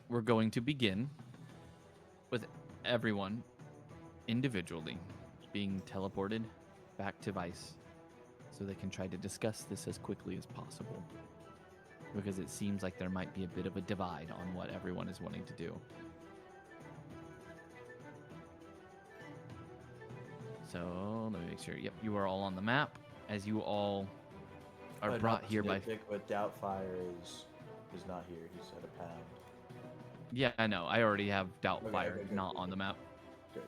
we're going to begin with everyone individually being teleported back to Vice so they can try to discuss this as quickly as possible. Because it seems like there might be a bit of a divide on what everyone is wanting to do. So let me make sure. Yep, you are all on the map as you all are brought here by. But Doubtfire is not here. He's at a pound. Yeah, I know. I already have Doubtfire not on the map. Good.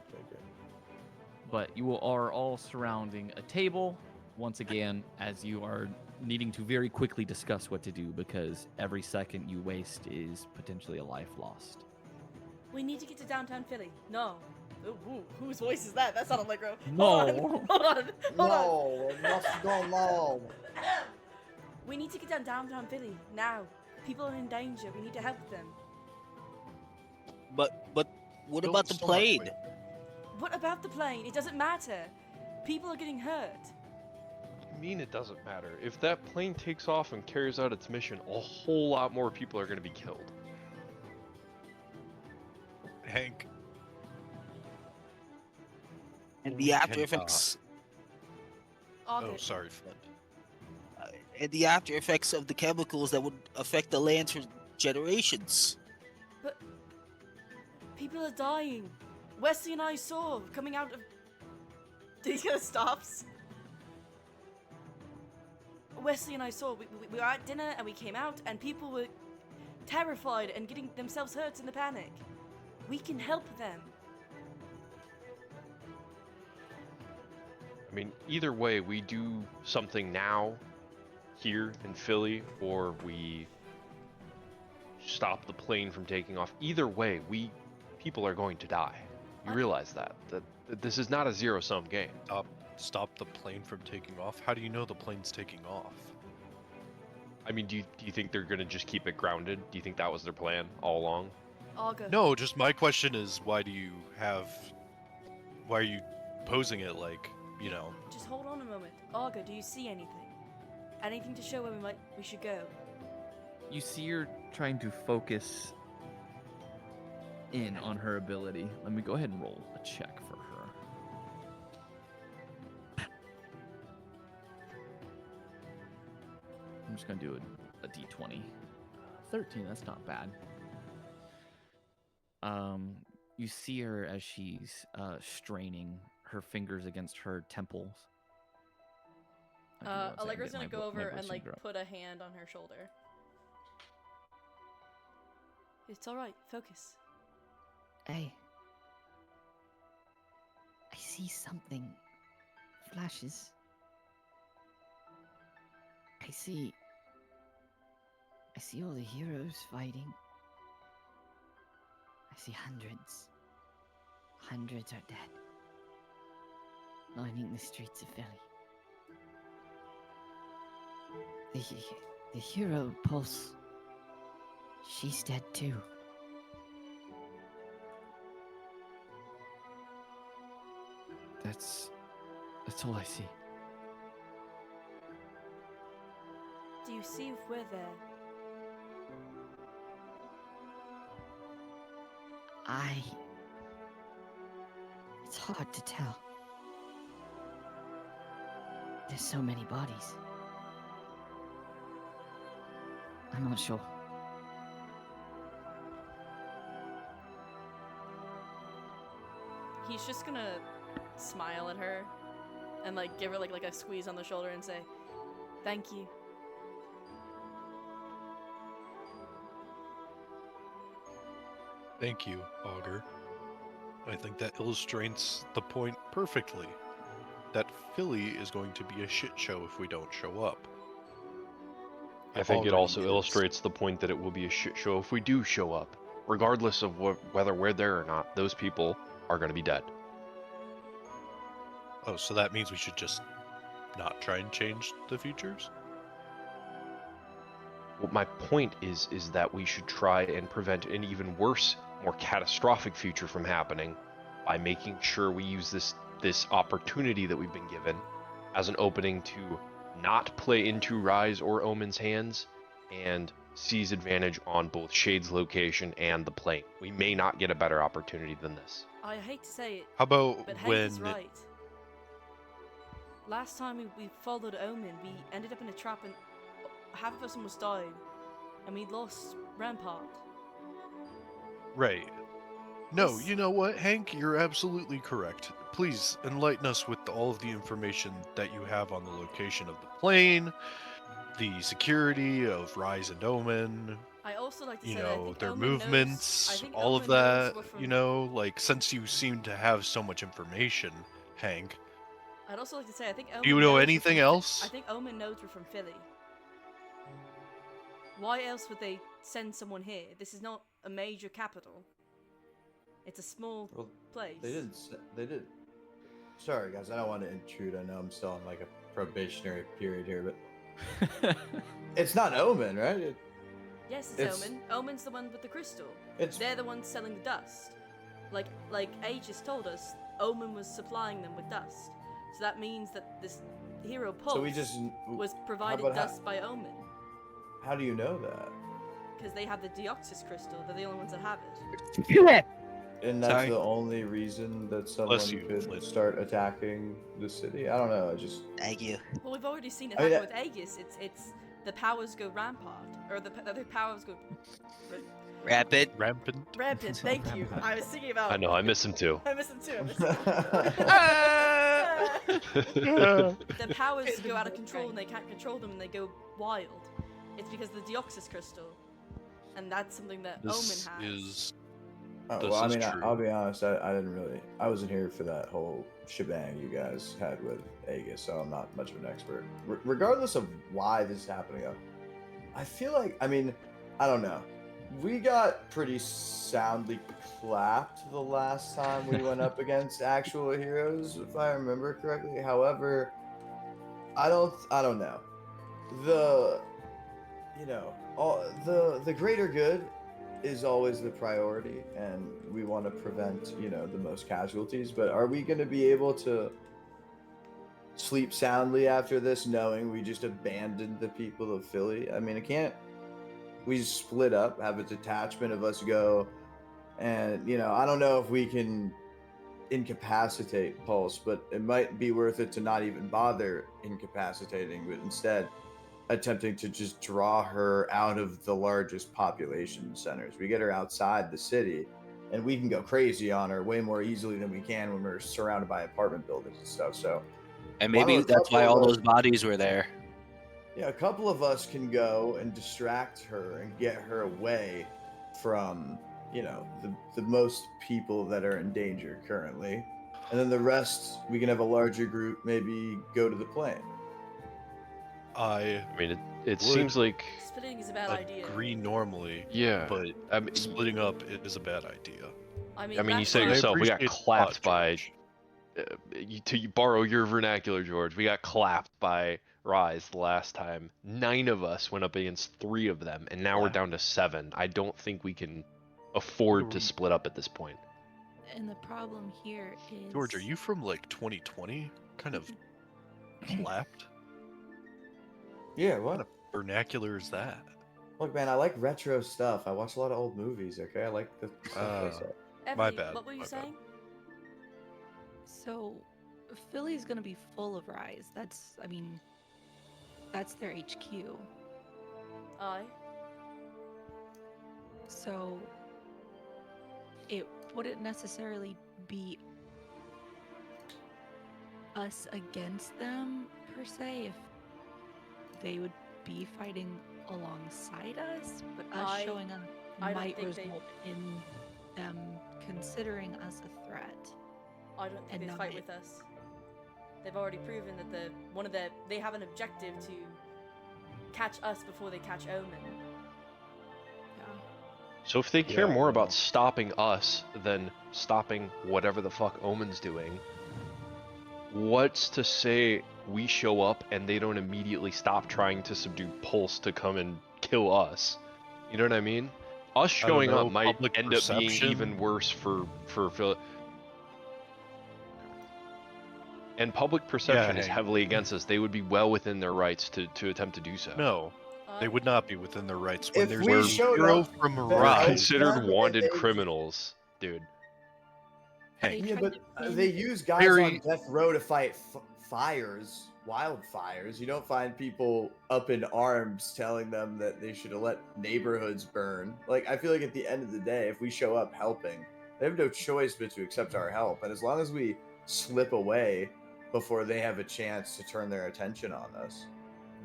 But you are all surrounding a table once again as you are needing to very quickly discuss what to do because every second you waste is potentially a life lost. We need to get to downtown Philly. No. Ooh, whose voice is that? That's not Allegro. No. Hold on. No, let's go now. We need to get downtown Philly now. People are in danger. We need to help them. But what about the plane? What about the plane? It doesn't matter. People are getting hurt. What do you mean it doesn't matter? If that plane takes off and carries out its mission, a whole lot more people are going to be killed. Hank. And the after effects. Oh, sorry, Flint. And the after effects of the chemicals that would affect the land for generations. But people are dying. Wesley and I saw coming out of. Did he go stops? Wesley and I saw. We were at dinner and we came out and people were terrified and getting themselves hurt in the panic. We can help them. I mean, either way, we do something now, here in Philly, or we stop the plane from taking off. Either way, people are going to die. You realize that this is not a zero-sum game. Stop the plane from taking off? How do you know the plane's taking off? I mean, do you think they're going to just keep it grounded? Do you think that was their plan all along? Argo. No, just my question is, why are you posing it like, you know? Just hold on a moment. Argo, do you see anything? Anything to show where we should go? You see her trying to focus in on her ability. Let me go ahead and roll a check for her. I'm just going to do a d20. 13, that's not bad. You see her as she's straining her fingers against her temples. Allegra's gonna go over and put a hand on her shoulder. It's alright, focus. I see something. Flashes. I see all the heroes fighting. I see hundreds. Hundreds are dead. Lining the streets of Philly. The hero, Pulse. She's dead too. That's all I see. Do you see if we're there? It's hard to tell. There's so many bodies. I'm not sure. He's just gonna smile at her and give her like a squeeze on the shoulder and say, "Thank you." Thank you, Augur. I think that illustrates the point perfectly. That Philly is going to be a shit show if we don't show up. I think it also illustrates the point that it will be a shit show if we do show up. Regardless of whether we're there or not, those people are going to be dead. Oh, so that means we should just not try and change the futures? Well, my point is that we should try and prevent an even worse, more catastrophic future from happening by making sure we use this opportunity that we've been given as an opening to not play into Rise or Omen's hands and seize advantage on both Shade's location and the plane. We may not get a better opportunity than this. I hate to say it, How about but Hank when is right. Last time we followed Omen, we ended up in a trap and half of us almost died. And we lost Rampart. Right. No, This- you know what, Hank? You're absolutely correct. Please enlighten us with all of the information that you have on the location of the plane, the security of Rise and Omen, I also like to you say that I know, think their Omen knows, I movements, think all of Omen knows that, we're from, you know, like, since you seem to have so much information, Hank. I'd also like to say I think Omen Do you know knows we're anything from else? I think Omen knows we're from Philly. Why else would they send someone here? This is not a major capital. It's a small Well, place. they didn't. They did. Sorry, guys. I don't want to intrude. I know I'm still on like a probationary period here, but it's not Omen, right? Yes, it's it's- Omen. Omen's the one with the crystal. It's They're the ones selling the dust. Like Aegis told us, Omen was supplying them with dust. So that means that this hero Pulse so we just. was provided about how- dust by Omen. How do you know that? Because they have the Deoxys crystal. They're the only ones that have it. And that's Sorry. the only reason that someone Bless you, could Flint. start attacking the city. I don't know. I just. Thank you. Well, we've already seen it I mean, happen with Aegis. It's the powers go rampart, or the powers go Rapid. Rampant. rampant. Thank you. I was thinking about. I know, I miss him too. I miss him too. I miss him the powers go out of control and they can't control them and they go wild. It's because of the Deoxys crystal, and that's something that This Omen has. is Oh, This well, I is mean, true. I'll be honest. I didn't really. I wasn't here for that whole shebang you guys had with Aegis, so I'm not much of an expert. Regardless of why this is happening, though, I feel like. I mean, I don't know. We got pretty soundly clapped the last time we went up against actual heroes, if I remember correctly. However, I don't know. The greater good is always the priority, and we want to prevent the most casualties. But are we going to be able to sleep soundly after this, knowing we just abandoned the people of Philly? I mean, we split up, have a detachment of us go, and I don't know if we can incapacitate Pulse, but it might be worth it to not even bother incapacitating, but instead attempting to just draw her out of the largest population centers. We get her outside the city, and we can go crazy on her way more easily than we can when we're surrounded by apartment buildings and stuff. So, And Why maybe don't a that's why couple all of those bodies were there. yeah, a couple of us can go and distract her and get her away from, the most people that are in danger currently. And then the rest, we can have a larger group maybe go to the plane. I I mean, it Would- seems like, Splitting is a bad idea. agree normally, yeah. but I mean, splitting up is a bad idea. I mean, I mean, you last said time- yourself, we got appreciate the clapped thought, by. George. To borrow your vernacular, George, we got clapped by Rise the last time. 9 of us went up against 3 of them, and now we're Yeah. down to 7. I don't think we can afford to we- split up at this point. And the problem here is George, are you from like 2020? Kind of clapped? Yeah, What what? kind of vernacular is that? Look, man, I like retro stuff. I watch a lot of old movies, okay? I like the stuff they say. My Emily, bad, what were you my bad. saying? So Philly's gonna be full of Rise. That's their HQ. Aye. So it wouldn't necessarily be us against them per se if they would be fighting alongside us, but us I- showing up I don't might think they- result in them considering us a threat. I don't think And they'd not fight it. with us. They've already proven that they have an objective to catch us before they catch Omen. Yeah. So if they care Yeah, more I about know. stopping us than stopping whatever the fuck Omen's doing, what's to say we show up and they don't immediately stop trying to subdue Pulse to come and kill us? You know what I mean? Us I don't showing up know, might public end up being perception? even worse for Phil. And public perception is Hank. heavily against us. They would be well within their rights to attempt to do so. No, They would not be within their rights when If there's we a showed hero up, from then We're Right. Rise. considered Them, wanted they- criminals, dude. Hey, They Yeah, tried but to they pin- use guys Very- on death row to fight fires, wildfires. You don't find people up in arms telling them that they should let neighborhoods burn. Like, I feel like at the end of the day, if we show up helping, they have no choice but to accept our help. And as long as we slip away before they have a chance to turn their attention on us,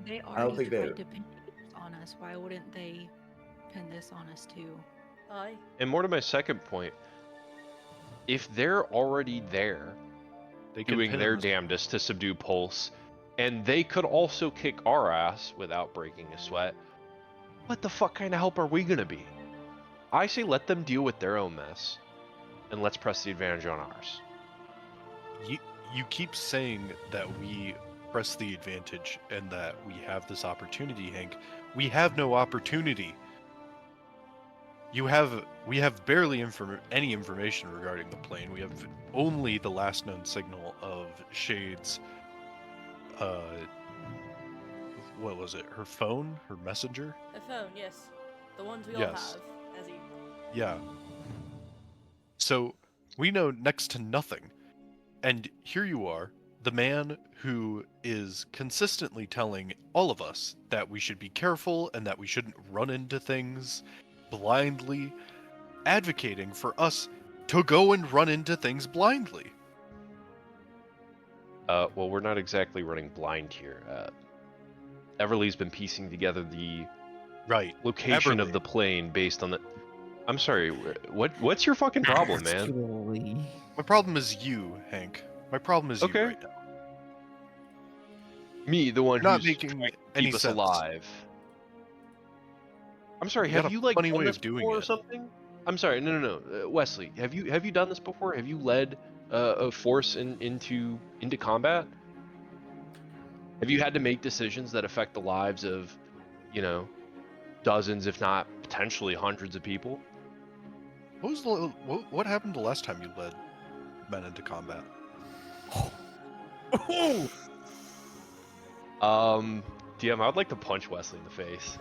They don't already think they- tried to pin it on us. Why wouldn't they pin this on us too? Aye. And more to my second point, if they're already there They can doing pin their us. damnedest to subdue Pulse, and they could also kick our ass without breaking a sweat, what the fuck kind of help are we gonna be? I say let them deal with their own mess, and let's press the advantage on ours. You keep saying that we press the advantage and that we have this opportunity, Hank. We have no opportunity. We have barely any information regarding the plane. We have only the last known signal of Shade's what was it? Her phone? Her messenger? A phone, yes. The ones we Yes. all have, as he. Yeah. So we know next to nothing. And here you are, the man who is consistently telling all of us that we should be careful and that we shouldn't run into things blindly, advocating for us to go and run into things blindly. Well, we're not exactly running blind here. Everly's been piecing together the Right. location of Everly. the plane based on the. I'm sorry. What's your fucking problem, man? Actually. My problem is you, Hank. My problem is Okay. you right now. Me, the one Not who's making trying to any keep us sense. alive. I'm sorry. You got Have a you like funny done way this of doing before or it. something? I'm sorry. No. Wesley, have you done this before? Have you led a force into combat? Have you had to make decisions that affect the lives of, dozens, if not potentially hundreds of people? What happened the last time you led men into combat? DM, I would like to punch Wesley in the face.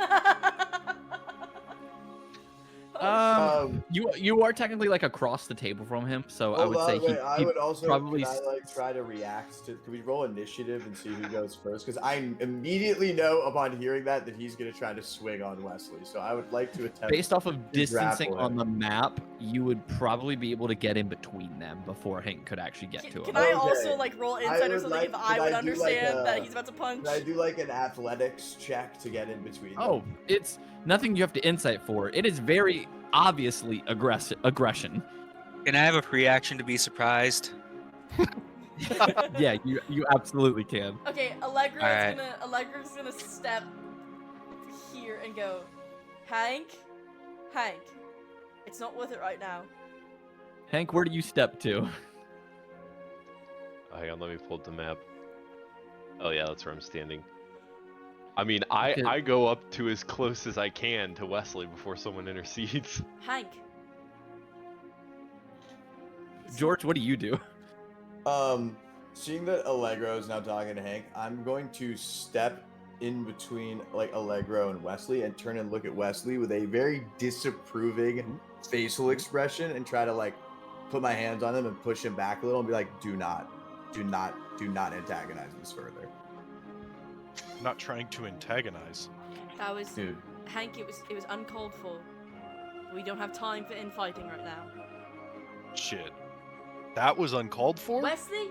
You are technically like across the table from him, so I hold would say on, wait, he I would also probably can I like try to react to? Can we roll initiative and see who goes first? Because I immediately know upon hearing that he's gonna try to swing on Wesley. So I would like to attempt. based off of distancing grapple on him. the map, you would probably be able to get in between them before Hank could actually get to Can him. I Okay. also like roll insight or would something like- if I can would I do, like, understand that a- he's about to punch? Can I do like an athletics check to get in between? them? Oh, it's nothing you have to insight for. It is very obviously aggression. Can I have a free action to be surprised? Yeah, you absolutely can. Okay, Allegro's Alright. gonna step here and go, Hank, it's not worth it right now. Hank, where do you step to? Hang on, let me pull up the map. Oh yeah, that's where I'm standing. I mean, I Okay. go up to as close as I can to Wesley before someone intercedes. Hank. George, what do you do? Seeing that Allegro is now talking to Hank, I'm going to step in between like Allegro and Wesley and turn and look at Wesley with a very disapproving facial expression and try to like put my hands on him and push him back a little and be like, do not antagonize this further. I'm not trying to antagonize. That was Dude. Hank, it was uncalled for. We don't have time for infighting right now. Shit. That was uncalled for? Wesley?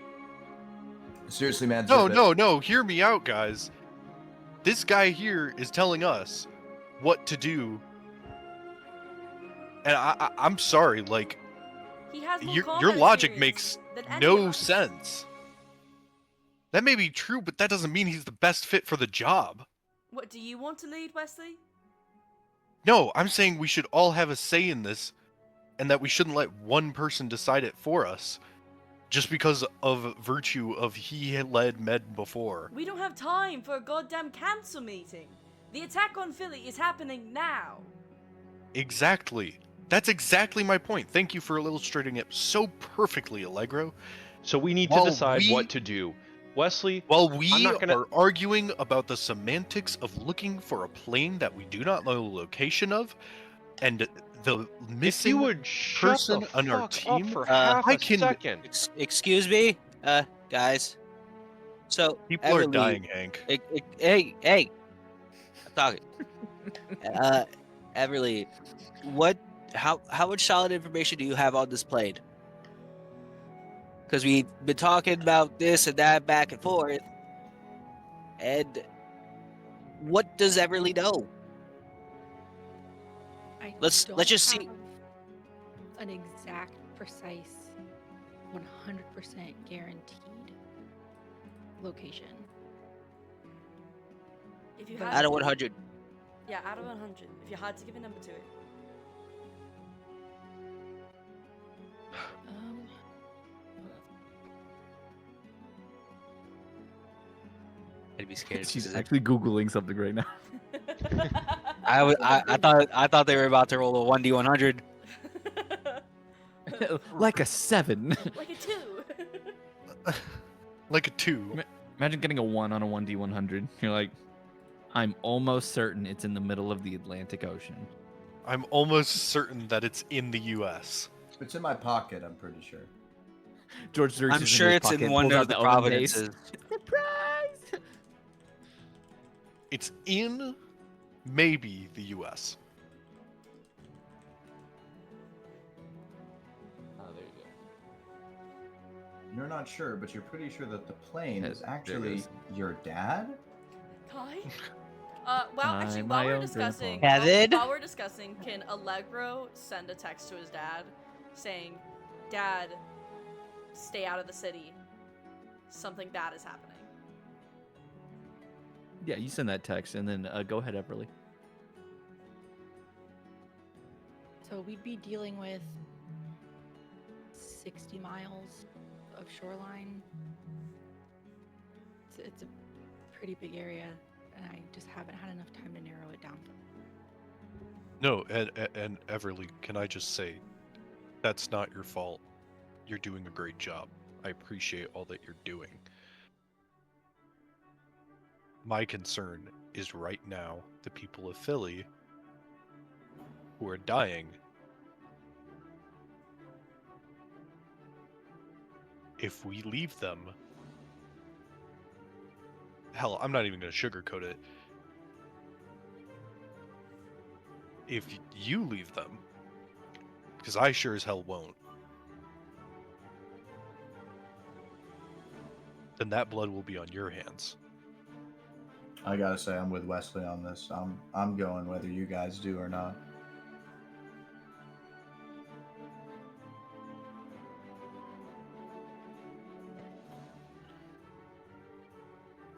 Seriously, man. No, hear me out, guys. This guy here is telling us what to do. And I'm sorry, like, He has more your combat logic experience makes than any no of us. sense. That may be true, but that doesn't mean he's the best fit for the job. What, do you want to lead, Wesley? No, I'm saying we should all have a say in this, and that we shouldn't let one person decide it for us, just because of virtue of he had led Med before. We don't have time for a goddamn council meeting. The attack on Philly is happening now. Exactly. That's exactly my point. Thank you for illustrating it so perfectly, Allegro. So we need to While decide we- what to do. Wesley, While I'm we not gonna. are arguing about the semantics of looking for a plane that we do not know the location of, and the If you missing would shut the person on our fuck up team, for Uh, half I a can- second. Excuse me, guys. So people are Everly, dying, Hank. hey, I'm talking. Everly, how much solid information do you have on this plane? Because we've been talking about this and that back and forth, and what does Everly know? I Let's don't just see. have an exact, precise, 100% guaranteed location. If you But had Out of to- 100. Yeah, out of 100. If you had to give a number to it. I'd be scared. She's because actually googling something right now. I thought they were about to roll a 1d100. Like a 7. Like a 2. Like a 2. Imagine getting a 1 on a 1d100. You're like, I'm almost certain it's in the middle of the Atlantic Ocean. I'm almost certain that it's in the U.S. It's in my pocket, I'm pretty sure. George searches I'm in sure his it's pocket, in one pulls of out the oven mace. provinces. Surprise! It's in maybe the U.S. Oh, there you go. You're not sure, but you're pretty sure that the plane Yeah, is there it actually is. your dad? Kai? Well, actually, I'm while my we're own discussing, grandpa. Kevin? while we're discussing, can Allegro send a text to his dad saying, "Dad, stay out of the city. Something bad is happening." Yeah, you send that text, and then go ahead, Everly. So we'd be dealing with 60 miles of shoreline. It's a pretty big area, and I just haven't had enough time to narrow it down. No, and Everly, can I just say, that's not your fault. You're doing a great job. I appreciate all that you're doing. My concern is right now the people of Philly who are dying. If we leave them, hell, I'm not even going to sugarcoat it. If you leave them, because I sure as hell won't, then that blood will be on your hands. I gotta say, I'm with Wesley on this. I'm going whether you guys do or not.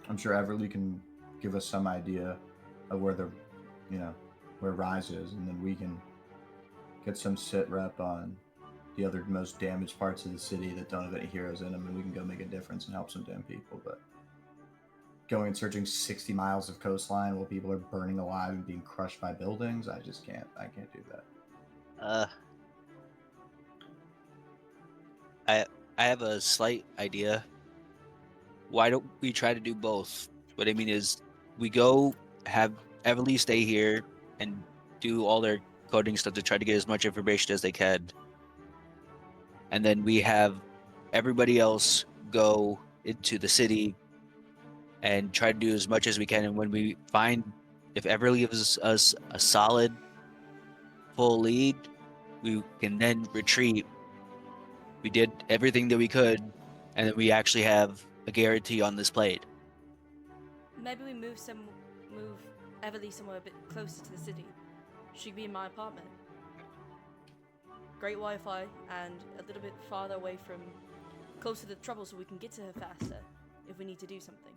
I'm sure Everly can give us some idea of where where R.I.S.E is, and then we can get some sit rep on the other most damaged parts of the city that don't have any heroes in them, and we can go make a difference and help some damn people. But going and searching 60 miles of coastline while people are burning alive and being crushed by buildings, I can't do that. I have a slight idea. Why don't we try to do both? What I mean is, we go have Everly stay here and do all their coding stuff to try to get as much information as they can, and then we have everybody else go into the city and try to do as much as we can. And when we find, if Everly gives us a solid, full lead, we can then retreat. We did everything that we could, and then we actually have a guarantee on this plate. Maybe we move Everly somewhere a bit closer to the city. She could be in my apartment. Great Wi-Fi and a little bit farther away from, closer to the trouble, so we can get to her faster if we need to do something.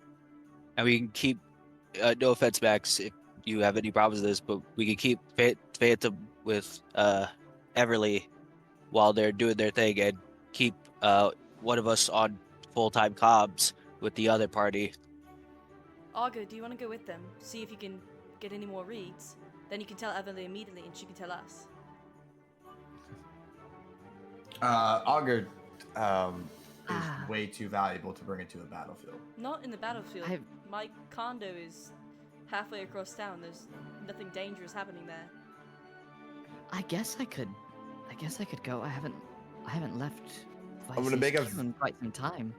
And we can keep, no offense, Max, if you have any problems with this, but we can keep Phantom with Everly while they're doing their thing, and keep one of us on full-time comms with the other party. Argo, do you want to go with them? See if you can get any more reads. Then you can tell Everly immediately, and she can tell us. Augur Ah. way too valuable to bring it to a battlefield. Not in the battlefield. I've- My condo is halfway across town. There's nothing dangerous happening there. I guess I could go. I haven't left I'm gonna make a- HQ in quite some time.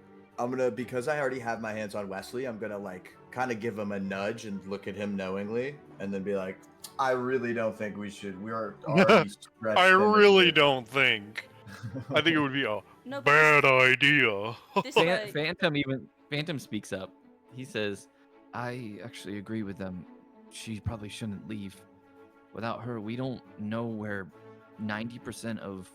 Because I already have my hands on Wesley, I'm gonna like kind of give him a nudge and look at him knowingly, and then be like, I really don't think we should. We are already stretched. I thin as really this." don't think. I think it would be a No, but bad idea. this way, Phantom speaks up. He says, "I actually agree with them. She probably shouldn't leave. Without her, we don't know where 90% of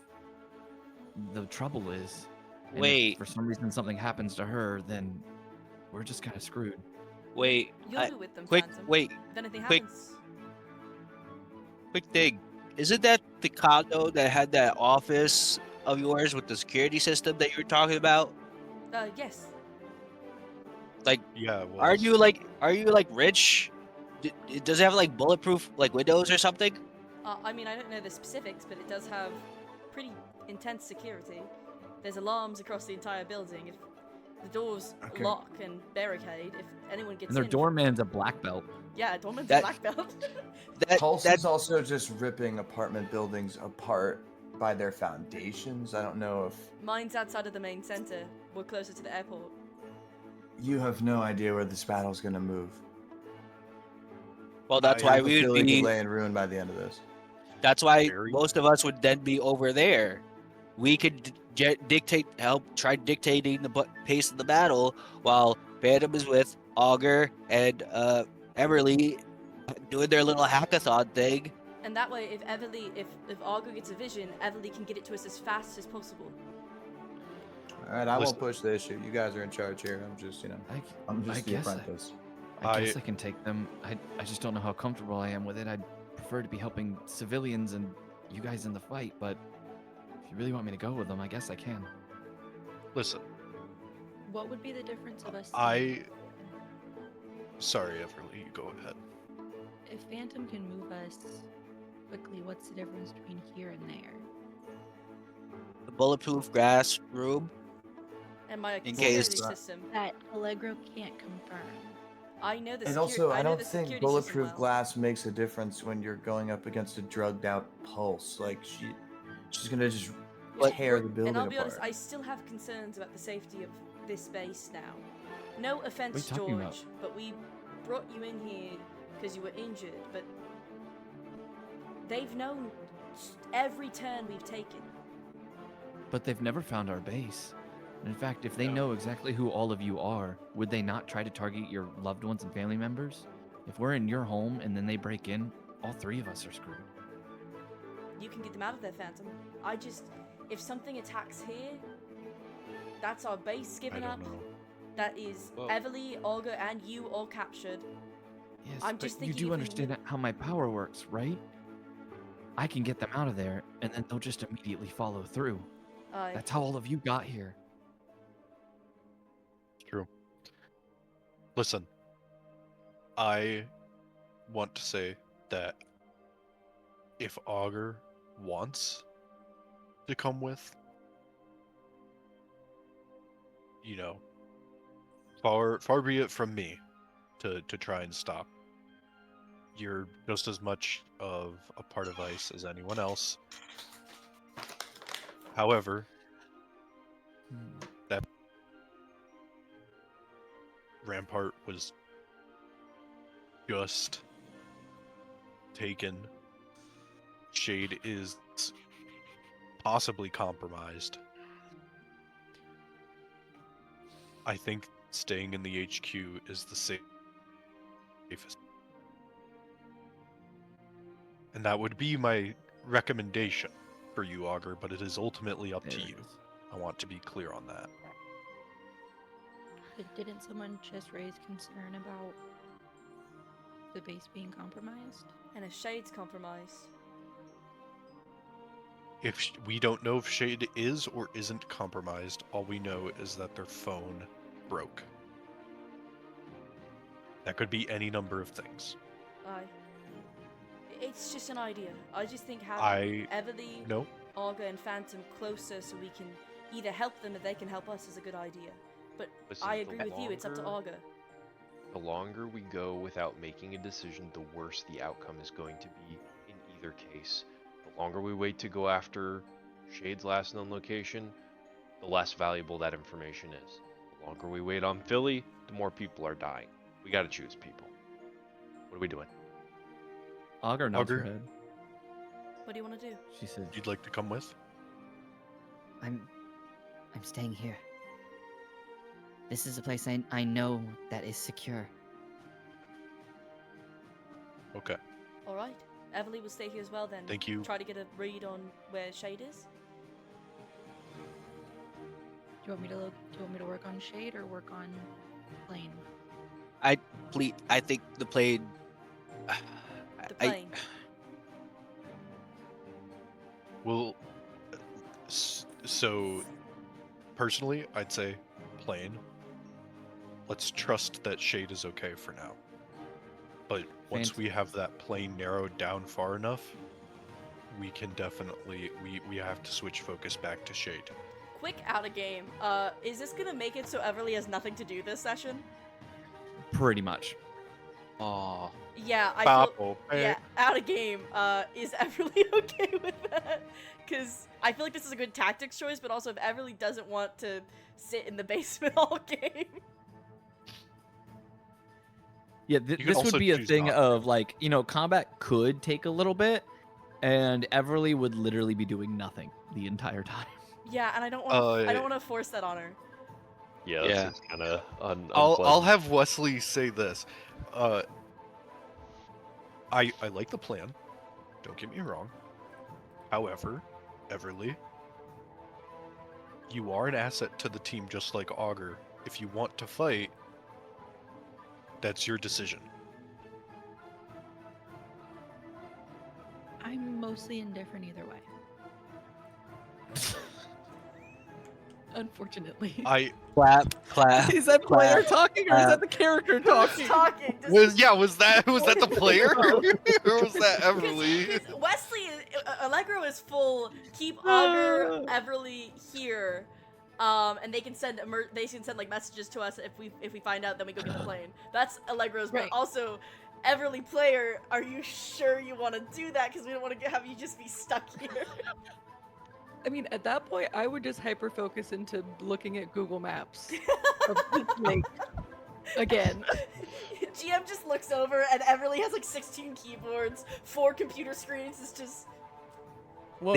the trouble is. And if Wait. for some reason something happens to her, then we're just kind of screwed." Wait, you'll be with them, quick, Phantom. wait, If anything quick. happens, quick thing. Isn't that the condo that had that office of yours with the security system that you were talking about? yes. Yeah, well, Are you like rich? Does it have like bulletproof like windows or something? I mean, I don't know the specifics, but it does have pretty intense security. There's alarms across the entire building. If the doors Okay. lock and barricade, if anyone gets And their in, doorman's a black belt. yeah, doorman's That- a black belt. Pulse That is also just ripping apartment buildings apart by their foundations. I don't know if Mine's outside of the main center. We're closer to the airport. you have no idea where this battle's gonna move. well, that's I why have a we would feeling be. it lay in ruin by the end of this. That's why Very- most of us would then be over there. We could try dictating the pace of the battle while Phantom is with Augur and Everly doing their little hackathon thing. And that way, if Argo gets a vision, Everly can get it to us as fast as possible. All right, I Listen- won't push the issue. You guys are in charge here. I'm just, I'm just the guess I- apprentice. I guess I can take them. I just don't know how comfortable I am with it. I'd prefer to be helping civilians and you guys in the fight, but if you really want me to go with them, I guess I can. listen. What would be the difference of us? Sorry, Everly, you go ahead. If Phantom can move us quickly, what's the difference between here and there? The bulletproof glass room. And my In security case- system. That Allegro can't confirm. I know the And secu- also, I know don't the think security bulletproof system well. glass makes a difference when you're going up against a drugged out Pulse. Like she's gonna just But- tear the building And I'll be apart. honest, I still have concerns about the safety of this base now. No offense, What are you talking George, but we brought you in here because you were injured, but they've known every turn we've taken. But they've never found our base. In fact, if they No. know exactly who all of you are, would they not try to target your loved ones and family members? If we're in your home and then they break in, all three of us are screwed. You can get them out of there, Phantom. If something attacks here, that's our base I giving don't up. know. That is Well- Everly, Olga, and you all captured. Yes, I'm but just you thinking do if we understand how my power works, right? I can get them out of there, and then they'll just immediately follow through. That's how all of you got here. True. Listen, I want to say that if Augur wants to come with, far be it from me to try and stop. You're just as much of a part of ICE as anyone else. However, that Rampart was just taken. Shade is possibly compromised. I think staying in the HQ is the safest. And that would be my recommendation for you, Augur, but it is ultimately up to There it you. is. I want to be clear on that. But didn't someone just raise concern about the base being compromised? And if Shade's compromised, We don't know if Shade is or isn't compromised. All we know is that their phone broke. That could be any number of things. it's just an idea. I just think having I Everly, no. Olga, and Phantom closer so we can either help them or they can help us is a good idea. But Listen, I the agree with you, it's up to longer- Augur. The longer we go without making a decision, the worse the outcome is going to be in either case. The longer we wait to go after Shade's last known location, the less valuable that information is. The longer we wait on Philly, the more people are dying. We gotta choose people. What are we doing? Augur nods her Augur? head. What do you want to do? She said, You'd like to come with? I'm staying here. This is a place I know that is secure. Okay. All right. Everly will stay here as well then. Thank you. Try to get a read on where Shade is. Do you want me to work on Shade or work on Plane? I think the plane. The plane. Well, so personally, I'd say plane. Let's trust that Shade is okay for now. But once we have that plane narrowed down far enough, we can definitely we have to switch focus back to Shade. Quick out of game. Is this gonna make it so Everly has nothing to do this session? pretty much. Aw. Yeah, I feel, yeah, out of game. Is Everly okay with that? Because I feel like this is a good tactics choice, but also if Everly doesn't want to sit in the basement all game. Yeah, You can this would also be a choose thing not of like, combat could take a little bit, and Everly would literally be doing nothing the entire time. Yeah, and I don't want to force that on her. Yeah, Yeah. this is kind of I'll have Wesley say this. I like the plan. Don't get me wrong. However, Everly, you are an asset to the team just like Augur. If you want to fight, that's your decision. I'm mostly indifferent either way. Unfortunately. Clap. Is that player talking or is that the character Who's talking? talking? Was that the player or was that Everly? Because Wesley, Allegro is full. Keep Augur, Everly here, and they can send like messages to us if we find out. Then we go get the plane. That's Allegro's. Right. But also, Everly player, are you sure you want to do that? Because we don't want to have you just be stuck here. I mean, at that point, I would just hyper-focus into looking at Google Maps. Like, again. GM just looks over and Everly has like 16 keyboards, 4 computer screens. It's just. Well,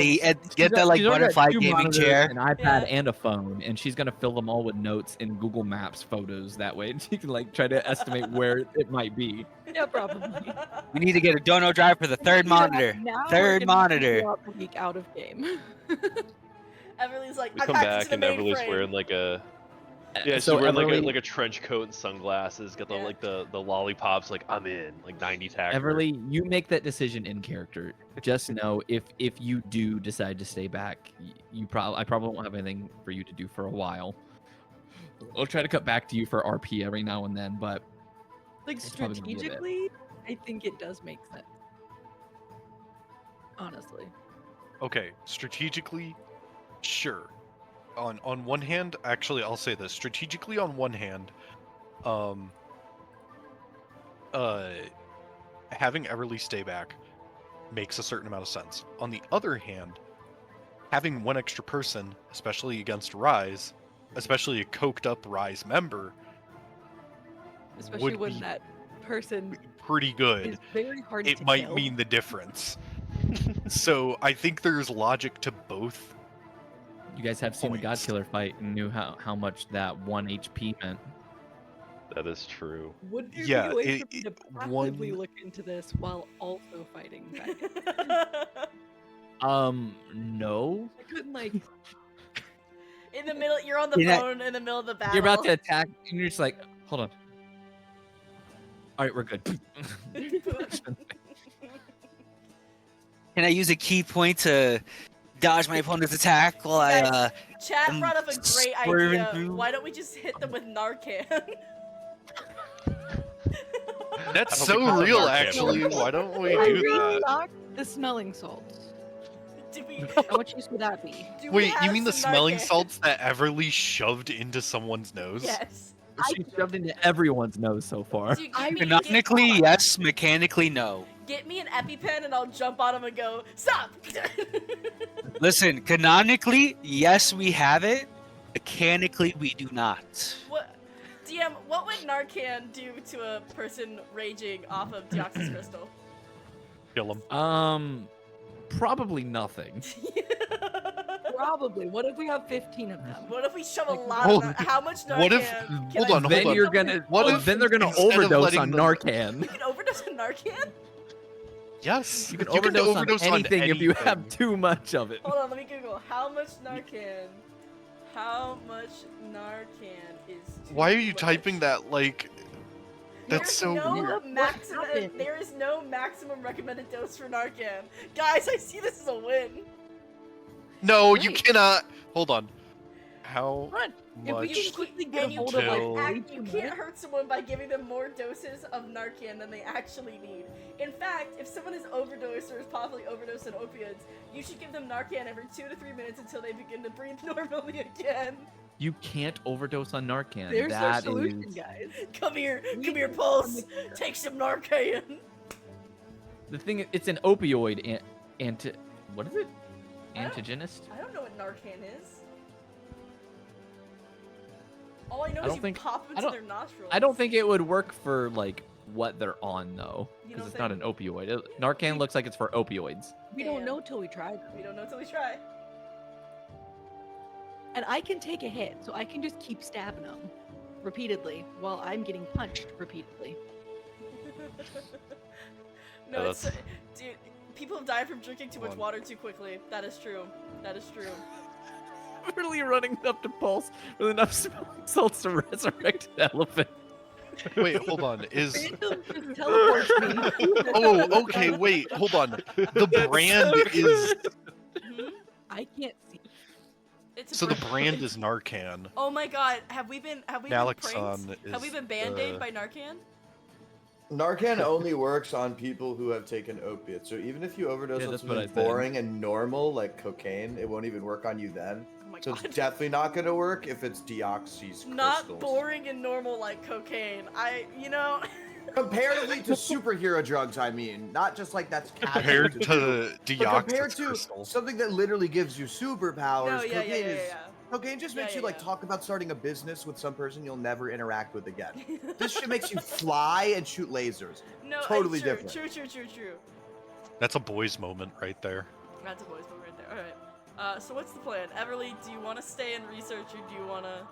Get that like she's already got butterfly 2 gaming monitors, chair. an iPad, Yeah. and a phone, and she's gonna fill them all with notes in Google Maps photos. That way, she can like try to estimate where it might be. Yeah, probably. We need to get a dono drive for the third monitor. Now Third we're gonna monitor. figure out the week out of game. Everly's like, We I'm come back back to and the Everly's mainframe. wearing like a she's so wearing Everly, like a trench coat and sunglasses. Got the Yeah. like the lollipops. Like I'm in like 90 tacker. Everly, you make that decision in character. Just know if you do decide to stay back, I probably won't have anything for you to do for a while. I'll try to cut back to you for RP every now and then, but Like, It's probably gonna be a bit. strategically, I think it does make sense. Honestly. Okay, strategically, sure. On one hand, actually, I'll say this. Strategically, on one hand, having Everly stay back makes a certain amount of sense. On the other hand, having one extra person, especially against R.I.S.E, especially a coked up R.I.S.E member, Especially would when be that person pretty good. is very hard It to might kill. mean the difference. So I think there's logic to both. you guys have seen the Points. God Killer fight and knew how much that 1 HP meant. That is true. Would there Yeah, be a way it- for me to it- passively one- look into this while also fighting back? No. I couldn't like In the middle, you're on the Yeah. phone in the middle of the battle. You're about to attack, and you're just like, hold on. All right, we're good. Can I use a key point to dodge my opponent's attack while I Chat I'm brought up a great swerving idea. through. Why don't we just hit them with Narcan? That's I don't think so that's a real, Narcan actually. reference. Why don't we I do that? restocked the smelling salts. Do we? How much use would that be? Do we Wait, you have mean the some smelling Narcan? salts that Everly shoved into someone's nose? Yes. She shoved into everyone's nose so far. Dude, Canonically, yes. Mechanically, no. Get me an EpiPen and I'll jump on him and go, stop! Listen, canonically, yes, we have it. Mechanically, we do not. What, DM, what would Narcan do to a person raging off of Deoxys Crystal? Kill him. Probably nothing. Probably. What if we have 15 of them? What if we shove a lot Hold- of How much Narcan? what if- can hold I on, save? Then on. you're gonna. What oh, if then they're gonna instead of overdose letting on them- Narcan. You can overdose on Narcan? Yes. You can overdose on anything if you have anything. too much of it. Hold on, let me Google. How much Narcan? How much Narcan is too Why are you much? typing that like? That's There's so no weird. maximum. happened? There is no maximum recommended dose for Narcan. Guys, I see this as a win. No, you Wait. cannot. Hold on. How Run. If we much? can quickly get a And you hold of Till- like you can't hurt someone by giving them more doses of Narcan than they actually need. In fact, if someone is overdosed or is possibly overdosed on opioids, you should give them Narcan every 2 to 3 minutes until they begin to breathe normally again. You can't overdose on Narcan. There's our That solution, is guys. Come here, We come here, need Pulse. to make- Take some Narcan. the thing. It's an opioid what is it? I don't- Antagonist. I don't know what Narcan is. All I know I is don't you think- pop I into don't- their nostrils. I don't think it would work for like what they're on though, You because don't it's not an think- opioid. Narcan looks like it's for opioids. We Damn. don't know till we try them. We don't know till we try. And I can take a hit, so I can just keep stabbing them repeatedly while I'm getting punched repeatedly. No, Yeah, it's dude. People have died from drinking too much water too quickly. That is true. That is true. Really running up to Pulse with enough smelling salts to resurrect an elephant. Wait, hold on. Is Random just teleports me. oh okay? Wait, hold on. The brand is Mhm. I can't see. It's a so the brand. brand is Narcan. Oh my god, have we been pranked? Naloxone Have we is been band-aided the- by Narcan? Narcan only works on people who have taken opiates. So even if you overdose Yeah, on that's what I something said. boring and normal like cocaine, it won't even work on you then. Oh my So god. it's definitely not going to work if it's deoxys Not crystals. boring and normal like cocaine. Comparatively to superhero drugs, I mean, not just like that's casual Compared do, to but compared deoxys to crystals. something that literally gives you superpowers. No, yeah, cocaine yeah, is yeah, cocaine just Yeah, makes yeah, you like yeah. talk about starting a business with some person you'll never interact with again. yeah. This shit makes you fly and shoot lasers. No, totally true, different. True. That's a boys' moment right there. That's a voice right there. Alright. So what's the plan? Everly, do you want to stay and research or do you want to...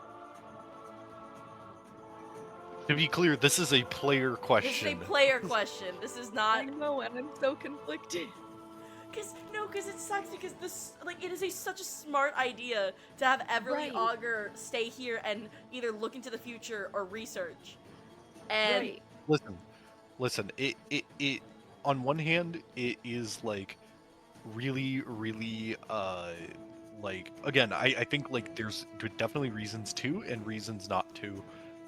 To be clear, this is a player This is a question. player question. This is I not... know, and I'm so conflicted. Because it sucks because this, like, it is such a smart idea to have Everly Right. Augur stay here and either look into the future or research. And Right. Listen. It. On one hand, it is like really, like again. I think like there's definitely reasons to and reasons not to,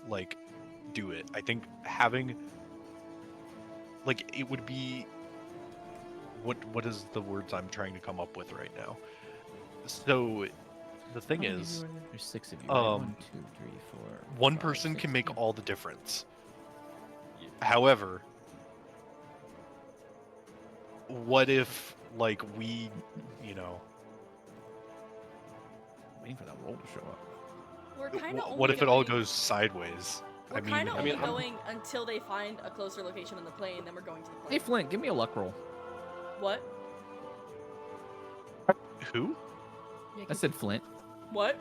like, do it. I think having like it would be what is the words I'm trying to come up with right now. So the thing is, there's 6 of you. Right? 1, 2, 3, 4. one 5, person 6 can of make you. all the difference. However, what if like we, Waiting for that roll to show up. we're kind of what if it all goes sideways? We're kind of I mean, only I'm- going until they find a closer location on the plane, then we're going to the plane. Hey Flint, give me a luck roll. What? Who? Yeah, I 'cause said Flint. What?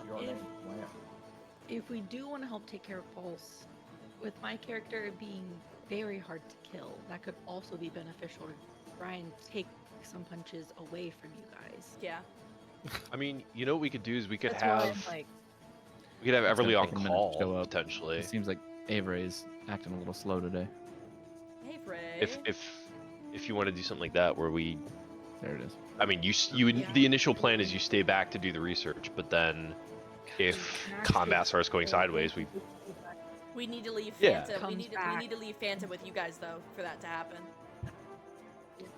if we do want to help take care of Pulse, with my character being very hard to kill, that could also be beneficial to try and take some punches away from you guys. Yeah. I mean, you know what we could do is we could That's why have I'm like, It's gonna Everly on take a minute to call show up. potentially. It seems like Avery is acting a little slow today. Hey, Frey. If you want to do something like that, where we, There it is. I mean, Yeah. the initial plan is you stay back to do the research, but then if combat starts going sideways, We need to leave Yeah. Fanta. We Comes need back. to leave Fanta with you guys though for that to happen.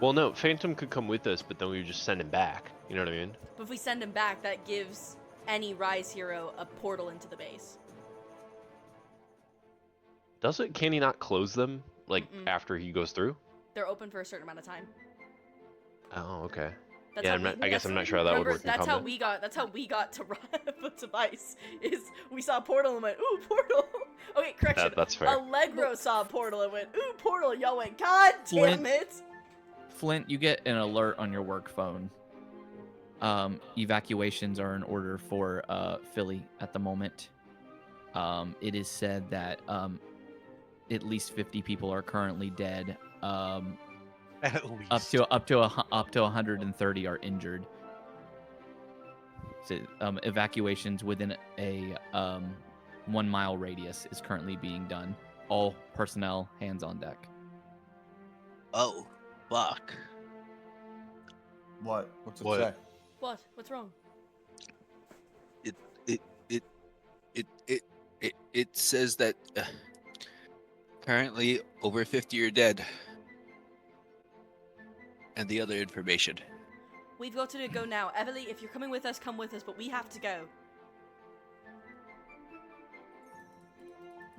Well, no, Phantom could come with us, but then we would just send him back. You know what I mean? But if we send him back, that gives any Rise hero a portal into the base. Does it? Can he not close them like Mm-mm. after he goes through? They're open for a certain amount of time. Oh, okay. That's Yeah, how I'm not, we- I guess that's- I'm not sure how that would remember, work in that's how combat. we got. That's how we got to Vice. Is we saw a portal and went, ooh, portal. Okay, correction. That's fair. Allegro saw a portal and went, ooh, portal. Y'all went, God damn Flint. it. Flint, you get an alert on your work phone. Evacuations are in order for Philly at the moment. It is said that at least 50 people are currently dead. At least. Up to 130 are injured. So, evacuations within a 1 mile radius is currently being done. All personnel, hands on deck. Oh, fuck. What? What's it What? say? What? What's wrong? It says that currently over 50 are dead. And the other information. We've got to go now. Everly, if you're coming with us, come with us, but we have to go.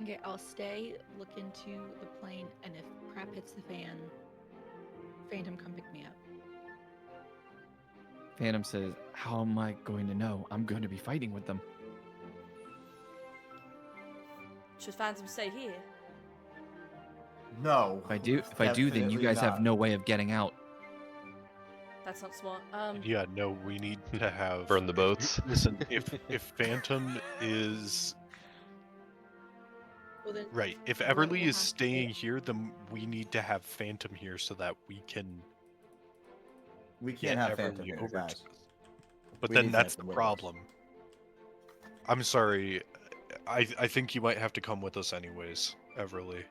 Okay, I'll stay, look into the plane, and if crap hits the fan, Phantom, come pick me up. Phantom says, "How am I going to know? I'm going to be fighting with them." Should Phantom stay here? No. If I do, then you Definitely guys have not. no way of getting out. That's not smart. Yeah, no, we need to have Burn the boats. Listen, if Phantom is Well, then, right, if what Everly will is have to staying do- here, then we need to have Phantom here so that we can We get can't have Everly Phantom here, over to guys. us. But We then need that's the Phantom with us. problem. I'm sorry. I think you might have to come with us anyways, Everly.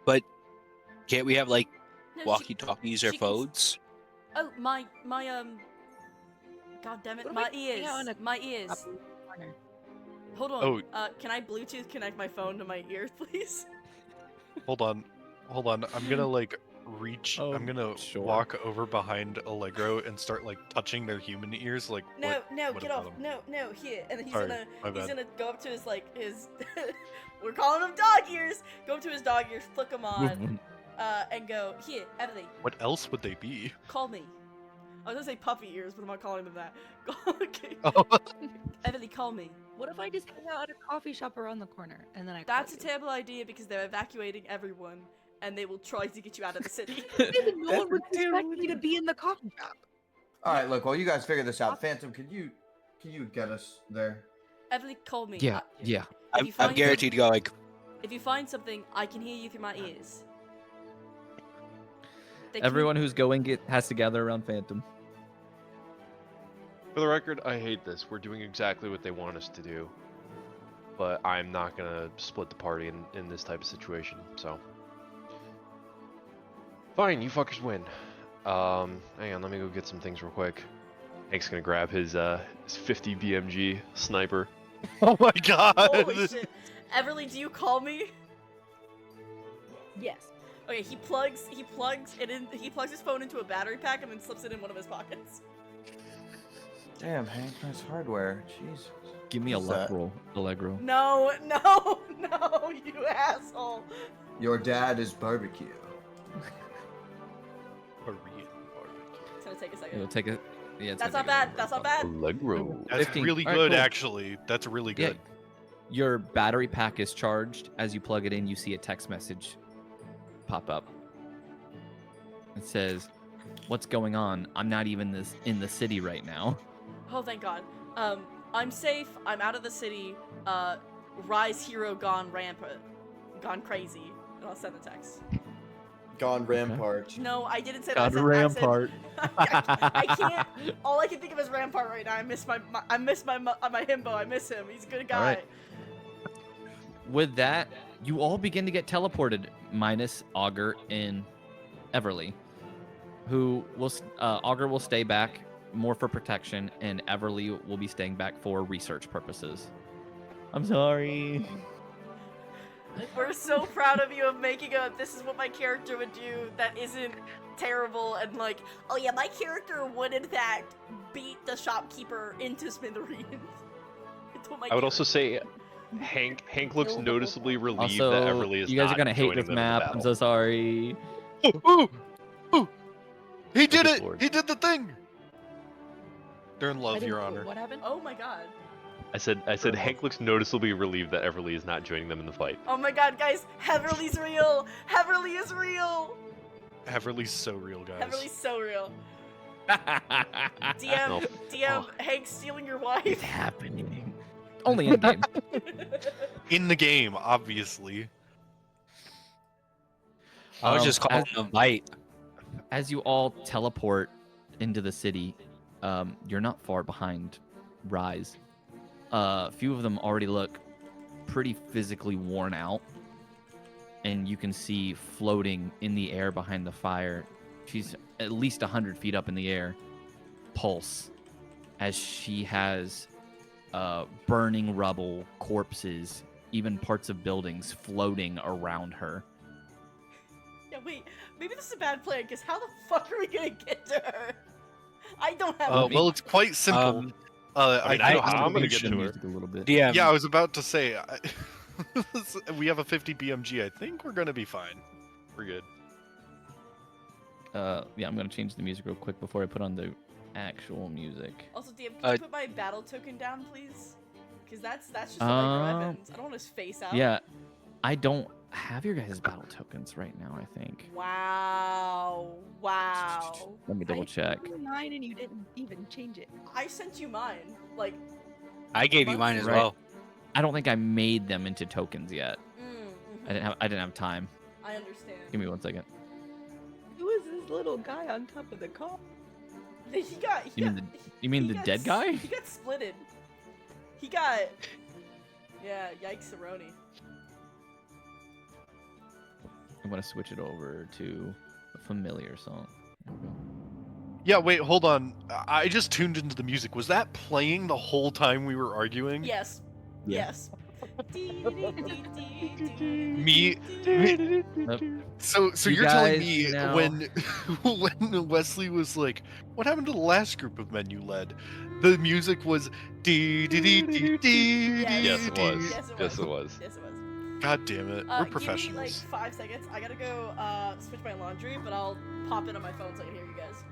But can't we have like No, she- walkie-talkies or she can s- phones? Oh, my, God damn it, What if my I hang out ears, in a my ears. up in the corner? Hold on. Oh. Can I Bluetooth connect my phone to my ear, please? Hold on. I'm gonna like reach. Oh, I'm gonna sure. walk over behind Allegro and start like touching their human ears. Like No, no, what get about off. 'em? No, here. And then he's Sorry, gonna, my he's bad. gonna go up to his his. We're calling them dog ears. Go up to his dog ears, flick them on, and go here, Emily. What else would they be? Call me. I was gonna say puppy ears, but I'm not calling them that. Okay. Oh, Emily, call me. What if I just hang out at a coffee shop around the corner and then I That's a call you? terrible idea because they're evacuating everyone, and they will try to get you out of the city. Yeah, but no one would expect me to be in the coffee shop. All right, look. While you guys figure this out, Phantom, can you get us there? Emily, call me. Yeah, yeah. If you I'm find guaranteed going. If you find something, I can hear you through my ears. They Everyone who's going has to gather around Phantom. For the record, I hate this. We're doing exactly what they want us to do. But I'm not gonna split the party in this type of situation, so. Fine, you fuckers win. Hang on, let me go get some things real quick. Hank's gonna grab his 50 BMG sniper. oh my God! Holy shit. Everly, do you call me? Yes. Okay, he plugs his phone into a battery pack and then slips it in one of his pockets. Damn, Hank, nice hardware. Jeez. Give me a What's luck that? roll, Allegro. No, you asshole. Your dad is barbecue. Korean barbecue. It's gonna take a second. It'll take a. Yeah, it's That's gonna not bad. take That's not bad. Allegro. That's 15. really Alright, good, cool. actually. That's really Yeah. good. Your battery pack is charged. As you plug it in, you see a text message pop up. It says, "What's going on? I'm not even in the city right now." Oh, thank God. I'm safe. I'm out of the city. Rise hero gone rampant, gone crazy. And I'll send the text. Gone Rampart. No, I didn't say God, that. Rampart. I can't. All I can think of is Rampart right now. I miss my himbo. I miss him. He's a good guy. All right. With that, you all begin to get teleported, minus Augur and Everly, who will Augur will stay back more for protection, and Everly will be staying back for research purposes. I'm sorry. We're so proud of you of making a "this is what my character would do" that isn't terrible and like, oh yeah, my character would in fact beat the shopkeeper into smithereens. It's what my I would also character say Hank looks noticeably relieved Also, that Everly is you guys not are gonna hate joining this them in the map. I'm battle. so sorry. Ooh! He did Look at it! Lord. He did the thing! They're in I love, didn't Your know Honor. what happened. Oh my god. I said Hank looks noticeably relieved that Everly is not joining them in the fight. Oh my god, guys, Heverly's real! Heverly is real! Heverly's so real, guys. Heverly's so real. No. DM, Hank's stealing your wife. It's happening. Only in game. In the game, obviously. I was just calling him a bite. As you all teleport into the city, you're not far behind R.I.S.E. A few of them already look pretty physically worn out, and you can see floating in the air behind the fire. She's at least 100 feet up in the air. Pulse, as she has burning rubble, corpses, even parts of buildings floating around her. Yeah, wait, maybe this is a bad plan, because how the fuck are we gonna get to her? I don't have Well, it's quite simple. I mean, I know think how I'm gonna Push get the to her. music a little bit. DM. Yeah, I was about to say, we have a 50 BMG. I think we're gonna be fine. We're good. Yeah, I'm gonna change the music real quick before I put on the actual music. Also, DM, can you put my battle token down, please? Because that's just Allegro Evans. I don't want his face out. Yeah, I don't have your guys' battle tokens right now, I think. Wow. Wow. Let me double check. I mine and you didn't even change it. I sent you mine. Like, I gave you mine as Right. well. I don't think I made them into tokens yet. mhm. I didn't have time. I understand. Give me 1 second. Who is this little guy on top of the car? You mean the dead guy? He got splitted. He got. Yeah, yikes, Aroni. I'm gonna switch it over to a familiar song. Yeah, wait, hold on. I just tuned into the music. Was that playing the whole time we were arguing? Yes. Yeah. Yes. Me. Nope. So You you're telling guys me know- when Wesley was like, "What happened to the last group of men you led?" The music was dee dee dee dee dee. Yes, it was. Yes, it Yes, it was. Yes, it was. God damn it, we're Give me like professionals. 5 seconds. I gotta go switch my laundry, but I'll pop it on my phone so I can hear you guys.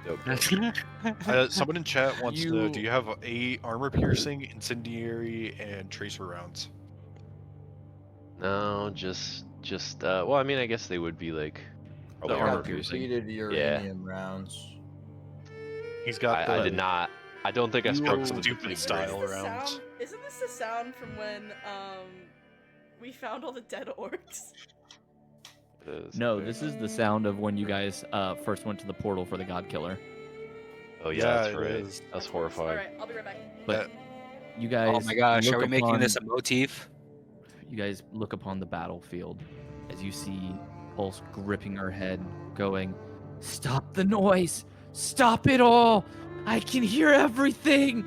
Dope, dope. Someone in chat wants to know: You- do you have a armor piercing, incendiary, and tracer rounds? No, just. Well, I mean, I guess they would be like. The Probably armor armor piercing. Completed uranium rounds. He's got I the did not. I don't think I You spoke will- to the Stupid depleting style. rate. rounds. Isn't this the sound from when we found all the dead orcs? It is, No, okay. this is the sound of when you guys first went to the portal for the God Killer. Oh yeah, Yeah, that's it right. is. That's horrifying. Alright, I'll be right back. But you guys. Oh my gosh, look are we making upon- this a motif? You guys look upon the battlefield as you see Pulse gripping her head, going, "Stop the noise! Stop it all! I can hear everything!"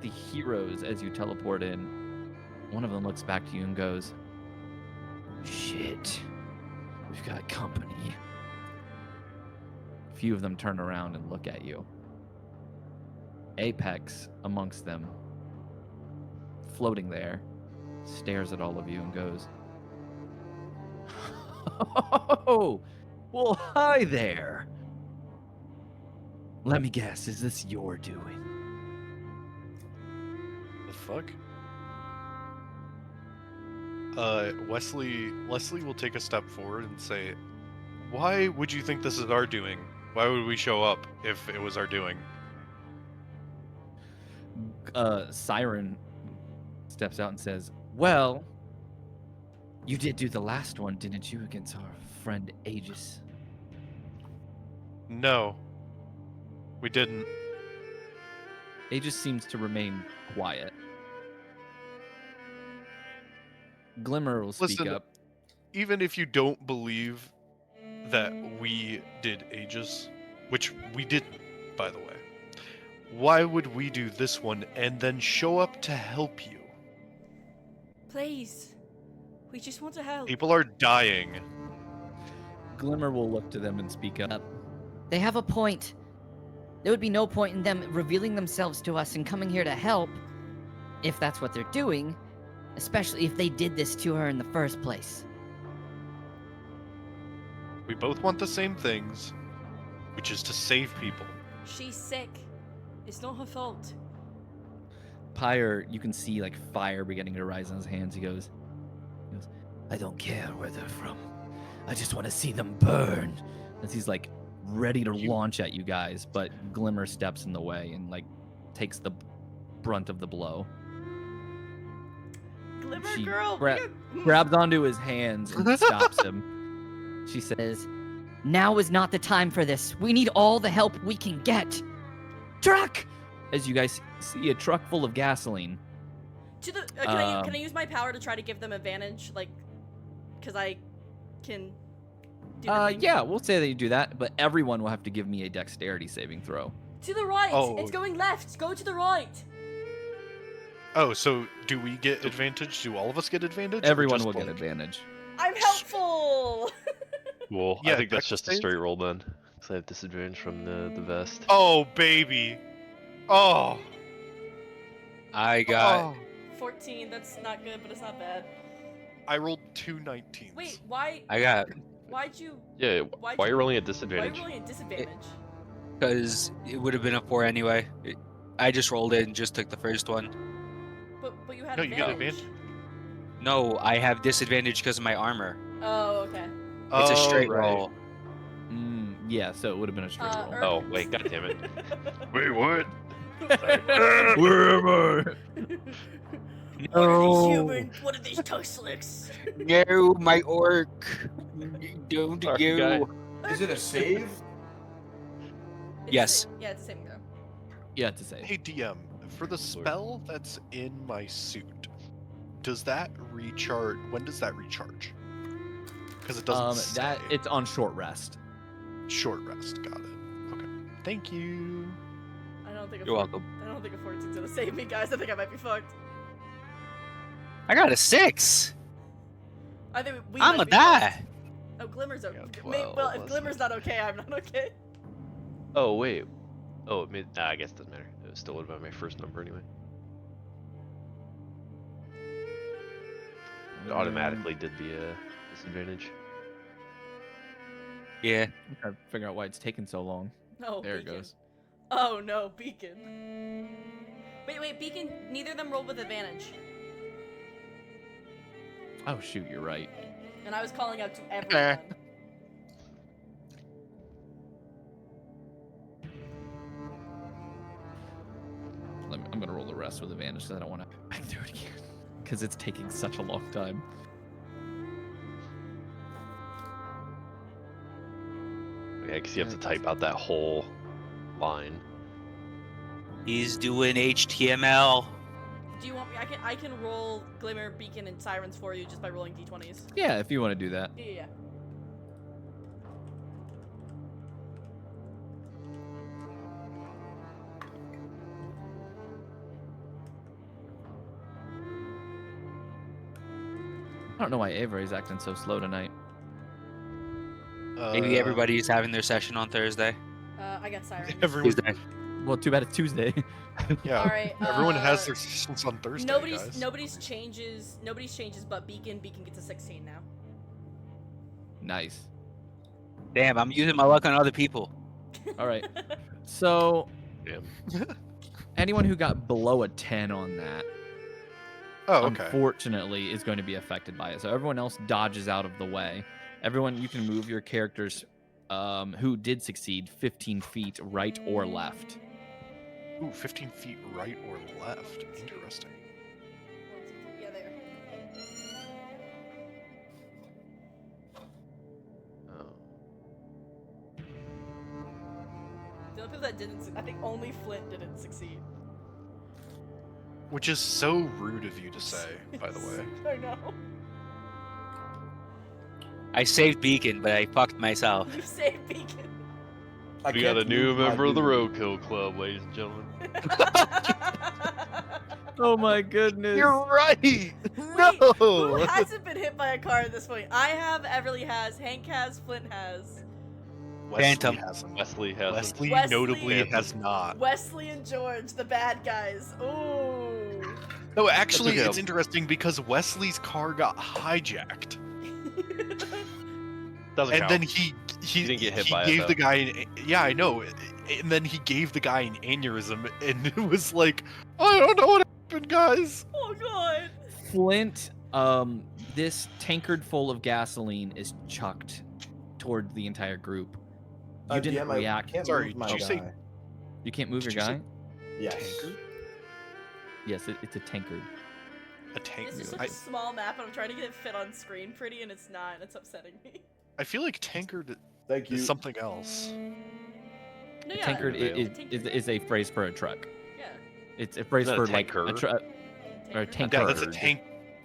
The heroes, as you teleport in, one of them looks back to you and goes, "Shit, we've got company." A few of them turn around and look at you. Apex amongst them, floating there, stares at all of you and goes, "Oh, well, hi there. Let me guess, is this your doing?" The fuck? Wesley will take a step forward and say, "Why would you think this is our doing? Why would we show up if it was our doing?" Siren steps out and says, "Well, you did do the last one, didn't you, against our friend Aegis?" No, we didn't. Aegis seems to remain quiet. Glimmer will speak Listen, up. Even if you don't believe that we did Aegis, which we didn't, by the way, why would we do this one and then show up to help you? Please. We just want to help. People are dying. Glimmer will look to them and speak up. They have a point. There would be no point in them revealing themselves to us and coming here to help, if that's what they're doing, especially if they did this to her in the first place. We both want the same things, which is to save people. She's sick. It's not her fault. Pyre, you can see like fire beginning to rise in his hands. He goes, I don't care where they're from. I just want to see them burn. As he's like ready to launch at you guys, but Glimmer steps in the way and like takes the brunt of the blow. Glimmer She girl. grabs onto his hands and stops him. She says, Now is not the time for this. We need all the help we can get. Truck! as you guys see a truck full of gasoline. To the can I use my power to try to give them advantage, like, because I can. Do the thing? Yeah, we'll say that you do that, but everyone will have to give me a dexterity saving throw. To the right. Oh. It's going left. Go to the right. Oh, so do we get advantage? Do all of us get advantage? or Everyone just will get Blake? advantage. I'm helpful. Cool. Yeah, I think that's dex just a save? straight roll then. Because I have disadvantage from the vest. Oh, baby. Oh. I got 14. That's not good, but it's not bad. I rolled 2 19s. Wait, why? I got Why'd you? Yeah, Why'd why are you- you rolling at Why are disadvantage? you rolling a disadvantage? because it would have been a 4 anyway. I just rolled it and just took the first one. But you had No, you get advantage. No, I have disadvantage because of my armor. Oh, okay. It's a Oh, straight right. roll. Yeah, so it would have been a straight roll. Oh, wait, god damn it. Wait, what? Where am I? What are these No. humans? What are these toe slicks? No, my orc. Don't Sorry, go. Is it a save? It's Yes. Yeah, it's the same throw. Yeah, to say. Hey, DM, for the spell that's in my suit, does that recharge? When does that recharge? Because it doesn't say. That it's on short rest. Short rest. Got it. Okay. Thank you. I don't think. You're welcome. I don't think a 14's gonna save me, guys. I think I might be fucked. I got a 6. I think we. I'ma might be die. fucked. Oh, Glimmer's okay. Yeah, Well, 12, if less Glimmer's not okay, I'm not okay. Oh, wait. Oh, I guess it doesn't matter. It still would have been my first number anyway. It automatically did the disadvantage. Yeah. I'm trying to figure out why it's taking so long. No. There it Beacon. goes. Oh no, Beacon. Wait, Beacon. Neither of them rolled with advantage, Oh shoot, you're right. and I was calling out to everyone. I'm gonna roll the rest with advantage because I don't want to do it again. Because it's taking such a long time. Yeah, because you have to type out that whole line. He's doing HTML. Do you want me? I can roll Glimmer, Beacon, and Sirens for you just by rolling d20s. Yeah, if you want to do that. Yeah. I don't know why Avery's acting so slow tonight. Maybe everybody's having their session on Thursday. I got Sirens. Everyone. Tuesday. Well, too bad it's Tuesday. Yeah. All right. Everyone has their sessions on Thursday, guys. Nobody's changes, but Beacon gets a 16 now. Nice. Damn, I'm using my luck on other people. All right. So, Damn. anyone who got below a 10 on that, Oh, okay. unfortunately, is going to be affected by it. So everyone else dodges out of the way. Everyone, you can move your characters who did succeed 15 feet right or left. Ooh, 15 feet right or left. Interesting. Yeah, there. Oh. The only people that didn't, I think only Flint didn't succeed. Which is so rude of you to say, by the way. I know. I saved Beacon, but I fucked myself. You saved Beacon. I We got a can't new move my member of the dude. Roadkill Club, ladies and gentlemen. Oh my goodness. You're right! Wait, Wait, who No. hasn't been hit by a car at this point? I have, Everly has, Hank has, Flint has. Wesley Phantom. hasn't. Wesley hasn't. Wesley Wesley- notably Phantom. has not. Wesley and George, the bad guys. Ooh. No, actually, okay. it's interesting because Wesley's car got hijacked, Doesn't and count. then he didn't get hit he by it, gave though. the guy yeah, I know, and then he gave the guy an aneurysm, and it was like, I don't know what happened, guys. Oh god. Flint, this tankard full of gasoline is chucked toward the entire group. You didn't DM, I react. can't Sorry, move my did you say- guy. You can't move your Did you say- guy? Yes. Tankard? Yes, it's a tankard. A tank. This is such I, a small map, and I'm trying to get it fit on screen pretty, and it's not, and it's upsetting me. I feel like tankard Thank you. is something else. No, A yeah, tankard Tankard. is a phrase for a truck. Yeah. It's a phrase Isn't that for a like a tanker? truck or a Tankard. tanker. Yeah, that's a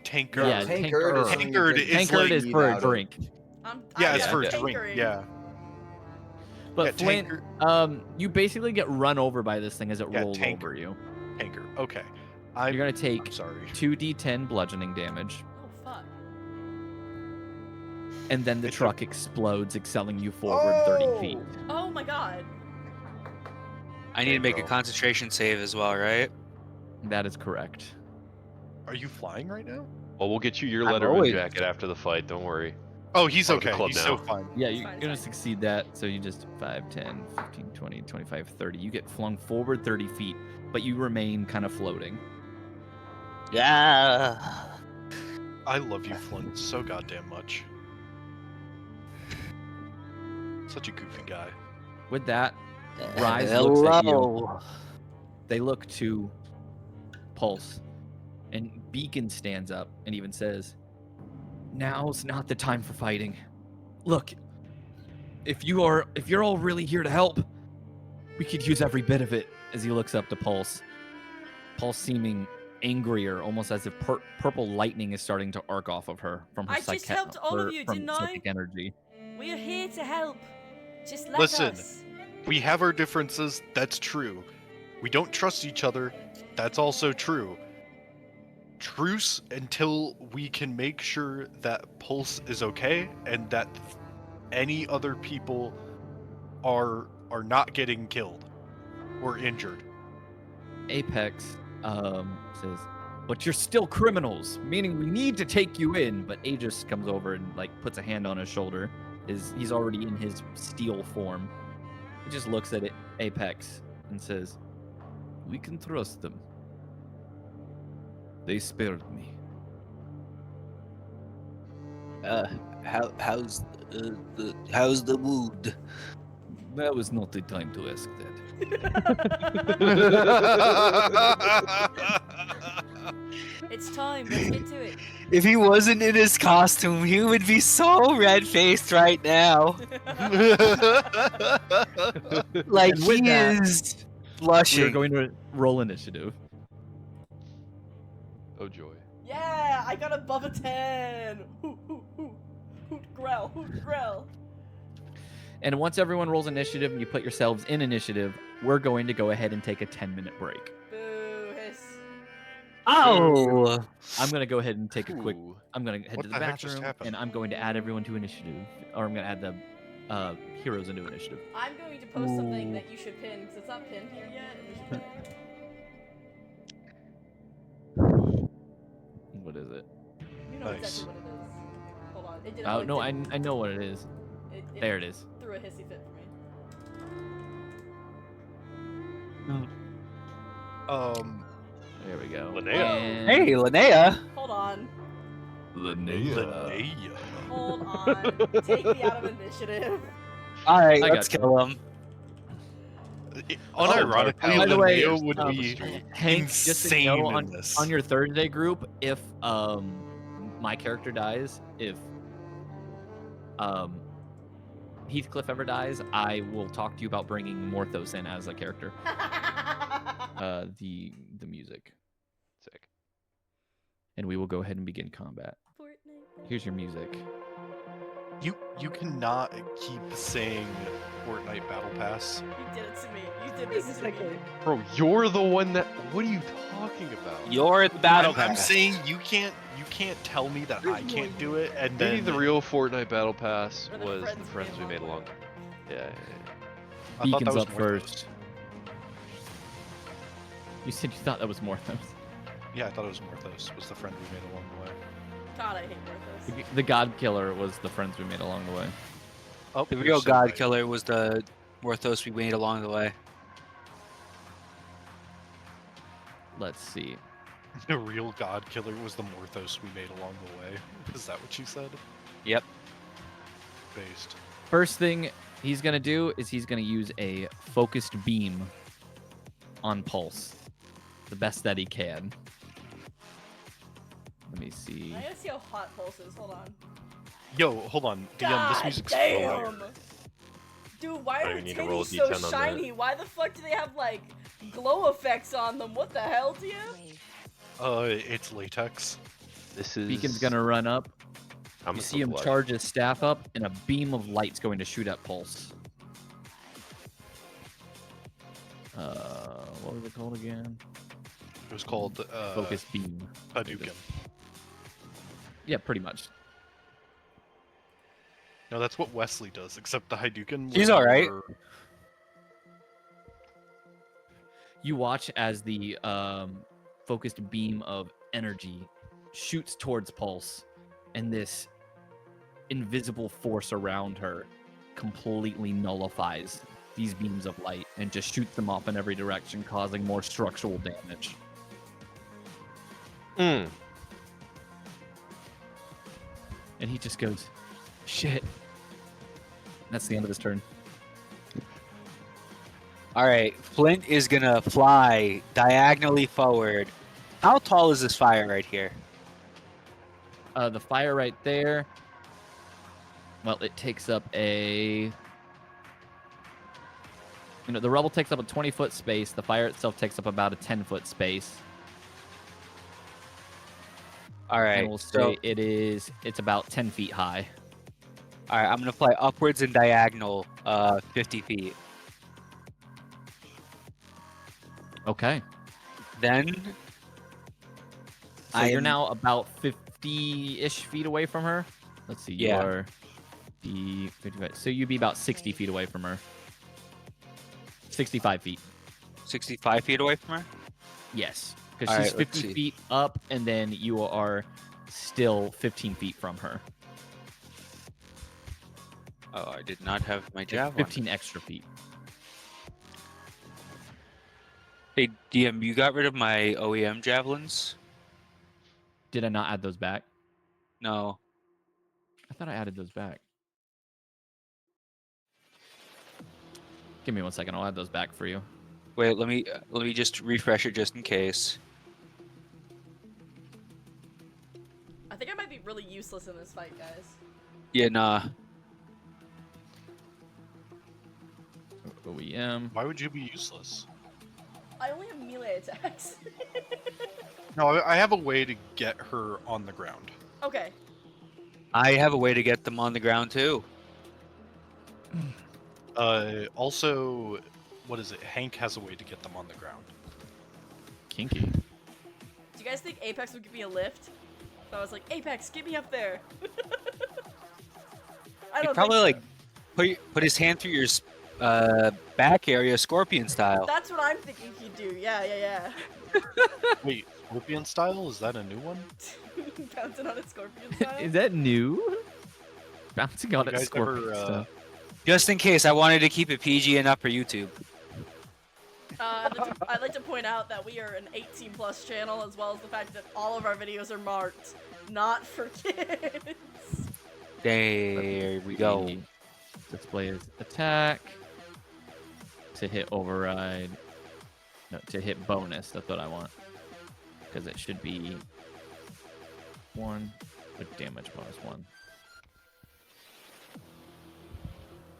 tanker. Yeah, tankard is something you Tankard drink is Tankard like- is for out a of. drink. Yeah, I'm it's for a drink. tankering. Yeah. But Yeah, Flint, tankard. you basically get run over by this thing as it Yeah, rolls tanker. over you. Tanker. Okay. You're gonna I'm take sorry. 2d10 bludgeoning damage, Oh fuck. and then the It's a- truck explodes, excelling you forward 30 feet. Oh my god. I need to make a Bro. concentration save as well, right? That is correct. Are you flying right now? Well, we'll get you your I'm Letterman always- jacket after the fight. Don't worry. Oh, he's Part of the okay. club He's now. so fine. Yeah, It's you're fine, it's gonna fine. succeed that. So you just 5, 10, 15, 20, 25, 30. You get flung forward 30 feet, but you remain kind of floating. Yeah. I love you, Flint, so goddamn much. Such a goofy guy. With that, Rise looks at you. Hello. They look to Pulse, and Beacon stands up and even says, "Now's not the time for fighting. Look, if you're all really here to help, we could use every bit of it." As he looks up to Pulse, Pulse seeming angrier, almost as if purple lightning is starting to arc off of her from her I just helped all of you, from didn't I? psychic energy. We are here to help. Just let Listen. us. We have our differences, that's true. We don't trust each other, that's also true. Truce until we can make sure that Pulse is okay and that any other people are not getting killed or injured. Apex says, "But you're still criminals, meaning we need to take you in." But Aegis comes over and like puts a hand on his shoulder. He's already in his steel form. He just looks at Apex and says, "We can trust them. They spared me." How's the mood? That was not the time to ask that. It's time. Let's get to it. If he wasn't in his costume, he would be so red-faced right now. Like And with he that, is We're blushing. going to roll initiative. Oh joy. Yeah, I got above a 10. Hoot, hoot, hoot. Hoot, growl, hoot, growl. And once everyone rolls initiative and you put yourselves in initiative, we're going to go ahead and take a 10-minute break. Boo, hiss. Oh, I'm going to go ahead and take a quick Ooh. I'm gonna head What to the the heck just bathroom, happened? and I'm going to add everyone to initiative, or I'm gonna add the heroes into initiative. I'm going to post something that you should pin, because it's not pinned here yet, and we should pin it. What is it? You know Nice. exactly what it is. Hold on. It did, Oh it no, did- I know what it is. it There it is. threw a hissy fit for me. There we go. Linnea. And hey, Linnea. Hold on. Linnea. Hold on. Take me out of initiative. All right, I let's got kill him. Unironically, By the way, Linnea would um, be Hank, just so insane you know, in on, this. on your Thursday group, if my character dies, if Heathcliff ever dies, I will talk to you about bringing Morthos in as a character. The music, Sick. and we will go ahead and begin combat. Fortnite. Here's your music. You cannot keep saying Fortnite Battle Pass. You did it to me. You did this to me. Bro, you're the one that. What are you talking about? You're the battle I'm pass. saying you can't tell me that I can't do it, and Maybe then the real Fortnite Battle Pass Or the was friends the we friends made we made along along. Yeah. I thought that Beacon's was up Morthos. first. You said you thought that was Morthos. Yeah, I thought it was Morthos. Was the friend we made along the way. God, I hate Morthos. The God Killer was the friends we made along the way. Oh, The you're real so God right. Killer was the Morthos we made along the way. Let's see. The real God Killer was the Morthos we made along the way. Is that what you said? Yep. Based. First thing he's gonna do is he's gonna use a focused beam on Pulse, the best that he can. Let me see. I gotta see how hot Pulse is. Hold on. Yo, hold on. DM, this God music's damn! fire. Dude, why I are don't the need to roll a titties so D10 on that. shiny? Why the fuck do they have, like, glow effects on them? What the hell, TM? It's latex. This is. Beacon's gonna run up. I'm You a see him select. charge his staff up, and a beam of light's going to shoot at Pulse. What was it called again? It was called Focus beam. Hadouken. Yeah, pretty much. No, that's what Wesley does, except the Hadouken. He's was alright. more- You watch as the focused beam of energy shoots towards Pulse, and this invisible force around her completely nullifies these beams of light and just shoots them off in every direction, causing more structural damage. Mm. And he just goes, shit. That's the end of his turn. All right, Flint is gonna fly diagonally forward. How tall is this fire right here? The fire right there, well, it takes up the rubble takes up a 20-foot space. The fire itself takes up about a 10-foot space. All right, And we'll so say it's about 10 feet high. all right, I'm gonna fly upwards and diagonal, 50 feet. Okay. Then So you're now about 50-ish feet away from her. Let's see. You Yeah. are 55. So you'd be about 60 feet away from her. 65 feet. 65 feet away from her. Yes. Because All she's right, let's 50 see. feet up, and then you are still 15 feet from her. Oh, I did not have my Like javelin. 15 extra feet. Hey, DM, you got rid of my OEM javelins? Did I not add those back? No. I thought I added those back. Give me 1 second. I'll add those back for you. Wait, let me just refresh it just in case. I think I might be really useless in this fight, guys. Yeah, nah. OEM. Why would you be useless? I only have melee attacks. No, I have a way to get her on the ground. Okay. I have a way to get them on the ground too. Also, what is it? Hank has a way to get them on the ground. Kinky. Do you guys think Apex would give me a lift? So I was like, Apex, get me up there. I He'd don't probably think like put his hand through your back area, scorpion style. That's what I'm thinking he'd do. Yeah. Wait, Scorpion style? Is that a new one? Bouncing on a scorpion style. Is that new? Bouncing on You it, guys scorpion ever, stuff. Just in case, I wanted to keep it PG enough for YouTube. I'd like to point out that we are an 18+ channel, as well as the fact that all of our videos are marked not for kids. There we go. Display his attack. To hit override. No, to hit bonus. That's what I want. Because it should be 1 with damage bonus 1.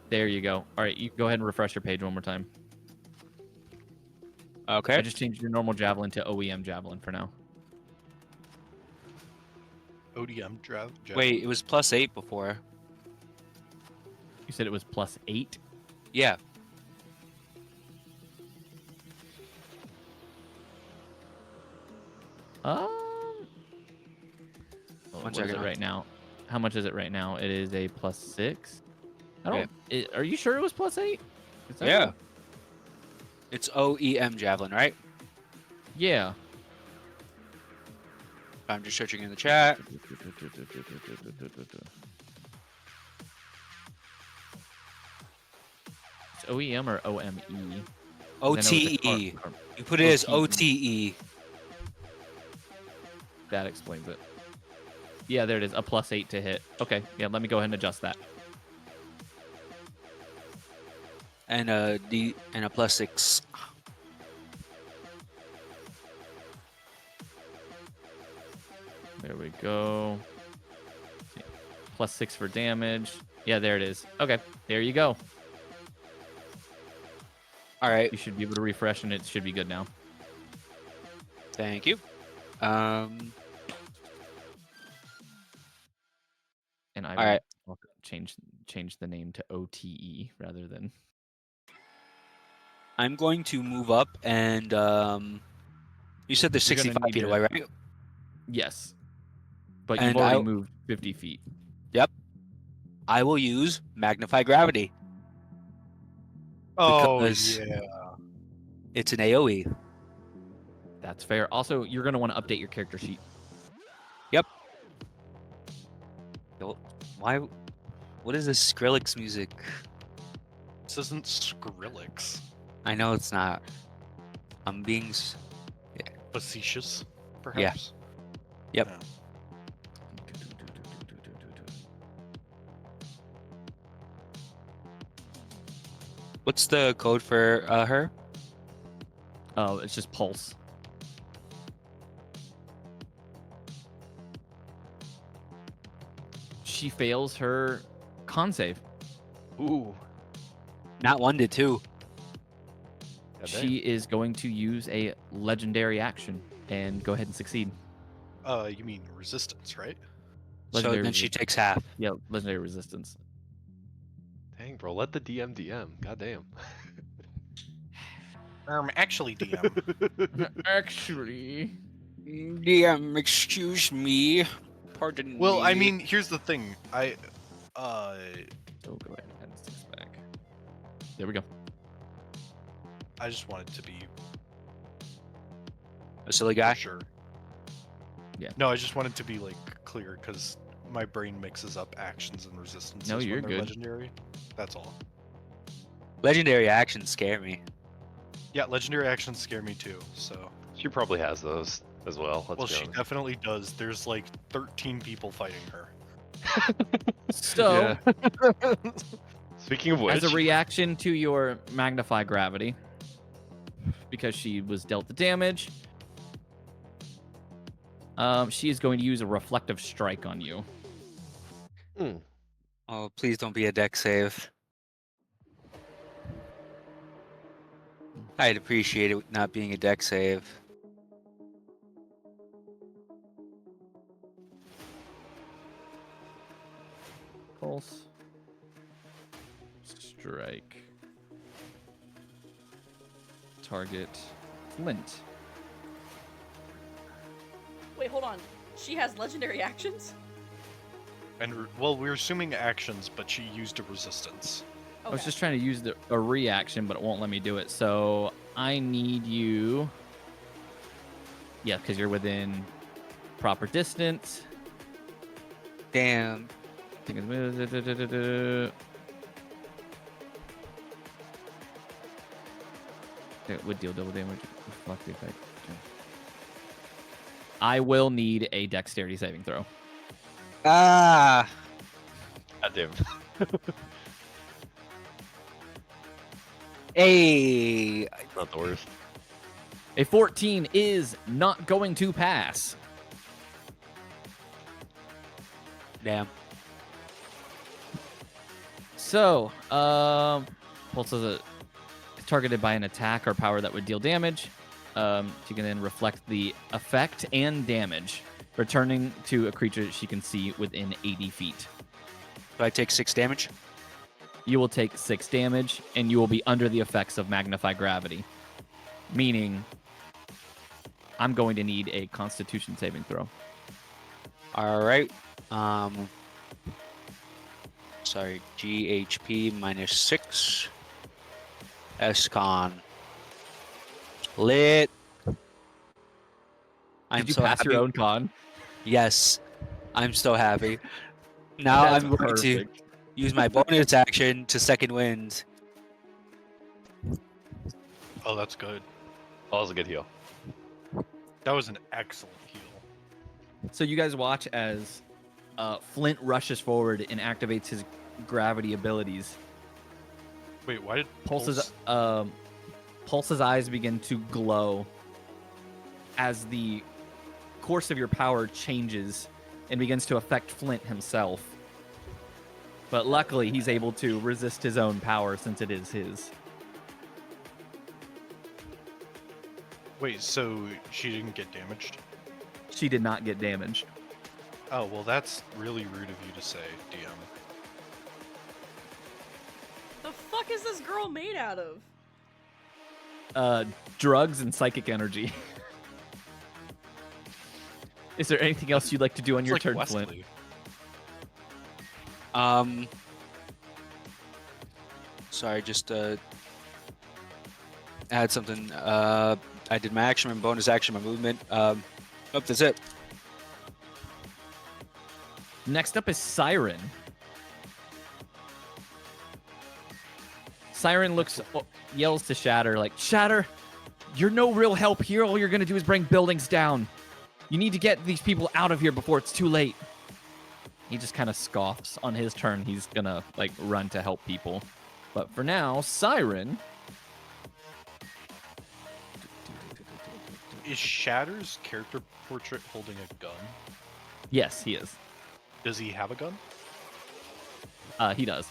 There you go. All right, you go ahead and refresh your page one more time. Okay. I just changed your normal javelin to OEM javelin for now. ODM draft. Wait, it was +8 before. You said it was +8. Yeah. What is it right now? How much is it right now? It is a +6. I don't. Are you sure it was +8? Yeah. It's OEM javelin, right? Yeah. I'm just searching in the chat. It's OEM or OME? OTE. You put it as OTE. That explains it. Yeah, there it is. A +8 to hit. Okay, yeah, let me go ahead and adjust that. And a +6. There we go. +6 for damage. Yeah, there it is. Okay, there you go. All right. You should be able to refresh, and it should be good now. Thank you. And I all right. will change the name to OTE rather than. I'm going to move up and you said they're 65 feet away, right? Yes. But you've already moved 50 feet. Yep. I will use Magnify Gravity. Oh, because yeah. it's an AoE. That's fair. Also, you're going to want to update your character sheet. Yep. Why? What is this Skrillex music? This isn't Skrillex. I know it's not. I'm being facetious, perhaps. Yeah. Yep. Yeah. What's the code for her? Oh, it's just pulse. She fails her con save. Ooh. Not 1 to 2. She is going to use a legendary action and go ahead and succeed. You mean resistance, right? So then she takes half. Yeah, legendary resistance. Dang, bro, let the DM. Goddamn. Actually, DM. Actually. DM, excuse me. Pardon me. Well, I mean, here's the thing. So go ahead and add 6 back. There we go. I just wanted to be a silly guy. Sure. Yeah. No, I just wanted to be like clear because my brain mixes up actions and resistances. No, you're when they're good. Legendary. That's all. Legendary actions scare me. Yeah, legendary actions scare me too. So she probably has those as well. Well, she definitely does. There's like 13 people fighting her. So, speaking of which, as a reaction to your Magnify Gravity, because she was dealt the damage, she is going to use a Reflective Strike on you. Oh, please don't be a deck save. I'd appreciate it not being a deck save. Pulse. Strike. Target. Flint. Wait, hold on. She has legendary actions? And well, we're assuming actions, but she used a resistance. I was just trying to use a reaction, but it won't let me do it. So I need you. Yeah, because you're within proper distance. Damn. It would deal double damage. Reflect the effect. Okay. I will need a dexterity saving throw. Ah. Goddamn. Hey. Not the worst. A 14 is not going to pass. Damn. So, Pulse is targeted by an attack or power that would deal damage. She can then reflect the effect and damage, returning to a creature she can see within 80 feet. Do I take 6 damage? you will take 6 damage, and you will be under the effects of Magnify Gravity. Meaning, I'm going to need a Constitution saving throw. All right. Sorry, GHP -6. S-Con. Lit. I'm Did you so pass happy. your own con? Yes, I'm so happy. Now That's I'm going to perfect. use my bonus action to second wind. Oh, that's good. Oh, that was a good heal. That was an excellent heal. So you guys watch as Flint rushes forward and activates his gravity abilities. Wait, why did Pulse's eyes begin to glow as the course of your power changes and begins to affect Flint himself. But luckily, he's able to resist his own power since it is his. Wait, so she didn't get damaged? She did not get damaged. Oh, well, that's really rude of you to say, DM. The fuck is this girl made out of? Drugs and psychic energy. Is there anything else you'd like to do on It's your like turn, Wesley. Flint? Sorry, just add something. I did my action, my bonus action, my movement. Nope, that's it. Next up is Siren. Siren yells to Shatter, like, Shatter, you're no real help here. All you're going to do is bring buildings down. You need to get these people out of here before it's too late. He just kind of scoffs. On his turn, he's going to, like, run to help people. But for now, Siren... Is Shatter's character portrait holding a gun? Yes, he is. Does he have a gun? He does.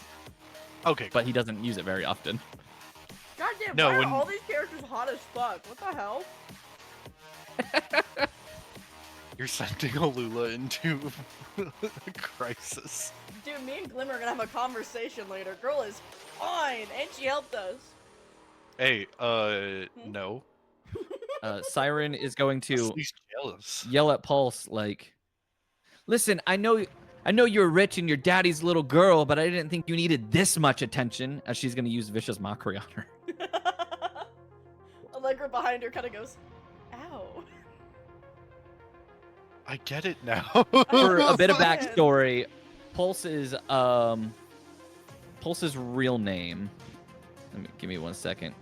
Okay, But he doesn't use it very often. Goddamn, No, why when- are all these characters hot as fuck? What the hell? You're sending Alula into a crisis. Dude, me and Glimmer are gonna have a conversation later. Girl is fine, and she helped us. Hey, no. Siren is going to He's jealous. yell at Pulse, like, listen, I know you're rich and your daddy's little girl, but I didn't think you needed this much attention, as she's going to use Vicious Mockery on her. Allegra behind her kind of goes, ow. I get it now. For a bit of Man. backstory, Pulse's real name. Give me 1 second.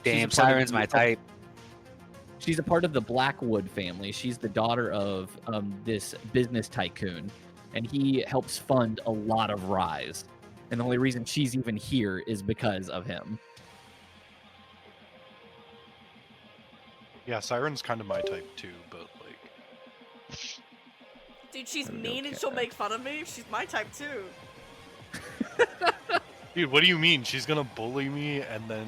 Damn, She's a part of Siren's the- my type. She's a part of the Blackwood family. She's the daughter of this business tycoon, and he helps fund a lot of R.I.S.E. And the only reason she's even here is because of him. Yeah, Siren's kind of my type too, but like, Dude, she's There we go, mean and cat. she'll make fun of me. She's my type too. dude, what do you mean? She's gonna bully me and then.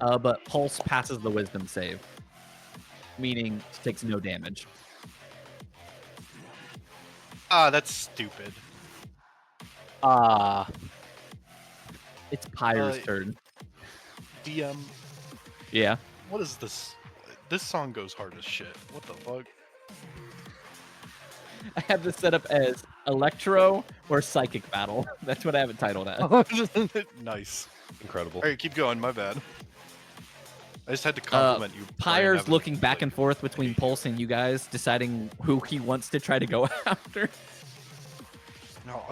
But Pulse passes the wisdom save, meaning she takes no damage. That's stupid. It's Pyre's turn. DM, Yeah. what is this? This song goes hard as shit. What the fuck? I have this set up as Electro or Psychic Battle. That's what I have it titled as. Nice. Incredible. All right, keep going. My bad. I just had to compliment you. Pyre's looking back and forth between Pulse and you guys, deciding who he wants to try to go after. No.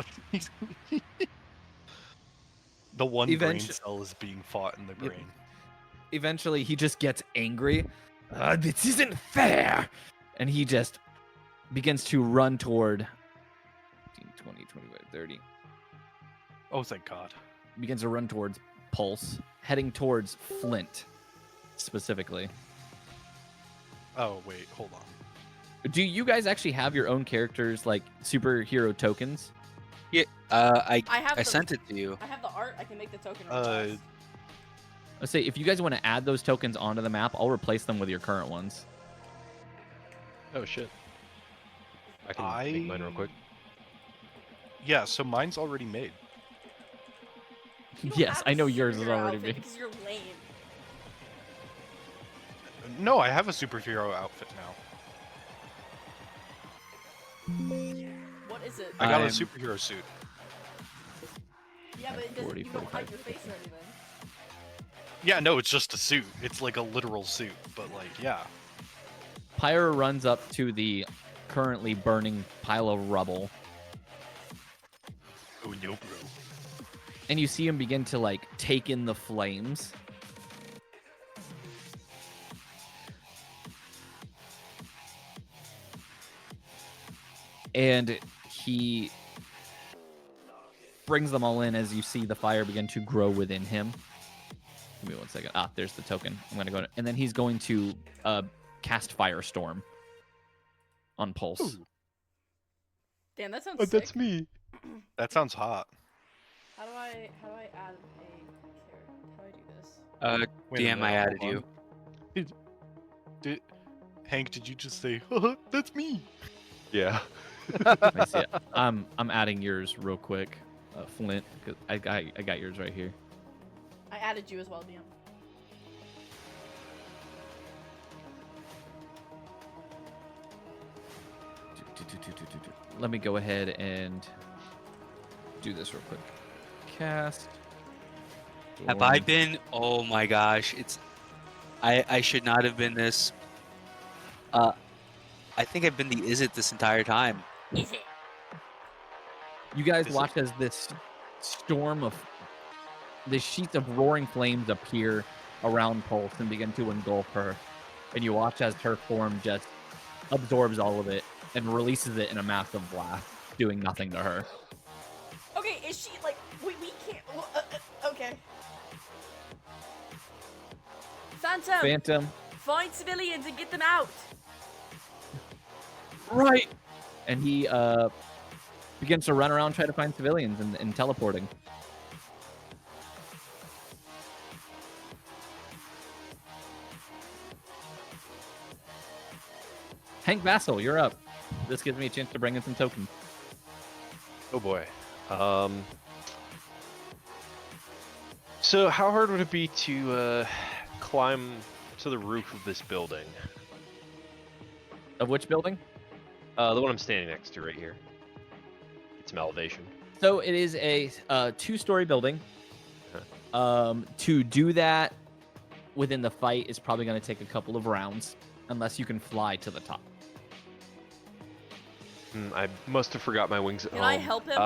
The one brain Eventu- cell is being fought in the Yep. brain. Eventually, he just gets angry. This isn't fair! And he just begins to run toward 15, 20, 25, 30. Oh, thank God. Begins to run towards Pulse, heading towards Flint, specifically. Oh, wait, hold on. Do you guys actually have your own characters, like superhero tokens? Yeah, I have I the, sent it to you. I have the art. I can make the token. Uh, Let's say if you guys want to add those tokens onto the map, I'll replace them with your current ones. Oh shit. I can make mine real quick. Yeah, so mine's already made. You don't Yes, have I a know yours is superhero already outfit made. because you're lame. No, I have a superhero outfit now. What is it? I got a I'm- superhero suit. Yeah, but it doesn't, 40, you don't hide 45, your face or anything. Yeah, no, it's just a suit. It's like a literal suit, but like, yeah. Pyre runs up to the currently burning pile of rubble, Oh no, bro. and you see him begin to like take in the flames. And he brings them all in as you see the fire begin to grow within him. Give me 1 second. Ah, there's the token. I'm gonna go to, and then he's going to cast Firestorm on Pulse. Ooh, Damn, that sounds Oh, sick. that's me. that sounds hot. How do I add a character? How do I do this? Wait a DM, I minute, added hold you. on. Hank, did you just say, that's me? Yeah. I see it. I'm adding yours real quick, Flint. 'Cause I got yours right here. I added you as well, DM. Let me go ahead and do this real quick. Cast. Have I Storm. been? Oh my gosh, it's. I should not have been this. I think I've been the is it this entire time. Is it? You guys Is watch as this storm of the sheets of roaring flames appear around Pulse and begin to engulf her, and you watch as her form just absorbs all of it and releases it in a massive blast, doing nothing to her. Okay, is she like we can't? Okay. Phantom, Phantom, find civilians and get them out. right? And he begins to run around, try to find civilians and teleporting. Hank Vassal, you're up. This gives me a chance to bring in some tokens. Oh boy. So how hard would it be to climb to the roof of this building? Of which building? The one I'm standing next to right here. Get some elevation. So it is a two-story building. To do that within the fight is probably going to take a couple of rounds, unless you can fly to the top. I must have forgot my wings at Can home. I help him?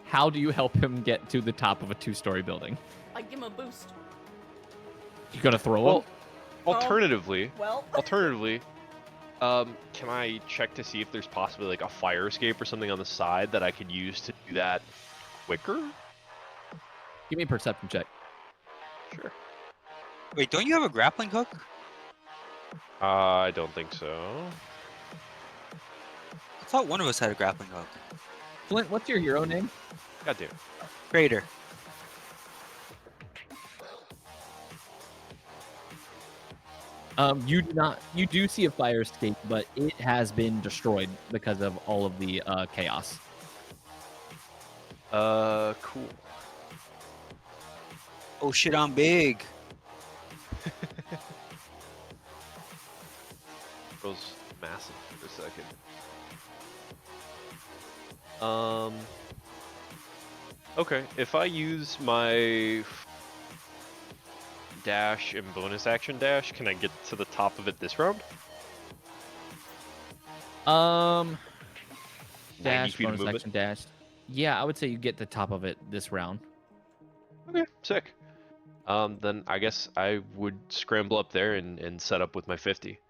How do you help him get to the top of a two-story building? I give him a boost. You gonna throw Well, him? alternatively, Well, can I check to see if there's possibly like a fire escape or something on the side that I could use to do that quicker? Give me a perception check. Sure. Wait, don't you have a grappling hook? I don't think so. I thought one of us had a grappling hook. Flint, what's your hero name? God damn. Crater. You do not. You do see a fire escape, but it has been destroyed because of all of the chaos. Cool. Oh shit, I'm big. Was massive for a second. Okay, if I use my dash and bonus action dash, can I get to the top of it this round? 90 Dash, feet of bonus movement? action, dash. Yeah, I would say you get the top of it this round. Okay, sick. Then I guess I would scramble up there and set up with my 50.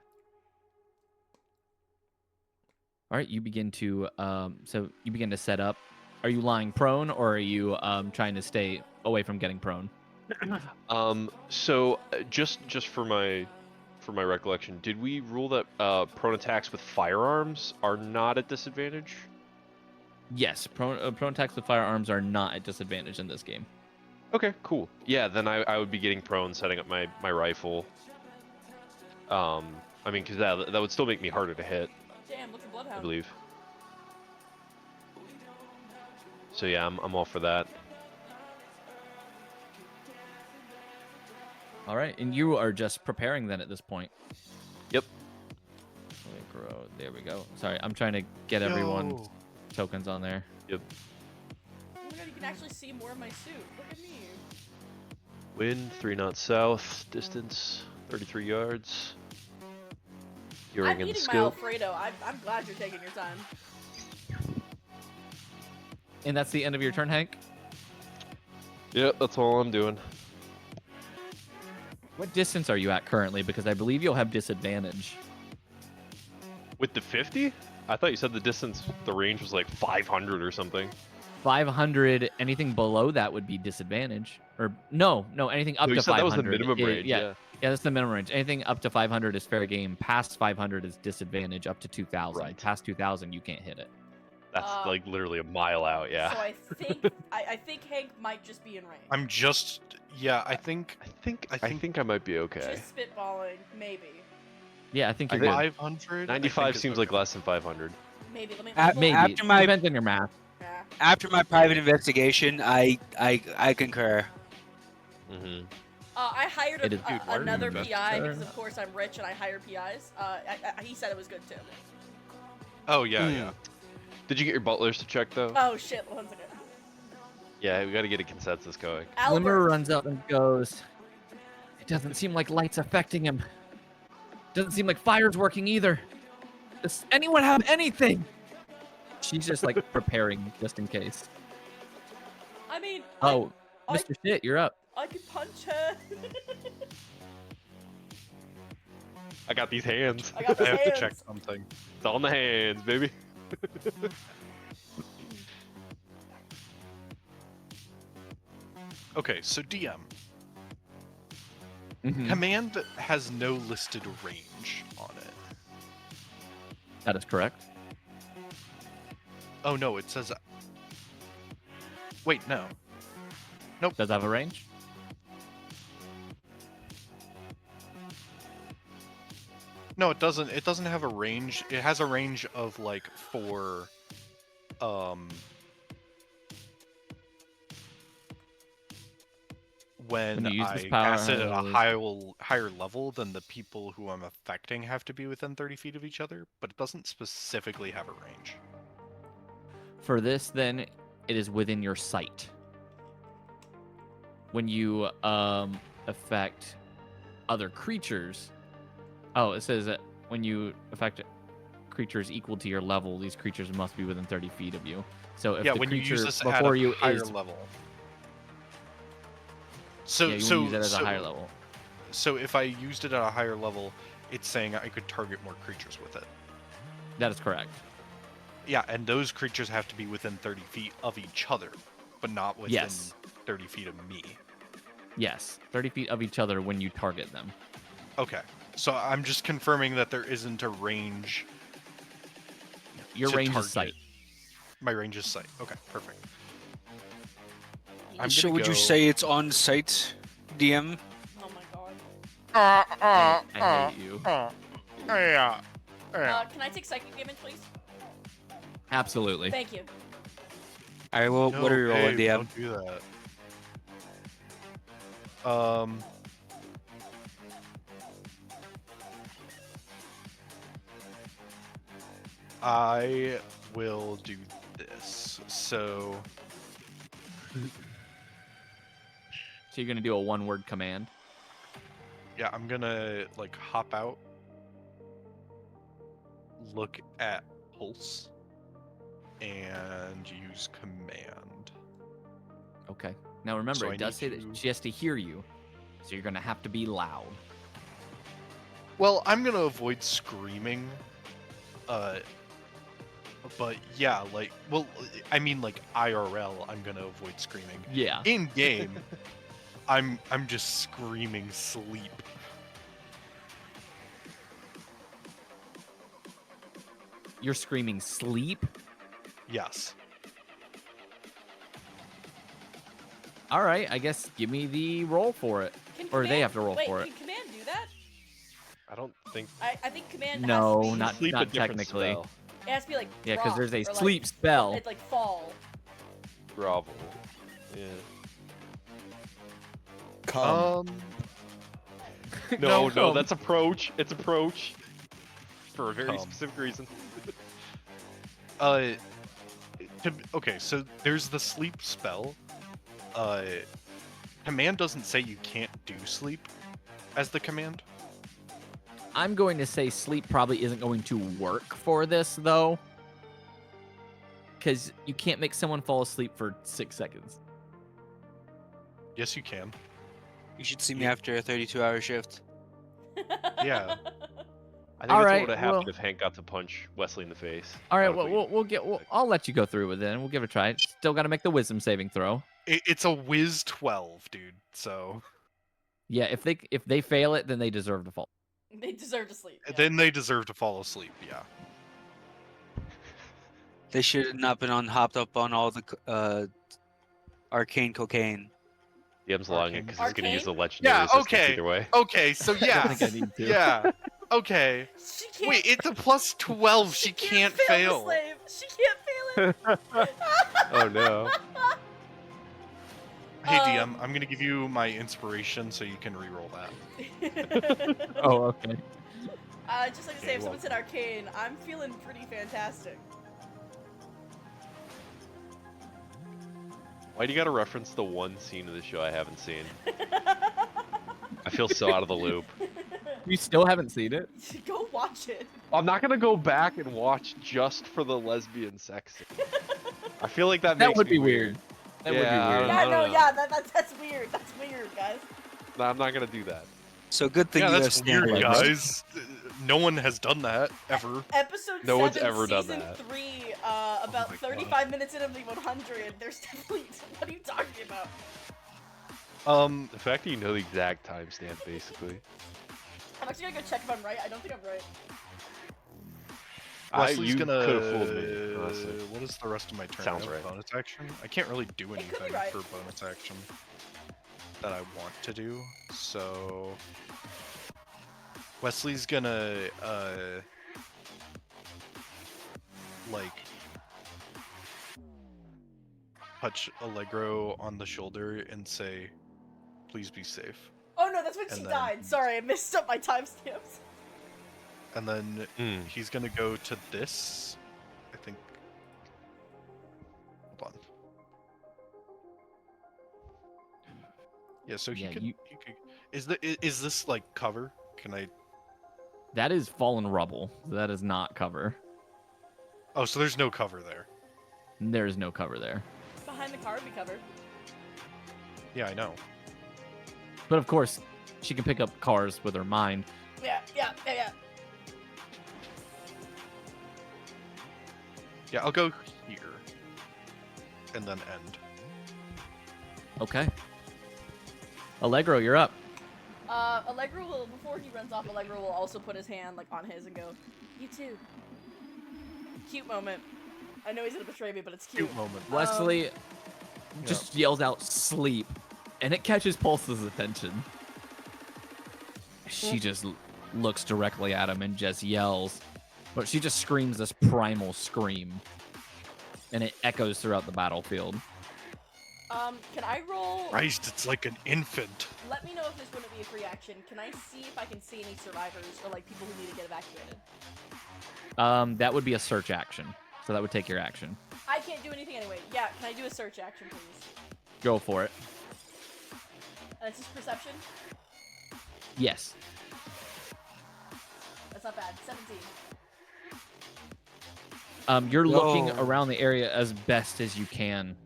All right, you begin to so you begin to set up. Are you lying prone, or are you trying to stay away from getting prone? So just for my recollection, did we rule that prone attacks with firearms are not at disadvantage? Yes, prone attacks with firearms are not at disadvantage in this game. Okay, cool. Yeah, then I would be getting prone, setting up my rifle. I mean, because that would still make me harder to hit. Damn, look at I Bloodhound. believe. So yeah, I'm all for that. All right, and you are just preparing then at this point. Yep. Allegro, there we go. Sorry, I'm trying to get everyone's Yo. tokens on there. Yep. Oh my god, you can actually see more of my suit. Look at me. Wind 3 knots south. Distance 33 yards. I'm Gearing in the eating my scope. Alfredo. I'm glad you're taking your time. And that's the end of your turn, Hank? Yep, that's all I'm doing. What distance are you at currently? Because I believe you'll have disadvantage. With the 50? I thought you said the distance, the range was like 500 or something. 500, anything below that would be disadvantage. Or no, anything up No, you to said 500. that was the minimum range, yeah, that's the minimum range. Anything up to 500 is fair game. Past 500 is disadvantage. Up to 2,000. Right. Past 2,000, you can't hit it. That's like literally a mile out, yeah. So I think I think Hank might just be in range. I'm just. Yeah, I think I think I might be okay. Just spitballing, maybe. Yeah, I think you're think- good. 500. 95 seems like less than 500. Maybe. Let me. Maybe. After my Depends on your math. Yeah. after my private investigation, I concur. Mm-hmm. I hired It is another hard. PI because of course I'm rich and I hire PIs. He said it was good too. Oh yeah, yeah. Did you get your butlers to check though? Oh shit! 1 second. Yeah, we got to get a consensus going. Glimmer Albert. runs up and goes, "It doesn't seem like light's affecting him. Doesn't seem like fire's working either. Does anyone have anything?" She's just like preparing just in case. I mean. Oh, I- Mr. Shit, you're up. I could punch her. I got these hands. I got I the have hands. to check something. It's all in the hands, baby. Okay, so DM. Mhm. Command has no listed range on it. That is correct. Oh no, it says. Wait, no. Does it have a range? No, it doesn't. It doesn't have a range. It has a range of like for, when When you use I this power, cast it at a higher level, then the people who I'm affecting have to be within 30 feet of each other. But it doesn't specifically have a range. For this, then, it is within your sight. When you affect other creatures, it says that when you affect creatures equal to your level, these creatures must be within 30 feet of you. So if Yeah, the when you creature use this at before a you higher is level. So yeah, you so use it as so, a higher level. So if I used it at a higher level, it's saying I could target more creatures with it. That is correct. Yeah, and those creatures have to be within 30 feet of each other, but not within Yes. 30 feet of me. Yes, 30 feet of each other when you target them. Okay, so I'm just confirming that there isn't a range. Your to range target. is sight. My range is sight. Okay, perfect. I'm So gonna would you go- say it's on site, DM? Oh my god. I hate you. Yeah. Can I take psychic damage, please? Absolutely. Thank you. All right, well, what are you rolling, DM? Don't do that. I will do this. So So you're gonna do a one-word command. yeah, I'm gonna like hop out, look at pulse, and use command. Okay. Now remember, So I it does need say that to- she has to hear you, so you're gonna have to be loud. Well, I'm gonna avoid screaming. But yeah, like, well, I mean, like IRL, I'm gonna avoid screaming. Yeah. In game, I'm just screaming sleep. You're screaming sleep. Yes. All right. I guess give me the roll for it. Can Or they command- have to roll wait, for it. Can command do that? I don't think I think command No, has to be, not sleep a not different technically. spell. it has to be like Yeah, because there's a drop, or, sleep like, spell. It's like fall. Grovel. Yeah. Come. No, come. that's approach. It's approach. For a very Come. specific reason. Okay, so there's the sleep spell. Command doesn't say you can't do sleep as the command. I'm going to say sleep probably isn't going to work for this though, because you can't make someone fall asleep for 6 seconds. Yes, you can. You should see me after a 32-hour shift. Yeah. I think All that's right, what would have happened well- if Hank got to punch Wesley in the face. All right, Out of well, what you- I'll let you go through with it, and we'll give it a try. Still got to make the wisdom saving throw. It's a whiz 12, dude. So Yeah, if they fail it, then they deserve to fall. They deserve to sleep. Yeah. then they deserve to fall asleep. Yeah. They should have not been hopped up on all the arcane cocaine. DM's lying because he's going to use the Arcane? legendary Yeah. resistance Okay. either way. Okay. So yeah. I think I need to. Yeah. Okay. She can't. Wait, it's a plus 12. She can't fail. fail. The slave. She can't fail it. Oh no. Hey, Um, DM, I'm gonna give you my inspiration so you can reroll that. Oh, okay. Just like to say, Okay, if someone said arcane, I'm feeling pretty fantastic. Why do you got to reference the one scene of the show I haven't seen? I feel so out of the loop. You still haven't seen it? Go watch it. I'm not going to go back and watch just for the lesbian sex scene. I feel like that makes That would me be weird. That would be Yeah, I weird. don't Yeah, know. no, yeah, that's weird. That's weird, guys. No, I'm not going to do that. So good thing Yeah, you have that's standard weird, legs. guys. No one has done that ever. Episode No 7, one's ever done season that. 3, about my 35 minutes into the 100. There's definitely. What are you talking about? The fact that you know the exact timestamp, basically. I'm actually gonna go check if I'm right. I don't think I'm right. Wesley's You gonna. could have fooled me, honestly. What is the rest of my turn? Sounds I have right. Bonus action. I can't really do could be anything right. for bonus action that I want to do. So Wesley's gonna like touch Allegro on the shoulder and say, "Please be safe." Oh no, that's when And she then- died. Sorry, I messed up my timestamps. And then he's gonna go to this. I think. Hold on. Yeah, so he Yeah, could. you- He could. Is this like cover? Can I? That is fallen rubble. That is not cover. Oh, so there's no cover there. There is no cover there. Behind the car would be covered. Yeah, I know. But of course, she can pick up cars with her mind. Yeah. Yeah, I'll go here. And then end. Okay. Allegro, you're up. Allegro will, before he runs off, Allegro will also put his hand like on his and go, "You too." Cute moment. I know he's gonna betray me, but it's cute. Cute moment. Wesley just yells out "sleep," and it catches Pulse's attention. She just looks directly at him and just yells, but she just screams this primal scream, and it echoes throughout the battlefield. Can I roll? Christ, it's like an infant. Let me know if this wouldn't be a free action. Can I see if I can see any survivors or like people who need to get evacuated? That would be a search action, so that would take your action. I can't do anything anyway. Yeah, can I do a search action, please? Go for it. And it's just perception? Yes. That's not bad. 17. You're looking No. around the area as best as you can,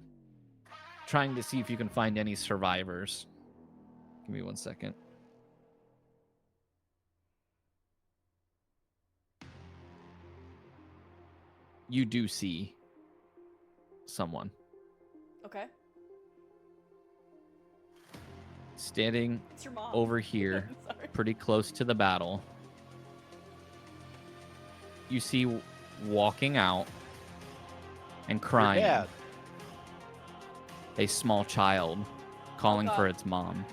trying to see if you can find any survivors. Give me 1 second. You do see someone Okay. standing It's your mom. over here, Sorry. pretty close to the battle. You see walking out and crying Dad. a small child calling for God. its mom.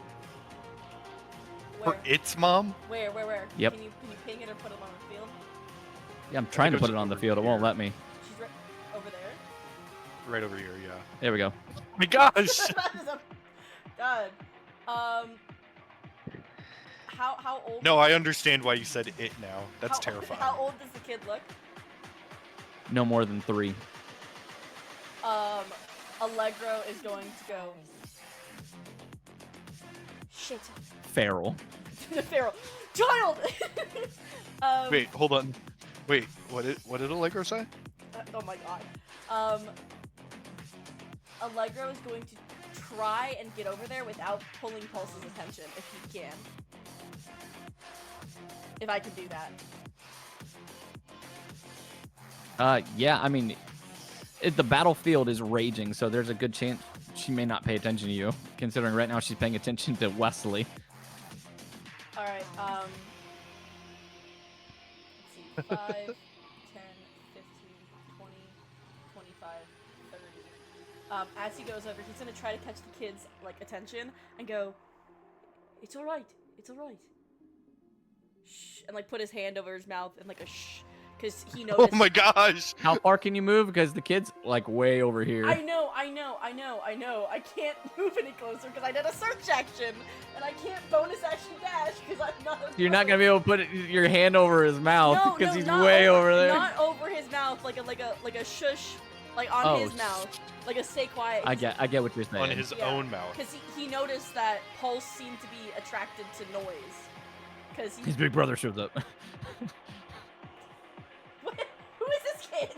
For Where? its mom? Where? Yep. Can you ping it or put it on the field? Yeah, I'm trying to it put goes it on the over field. It won't here. let me. She's right over there. Right over here, yeah. There we go. Oh my gosh! That is God. How old? No, I understand why you said it now. That's how, terrifying. How old does the kid look? No more than 3. Allegro is going to go. Shit. Feral. Feral. Child! Wait, hold on. Wait, what did Allegro say? Oh my god. Allegro is going to try and get over there without pulling Pulse's attention, if he can. If I can do that. Yeah, I mean, the battlefield is raging, so there's a good chance she may not pay attention to you, considering right now she's paying attention to Wesley. Alright, let's see. 5, 10, 15, 20, 25, 30. As he goes over, he's gonna try to catch the kid's, like, attention and go, it's alright, it's alright. Shh, and, like, put his hand over his mouth and, like, a shh. Because he noticed. Oh my gosh! How far can you move? Because the kid's like way over here. I know. I can't move any closer because I did a search action, and I can't bonus action dash because I'm not. You're not gonna be able to put your hand over his mouth because he's not way over there. Not over his mouth, like a shush, like on his mouth, like a stay quiet. I get what you're saying. On his own mouth. Because he noticed that Pulse seemed to be attracted to noise. Because His big brother shows up. Who is this kid?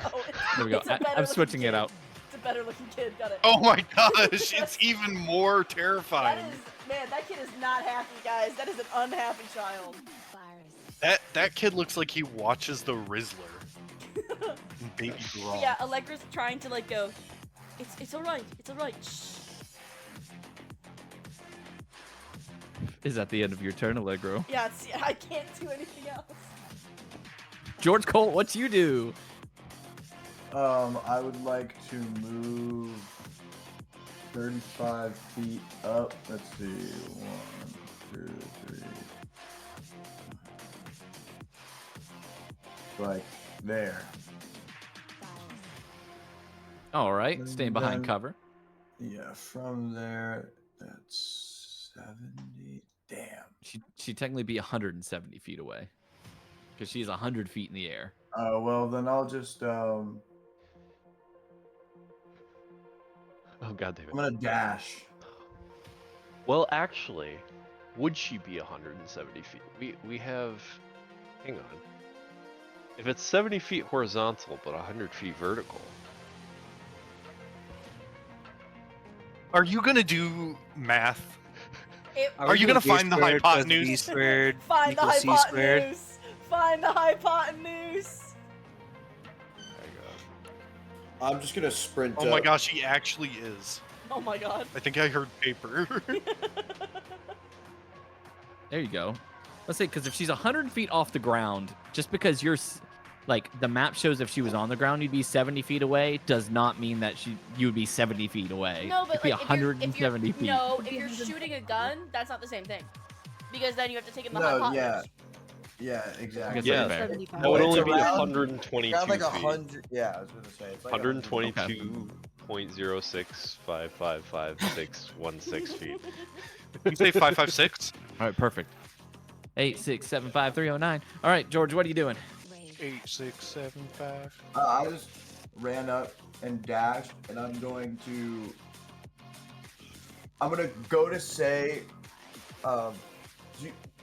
Oh, There we go. it's a better I'm looking switching kid. it out. It's a better looking kid. Got it. Oh my gosh! It's even more terrifying. That kid is not happy, guys. That is an unhappy child. That kid looks like he watches the Rizzler. And Baby Gronk. Yeah, Allegra's trying to like go. It's alright. It's alright. Shh. Is that the end of your turn, Allegro? Yeah, I can't do anything else. George Colt, what you do? I would like to move 35 feet up. Let's see. 1, 2, 3. Like there. All right, And staying behind then- cover. Yeah, from there, that's 70. Damn. She'd technically be 170 feet away because she's 100 feet in the air. Well, then I'll just, Oh god damn it. I'm gonna dash. Well, actually, would she be 170 feet? We have. Hang on. If it's 70 feet horizontal but 100 feet vertical. Are you gonna do math? Are you gonna find the hypotenuse? B squared Find the equals C squared. hypotenuse. Find the hypotenuse. I'm just gonna sprint Oh my up. gosh, he actually is. Oh my god. I think I heard paper. There you go. Let's say because if she's 100 feet off the ground, just because you're like the map shows if she was on the ground you'd be 70 feet away, does not mean that you would be 70 feet away. No, but You'd be like, if you're- 170 feet. No, if you're shooting a gun, that's not the same thing. Because then you have to take in the No, hypotenuse. yeah, I exactly. guess Yeah. that's fair. That would It's only be around- 122 Around like feet. 100. Yeah, I was gonna say it's like 122.065555616 feet. You say 556? All right, perfect. 8675309. All right, George, what are you doing? 8675. I just ran up and dashed, and I'm gonna go to say,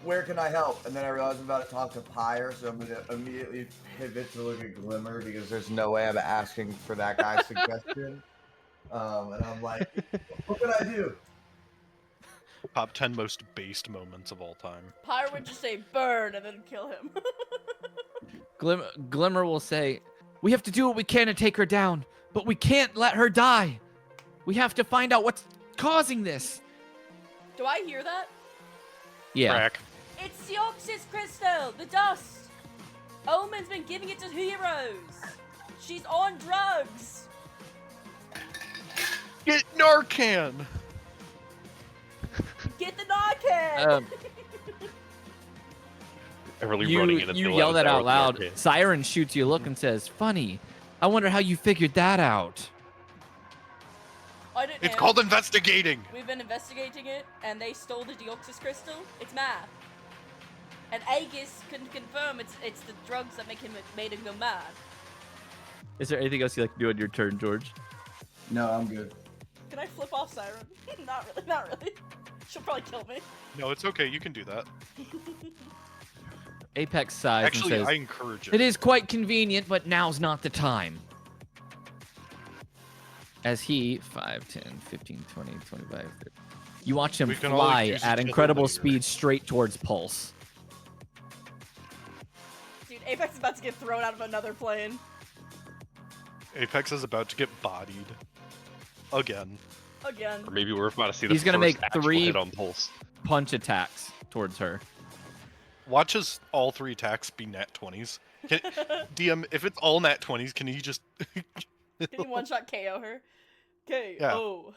where can I help? And then I realized I'm about to talk to Pyre, so I'm gonna immediately pivot to look at Glimmer because there's no way I'm asking for that guy's suggestion. And I'm like, what can I do? Top 10 most based moments of all time. Pyre would just say burn and then kill him. Glimmer will say, we have to do what we can to take her down, but we can't let her die. We have to find out what's causing this. Do I hear that? Yeah. Crack. It's the Oxys crystal, the dust. Omen's been giving it to heroes. She's on drugs. Get Narcan! Get the Narcan. Everly running in and You Bill yell Evans that out out with the loud. arcane. Siren shoots you a look and says, "Funny. I wonder how you figured that out." I didn't It's know. called investigating. We've been investigating it, and they stole the Deoxys crystal. It's math. And Aegis can confirm it's the drugs that made him go mad. Is there anything else you'd like to do on your turn, George? No, I'm good. Can I flip off Siren? Not really. She'll probably kill me. No, it's okay. You can do that. Apex sighs Actually, and I says, encourage it. "It is quite convenient, but now's not the time." As he, 5, 10, 15, 20, 25, 30. You watch him We can all fly accuse each at other incredible later. speed straight towards Pulse. Dude, Apex is about to get thrown out of another plane. Apex is about to get bodied. Again. Again. Or maybe we're about to see the He's gonna first make actual 3 hit on Pulse. punch attacks towards her. Watch as all 3 attacks be nat 20s. DM, if it's all nat 20s, can you just... Can you one-shot KO her? KO. Yeah.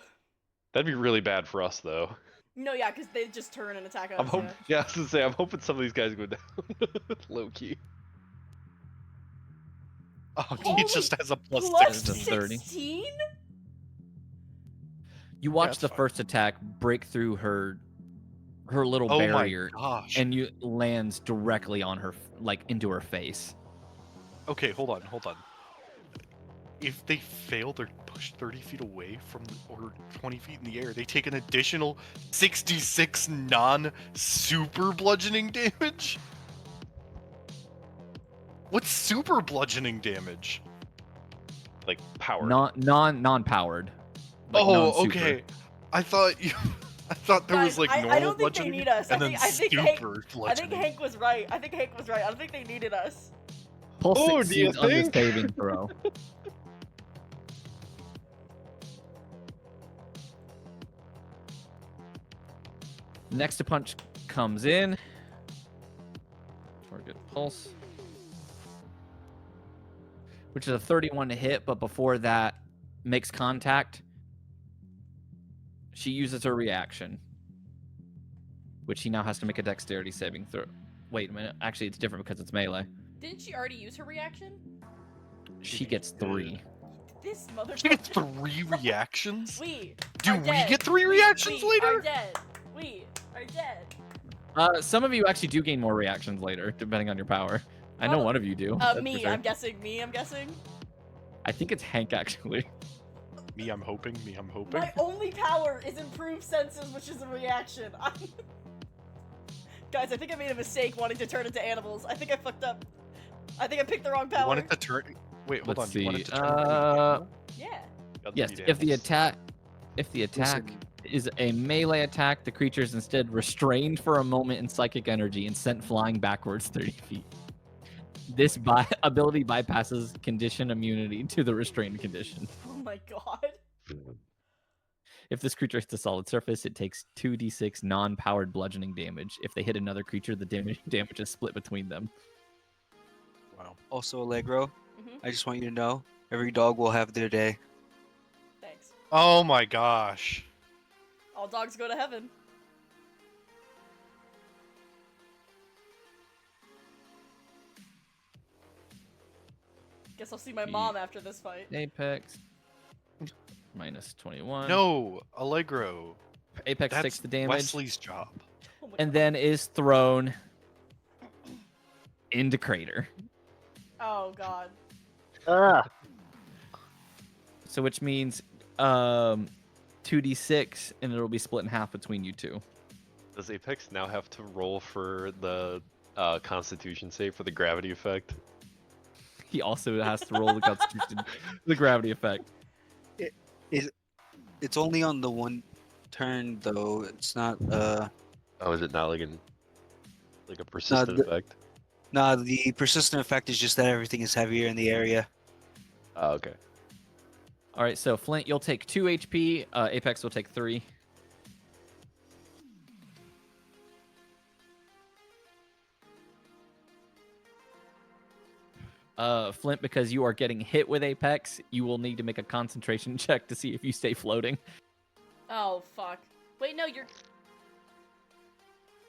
That'd be really bad for us, though. No, yeah, because they just turn and attack us. I'm hoping. Yeah, I was gonna say, I'm hoping some of these guys go down. Low key. Oh, he Holy just has a plus Plus 6 to 30. 16? You watch that's the fine. first attack break through her little Oh barrier, my gosh. and you lands directly on her, like into her face. Okay, hold on. If they fail, they're pushed 30 feet away from, or 20 feet in the air. They take an additional 66 non-super bludgeoning damage? What's super bludgeoning damage? Like power. Non-powered. Like Oh, non-super. okay. I thought there Guys, was like I normal don't think they bludgeoning need us. and I then think super Hank, bludgeoning. I think Hank was right. I don't think they needed us. Pulse Oh, do you succeeds on this think? saving throw. Next punch comes in. Target Pulse. Which is a 31 to hit, but before that makes contact, she uses her reaction. Which he now has to make a dexterity saving throw. Wait a minute. Actually, it's different because it's melee. Didn't she already use her reaction? She gets 3. This She gets motherfucker. 3 reactions? We Do are we dead. get 3 reactions we later? are dead. We are dead. Some of you actually do gain more reactions later, depending on your power. I know Well, one of you do. that's for Me, sure. I'm guessing. Me, I'm guessing. I think it's Hank, actually. Me, I'm hoping. My only power is improved senses, which is a reaction. Guys, I think I made a mistake wanting to turn into animals. I think I fucked up. I think I picked the wrong You power. wanted to turn... Wait, hold Let's on. You wanted see. to turn into an Yeah. Got Yes, three if the damage. attack is a melee attack, the creature is instead restrained for a moment in psychic energy and sent flying backwards 30 feet. This ability bypasses condition immunity to the restrained condition. Oh my god. If this creature hits a solid surface, it takes 2d6 non-powered bludgeoning damage. If they hit another creature, the damage is split between them. Wow. Also, Allegro, Mhm. I just want you to know, every dog will have their day. Thanks. Oh my gosh. All dogs go to heaven. Guess I'll see my mom after this fight. Apex. Minus 21. No, Allegro. Apex That's takes the damage. Wesley's job. Oh my And God. then is thrown into crater. Oh god. So which means 2d6 and it'll be split in half between you two. Does Apex now have to roll for the Constitution save for the gravity effect? He also has to roll the constitution, the gravity effect. It's only on the one turn, though. It's not, Oh, is it not like a persistent the- effect? Nah, the persistent effect is just that everything is heavier in the area. Oh, okay. All right, so Flint, you'll take 2 HP. Apex will take 3. Flint, because you are getting hit with Apex, you will need to make a concentration check to see if you stay floating. Oh fuck. Wait, no, you're.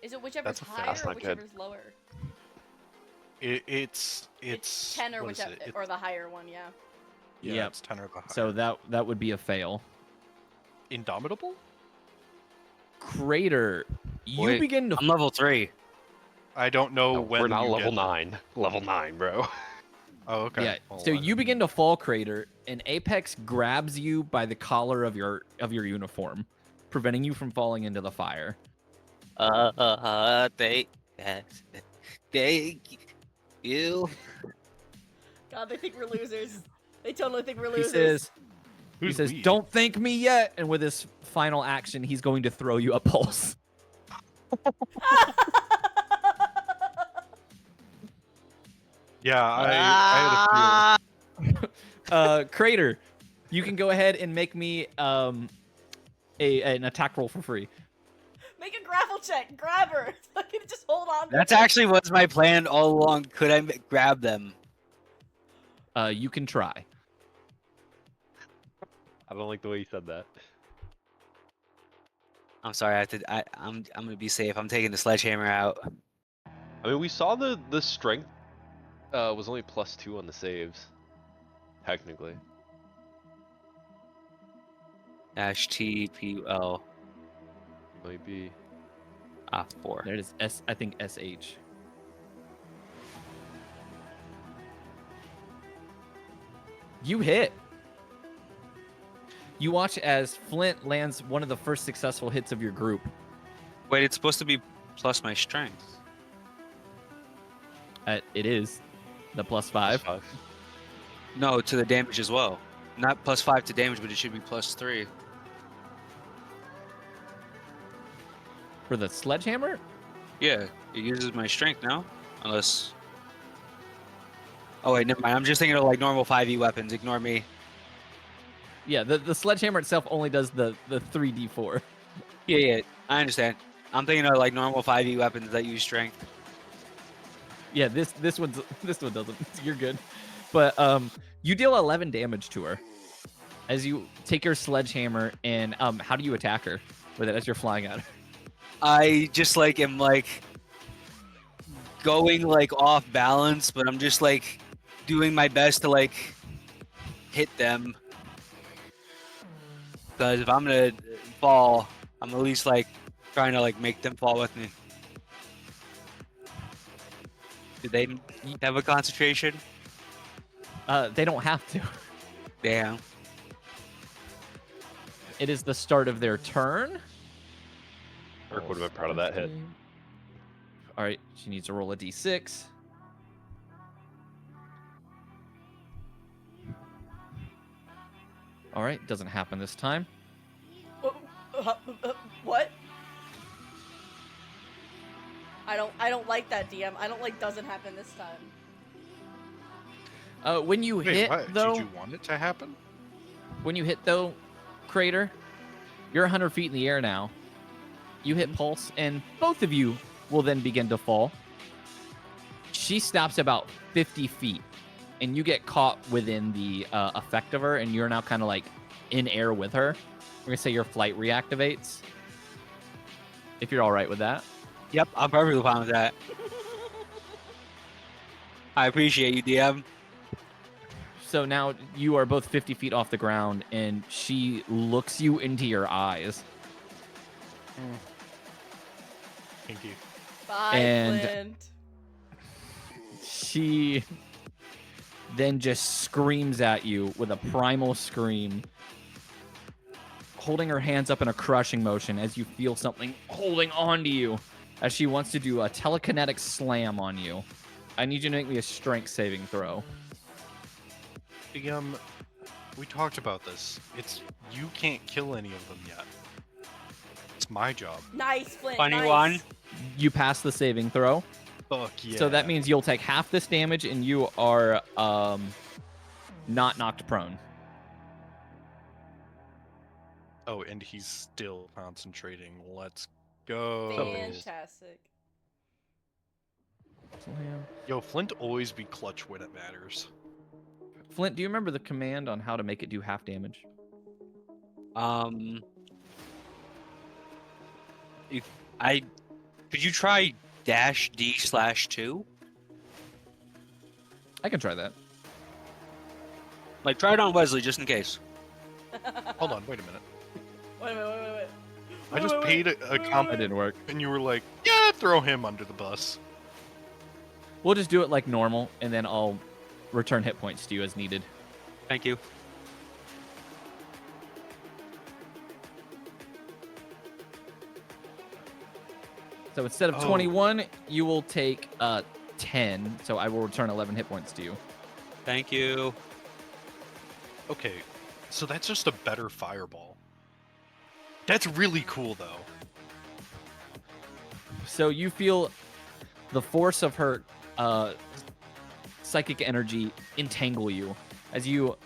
Is it whichever's That's a higher that's or not good. whichever's lower? It's 10 or what is whichever, it? or the higher one, yeah. Yeah, Yep. it's 10 or the higher. So that would be a fail. Indomitable? Crater, you Wait, begin to I'm level 3. I don't know No, when we're not you level get... 9. Level 9, bro. Oh, okay. Yeah. Well, So I you didn't- begin to fall, Crater, and Apex grabs you by the collar of your uniform, preventing you from falling into the fire. Thank you. God, they think we're losers. They totally think we're He losers. Who's says, we? "Don't thank me yet." And with his final action, he's going to throw you a pulse. Yeah, I had a few. Crater, you can go ahead and make me an attack roll for free. Make a grapple check. Grab her. Fucking just hold on. to That's her. actually was my plan all along. Could I grab them? You can try. I don't like the way you said that. I'm sorry. I'm gonna be safe. I'm taking the sledgehammer out. I mean, we saw the strength was only +2 on the saves, technically. Dash T P L. Might be. 4. There it is. I think SH. You hit. You watch as Flint lands one of the first successful hits of your group. Wait, it's supposed to be plus my strength. It is the +5. +5. No, to the damage as well. Not +5 to damage, but it should be +3. For the sledgehammer? Yeah, it uses my strength now, unless. Oh wait, never mind. I'm just thinking of like normal 5e weapons. Ignore me. Yeah, the sledgehammer itself only does the 3d4. Yeah, I understand. I'm thinking of like normal 5e weapons that use strength. Yeah, this one doesn't. You're good. But you deal 11 damage to her as you take your sledgehammer and how do you attack her with it as you're flying at her? I just like am like going like off balance, but I'm just like doing my best to like hit them. Because if I'm gonna fall, I'm at least like trying to like make them fall with me. Do they have a concentration? They don't have to. Damn. It is the start of their turn. Eric would have been proud of that hit. All right, she needs to roll a d6. All right, doesn't happen this time. What? I don't like that, DM. I don't like doesn't happen this time. When you Wait, hit what? though, Did you want it to happen? when you hit though, Crater, you're 100 feet in the air now. You hit Pulse, and both of you will then begin to fall. She stops about 50 feet, and you get caught within the effect of her, and you're now kind of like in air with her. We're gonna say your flight reactivates. If you're all right with that. Yep, I'm perfectly fine with that. I appreciate you, DM. So now you are both 50 feet off the ground, and she looks you into your eyes. Thank you. Bye, And- Flint. She then just screams at you with a primal scream, holding her hands up in a crushing motion as you feel something holding on to you as she wants to do a telekinetic slam on you. I need you to make me a strength saving throw. We talked about this. You can't kill any of them yet. It's my job. Nice, Flint. Funny nice. one. You pass the saving throw. Fuck yeah. So that means you'll take half this damage and you are not knocked prone. Oh, and he's still concentrating. Let's go. Fantastic. Yo, Flint always be clutch when it matters. Flint, do you remember the command on how to make it do half damage? Could you try -D/2? I can try that. Like, try it on Wesley just in case. Hold on, wait a minute. Wait. I just paid a That comp, didn't work. and you were like, yeah, throw him under the bus. We'll just do it like normal, and then I'll return hit points to you as needed. Thank you. So instead of Oh. 21, you will take 10. So I will return 11 hit points to you. Thank you. Okay, so that's just a better fireball. That's really cool, though. So you feel the force of her psychic energy entangle you as you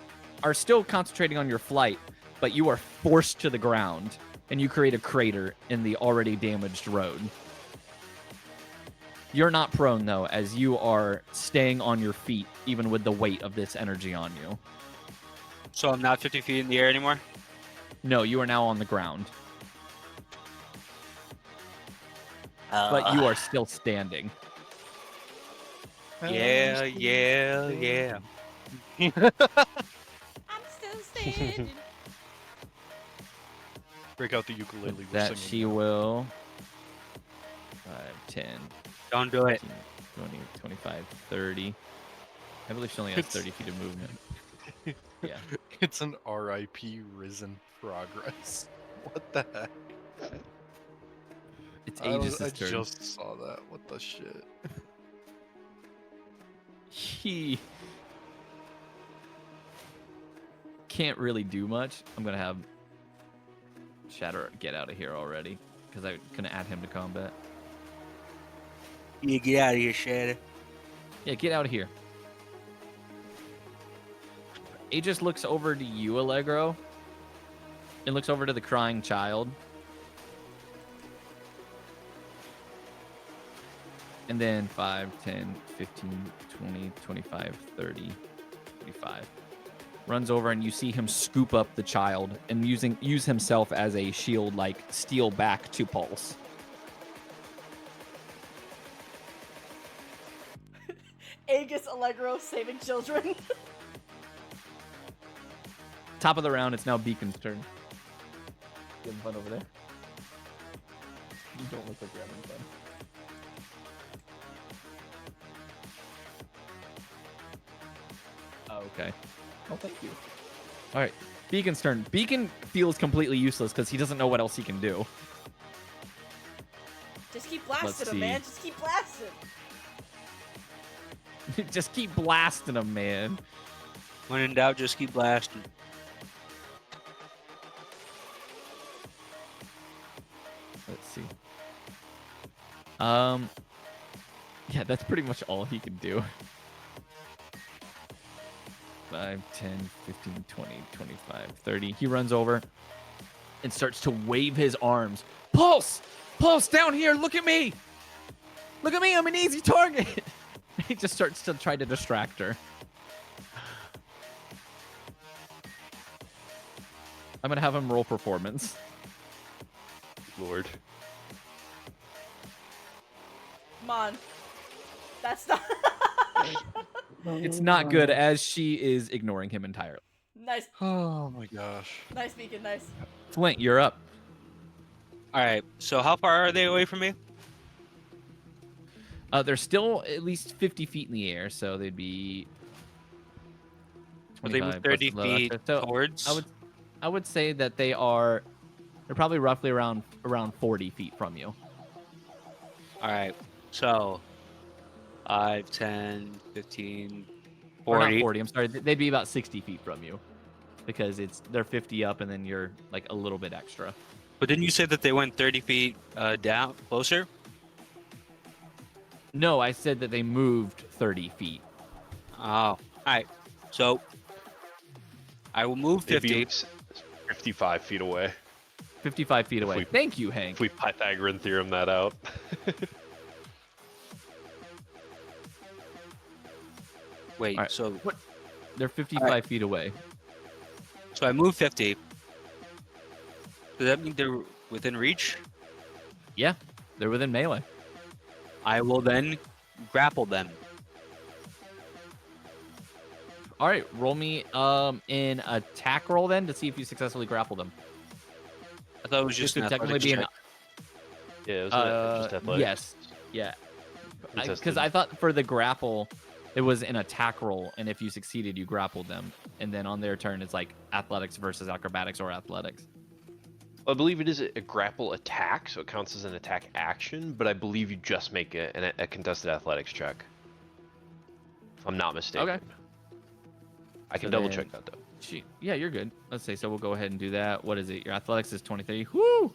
are still concentrating on your flight, but you are forced to the ground, and you create a crater in the already damaged road. You're not prone, though, as you are staying on your feet, even with the weight of this energy on you. So I'm not 50 feet in the air anymore? No, you are now on the ground, but you are still standing. Yeah, yeah, yeah. I'm still standing. Break out the ukulele. With we're that, singing she now. will 5, 10, Don't do it. 15, 20, 25, 30. I believe she only has It's- 30 feet of movement. Yeah. It's an R.I.P. risen progress. What the heck? It's I Aegis' turn. just saw that. What the shit? He can't really do much. I'm gonna have Shatter get out of here already because I'm gonna add him to combat. You get out of here, Shadow. Yeah, get out of here. Aegis looks over to you, Allegro, and looks over to the crying child. And then 5, 10, 15, 20, 25, 30, 35. Runs over and you see him scoop up the child and use himself as a shield, like steal back to Pulse. Aegis Allegro saving children. Top of the round, it's now Beacon's turn. You having fun over there? You don't look like you're having fun. Oh, okay. Oh, thank you. All right, Beacon's turn. Beacon feels completely useless because he doesn't know what else he can do. Just keep blasting Let's him, see. man. Just keep blasting. Just keep blasting him, man. When in doubt, just keep blasting. Let's see. Yeah, that's pretty much all he can do. 5, 10, 15, 20, 25, 30. He runs over and starts to wave his arms. Pulse! Pulse, down here! Look at me! Look at me! I'm an easy target! He just starts to try to distract her. I'm gonna have him roll performance. Lord. Come on. That's not. It's not good as she is ignoring him entirely. Nice, Oh my gosh. nice, Beacon, nice. Flint, you're up. All right. So how far are they away from me? They're still at least 50 feet in the air, so they'd be Well, they 25 move 30 plus feet so towards. I would say that they're probably roughly around 40 feet from you. All right. So 5, 10, 15, Or not 40. 40. I'm sorry. They'd be about 60 feet from you because they're 50 up and then you're like a little bit extra. But didn't you say that they went 30 feet down, closer? No, I said that they moved 30 feet. Oh, all right. So I will move It'd 50. be 55 feet away. 55 feet If away. we- Thank you, Hank. If we Pythagorean theorem that out. Wait. All right. So They're 55 feet away. I move 50. Does that mean they're within reach? Yeah, they're within melee. I will then grapple them. All right, roll me an attack roll then to see if you successfully grapple them. I thought it was This just an could technically athletics be an check. Yeah, it was just athletics. yes, yeah. Because Contested. I thought for the grapple, it was an attack roll, and if you succeeded, you grappled them, and then on their turn, it's like athletics versus acrobatics or athletics. I believe it is a grapple attack, so it counts as an attack action, but I believe you just make a contested athletics check. If I'm not mistaken. Okay. I can So double then- check that though. Yeah, you're good. Let's say so. We'll go ahead and do that. What is it? Your athletics is 23. Woo!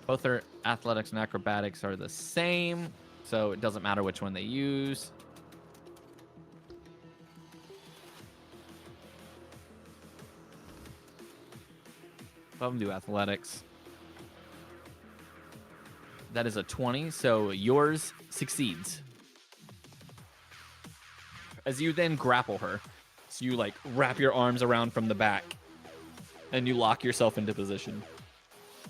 Both their athletics and acrobatics are the same, so it doesn't matter which one they use. Both of them do athletics. That is a 20, so yours succeeds. As you then grapple her, so you like wrap your arms around from the back, and you lock yourself into position.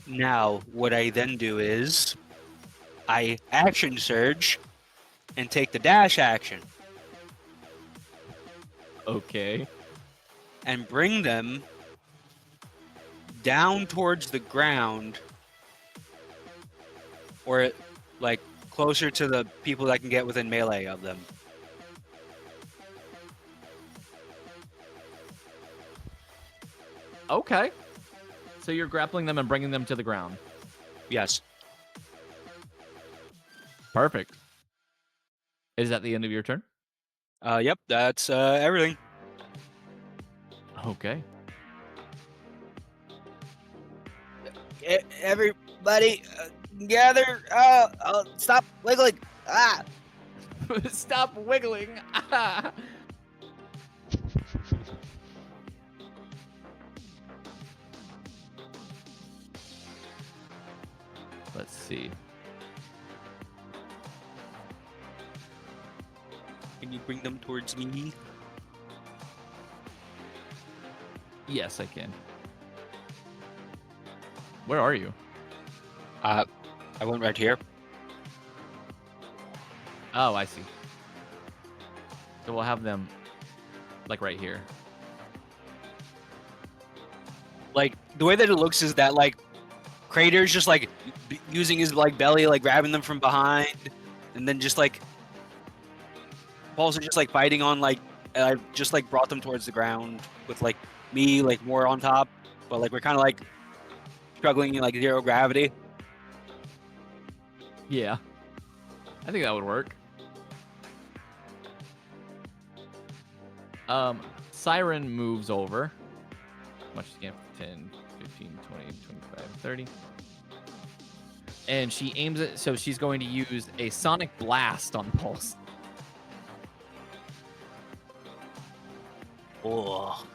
Now, what I then do is I action surge and take the dash action Okay. and bring them down towards the ground or like closer to the people that can get within melee of them. Okay. So you're grappling them and bringing them to the ground. Yes. Perfect. Is that the end of your turn? Yep, that's everything. Okay. Everybody gather. Stop wiggling. Ah. Stop wiggling. Let's see. Can you bring them towards me? Yes, I can. Where are you? I went right here. Oh, I see. So we'll have them like right here. Like the way that it looks is that like Crater's just like using his like belly, like grabbing them from behind, and then just like Paul's just like fighting on like I just like brought them towards the ground with like me like more on top, but like we're kind of like struggling in like zero gravity. Yeah. I think that would work. Siren moves over. Much again, 10, 15, 20, 25, 30. And she aims it, so she's going to use a sonic blast on Pulse. Oh.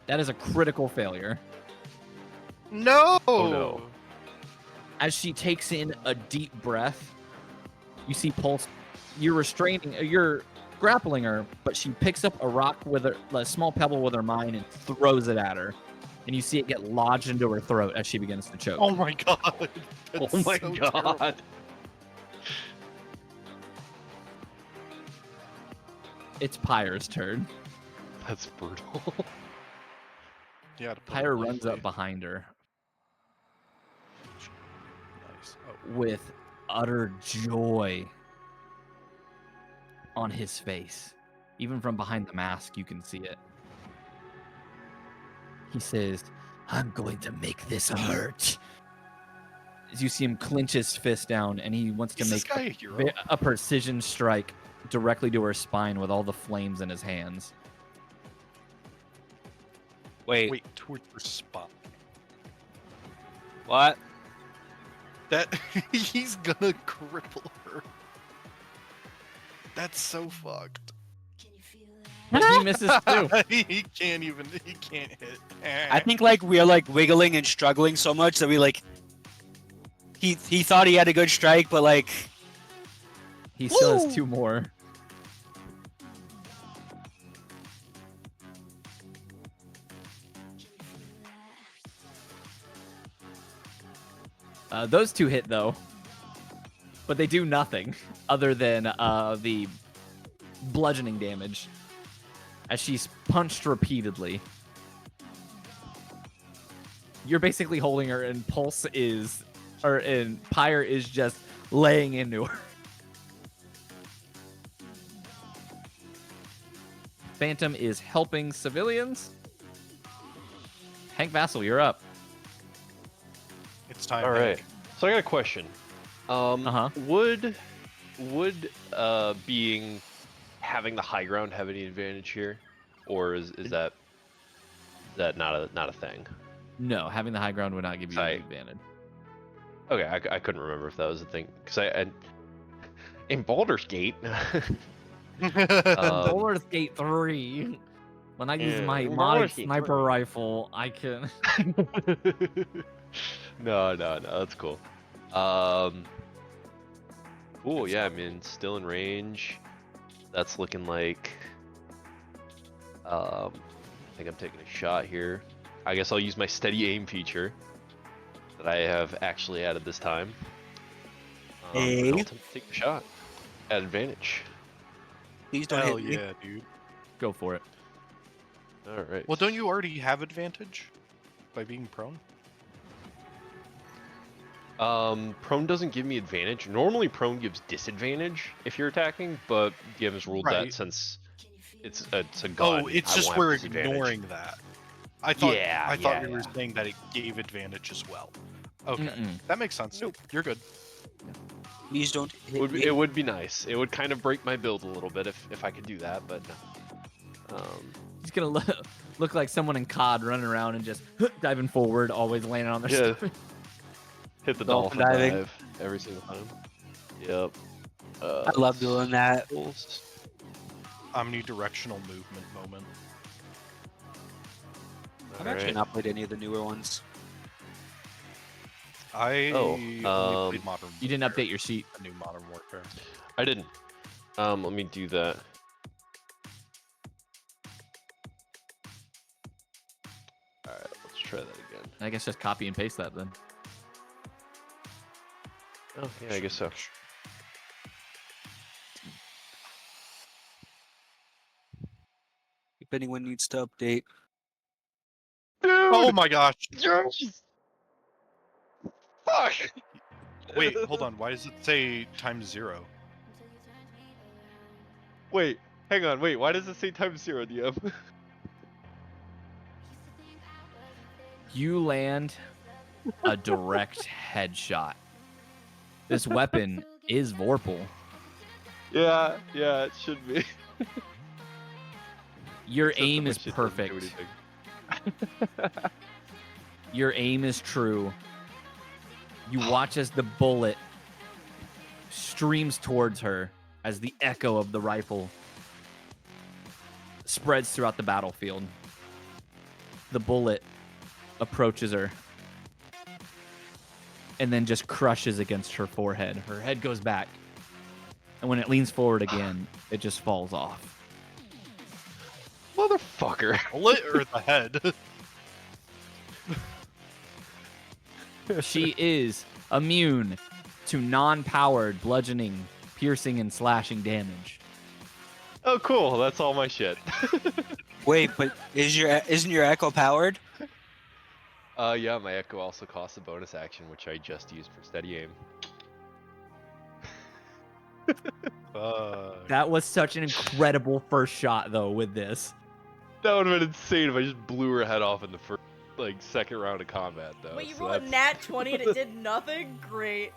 That is a critical failure. No. Oh, no. As she takes in a deep breath, you see Pulse. You're grappling her, but she picks up a rock with a small pebble with her mind and throws it at her. And you see it get lodged into her throat as she begins to choke. Oh my god. That's Oh my so god. terrible. It's Pyre's turn. That's brutal. Yeah. to put it Pyre runs lightly. up behind her Nice. Oh. with utter joy on his face. Even from behind the mask, you can see it. He says, "I'm going to make this hurt." As you see him clench his fist down, and he wants to Is this make guy a hero? a precision strike directly to her spine with all the flames in his hands. Wait, towards her spot. what? That he's gonna cripple her. That's so fucked. But he misses too. He can't hit. I think like we are like wiggling and struggling so much that we like he thought he had a good strike, but like He still has Woo! 2 more. Those 2 hit though. but they do nothing other than the bludgeoning damage as she's punched repeatedly. You're basically holding her, and Pyre is just laying into her. Phantom is helping civilians. Hank Vassal, you're up. It's time. All right. Hank. So I got a question. Uh-huh. Would being having the high ground have any advantage here, or is that not a thing? No, having the high ground would not give you any Right. advantage. Okay, I couldn't remember if that was a thing because I in Baldur's Gate. Baldur's Gate 3. When I use Yeah, my Baldur's Gate sniper 3. rifle, I can. No, that's cool. Cool, yeah, I mean, still in range. That's looking like. I think I'm taking a shot here. I guess I'll use my steady aim feature that I have actually added this time. Hey. And I'll take the shot at advantage. Please don't Hell hit me. yeah, dude. Go for it. All right. Well, don't you already have advantage by being prone? Prone doesn't give me advantage. Normally, prone gives disadvantage if you're attacking, but DM has ruled Right. that since it's a gun. Oh, it's I just won't we're have disadvantage. ignoring that. I thought Yeah, we were yeah. saying that it gave advantage as well. Okay, Mm-mm. that makes sense. Nope. You're good. Please don't hit me. It would be nice. It would kind of break my build a little bit if I could do that, but no. He's gonna look like someone in COD running around and just diving forward, always landing on their Yeah. stomach. Hit the Dolphin dolphin diving. dive every single time. Yep. I love doing that. Omnidirectional movement moment. I've actually not played any of the newer ones. I only played Modern You didn't Warfare, update your sheet. a new Modern Warfare. I didn't. Let me do that. All right, let's try that again. I guess just copy and paste that then. Oh yeah, I guess so. If anyone needs to update. Oh my gosh! Yes! Fuck! Wait, hold on. Why does it say ×0? Wait, hang on. Wait, why does it say ×0, DM? You land a direct headshot. This weapon is Vorpal. yeah, it should be. Your Except aim my is shit doesn't do perfect. anything. Your aim is true. You watch as the bullet streams towards her as the echo of the rifle spreads throughout the battlefield. The bullet approaches her and then just crushes against her forehead. Her head goes back. And when it leans forward again, it just falls off. Motherfucker. Bullet or the head? She is immune to non-powered bludgeoning, piercing, and slashing damage. Oh, cool. That's all my shit. Wait, but isn't your echo powered? Yeah, my echo also costs a bonus action, which I just used for steady aim. That was such an incredible first shot, though, with this. That would have been insane if I just blew her head off in the first, second round of combat, though. Wait, you so rolled a that's- nat 20 and it did nothing? Great.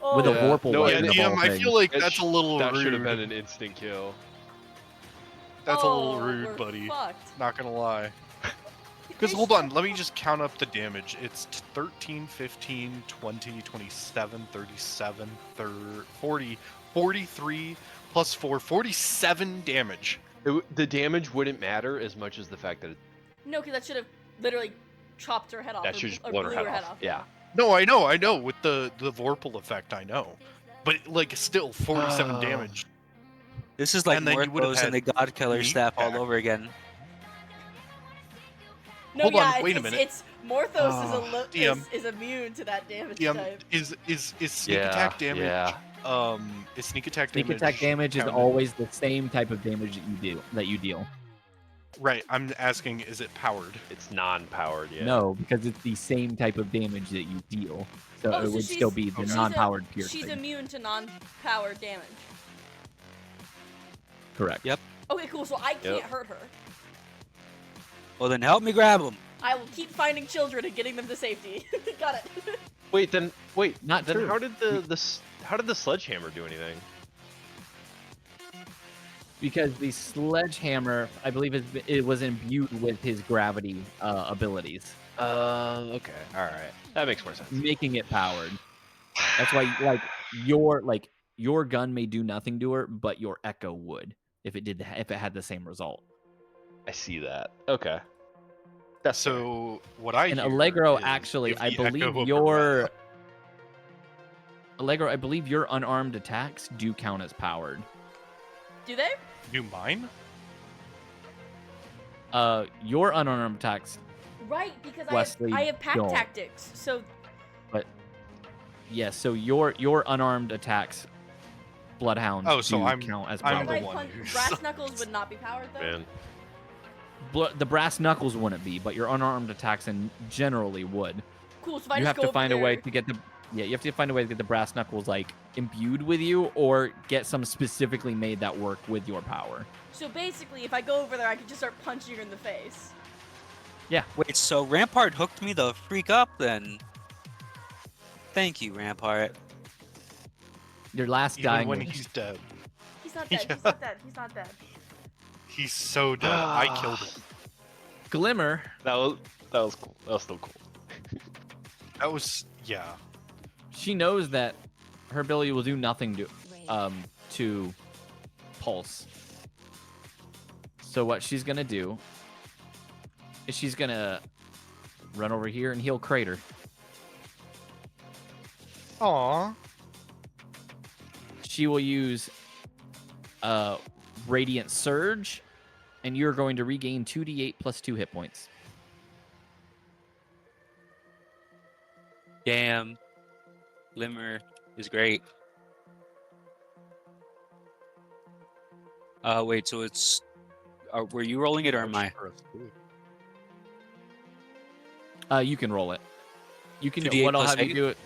Oh, With a Yeah. Vorpal No, weapon yeah, of DM, all I things. feel like That that's a little That rude. should have been an instant kill. That's a little oh, rude, we're buddy. Fucked. Not gonna lie. Because hold on, let me just count up the damage. It's 13, 15, 20, 27, 37, 30, 40, 43 plus 4, 47 damage. The damage wouldn't matter as much as the fact that No, because that should have literally chopped her head off. that or, should just or blown her blew head off. Yeah. No, I know. With the Vorpal effect, I know. But, still, 47 damage. This is like And then you would've Morthos and the had God Killer meat staff all pack. over again. No, hold yeah, on, wait a it's, minute. it's Morthos DM. is immune to that damage DM, type. is sneak Yeah, attack damage? yeah. Is sneak attack Sneak damage? attack damage is counted? always the same type of damage that you deal. Right. I'm asking, is it powered? It's non-powered, yeah. No, because it's the same type of damage that you deal. So Oh, it so would still she's- be the she's non-powered She's piercing. immune to non-powered damage. Correct. Yep. Okay, cool. So I can't Yep. hurt her. Well, then help me grab him. I will keep finding children and getting them to safety. Got it. Wait, then Not then true. how did the sledgehammer do anything? Because the sledgehammer, I believe, it was imbued with his gravity abilities, Okay, all right, that makes more sense. making it powered. That's why, your gun may do nothing to her, but your echo would if it had the same result. I see that. Okay, that's fair. So what I And hear Allegro, is actually, give I the echo believe a your Allegro, I believe your unarmed attacks do count as powered. Do they? do mine? Your unarmed attacks, Right, because Wesley, I have pack don't. tactics. So yes. So your unarmed attacks, bloodhounds, Oh, so do I'm- count as I'm if powered. the I one punch, who brass sucks. knuckles would not be powered though. Man, The brass knuckles wouldn't be, but your unarmed attacks and generally would. Cool. So if I You just have go to over find a way there- to get you have to find a way to get the brass knuckles like imbued with you, or get some specifically made that work with your power. So basically, if I go over there, I could just start punching her in the face. Wait, so Rampart hooked me the freak up then? Thank you, Rampart. Your last Even dying when wish. he's dead. He's not dead. Yeah. He's not dead. He's not dead. He's so dead. I killed him. Glimmer. that was cool. That was still cool. That was yeah. She knows that her ability will do nothing to Pulse. So what she's gonna do is she's gonna run over here and heal Crater. Aw. She will use Radiant Surge, and you're going to regain 2d8 plus 2 hit points. Damn. Glimmer is great. Wait, so it's... were you rolling it or am I? You can roll it. You can. 2d8 What I'll plus have you 8? do it.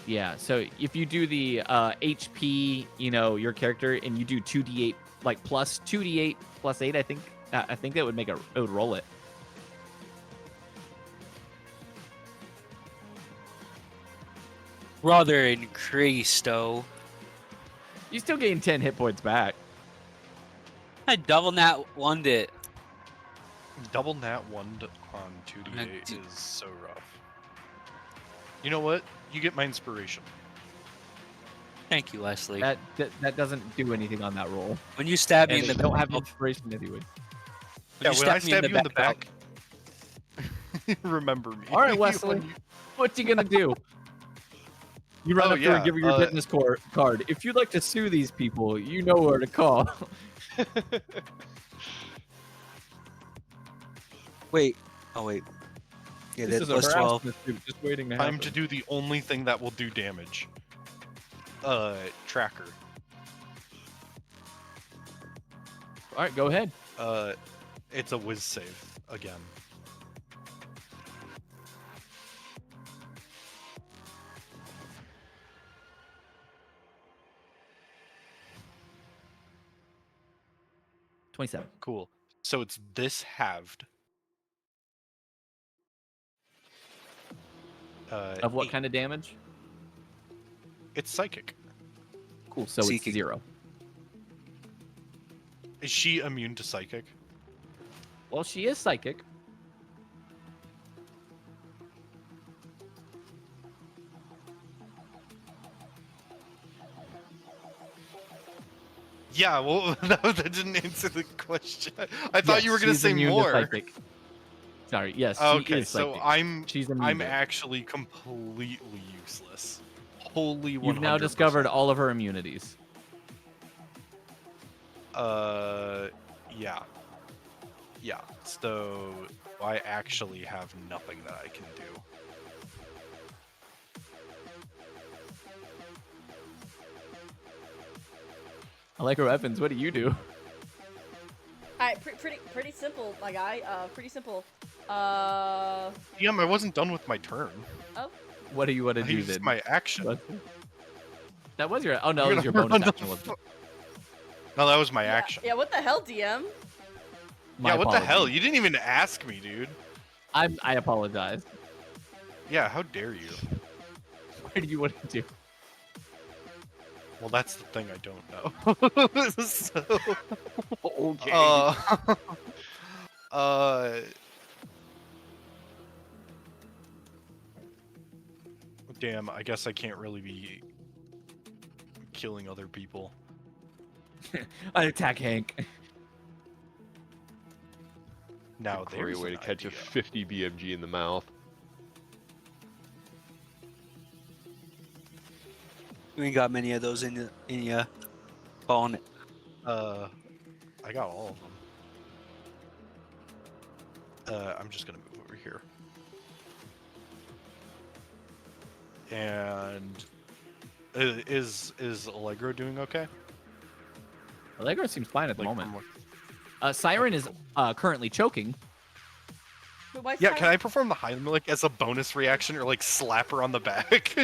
Yeah. So if you do the HP, your character, and you do 2d8, like plus 2d8 plus 8, I think that would it would roll it. Brother in Cristo. You still gain 10 hit points back. I double nat one it. Double nat 1 on 2d8 Nat- is so rough. You know what? You get my inspiration. Thank you, Wesley. That doesn't do anything on that roll. When you stab me And in the they don't have back, inspiration anyway. Yeah, when I stab you in the I'll- back, remember me. All right, Wesley. What you gonna do? You run Oh, up there and yeah, give her your business card. If you'd like to sue these people, you know where to call. Wait. Oh, wait. Yeah, This that's is a plus 12. harassment suit just waiting to happen. Time to do the only thing that will do damage. Tracker. All right, go ahead. It's a whiz save again. $27. Cool. So it's this halved. Of what kind of damage? It's psychic. Cool. So it's Seeking. 0. Is she immune to psychic? Well, she is psychic. Yeah, well, that didn't answer the question. I thought Yes, you were going to she's say immune to more. psychic. Sorry. Yes. She Okay, is so psychic. She's immune I'm to it. actually completely useless. Holy 100%. You've now discovered all of her immunities. Yeah. Yeah, so I actually have nothing that I can do. Allegro Evans, what do you do? Alright, pretty simple, my guy. Pretty simple. DM, I wasn't done with my turn. Oh. What do you want to I do used then? my action. What? That was your. Oh no, I'm it was your gonna bonus run action, wasn't it? No, that was my Yeah, action. yeah, what the hell, DM? My Yeah, what the hell? apologies. You didn't even ask me, dude. I apologize. Yeah, how dare you? What do you want to do? Well, that's the thing I don't know. So, Okay. Damn, I guess I can't really be killing other people. I attack Hank. Now Great there's way to an catch a idea. 50 BMG in the mouth. We ain't got many of those in ya. Calling it. I got all of them. I'm just gonna move over here. And is Allegro doing okay? Allegro seems fine at the Like, moment. from what- Siren is currently choking. Wait, why is Yeah, Tyler- can I perform the Heimlich as a bonus reaction or like slap her on the back?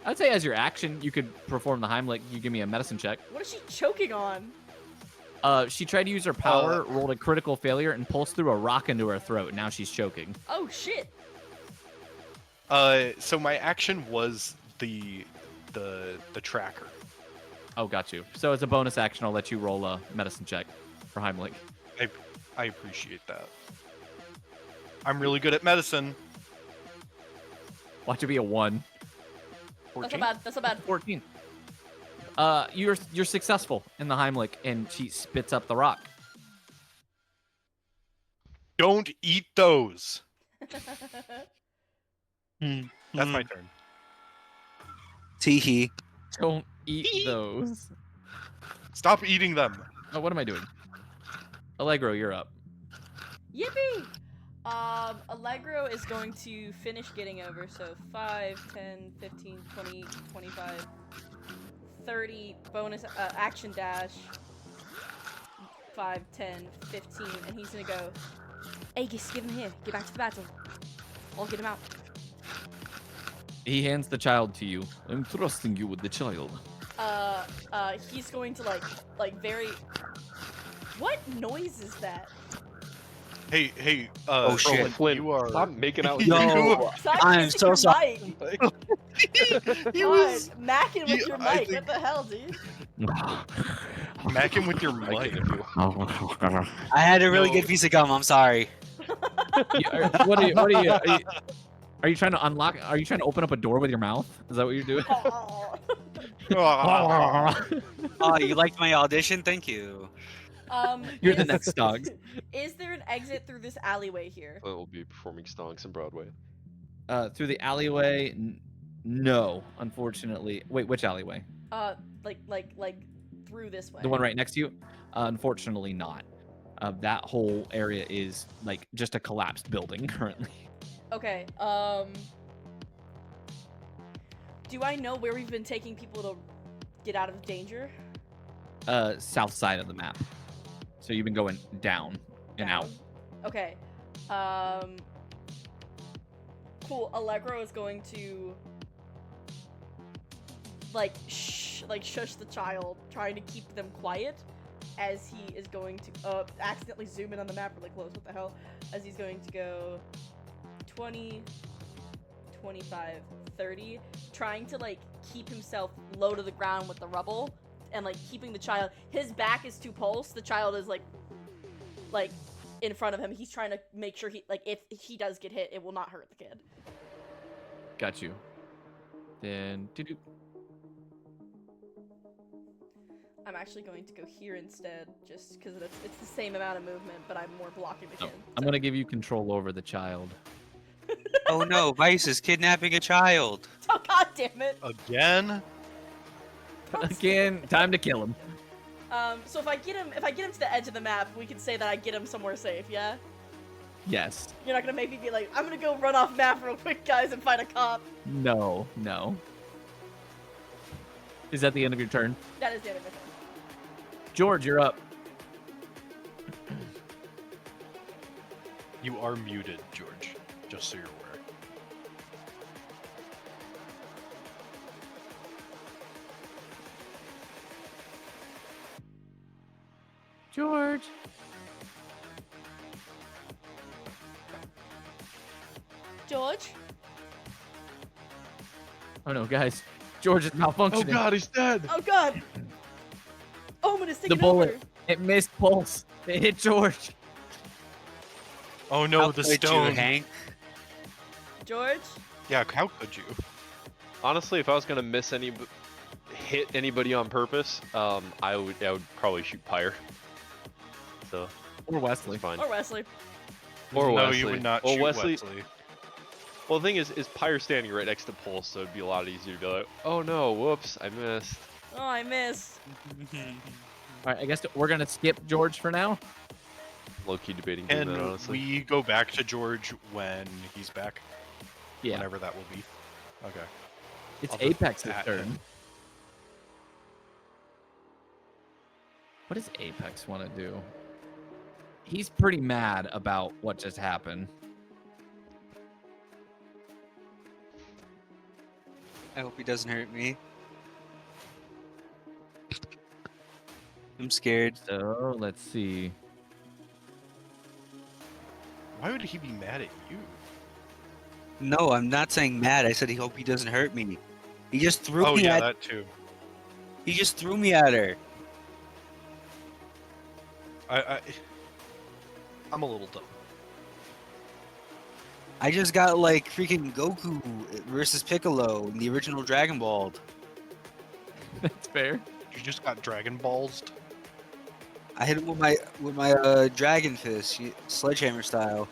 I'd say as your action, you could perform the Heimlich. You give me a medicine check. What is she choking on? She tried to use her power, rolled a critical failure, and pulsed through a rock into her throat. Now she's choking. Oh shit. So my action was the tracker. Oh, got you. So as a bonus action, I'll let you roll a medicine check for Heimlich. I appreciate that. I'm really good at medicine. Watch it be a 1. That's not bad. That's not bad. 14. You're successful in the Heimlich, and she spits up the rock. Don't eat those. Mm, That's my turn. Teehee. Don't eat those. Stop eating them. Oh, what am I doing? Allegro, you're up. Yippee! Allegro is going to finish getting over, so 5, 10, 15, 20, 25, 30, bonus action dash, 5, 10, 15, and he's gonna go, Aegis, get him here, get back to the battle. I'll get him out. He hands the child to you. I'm trusting you with the child. He's going to like very... What noise is that? Hey, Oh, shit. Flint, you are. stop making out with You No. are- Stop I'm using so your sorry. mic. He God, was macking with you- your I mic. think- What the hell, dude? macking with your Like mic. it if you- I had a really No. good piece of gum. I'm sorry. What are you? Are you trying to unlock? Are you trying to open up a door with your mouth? Is that what you're doing? Oh, you liked my audition? Thank you. You're the is- next dog. Is there an exit through this alleyway here? Flint will be performing stonks in Broadway. Through the alleyway? No, unfortunately. Wait, which alleyway? Like through this way. The one right next to you? Unfortunately, not. That whole area is like just a collapsed building currently. Okay. Do I know where we've been taking people to get out of danger? South side of the map. So you've been going down and out. Okay. Cool. Allegro is going to shush the child, trying to keep them quiet, as he is going to accidentally zoom in on the map really close. What the hell? As he's going to go 20, 25, 30, trying to like keep himself low to the ground with the rubble, and like keeping the child. His back is to Pulse. The child is like in front of him. He's trying to make sure he if he does get hit, it will not hurt the kid. Got you. Then I'm actually going to go here instead, just because it's the same amount of movement, but I'm more blocking the Oh, kid. I'm gonna give you control over the child. Oh no, Vice is kidnapping a child. Oh god damn it! Again? Again, time to kill him. So if I get him to the edge of the map, we can say that I get him somewhere safe, yeah? Yes. You're not gonna make me be like, I'm gonna go run off map real quick, guys, and find a cop. No. Is that the end of your turn? That is the end of my turn. George, you're up. You are muted, George, just so you're aware. George. George? Oh no, guys. George is malfunctioning. Oh god, he's dead. Oh god! Omen is The taking bullet. over. It missed Pulse. It hit George. Oh no, How the could you, stone. Hank. George? Yeah, how could you? Honestly, if I was gonna hit anybody on purpose, I would probably shoot Pyre. So Or Wesley. it's fine. Or Wesley. Or no, Wesley. you would not Well, shoot Wesley. Wesley. Well, the thing is Pyre standing right next to Pulse, so it'd be a lot easier to be like, oh no, whoops, I missed. Oh, I missed. All right, I guess we're gonna skip George for now. Low-key debating doing And that, honestly. we go back to George when he's back, Yeah. whenever that will be. Okay. It's I'll just Apex's at turn. him. What does Apex want to do? He's pretty mad about what just happened. I hope he doesn't hurt me. I'm scared. So let's see. Why would he be mad at you? No, I'm not saying mad. I said he hope he doesn't hurt me. He just threw Oh me yeah, at. that too. He just threw me at her. I'm a little dumb. I just got like freaking Goku versus Piccolo in the original Dragon Ball. That's fair. You just got Dragon Balls. I hit him with my Dragon Fist, sledgehammer style.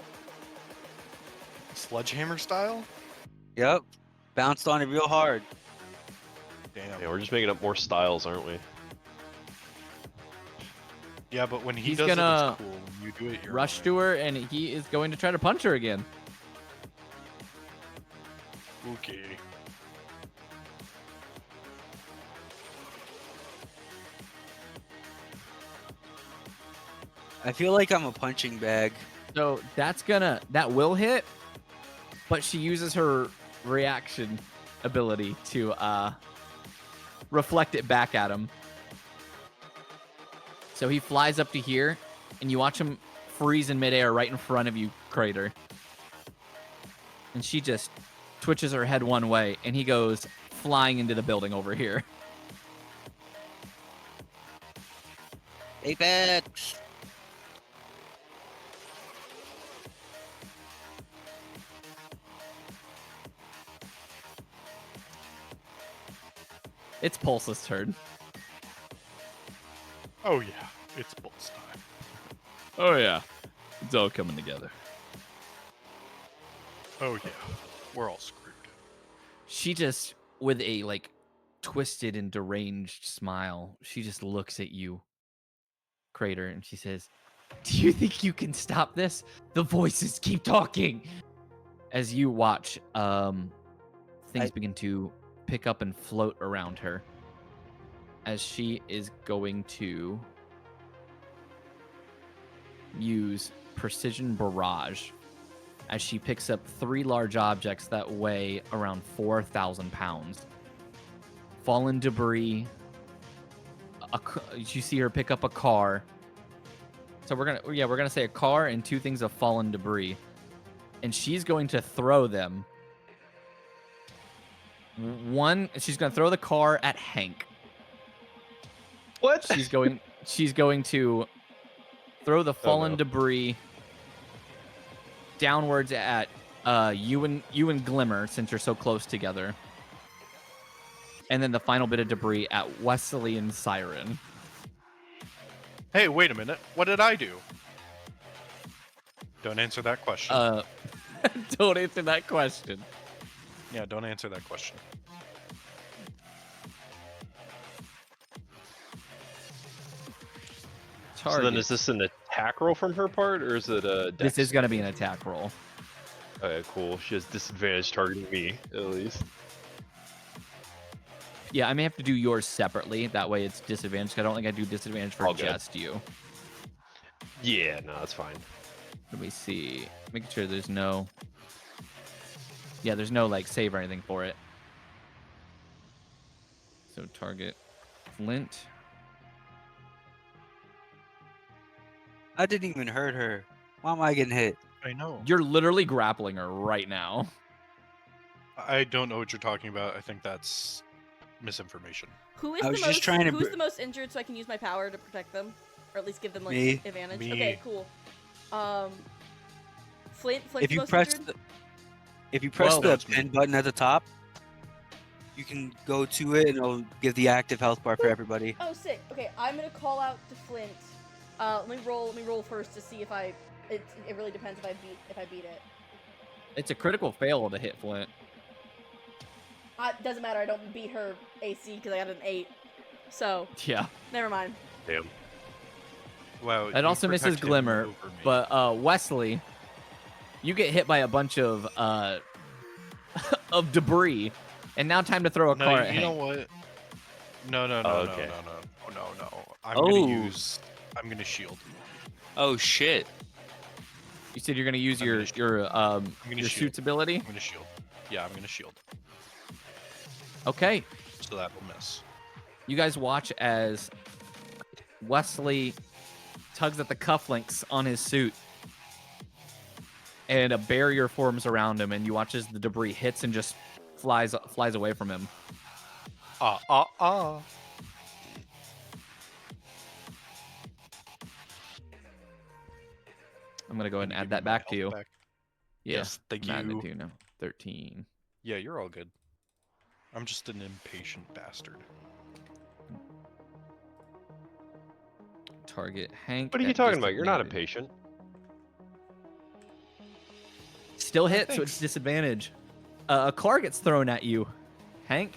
Sledgehammer style? Yep, bounced on it real hard. Damn. Yeah, we're just making up more styles, aren't we? Yeah, but when he He's does gonna it, it's cool. When you do it, you're Rush annoying. to her, and he is going to try to punch her again. Okay. I feel like I'm a punching bag. So that will hit, but she uses her reaction ability to reflect it back at him. So he flies up to here, and you watch him freeze in midair right in front of you, Crater. And she just twitches her head one way, and he goes flying into the building over here. Apex. It's Pulse's turn. Oh yeah, it's Bolt's time. Oh yeah, it's all coming together. Oh yeah, we're all screwed. She just, with a like twisted and deranged smile, she just looks at you, Crater, and she says, "Do you think you can stop this? The voices keep talking." As you watch, things begin to pick up and float around her, as she is going to use Precision Barrage, as she picks up 3 large objects that weigh around 4,000 pounds. Fallen debris. You see her pick up a car. So we're gonna say a car and 2 things of fallen debris, and she's going to throw them. One, she's gonna throw the car at Hank. What? She's going to throw the fallen debris downwards at you and Glimmer, since you're so close together. And then the final bit of debris at Wesley and Siren. Hey, wait a minute. What did I do? Don't answer that question. Don't answer that question. Yeah, don't answer that question. So then is this an attack roll from her part, or is it a dex? This is going to be an attack roll. Okay, cool. She has disadvantage targeting me, at least. Yeah, I may have to do yours separately. That way it's disadvantage. I don't think I do disadvantage for All good. just you. Yeah, no, that's fine. Let me see. Making sure there's no... Yeah, there's no, like, save or anything for it. So target Flint. I didn't even hurt her. Why am I getting hit? I know. You're literally grappling her right now. I don't know what you're talking about. I think that's misinformation. Who is I the was most? just trying to Who's the most injured, so I can use my power to protect them, or at least give them like Me. advantage? Me. Okay, cool. Flint's If the you most press injured? the, if you press Whoa. the That's me. pin button at the top, you can go to it and it'll give the active health bar for everybody. Oh, sick. Okay, I'm gonna call out to Flint. Let me roll first to see if I. It really depends if I beat it. It's a critical fail to hit Flint. Doesn't matter. I don't beat her AC because I got an 8. So Yeah. never mind. Damn. Wow. It you also misses protect him Glimmer, over me. but Wesley, you get hit by a bunch of of debris, and now time to throw a no, car at you know Hank. what? No, okay. no. Oh. I'm gonna shield. Oh shit! You said you're gonna use I'm your gonna your shield. suit's ability. I'm gonna shield. Yeah, I'm gonna shield. Okay, So that will miss. you guys watch as Wesley tugs at the cufflinks on his suit, and a barrier forms around him, and you watch as the debris hits and just flies away from him. I'm gonna go ahead and add that back to you. Yeah, Yes, thank I'm adding it you. to you now. 13. Yeah, you're all good. I'm just an impatient bastard. Target Hank. What are you at talking about? You're not disadvantage. impatient. Still hit, so thanks. it's disadvantage. A car gets thrown at you, Hank.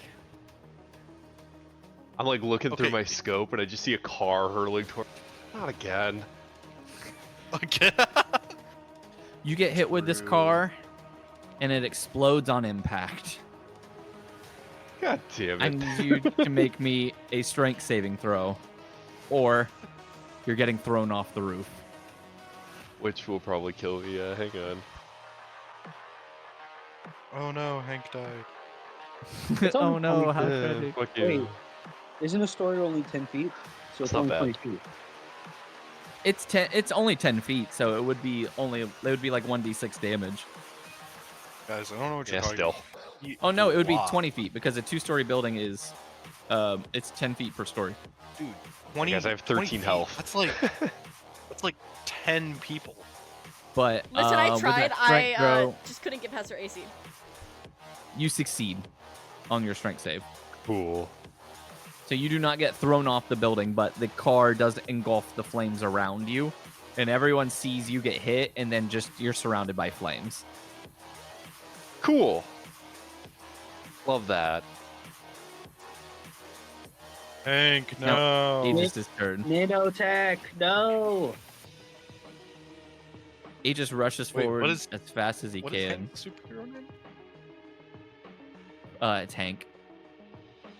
I'm like looking through Okay. my scope and I just see a car hurtling toward. Not again. Okay. You get hit with this True. car, and it explodes on impact. God damn I it. need you to make me a strength saving throw, or you're getting thrown off the roof. Which will probably kill me. Hang on. Oh no, Hank died. It's only Oh no, 20 how tragic. Fuck you. Wait, isn't a story only 10 feet? So That's it's not only bad. 20 feet. It's only 10 feet, so it would be like 1d6 damage. Guys, I don't know what you're Yeah, talking still. about. Oh no, it would be Wow. 20 feet because a 2-story building is it's 10 feet per story. Dude, 20. Guys, I have 20 13 feet. health. That's like 10 people. But Listen, I with tried. that strength throw, Just couldn't get past her AC. you succeed on your strength save. Cool. So you do not get thrown off the building, but the car does engulf the flames around you, and everyone sees you get hit, and then just you're surrounded by flames. Cool. Love that. Hank, No, no. Aegis' turn. Nanotech, no! Aegis rushes Wait, forward what is- as fast as he What is can. Hank's superhero name? It's Hank.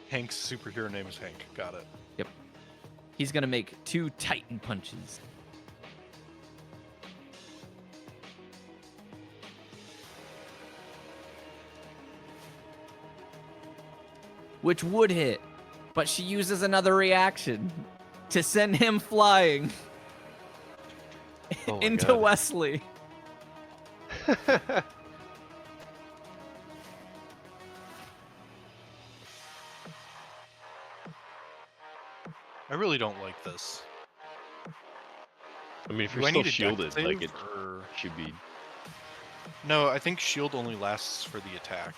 Hank's superhero name is Hank. Got it. He's gonna make 2 Titan punches. Which would hit, but she uses another reaction to send him flying Oh my into God. Wesley. I really don't like this. I mean, if Do you're I still need a dex shielded, like save, it or... should be. No, I think shield only lasts for the attack.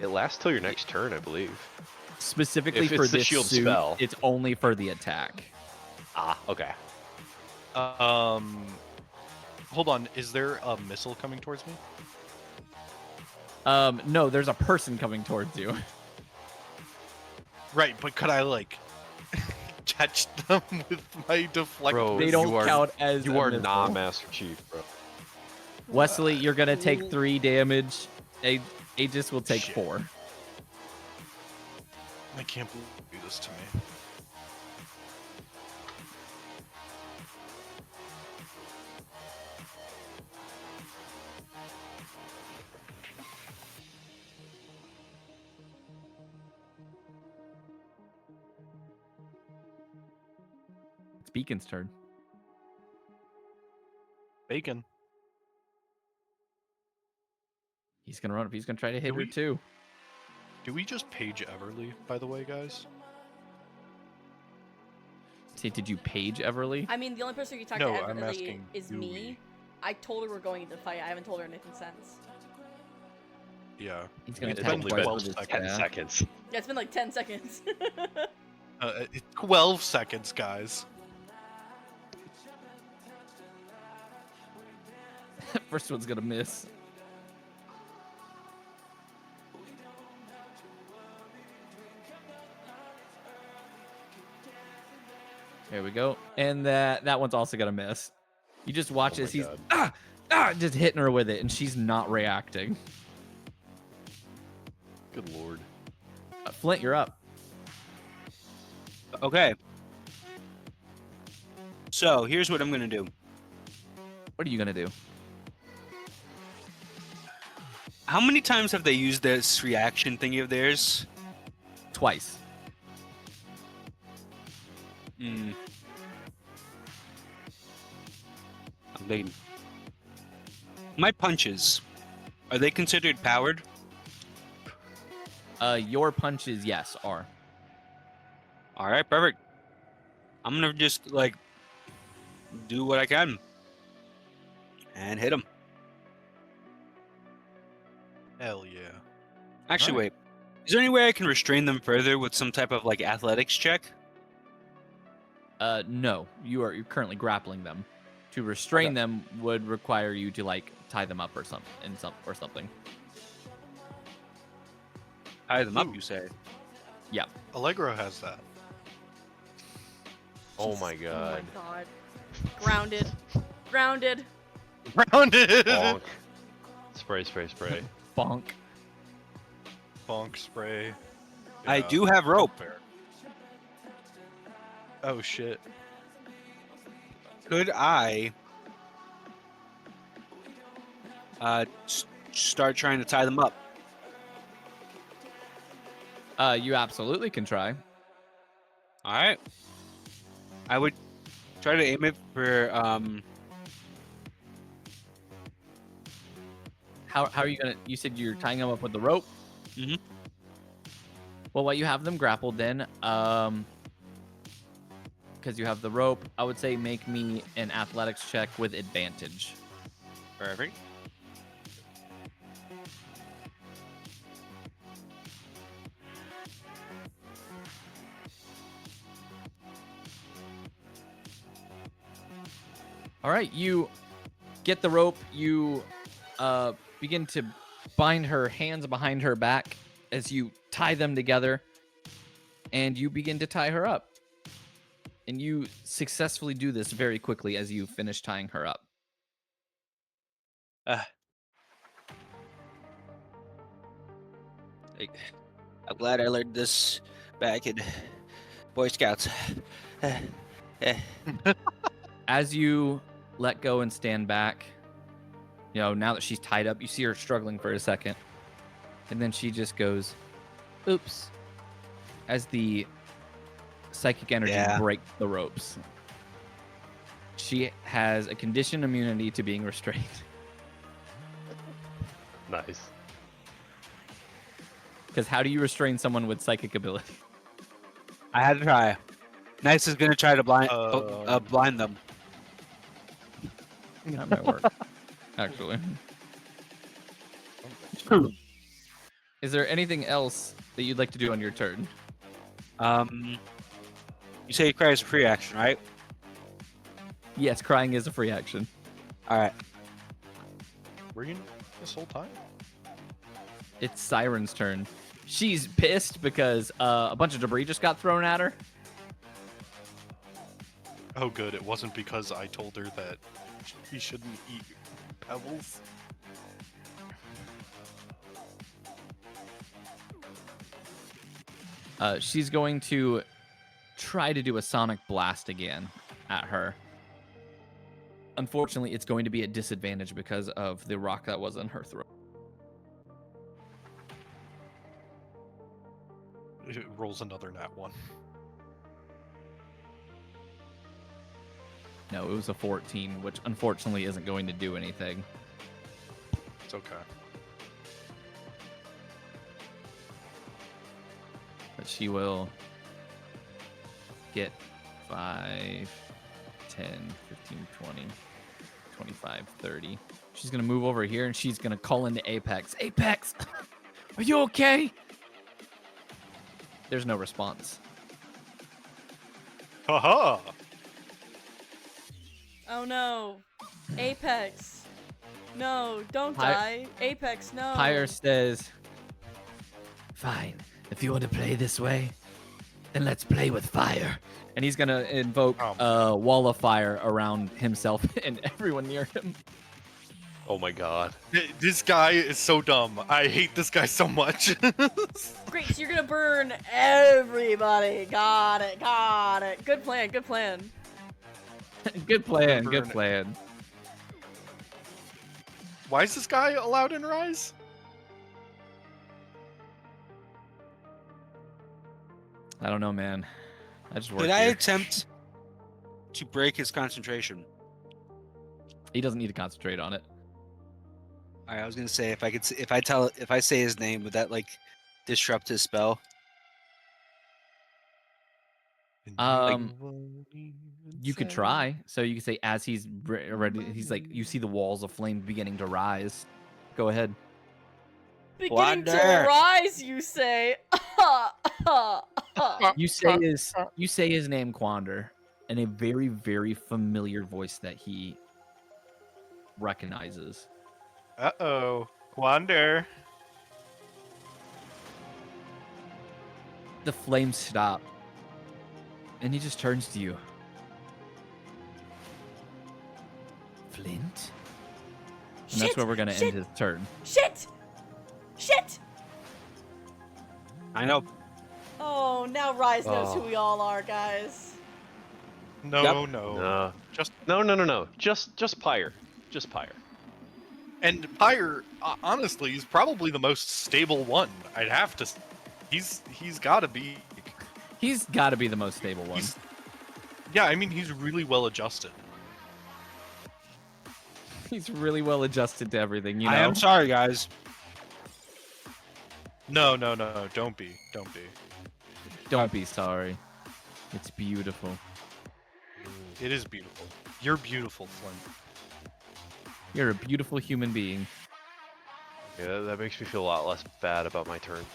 It lasts till your next turn, I believe. Specifically If for it's the this shield suit, spell. it's only for the attack. Ah, okay. Hold on. Is there a missile coming towards me? No, there's a person coming towards you. Right, but could I like catch them with my deflect. Bro, They don't you are, count as You a are missile. not Master Chief, bro. Wesley, you're gonna take 3 damage. Aegis will take Shit. 4. I can't believe you do this to me. It's Beacon's turn. Bacon. He's gonna run up. He's gonna try to hit Do her we- too. Do we just page Everly, by the way, guys? See, did you page Everly? I mean, the only person you talk No, to I'm Everly asking, is do me. we? I told her we're going into fight. I haven't told her anything since. Yeah. He's gonna It's attack been twice 12 with his seconds. 10 staff. seconds. Yeah, it's been like 10 seconds. 12 seconds, guys. First one's gonna miss. There we go. And that one's also gonna miss. You just watch Oh as my he's God. just hitting her with it, and she's not reacting. Good lord. Flint, you're up. Okay. So here's what I'm gonna do. What are you gonna do? How many times have they used this reaction thingy of theirs? Twice. Hmm. I'm thinking. My punches, are they considered powered? Your punches, yes, are. All right, perfect. I'm gonna just like do what I can and hit him. Hell yeah. Actually, Alright. wait. Is there any way I can restrain them further with some type of like athletics check? No, you're currently grappling them. To restrain them would require you to like tie them up or something. Tie them up, Ooh. you say? Yeah. Allegro has that. Oh my god. Oh my god. Grounded. Grounded. Rounded. Bonk. Spray, spray, spray. Bonk. Bonk spray. I Yeah, do have rope. fair. Oh shit. Could I start trying to tie them up? You absolutely can try. All right. I would try to aim it for How are you gonna? You said you're tying them up with the rope. Mhm. Well, while you have them grappled, then, because you have the rope, I would say make me an athletics check with advantage. perfect. All right, you get the rope. You begin to bind her hands behind her back as you tie them together, and you begin to tie her up. And you successfully do this very quickly as you finish tying her up. I'm glad I learned this back in Boy Scouts. As you let go and stand back, you know, now that she's tied up, you see her struggling for a second. And then she just goes, oops, as the psychic energy breaks the ropes. She has a conditioned immunity to being restrained. Nice. Because how do you restrain someone with psychic ability? I had to try. Nice is gonna try to blind them. That might work, actually. Is there anything else that you'd like to do on your turn? You say cry is a free action, right? Yes, crying is a free action. All right. Were you this whole time? It's Siren's turn. She's pissed because a bunch of debris just got thrown at her. Oh, good. It wasn't because I told her that she shouldn't eat pebbles. She's going to try to do a sonic blast again at her. Unfortunately, it's going to be a disadvantage because of the rock that was in her throat. It rolls another nat 1. No, it was a 14, which unfortunately isn't going to do anything. It's okay. But she will get 5, 10, 15, 20, 25, 30. She's going to move over here and she's going to call into Apex. Apex, are you okay? There's no response. Haha! Oh no. Apex. No, don't Pi- die. Apex, no. Pyre says, fine, if you want to play this way, then let's play with fire. And he's going to invoke a wall of fire around himself and everyone near him. Oh my god. This guy is so dumb. I hate this guy so much. Great, so you're gonna burn everybody. Got it, got it. Good plan, good plan. Good plan, good plan. Why is this guy allowed in R.I.S.E? I don't know, man. I just work Did I here. attempt to break his concentration? He doesn't need to concentrate on it. I was gonna say if I say his name, would that like disrupt his spell? You could try. So you could say as he's ready, he's like, you see the walls of flame beginning to rise. Go ahead. Beginning to Wonder. rise, you say. You say his name, Quander, in a very, very familiar voice that he recognizes. Uh-oh. Wander. The flames stop. And he just turns to you. Flint? And that's where we're going to end his turn. Shit! Shit! I know. Oh, now Rise knows who we all are, guys. No, Yep. no. No. Just Pyre. Just Pyre. And Pyre, honestly, is probably the most stable one. I'd have to. He's got to be. He's got to be the most stable one. Yeah, I mean, he's really well adjusted. He's really well adjusted to everything, you know? I am sorry, guys. No. Don't be. Don't be sorry. It's beautiful. It is beautiful. You're beautiful, Flint. You're a beautiful human being. Yeah, that makes me feel a lot less bad about my turn.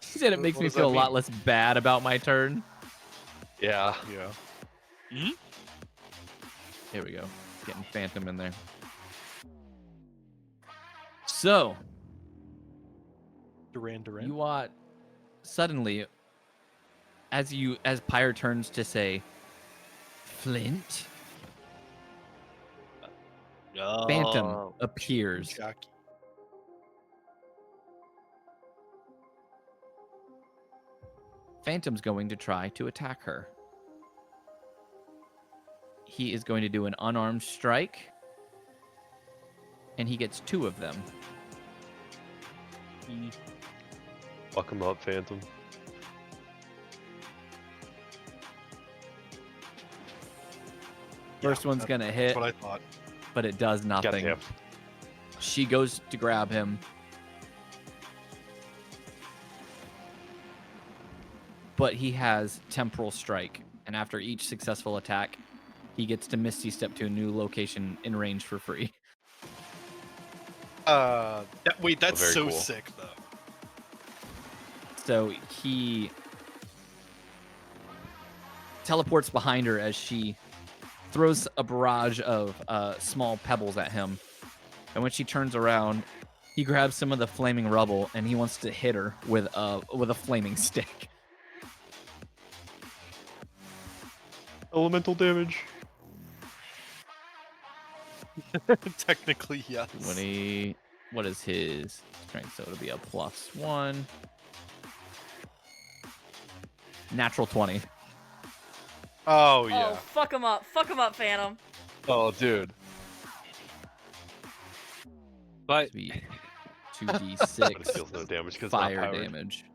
He said it makes What me does that feel a lot mean? less bad about my turn. Yeah. Yeah. Here we go. Getting Phantom in there. So, Duran. you watch suddenly as Pyre turns to say Flint, Phantom appears. Jackie. Phantom's going to try to attack her. He is going to do an unarmed strike, and he gets 2 of them. Fuck him up, Phantom. First one's going to hit, That's what I thought. but it does nothing. Goddamn. She goes to grab him, but he has Temporal Strike, and after each successful attack, he gets to Misty Step to a new location in range for free. Wait, that's very so cool. sick, though. So he teleports behind her as she throws a barrage of small pebbles at him. And when she turns around, he grabs some of the flaming rubble and he wants to hit her with a flaming stick. Elemental damage. Technically, yes. 20. What is his strength? So it'll be a +1. Natural 20. Oh yeah. Oh, fuck him up. Fuck him up, Phantom. Oh, dude. But Be But it 2d6 deals no damage because fire not powered. damage.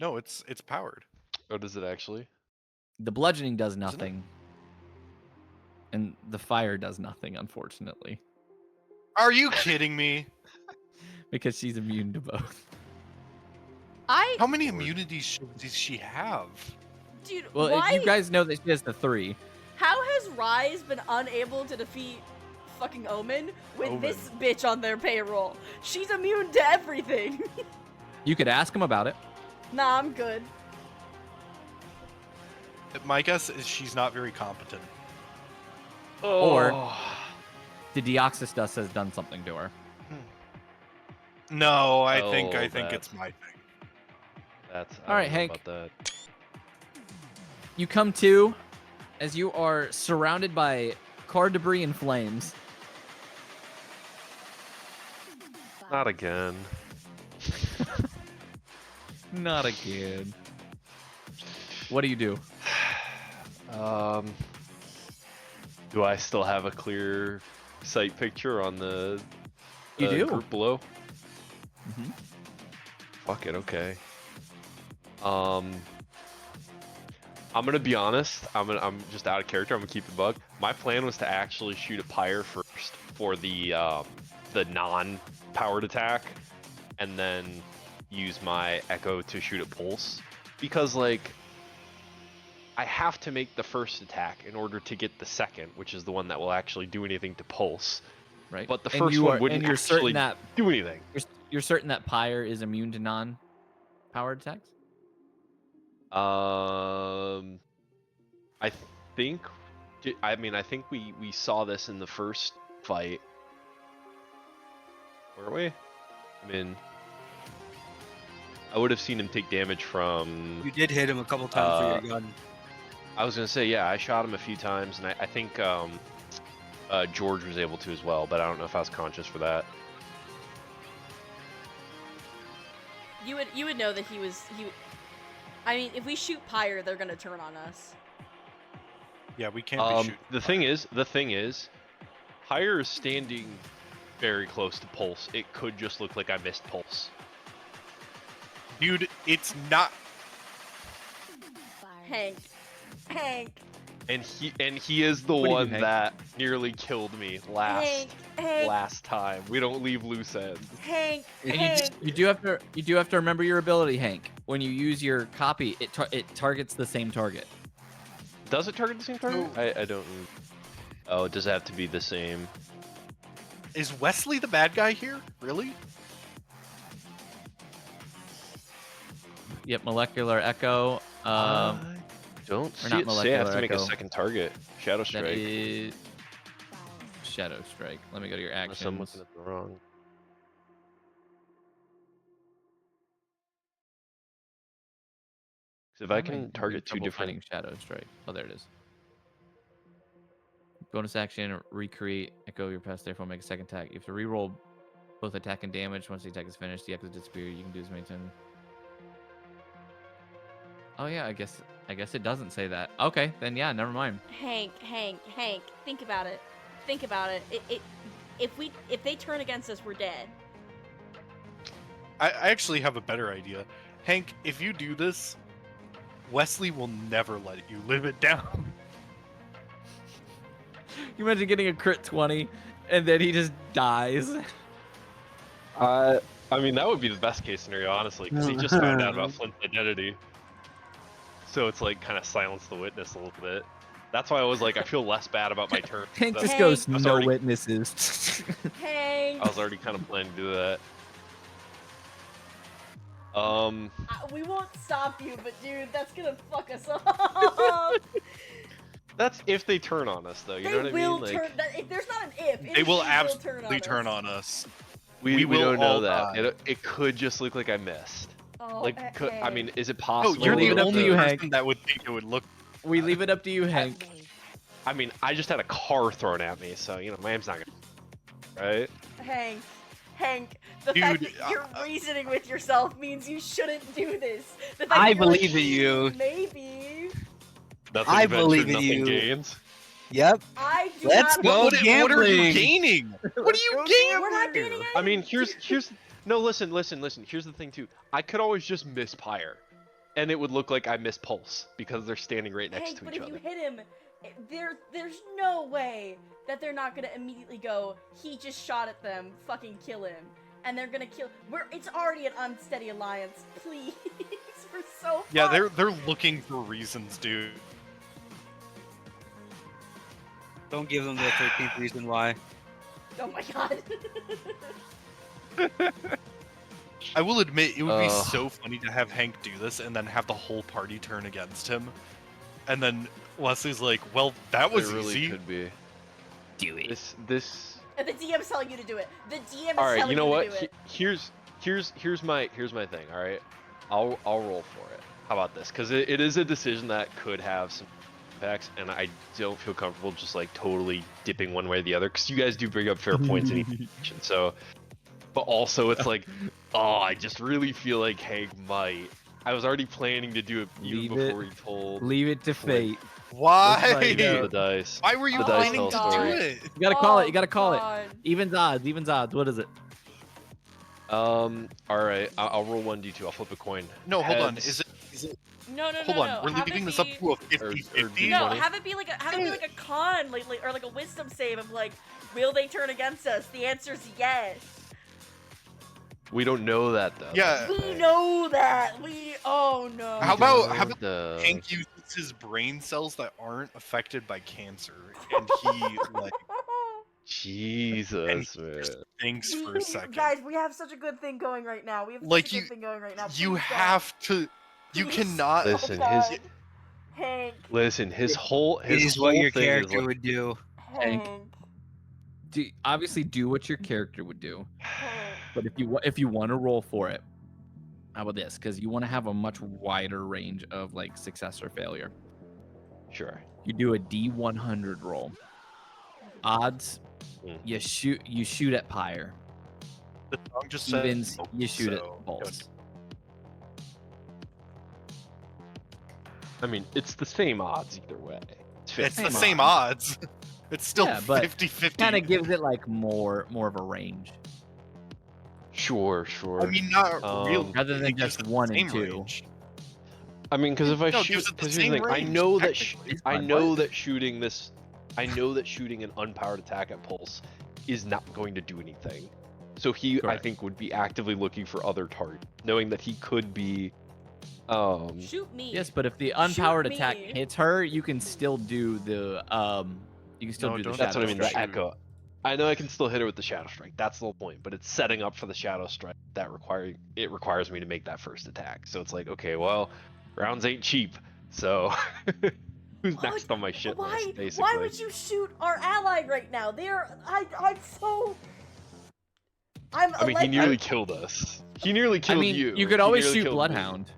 No, it's powered. Oh, does it actually? The bludgeoning does Isn't it? nothing. And the fire does nothing, unfortunately. Are you kidding me? Because she's immune to both. How many immunities does she have? Dude, Well, why? you guys know that she has the 3. How has R.I.S.E been unable to defeat fucking Omen with this bitch on their payroll? She's immune to everything. You could ask him about it. Nah, I'm good. My guess is she's not very competent. Or Oh. the Deoxys dust has done something to her. No, I Oh, think that's- it's my thing. That's All right, don't know Hank. About that. You come to as you are surrounded by car debris and flames. Not again. Not again. What do you do? Do I still have a clear sight picture on the You do. group below? Mhm. Fuck it, okay. I'm gonna be honest. I'm just out of character. I'm gonna keep the bug. My plan was to actually shoot a pyre first for the non-powered attack, and then use my echo to shoot at pulse, because like I have to make the first attack in order to get the second, which is the one that will actually do anything to pulse. Right. But the And first you one are- wouldn't and you're certain actually that do anything. you're certain that Pyre is immune to non-powered attacks? I think. I mean, I think we saw this in the first fight. Were we? I mean, I would have seen him take damage from. you did hit him a couple times with your gun. I was gonna say, yeah, I shot him a few times, and I think George was able to as well, but I don't know if I was conscious for that. You would know that he. I mean, if we shoot Pyre, they're gonna turn on us. Yeah, we can't be shooting. The thing is, Pyre is standing very close to Pulse. It could just look like I missed Pulse. Dude, it's not. Hank. And he is the What do you do, one Hank? that nearly killed me last time. We don't leave loose ends. Hank. You do have to remember your ability, Hank. When you use your copy, it targets the same target. Does it target the same target? I don't. Oh, does it have to be the same? Is Wesley the bad guy here? Really? Yep, molecular echo. Don't or see not it say I have to molecular make a echo. second target. Shadow That Strike. is Shadow Strike. Let me go to your Unless I'm actions. looking at the wrong. If I can target two different. Finding Shadow Strike. Oh, there it is. Bonus action: recreate echo your past. Therefore, make a second attack. You have to reroll both attack and damage. Once the attack is finished, the echo disappears. You can do as many times. Oh yeah, I guess it doesn't say that. Okay, then yeah, never mind. Hank. Think about it. If they turn against us, we're dead. I actually have a better idea. Hank, if you do this, Wesley will never let you live it down. You imagine getting a crit 20 and then he just dies. I mean, that would be the best case scenario, honestly, because he just found out about Flint's identity. So it's like kind of silenced the witness a little bit. That's why I was like, I feel less bad about my turn. Hank That's- just goes, I was no already- witnesses. Hank. I was already kind of planning to do that. We won't stop you, but dude, that's gonna fuck us up. That's if they turn on us, though. You know what I mean? Like, turn. If there's not an if. They will turn absolutely on turn us. on us. we will don't know all that. die. It could just look like I missed. Oh, Like, I Hank. mean, is it Oh, possible? you're leave the it up to only you, person Hank. that would think it would look We leave it up to you, Hank. I mean, I just had a car thrown at me, so you know, my aim's not gonna. Right? Hank, the Dude, fact that you're reasoning with yourself means you shouldn't do this. The fact I that you're like, believe in you. Maybe. Nothing I ventured, believe in nothing you. gains. Yep. I do Let's not go What are you gambling. gaining? What are you gaining? We're not gaining I mean, here's no, listen. Here's the thing too. I could always just miss Pyre, and it would look like I missed Pulse because they're standing right next Hank, to but each if you other. hit him, there's no way that they're not gonna immediately go, he just shot at them, fucking kill him. And they're gonna kill. It's already an unsteady alliance. Please, we're so. Yeah, fucked. they're looking for reasons, dude. Don't give them the 13th reason why. Oh my god. I will admit, it would be Ugh. so funny to have Hank do this and then have the whole party turn against him. And then Wesley's like, well, that was It really easy. could be. Do it. This. And the DM's telling you to do it. The DM is All right, telling you know you what? to do it. Here's my thing. All right, I'll roll for it. How about this? Because it is a decision that could have some impacts, and I don't feel comfortable just like totally dipping one way or the other. Because you guys do bring up fair points in each, so. But also, it's like, oh, I just really feel like Hank might. I was already planning to do it even Leave before it. he told. Leave it to fate. Why? Let's find out. The dice. Why were you The dice planning to tell do story. it? You gotta call it. You Oh, gotta call God. it. Evens odds. What is it? All right. I'll roll 1d2. I'll flip a coin. No, hold on. Heads. Is it? No. Hold on. No. We're Have leaving it this up be- to a Or 50-50. No, D20. have it be like a con, like or like a wisdom save of like, will they turn against us? The answer's yes. We don't know that though. Yeah. We know that. Oh no. How about the Hank uses his brain cells that aren't affected by cancer, and he like Jesus, man. thinks for a second. Guys, we have such a good thing going right now. We have Like, such a good thing going right now. You Please have to. You Please cannot. don't. Listen, Oh, his God. Hank. listen, his whole It is whole what your thing is character like, would do. Hank. Obviously, do what your character would do. Hank. But if you want to roll for it, how about this? Because you want to have a much wider range of like success or failure. Sure. You do a D100 roll. Odds, Mm. you shoot at Pyre. The song just said Evens, no, you shoot so at Pulse. I mean, it's the same odds either way. It's the Same same odds. It's still Yeah, but 50-50. Kind of gives it like more of a range Sure. I mean, not really. rather than it gives just it the 1 and same 2. range. I mean, because if I No, it shoot, gives it the because here's same the thing, I range, know that technically. I Fine, know what? that shooting this, I know that shooting an unpowered attack at Pulse is not going to do anything. So he, I Correct. think, would be actively looking for other targets, knowing that he could be. Shoot me. Yes, but if the unpowered me. attack hits her, you can still do the you can still No, do the don't- That's what I shadow mean. The strike. echo. I know I can still hit her with the shadow strike. That's the whole point. But it's setting up for the shadow strike that requires me to make that first attack. So it's like, okay, well, rounds ain't cheap. So who's next on my shit Why? list? Basically. Why would you shoot our ally right now? I'm so. I mean, he nearly Allegro- killed us. He nearly killed I mean, you. you could He always nearly shoot killed me. Bloodhound.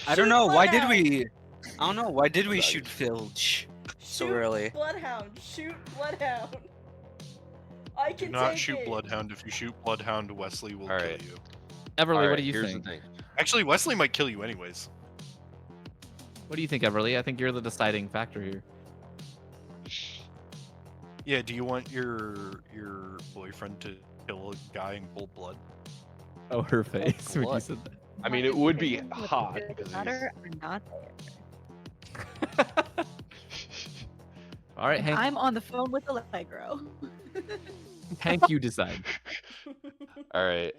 I don't Shoot know. Why did Bloodhound. we? I don't know. Why did we Nice. shoot Filch so Shoot early? Bloodhound. Shoot Bloodhound. I Do can not take shoot it. Bloodhound. If you shoot Bloodhound, Wesley will Alright. kill you. Everly, All what right, do you here's think? the thing. Actually, Wesley might kill you anyways. What do you think, Everly? I think you're the deciding factor here. Yeah, do you want your boyfriend to kill a guy in cold blood? Oh, her face when you blood. said that. I mean, it would be hot because he's... Daughter are not there. All right, Hank. I'm on the phone with Allegro. Hank, you decide. All right.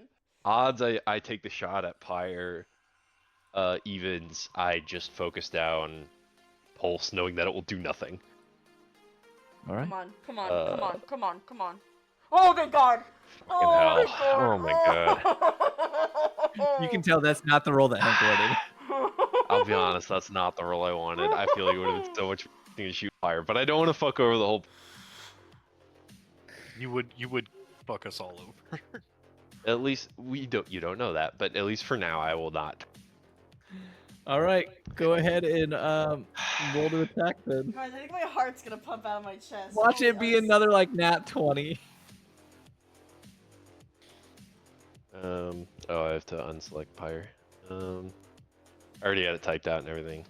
Odds, I take the shot at Pyre. Evens, I just focus down Pulse, knowing that it will do nothing. All right. Come on. Oh, good God. Fucking hell. Oh my God. You can tell that's not the role that Hank wanted. I'll be honest, that's not the role I wanted. I feel like it would have been so much fun to shoot Pyre, but I don't want to fuck over the whole. You would fuck us all over. At least you don't know that, but at least for now, I will not. All right, go ahead and Roll to attack then. Guys, I think my heart's gonna pump out of my chest. Watch Holy it be Ice. another like nat 20. Oh, I have to unselect Pyre. I already had it typed out and everything.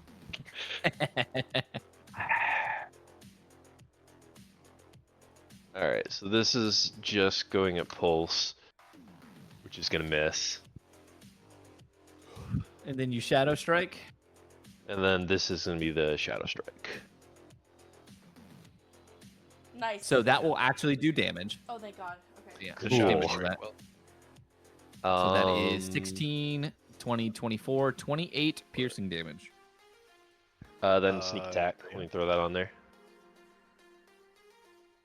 Alright, so this is just going at pulse, which is gonna miss. And then you shadow strike. And then this is gonna be the Shadow Strike. Nice. So that will actually do damage. Oh, thank God. Okay. Yeah. The Cool. Shadow Damage Strike. that. So that is Um, 16, 20, 24, 28 piercing damage. Then sneak attack. Let me throw that on there.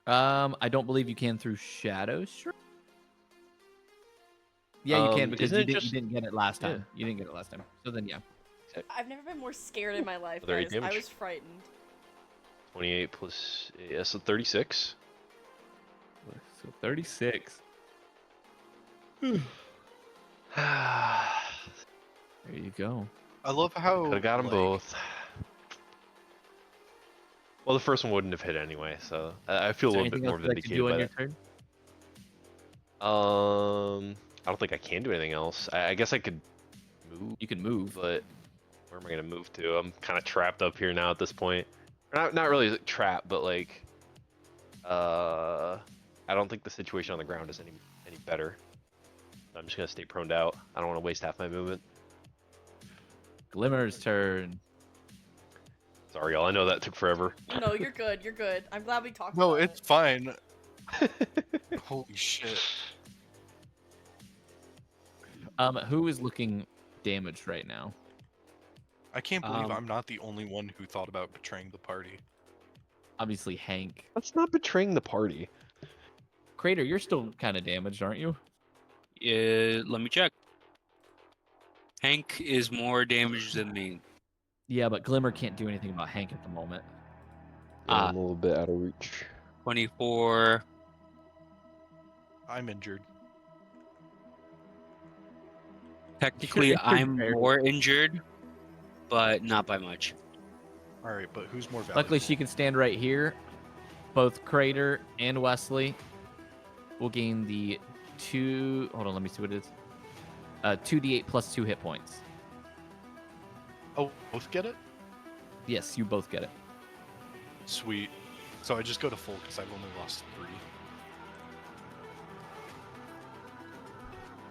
I don't believe you can through shadow strike. Yeah, you can because isn't you it didn't, just- you didn't get it last yeah. time. You didn't get it last time. So then, yeah. I've never been more scared in my life, Another 8 guys. I damage. was frightened. 28 plus, yeah, so 36. So 36. Could've There you go. I love how got them like, both. Well, the first one wouldn't have hit anyway, so I feel a Is there little bit anything more else you'd like to vindicated do by on your that. turn? I don't think I can do anything else. I guess I could move, You can move. but where am I gonna move to? I'm kind of trapped up here now at this point. Not really trapped, but like, I don't think the situation on the ground is any better. I'm just gonna stay proned out. I don't want to waste half my movement. Glimmer's turn. Sorry, y'all. I know that took forever. No, you're good. You're good. I'm glad we talked No, about it's it. fine. Holy shit. Who is looking damaged right now? I can't believe Um, I'm not the only one who thought about betraying the party. Obviously, Hank. That's not betraying the party. Crater, you're still kind of damaged, aren't you? Let me check. Hank is more damaged than me. Yeah, but Glimmer can't do anything about Hank at the moment. Yeah, I'm a little bit out of reach. 24. I'm injured. Technically, You're I'm very- more injured, but not by much. Alright, but who's more valuable? Luckily, she can stand right here. Both Crater and Wesley will gain the 2. Hold on, let me see what it is. 2d8 plus 2 hit points. Oh, both get it? Yes, you both get it. Sweet. So I just go to full because I've only lost 3.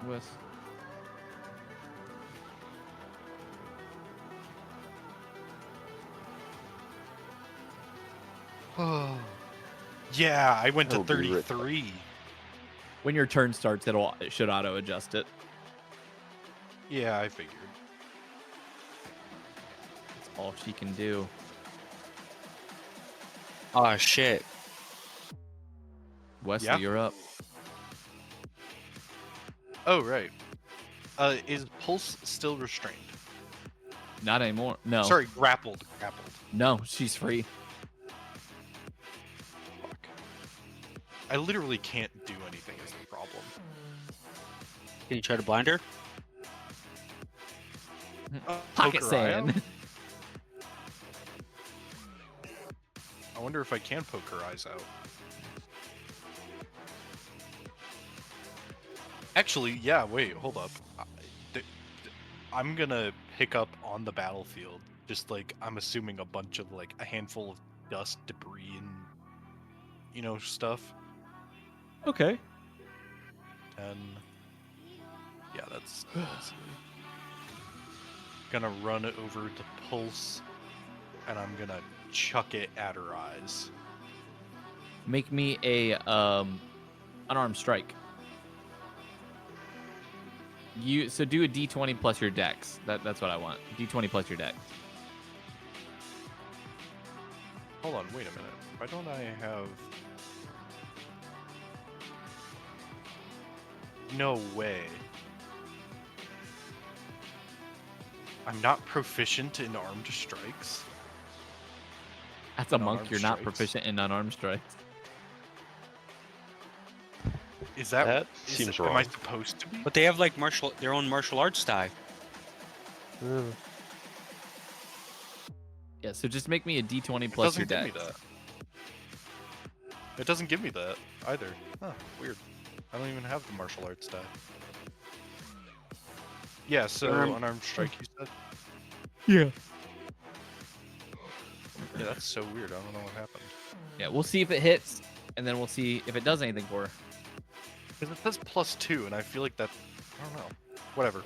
Wes. Oh. Yeah, I went to That'll be rich. 33. When your turn starts, it should auto adjust it. Yeah, I figured. That's all she can do. Oh shit. Wesley, Yeah? you're up. Oh, right. Is Pulse still restrained? Not anymore. No. Sorry, grappled. Grappled. No, she's free. Fuck. I literally can't do anything is the problem. Can you try to blind her? Pocket Poke her eye out? sand. I wonder if I can poke her eyes out. Actually, yeah, wait, hold up. I'm gonna pick up on the battlefield. Just like, I'm assuming a bunch of, like, a handful of dust, debris, and, you know, stuff. Okay. And, yeah, that's gonna run over to Pulse, and I'm gonna chuck it at her eyes. Make me a unarmed strike. So do a d20 plus your dex. That's what I want. D20 plus your dex. Hold on, wait a minute. Why don't I have... No way. I'm not proficient in armed strikes. As a monk, Unarmed you're not strikes. proficient in unarmed strikes. Is that, That seems Am I wrong. supposed to be? But they have like their own martial arts style. Yeah, so just make me a D20 It plus your doesn't give me dex. that. It doesn't give me that either. Huh, weird. I don't even have the martial arts die. Yeah, so unarmed strike, you said? Yeah. Yeah, that's so weird. I don't know what happened. Yeah, we'll see if it hits, and then we'll see if it does anything for her. Because it says +2, and I feel like that... I don't know. Whatever.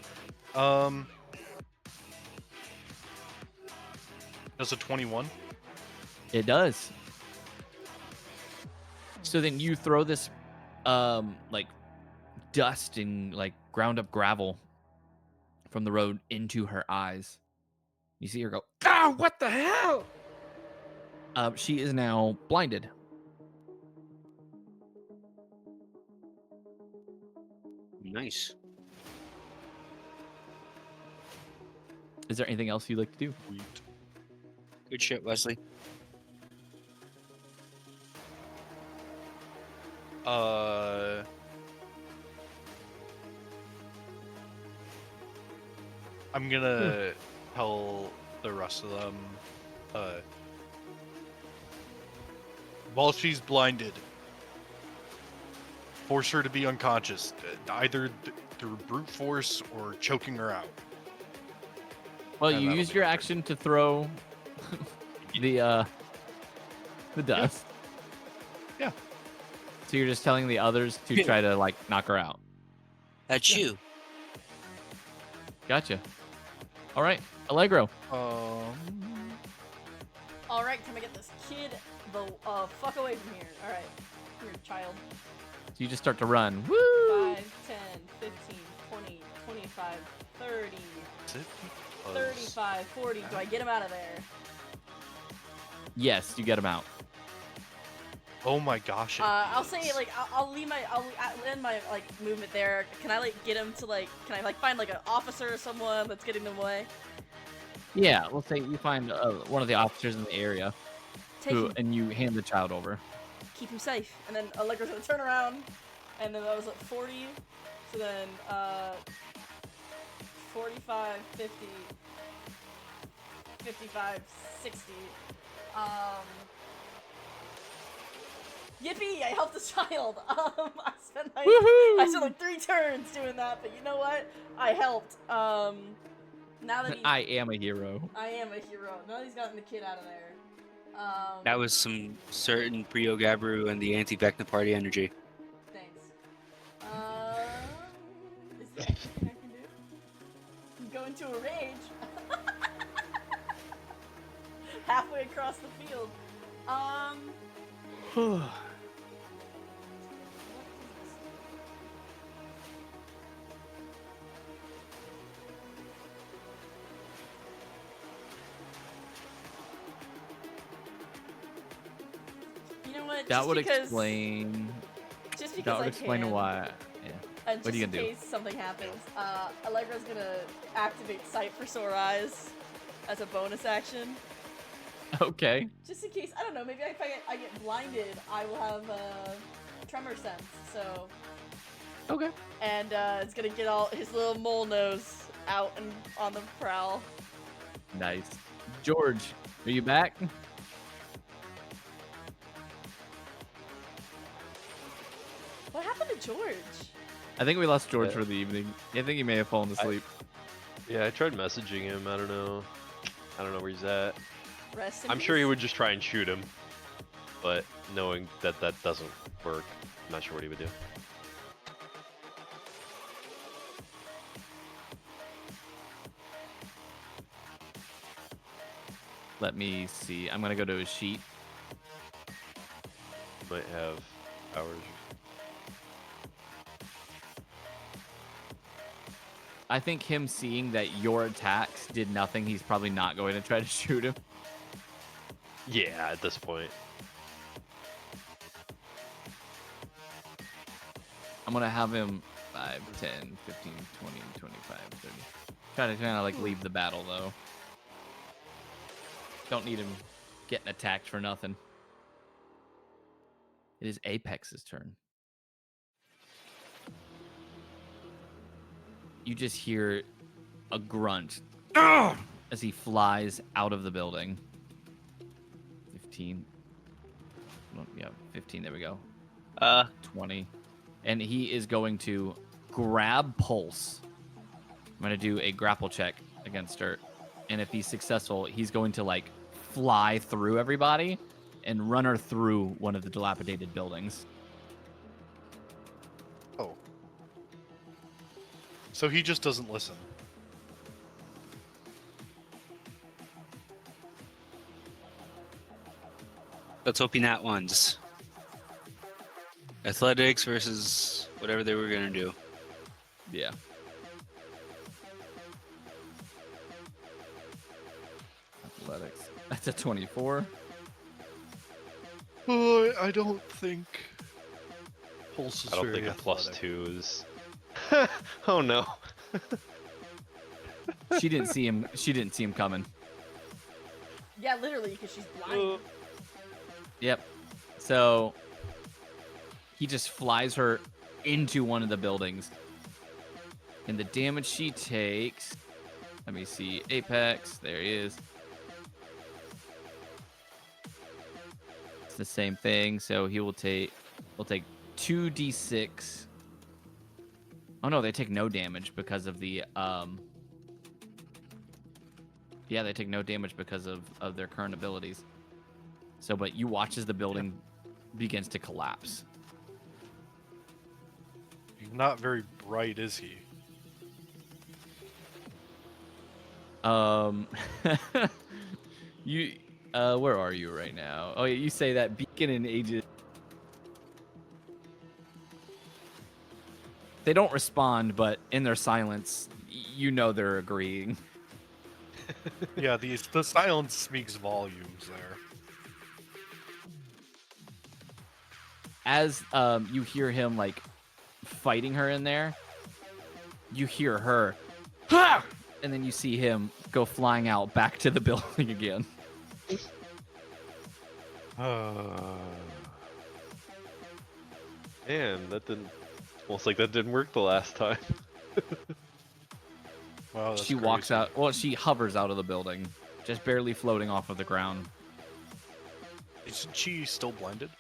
Does a 21? It does. So then you throw this, like, dust and, like, ground up gravel from the road into her eyes. You see her go, "Ah, what the hell?" She is now blinded. Nice. Is there anything else you'd like to do? Sweet. Good shit, Wesley. I'm gonna tell the rest of them, while she's blinded, force her to be unconscious, either through brute force or choking her out. Well, And you that'll used be your my turn. action to throw the dust. Yeah. So you're just telling the others to try to, like, knock her out. That's you. Gotcha. All right, Allegro. All right, time to get this kid the fuck away from here. All right, here, child. So you just start to run. Woo! 5, 10, 15, 20, 25, 30, Is it because- 35, 40. Do I get him out of there? Yes, you get him out. Oh my gosh. I'll say like I'll end my like movement there. Can I like get him to like? Can I like find like an officer or someone that's getting them away? Yeah, we'll say you find one of the officers in the area, Take him, and you hand the child over. keep him safe, and then Allegra's gonna turn around, and then that was at 40. So then 45, 50, 55, 60. Yippee! I helped this child. I spent like 3 turns doing that, but you know what? I helped. Now that I am a hero. I am a hero. Now that he's gotten the kid out of there. That was some certain Prio Gabru and the anti-Vecna party energy. Thanks. Is there anything I can do? Go into a rage. Halfway across the field. You know what? That Just would because, explain. Just because That would I explain can, why. Yeah. and What are just you in gonna do? case something happens, Allegra's gonna activate Sight for Sore Eyes as a bonus action. Okay. Just in case, I don't know, maybe if I get blinded, I will have tremor sense, so... Okay. And it's gonna get all his little mole nose out and on the prowl. Nice. George, are you back? What happened to George? I think we lost George Yeah. for the evening. I think he may have fallen asleep. Yeah, I tried messaging him. I don't know where he's at. Rest in I'm sure he peace. would just try and shoot him, but knowing that that doesn't work, I'm not sure what he would do. Let me see. I'm gonna go to his sheet. Might have hours. I think him seeing that your attacks did nothing, he's probably not going to try to shoot him. Yeah, at this point. I'm gonna have him 5, 10, 15, 20, 25, 30. Try to kind of like leave the battle though. Don't need him getting attacked for nothing. It is Apex's turn. You just hear a grunt as he flies out of the building. 15. Well, yeah, 15. There we go. 20. And he is going to grab Pulse. I'm going to do a grapple check against her. And if he's successful, he's going to, like, fly through everybody and run her through one of the dilapidated buildings. Oh. So he just doesn't listen. Let's hope he nat ones. Athletics versus whatever they were gonna do. Yeah. Athletics. That's a 24. Oh, I don't think Pulse is I don't very think a plus athletic. 2 is. Oh no. She didn't see him. She didn't see him coming. Yeah, literally, because she's blind. Yep. So he just flies her into one of the buildings. And the damage she takes. Let me see. Apex. There he is. It's the same thing. So he will take. We'll take 2d6. Oh no, they take no damage because of the Yeah, they take no damage because of their current abilities. So, but you watch as the building begins to collapse. He's not very bright, is he? You, where are you right now? Oh, yeah, you say that Beacon and Aegis. They don't respond, but in their silence, you know they're agreeing. Yeah, the silence speaks volumes there. As you hear him like fighting her in there, you hear her, "Ha!" And then you see him go flying out back to the building again. Man, that didn't. Almost like that didn't work the last time. Wow, that's She walks crazy. out. Well, she hovers out of the building, just barely floating off of the ground. Isn't she still blinded?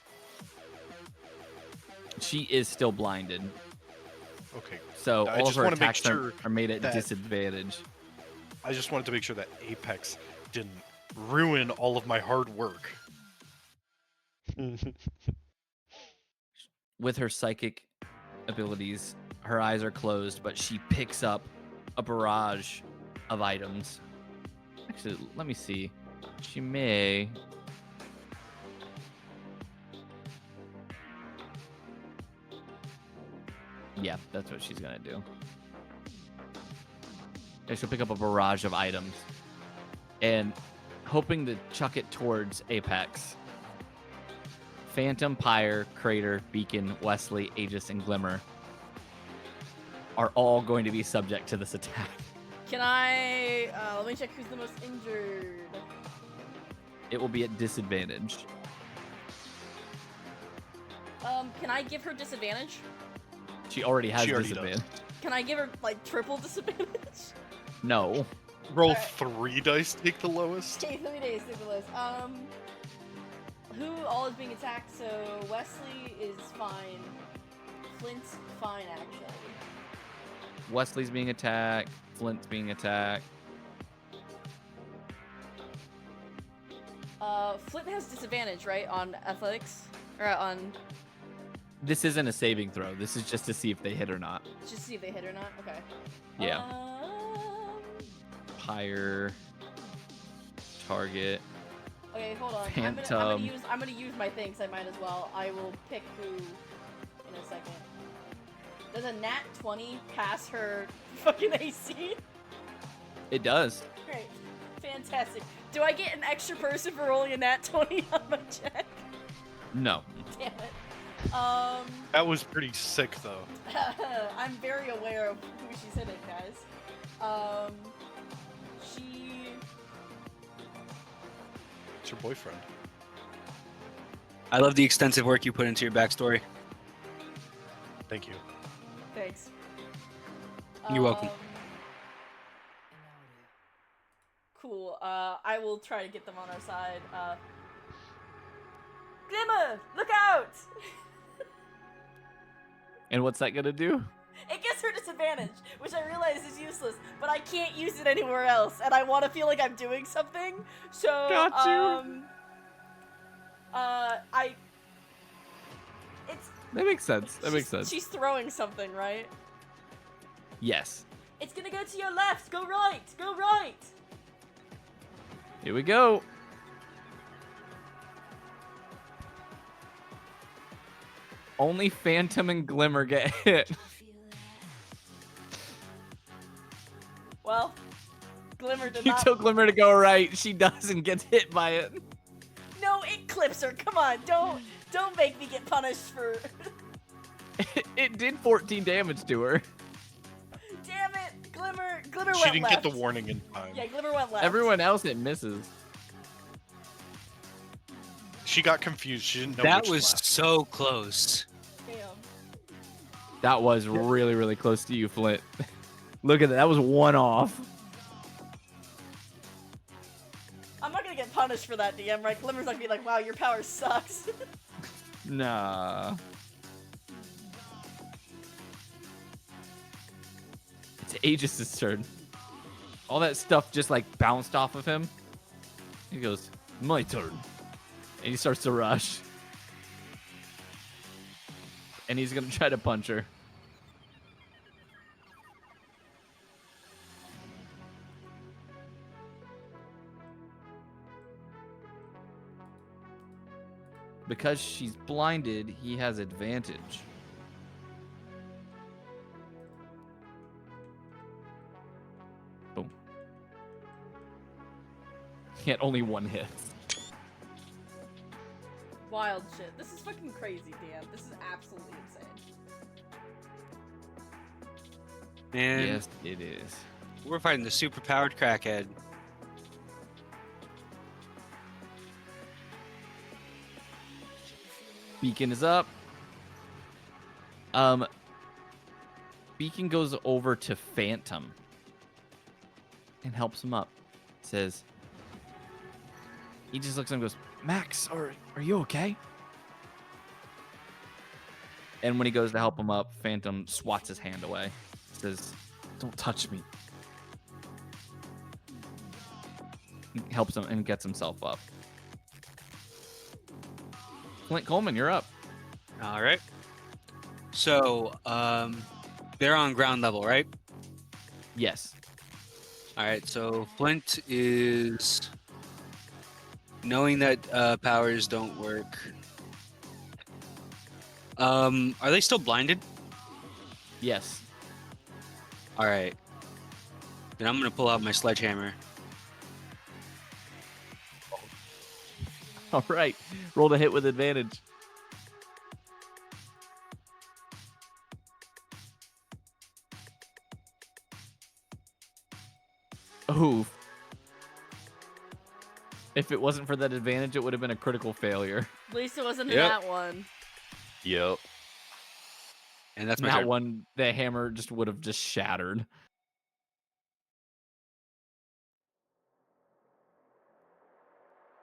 She is still blinded, Okay. so I all of just her wanna make attacks sure are made at that- disadvantage. I just wanted to make sure that Apex didn't ruin all of my hard work. With her psychic abilities, her eyes are closed, but she picks up a barrage of items. Actually, let me see. She may. Yeah, that's what she's gonna do. Okay, she'll pick up a barrage of items and hoping to chuck it towards Apex. Phantom, Pyre, Crater, Beacon, Wesley, Aegis, and Glimmer are all going to be subject to this attack. Can I, let me check who's the most injured. It will be at disadvantage. Can I give her disadvantage? She already has She already disadvantage. Can I give her, like, triple disadvantage? No. Roll Alright. 3 dice, take the lowest. Okay, 3 days, take the list. Who all is being attacked? So, Wesley is fine. Flint's fine, actually. Wesley's being attacked. Flint's being attacked. Flint has disadvantage, right, on athletics? Or on... This isn't a saving throw. This is just to see if they hit or not. Just to see if they hit or not? Okay. Yeah. Pyre. Target. Okay, hold on. Phantom. I'm gonna use my thing, 'cause I might as well. I will pick who in a second. Does a nat 20 pass her fucking AC? It does. Great. Fantastic. Do I get an extra person for rolling a nat 20 on my check? No. Damn it. That was pretty sick, though. I'm very aware of who she's hitting, guys. She... It's your boyfriend. I love the extensive work you put into your backstory. Thank you. Thanks. You're welcome. Cool. I will try to get them on our side. Glimmer, look out! And what's that gonna do? It gives her disadvantage, which I realize is useless, but I can't use it anywhere else, and I want to feel like I'm doing something. So, Got you. That makes sense. That makes sense. She's throwing something, right? Yes. It's gonna go to your left. Go right. Go right. Here we go. Only Phantom and Glimmer get hit. Well, Glimmer did You not. tell Glimmer to go right. She doesn't get hit by it. No, it clips her. Come on, don't make me get punished for. It did 14 damage to her. Damn it, Glimmer She went didn't left. get the warning in time. Yeah, Glimmer went left. Everyone else it misses. She got confused. She didn't know That which was left. so close. Damn. That was really, really close to you, Flint. Look at that. That was one off. I'm not gonna get punished for that, DM, right? Glimmer's not gonna be like, wow, your power sucks. Nah. It's Aegis's turn. All that stuff just like bounced off of him. He goes, my turn. And he starts to rush. And he's gonna try to punch her. Because she's blinded, he has advantage. Boom. Yet only one hit. Wild shit. This is fucking crazy, DM. This is absolutely insane. And Yes, it is. we're fighting the superpowered crackhead. Beacon is up. Beacon goes over to Phantom and helps him up. Says, he just looks at him and goes, Max, are you okay? And when he goes to help him up, Phantom swats his hand away. Says, don't touch me. He helps him and gets himself up. Flint Colman, you're up. All right. So, they're on ground level, right? Yes. All right. So Flint is knowing that powers don't work. Are they still blinded? Yes. All right. Then I'm gonna pull out my sledgehammer. All right. Roll to hit with advantage. Ooh. If it wasn't for that advantage, it would have been a critical failure. At least it wasn't in Yep. that one. Yep. And that's my That turn. one, the hammer just would have just shattered.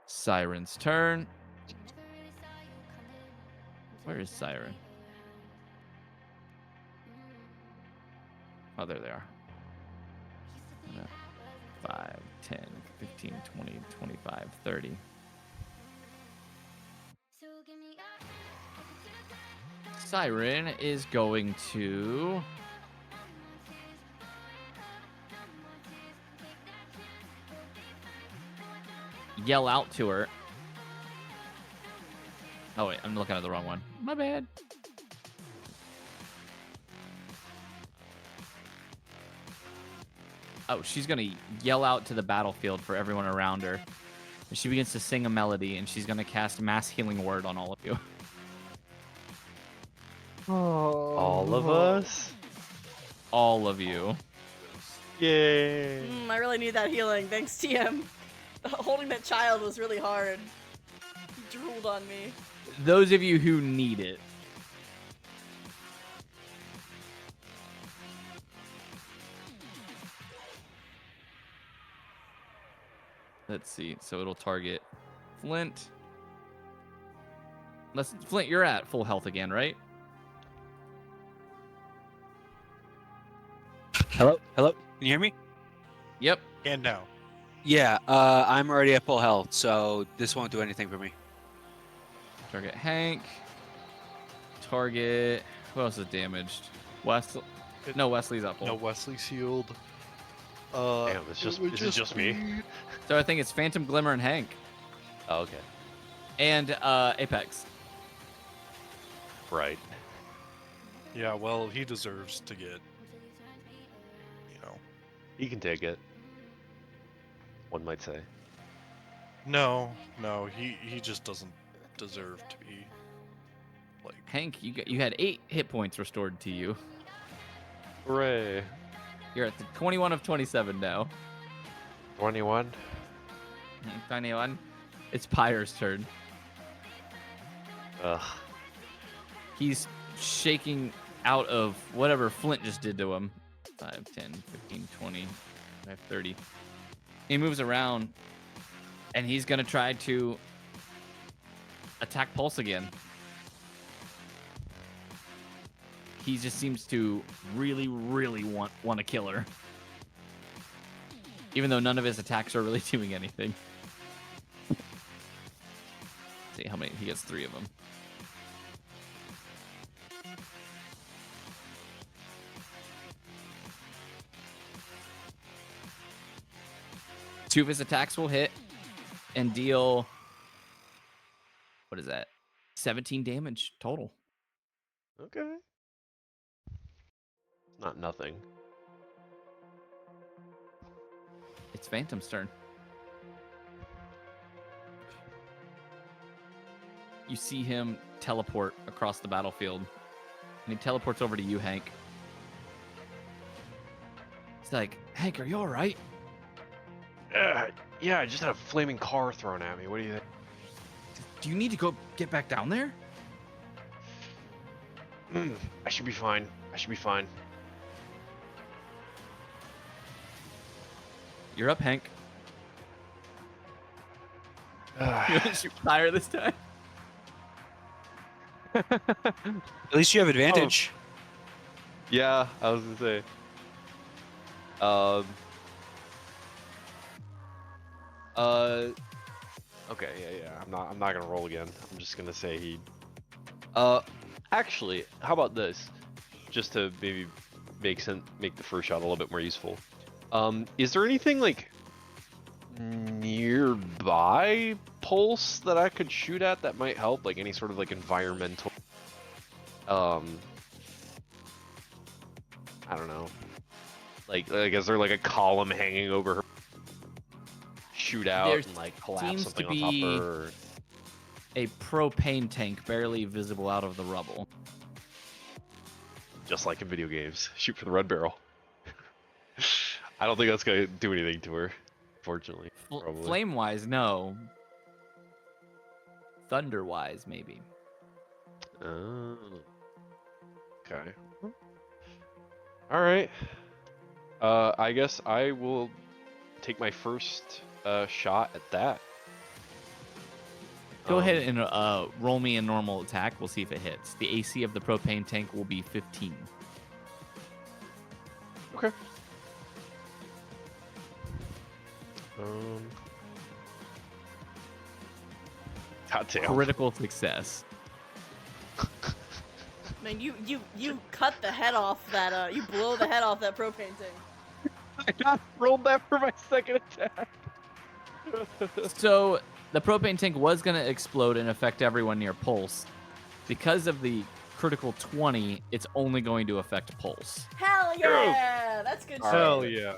Siren's turn. Where is Siren? Oh, there they are. 5, 10, 15, 20, 25, 30. Siren is going to yell out to her. Oh wait, I'm looking at the wrong one. My bad. Oh, she's gonna yell out to the battlefield for everyone around her. And she begins to sing a melody, and she's gonna cast Mass Healing Word on all of you. All of us? All of you. Yay. I really need that healing. Thanks, TM. Holding that child was really hard. He drooled on me. Those of you who need it. Let's see. So it'll target Flint. Flint, you're at full health again, right? Hello? Hello? Can you hear me? Yep. And now. Yeah, I'm already at full health, so this won't do anything for me. Target Hank. Target. Who else is damaged? Wesley. No, Wesley's up full. No, Wesley's healed. Damn, it's just would is it just me? So I think it's Phantom, Glimmer, and Hank. Oh, okay. And Apex. Right. Yeah, well, he deserves to get, He can take it. One might say. No, he just doesn't deserve to be, like... Hank, you had 8 hit points restored to you. Hooray. You're at the 21 of 27 now. 21. 21. It's Pyre's turn. Ugh. He's shaking out of whatever Flint just did to him. 5, 10, 15, 20, 25, 30. He moves around, and he's going to try to attack Pulse again. He just seems to really, really want to kill her. Even though none of his attacks are really doing anything. See how many, he gets 3 of them. Two of his attacks will hit and deal, what is that? 17 damage total. Okay. Not nothing. It's Phantom's turn. You see him teleport across the battlefield. And he teleports over to you, Hank. He's like, Hank, are you all right? Yeah, I just had a flaming car thrown at me. What do you think? Do you need to go get back down there? I should be fine. You're up, Hank. You want to shoot fire this time? At least you have advantage. Yeah, I was gonna say. Okay, yeah. I'm not gonna roll again. I'm just gonna say he. Actually, how about this? Just to maybe make the first shot a little bit more useful. Is there anything like nearby Pulse that I could shoot at that might help? Like any sort of like environmental. I don't know. Like is there like a column hanging over her? Shoot out There and like collapse seems something to on top be of her. Or... a propane tank barely visible out of the rubble. Just like in video games, shoot for the red barrel. I don't think that's gonna do anything to her, fortunately. Flame-wise, no. Thunder-wise, maybe. Oh. Okay. All right. I guess I will take my first shot at that. Go ahead and roll me a normal attack. We'll see if it hits. The AC of the propane tank will be 15. Okay. God damn. Critical success. Man, you cut the head off that you blow the head off that propane tank. I got rolled that for my second attack. So the propane tank was going to explode and affect everyone near Pulse. Because of the critical 20, it's only going to affect Pulse. Hell yeah! That's good shit. Hell yeah.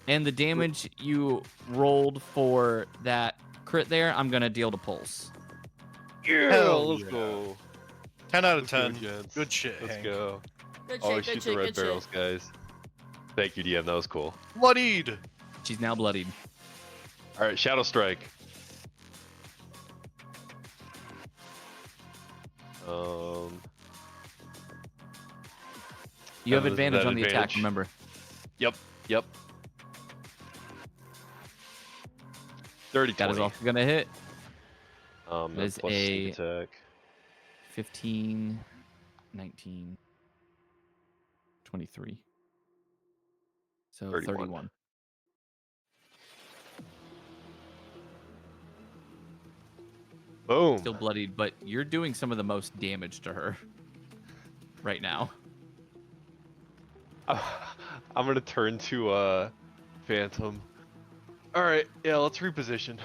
And the damage you rolled for that crit there, I'm going to deal to Pulse. Hell let's yeah. go. 10 out of Let's go, 10. gents. Good shit, Let's Hank. go. Good Always shit, good shoot the shit, red good barrels, shit. guys. Thank you, DM. That was cool. Bloodied! She's now bloodied. All right, Shadow Strike. You have Is advantage that on the attack, advantage? remember. Yep. Dirty 20. That is also going to hit. That's Is plus sneak a- attack. 15, 19, 23. So 31. 31. Boom. Still bloodied, but you're doing some of the most damage to her right now. I'm gonna turn to Phantom. All right, yeah, let's reposition.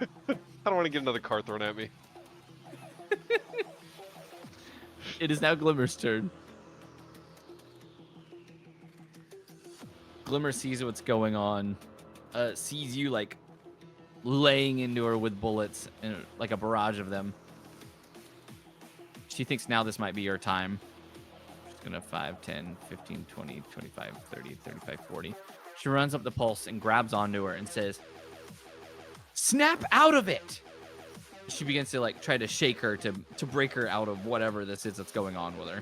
I don't want to get another car thrown at me. It is now Glimmer's turn. Glimmer sees what's going on, sees you like laying into her with bullets, and like a barrage of them. She thinks now this might be your time. She's gonna 5, 10, 15, 20, 25, 30, 35, 40. She runs up the pulse and grabs onto her and says, "Snap out of it!" She begins to like try to shake her to break her out of whatever this is that's going on with her.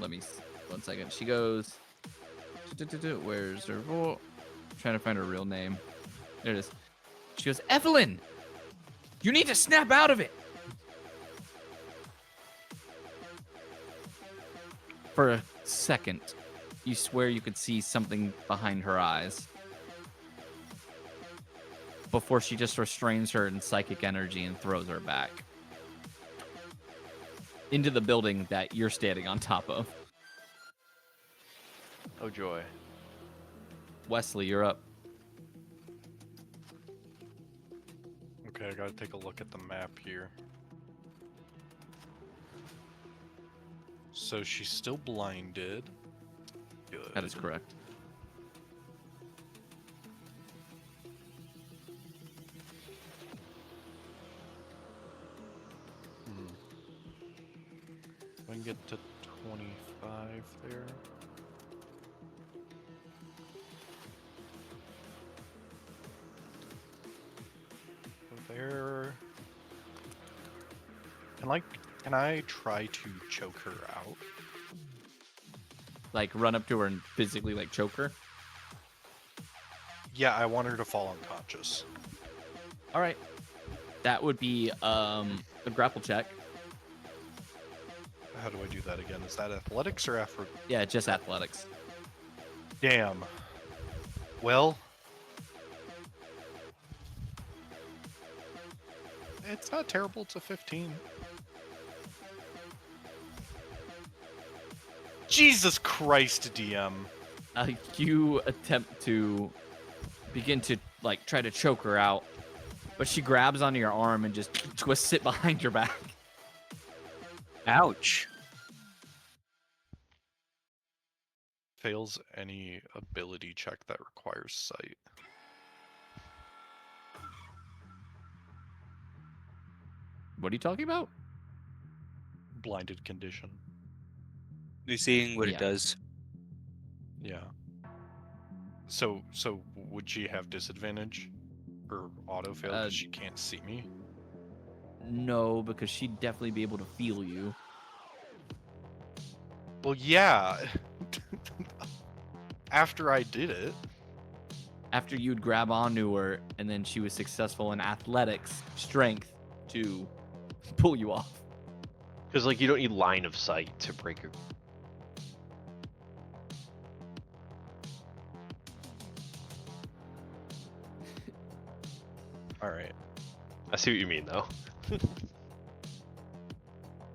Let me 1 second. She goes, where's her? Trying to find her real name. There it is. She goes, "Evelyn, you need to snap out of it." For a second, you swear you could see something behind her eyes before she just restrains her in psychic energy and throws her back into the building that you're standing on top of. Oh joy. Wesley, you're up. Okay, I gotta take a look at the map here. So she's still blinded. Good. That is correct. I can get to 25 there. So there. Can I try to choke her out? Like run up to her and physically like choke her. Yeah, I want her to fall unconscious. All right. That would be a grapple check. How do I do that again? Is that athletics or effort? Yeah, just athletics. Damn. Well, it's not terrible. It's a 15. Jesus Christ, DM. You attempt to begin to like try to choke her out, but she grabs onto your arm and just twists it behind your back. Ouch. Fails any ability check that requires sight. What are you talking about? Blinded condition. You're seeing what Yeah. it does. Yeah. So would she have disadvantage? Or auto fail because she can't see me? No, because she'd definitely be able to feel you. Well, yeah. After I did it. After you'd grab onto her, and then she was successful in athletics, strength to pull you off. Because like you don't need line of sight to break her. All right. I see what you mean though.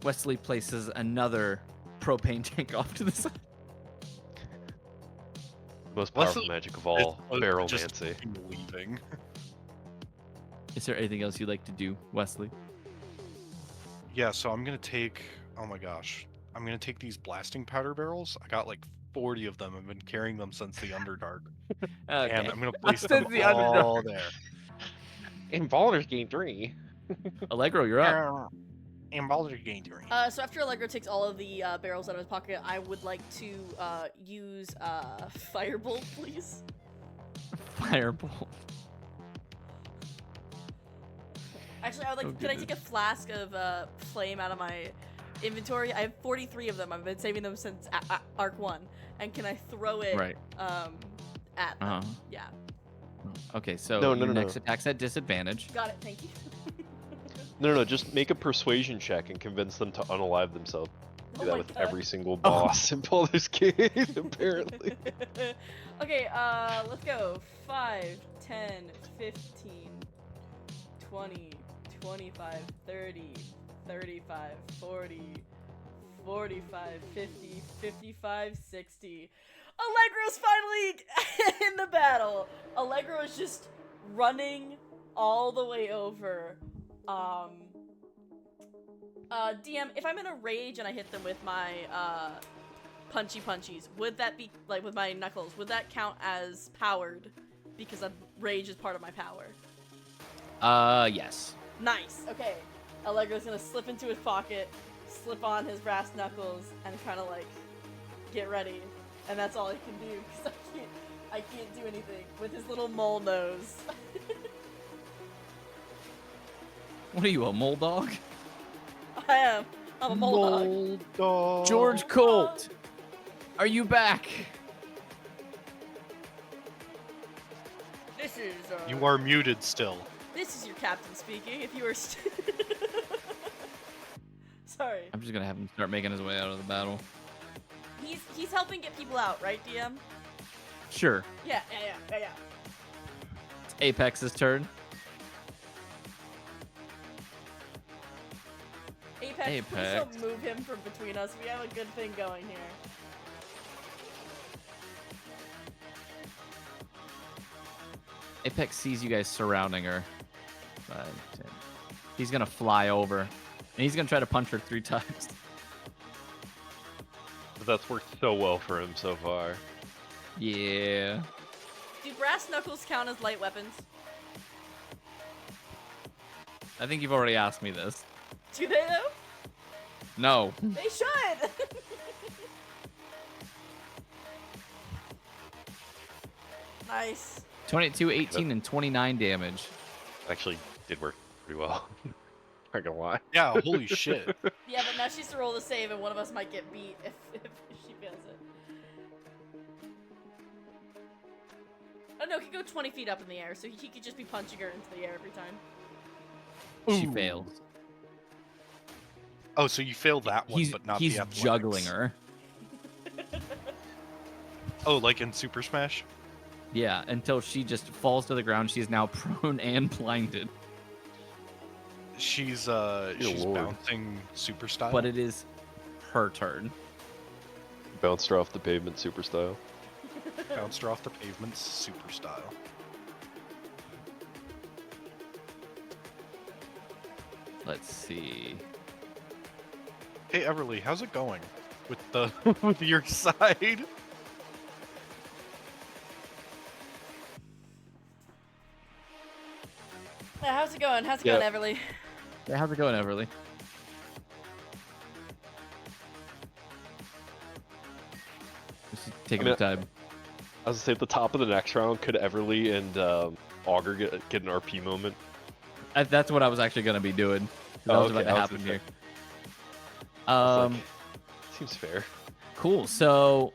Wesley places another propane tank off to the side. Most powerful Wesley magic of all, barrelmancy. Leaving. Is there anything else you'd like to do, Wesley? Yeah, so I'm gonna take. Oh my gosh, I'm gonna take these blasting powder barrels. I got like 40 of them. I've been carrying them since the Underdark, Okay. and I'm gonna place Since them the all Underdark. there. In Baldur's Gate 3. Allegro, you're up. And Baldur's Gate 3. So after Allegro takes all of the barrels out of his pocket, I would like to use Firebolt, please. Firebolt. Actually, I would like. Oh, Can I take a flask of flame out of my inventory? I have 43 of them. I've been saving them since Arc 1. And can I throw it Right. at them? Uh-huh. Yeah. Okay, so No, your no, next no. attack's at disadvantage. Got it. Thank you. No, just make a persuasion check and convince them to unalive themselves. Do Oh that my with God. every single boss in Baldur's Gate, apparently. Okay, let's go. 5, 10, 15, 20, 25, 30, 35, 40, 45, 50, 55, 60. Allegro's finally in the battle. Allegro is just running all the way over. DM, if I'm in a rage and I hit them with my, punchies, would that be, like, with my knuckles, would that count as powered? Because rage is part of my power. Yes. Nice, okay. Allegro's gonna slip into his pocket, slip on his brass knuckles, and kind of, like, get ready. And that's all he can do, because I can't do anything with his little mole nose. What are you, a mole dog? I am. I'm a mole dog. George Colt, are you back? This is, You are muted still. This is your captain speaking, if you were Sorry. I'm just gonna have him start making his way out of the battle. He's helping get people out, right, DM? Sure. Yeah. It's Apex's turn. Apex, please don't move him from between us. We have a good thing going here. Apex sees you guys surrounding her. 5, 10. He's gonna fly over, and he's gonna try to punch her 3 times. But that's worked so well for him so far. Yeah. Do brass knuckles count as light weapons? I think you've already asked me this. Do they though? No. They should! Nice. 22, 18, and 29 damage. Actually did work pretty well. Not gonna lie. Yeah, holy shit. Yeah, but now she has to roll the save and one of us might get beat if she fails it. Oh no, he could go 20 feet up in the air, so he could just be punching her into the air every time. She failed. Oh, so you failed that one, but not the He's athletics. juggling her. Oh, like in Super Smash? Yeah, until she just falls to the ground. She is now prone and blinded. She's Lord. bouncing super style. But it is her turn. Bounced her off the pavement super style. Bounced her off the pavement super style. Let's see. Hey Everly, how's it going with the with your side? Yeah, how's it going? How's it going, Everly? Yeah, how's it going, Everly? Just taking the time. I was gonna say at the top of the next round, could Everly and Augur get an RP moment? That's what I was actually going to be doing. That was about to happen here. Seems fair. Cool. So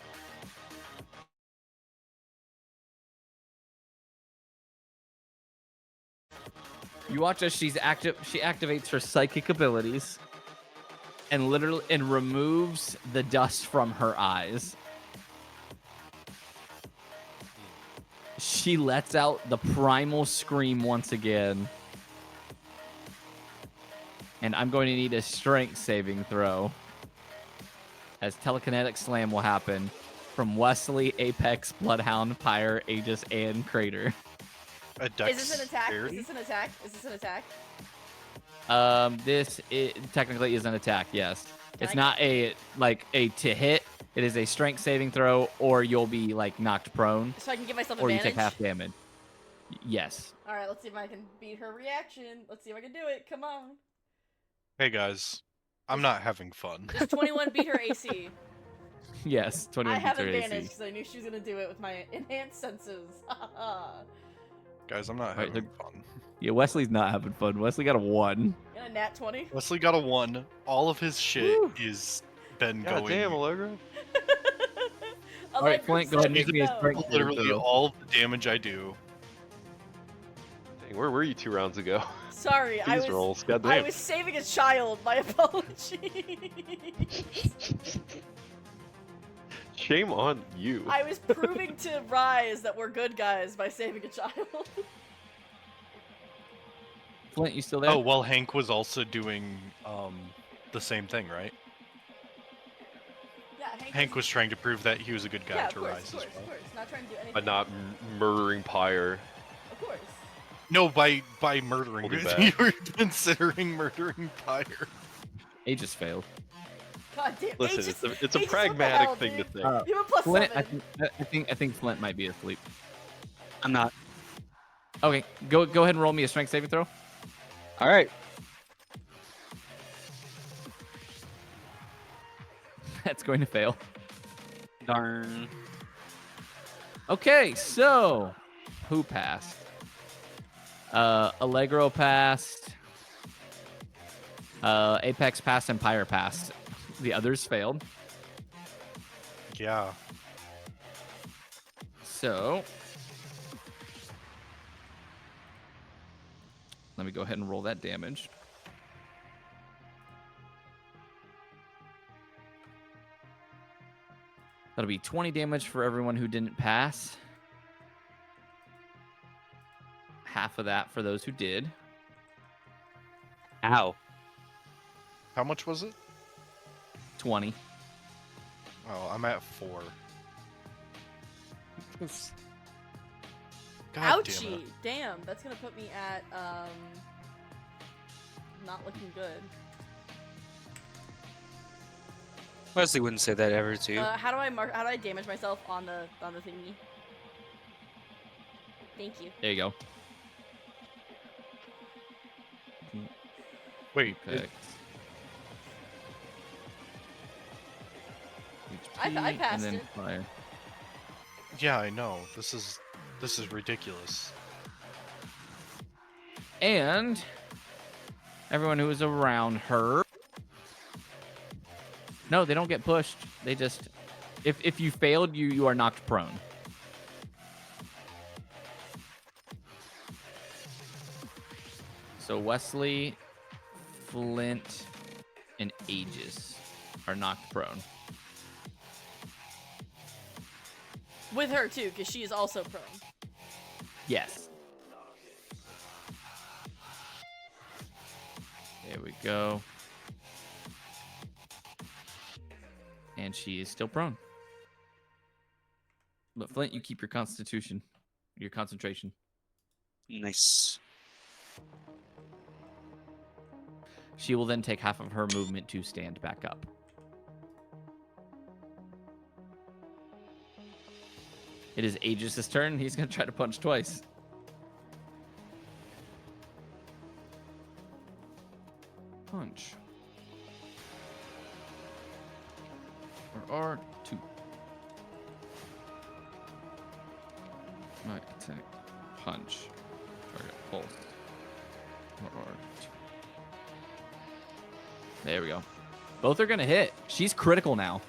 you watch as she activates her psychic abilities and removes the dust from her eyes. She lets out the primal scream once again. And I'm going to need a strength saving throw, as telekinetic slam will happen from Wesley, Apex, Bloodhound, Pyre, Aegis, and Crater. Is this an attack? Is this an attack? This technically is an attack. Yes, it's I- not a to hit. It is a strength saving throw, or you'll be like knocked prone, So I can give myself or you advantage? take half damage. Yes. Alright, let's see if I can beat her reaction. Let's see if I can do it. Come on. Hey guys, I'm not having fun. Does 21 beat her AC? Yes. 21 I have beats her AC. advantage because I knew she was going to do it with my enhanced senses. Guys, I'm not Alright, having fun. Yeah, Wesley's not having fun. Wesley got a 1. Got a nat 20? Wesley got a 1. All of his shit is been God going. damn, Allegro. All right, Flint, go ahead and make me a strength saving Literally throw. all of the damage I do. Dang, where were you 2 rounds ago? Sorry, These rolls, I goddamn. was saving a child. My apologies. Shame on you. I was proving to R.I.S.E that we're good guys by saving a child. Flint, you still there? Oh, well, Hank was also doing the same thing, right? Yeah, Hank was trying to prove that he was a good guy yeah, to rise as well. of course. Not trying to do anything. But not murdering Pyre. Of course. No, by murdering. Holding back. You were considering murdering Pyre. Aegis failed. God damn. Listen, Aegis- it's a Aegis, what the pragmatic hell, thing to dude? think. You have a plus Flint, 7. I think Flint might be asleep. I'm not. Okay, go ahead and roll me a strength saving throw. All right. That's going to fail. Darn. Okay, so who passed? Allegro passed. Apex passed and Pyre passed. The others failed. Yeah. So let me go ahead and roll that damage. That'll be 20 damage for everyone who didn't pass. Half of that for those who did. Ow. How much was it? 20. Oh, I'm at 4. God damn Ouchie. it. Damn, that's gonna put me at not looking good. Wesley wouldn't say that ever to you. How do I damage myself on the thingy? Thank you. There you go. Wait, Okay. I HP, passed and then it. fire. yeah, I know. This is ridiculous. And everyone who was around her. No, they don't get pushed. They just, if you failed, you are knocked prone. So Wesley, Flint, and Aegis are knocked prone. With her too, because she is also prone. Yes. There we go. And she is still prone. But Flint, you keep your constitution, your concentration. Nice. She will then take half of her movement to stand back up. It is Aegis' turn. He's going to try to punch twice. Punch. Or R2. My attack. Punch. Target pulse. Or R2. There we go. Both are going to hit. She's critical now.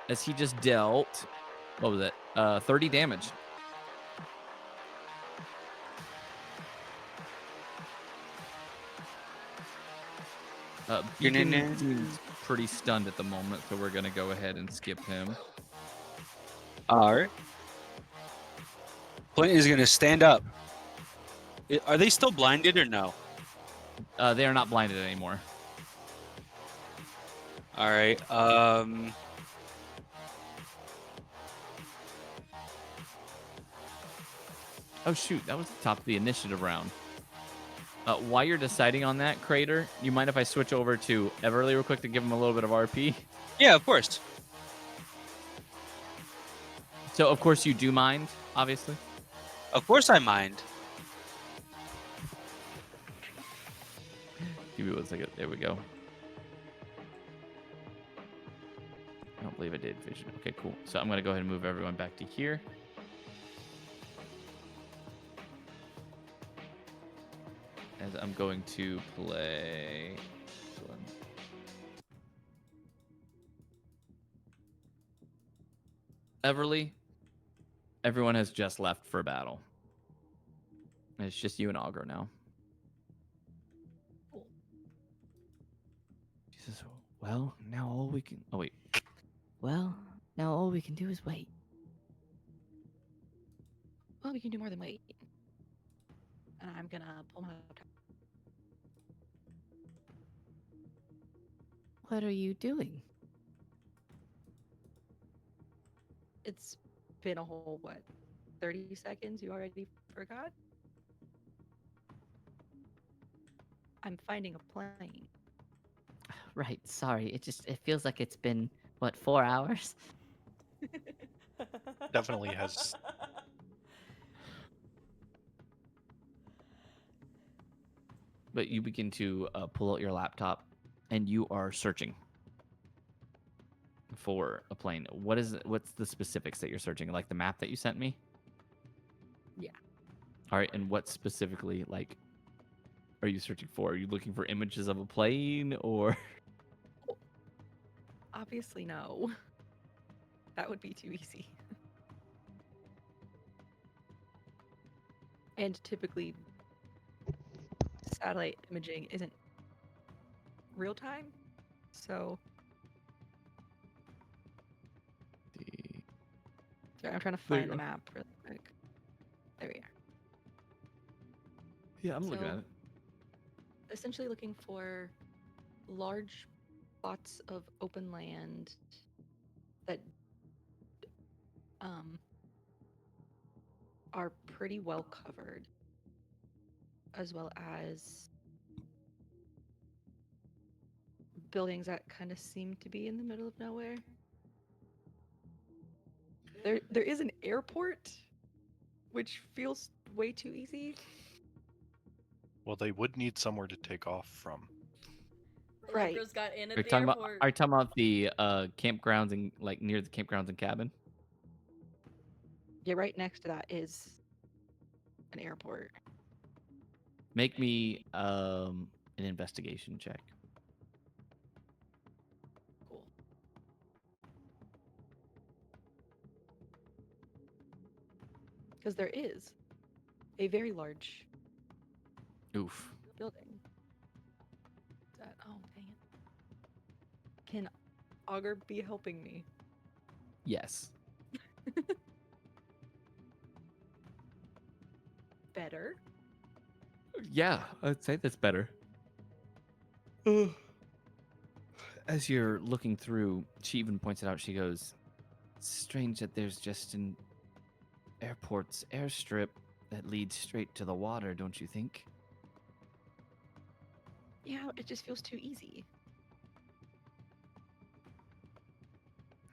As he just dealt, what was it? 30 damage. Beacon seems pretty stunned at the moment, so we're going to go ahead and skip him. All right. Flint is going to stand up. Are they still blinded or no? They are not blinded anymore. All right. Oh, shoot. That was the top of the initiative round. While you're deciding on that, Crater, you mind if I switch over to Everly real quick to give him a little bit of RP? Yeah, of course. So, of course, you do mind, obviously. Of course I mind. Give me 1 second. There we go. I don't believe I did vision. Okay, cool. So I'm going to go ahead and move everyone back to here. As I'm going to play... Everly, Everyone has just left for battle. And it's just you and Augur now. Cool. She says, well, now all we can... Oh, wait. Well, now all we can do is wait. Well, we can do more than wait. And I'm gonna pull my laptop. What are you doing? It's been a whole, what, 30 seconds? You already forgot? I'm finding a plane. Right, sorry. It feels like it's been, what, 4 hours? Definitely has. But you begin to pull out your laptop, and you are searching for a plane. What's the specifics that you're searching? Like the map that you sent me? Yeah. All right, and what specifically, like, are you searching for? Are you looking for images of a plane, or... Obviously, no. That would be too easy. And typically, satellite imaging isn't real time, so. Sorry, I'm trying to There you find the go. map really quick. There we are. Yeah, I'm looking So- at it. Essentially looking for large plots of open land that are pretty well covered, as well as buildings that kind of seem to be in the middle of nowhere. There is an airport, which feels way too easy. Well, they would need somewhere to take off from. Right. Allegro's got in at Are you the talking about? airport. Are you talking about the campgrounds and like near the campgrounds and cabin? Yeah, right next to that is an airport. Make me an investigation check. Cool. Because there is a very large Oof. building. Is that, oh, dang it. Can Augur be helping me? Yes. Better? Yeah, I'd say that's better. As you're looking through, she even points it out. She goes, "Strange that there's just an airport's airstrip that leads straight to the water, don't you think?" Yeah, it just feels too easy.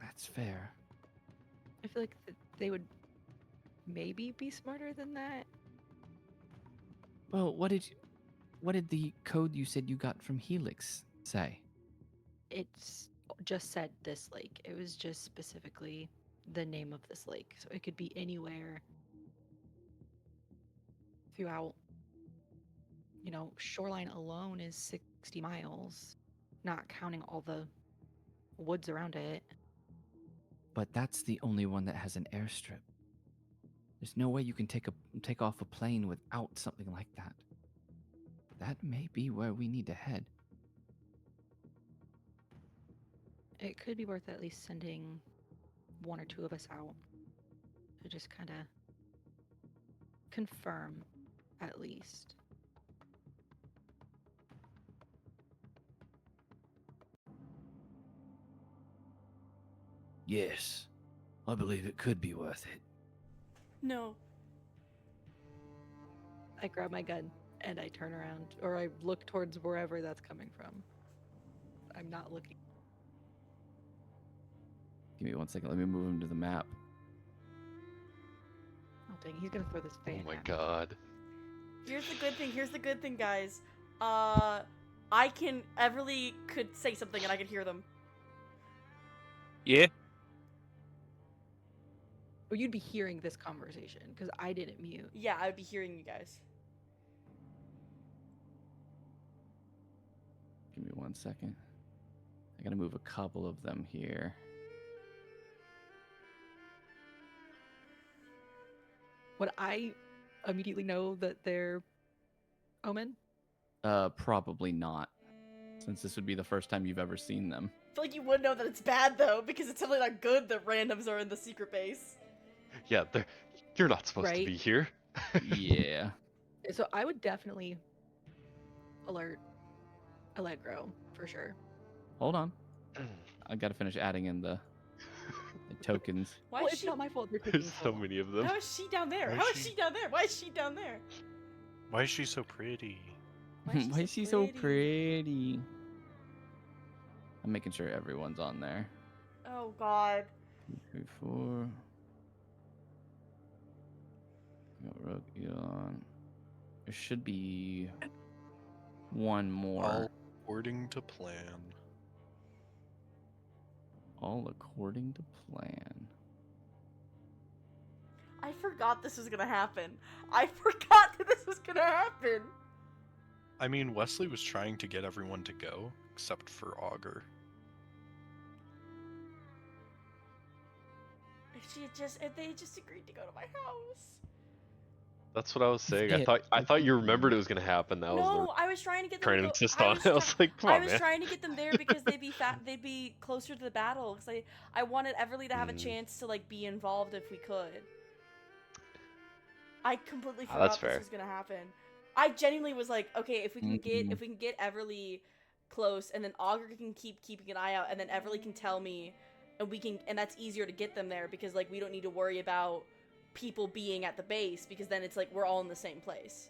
That's fair. I feel like they would maybe be smarter than that. Well, what did the code you said you got from Helix say? It's just said this lake. It was just specifically the name of this lake. So it could be anywhere throughout, shoreline alone is 60 miles, not counting all the woods around it. But that's the only one that has an airstrip. There's no way you can take off a plane without something like that. That may be where we need to head. It could be worth at least sending one or two of us out to just kind of confirm, at least. Yes, I believe it could be worth it. No. I grab my gun and I turn around, or I look towards wherever that's coming from. I'm not looking. Give me 1 second. Let me move him to the map. Oh dang, he's gonna throw this Oh fan my at me. god. Here's the good thing, guys. Everly could say something and I could hear them. Yeah. Well, you'd be hearing this conversation because I didn't mute. Yeah, I would be hearing you guys. Give me 1 second. I gotta move a couple of them here. Would I immediately know that they're Omen? Probably not, since this would be the first time you've ever seen them. I feel like you would know that it's bad though, because it's definitely not good that randoms are in the secret base. Yeah, you're not supposed to Right. be here. Yeah. So I would definitely alert Allegro for sure. Hold on. I gotta finish adding in the tokens. Why Well, is it's she? not my fault. They're taking There's so long. many of them. How is she down there? Why How is is she- she down there? Why is she down there? Why is she so pretty? Why is she so pretty? I'm making sure everyone's on there. Oh God. 2, 3, 4. Got Rogue Elon. There should be one more. All according to plan. All according to plan. I forgot this was gonna happen. I forgot that this was gonna happen. I mean, Wesley was trying to get everyone to go, except for Augur. If they just agreed to go to my house. That's what I was saying. Yeah. I thought you remembered it was gonna happen. That was No, I was trying to get them trying to to go. insist on it. I was like, come I on, was man. trying to get them there because they'd be closer to the battle. Because I wanted Everly to have a chance to like be involved if we could. I completely Ah, that's forgot this fair. was gonna happen. I genuinely was like, okay, if we can Mhm. get Everly close, and then Augur can keep keeping an eye out, and then Everly can tell me, and that's easier to get them there because like we don't need to worry about people being at the base because then it's like we're all in the same place.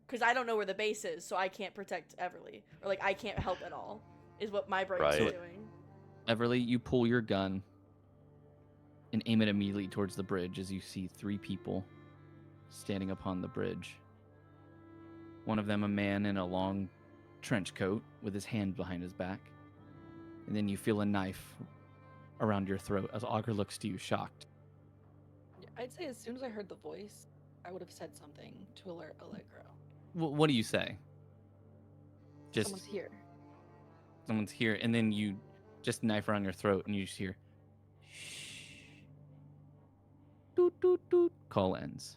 Because I don't know where the base is, so I can't protect Everly, or like I can't help at all. Is what my brain's Right. doing. Everly, you pull your gun and aim it immediately towards the bridge as you see 3 people standing upon the bridge. One of them a man in a long trench coat with his hand behind his back. And then you feel a knife around your throat as Augur looks to you shocked. Yeah, I'd say as soon as I heard the voice, I would have said something to alert Allegro. What do you say? Just Someone's here. someone's here, and then you just knife around your throat, and you just hear, shh. Doot, doot, doot. Call ends.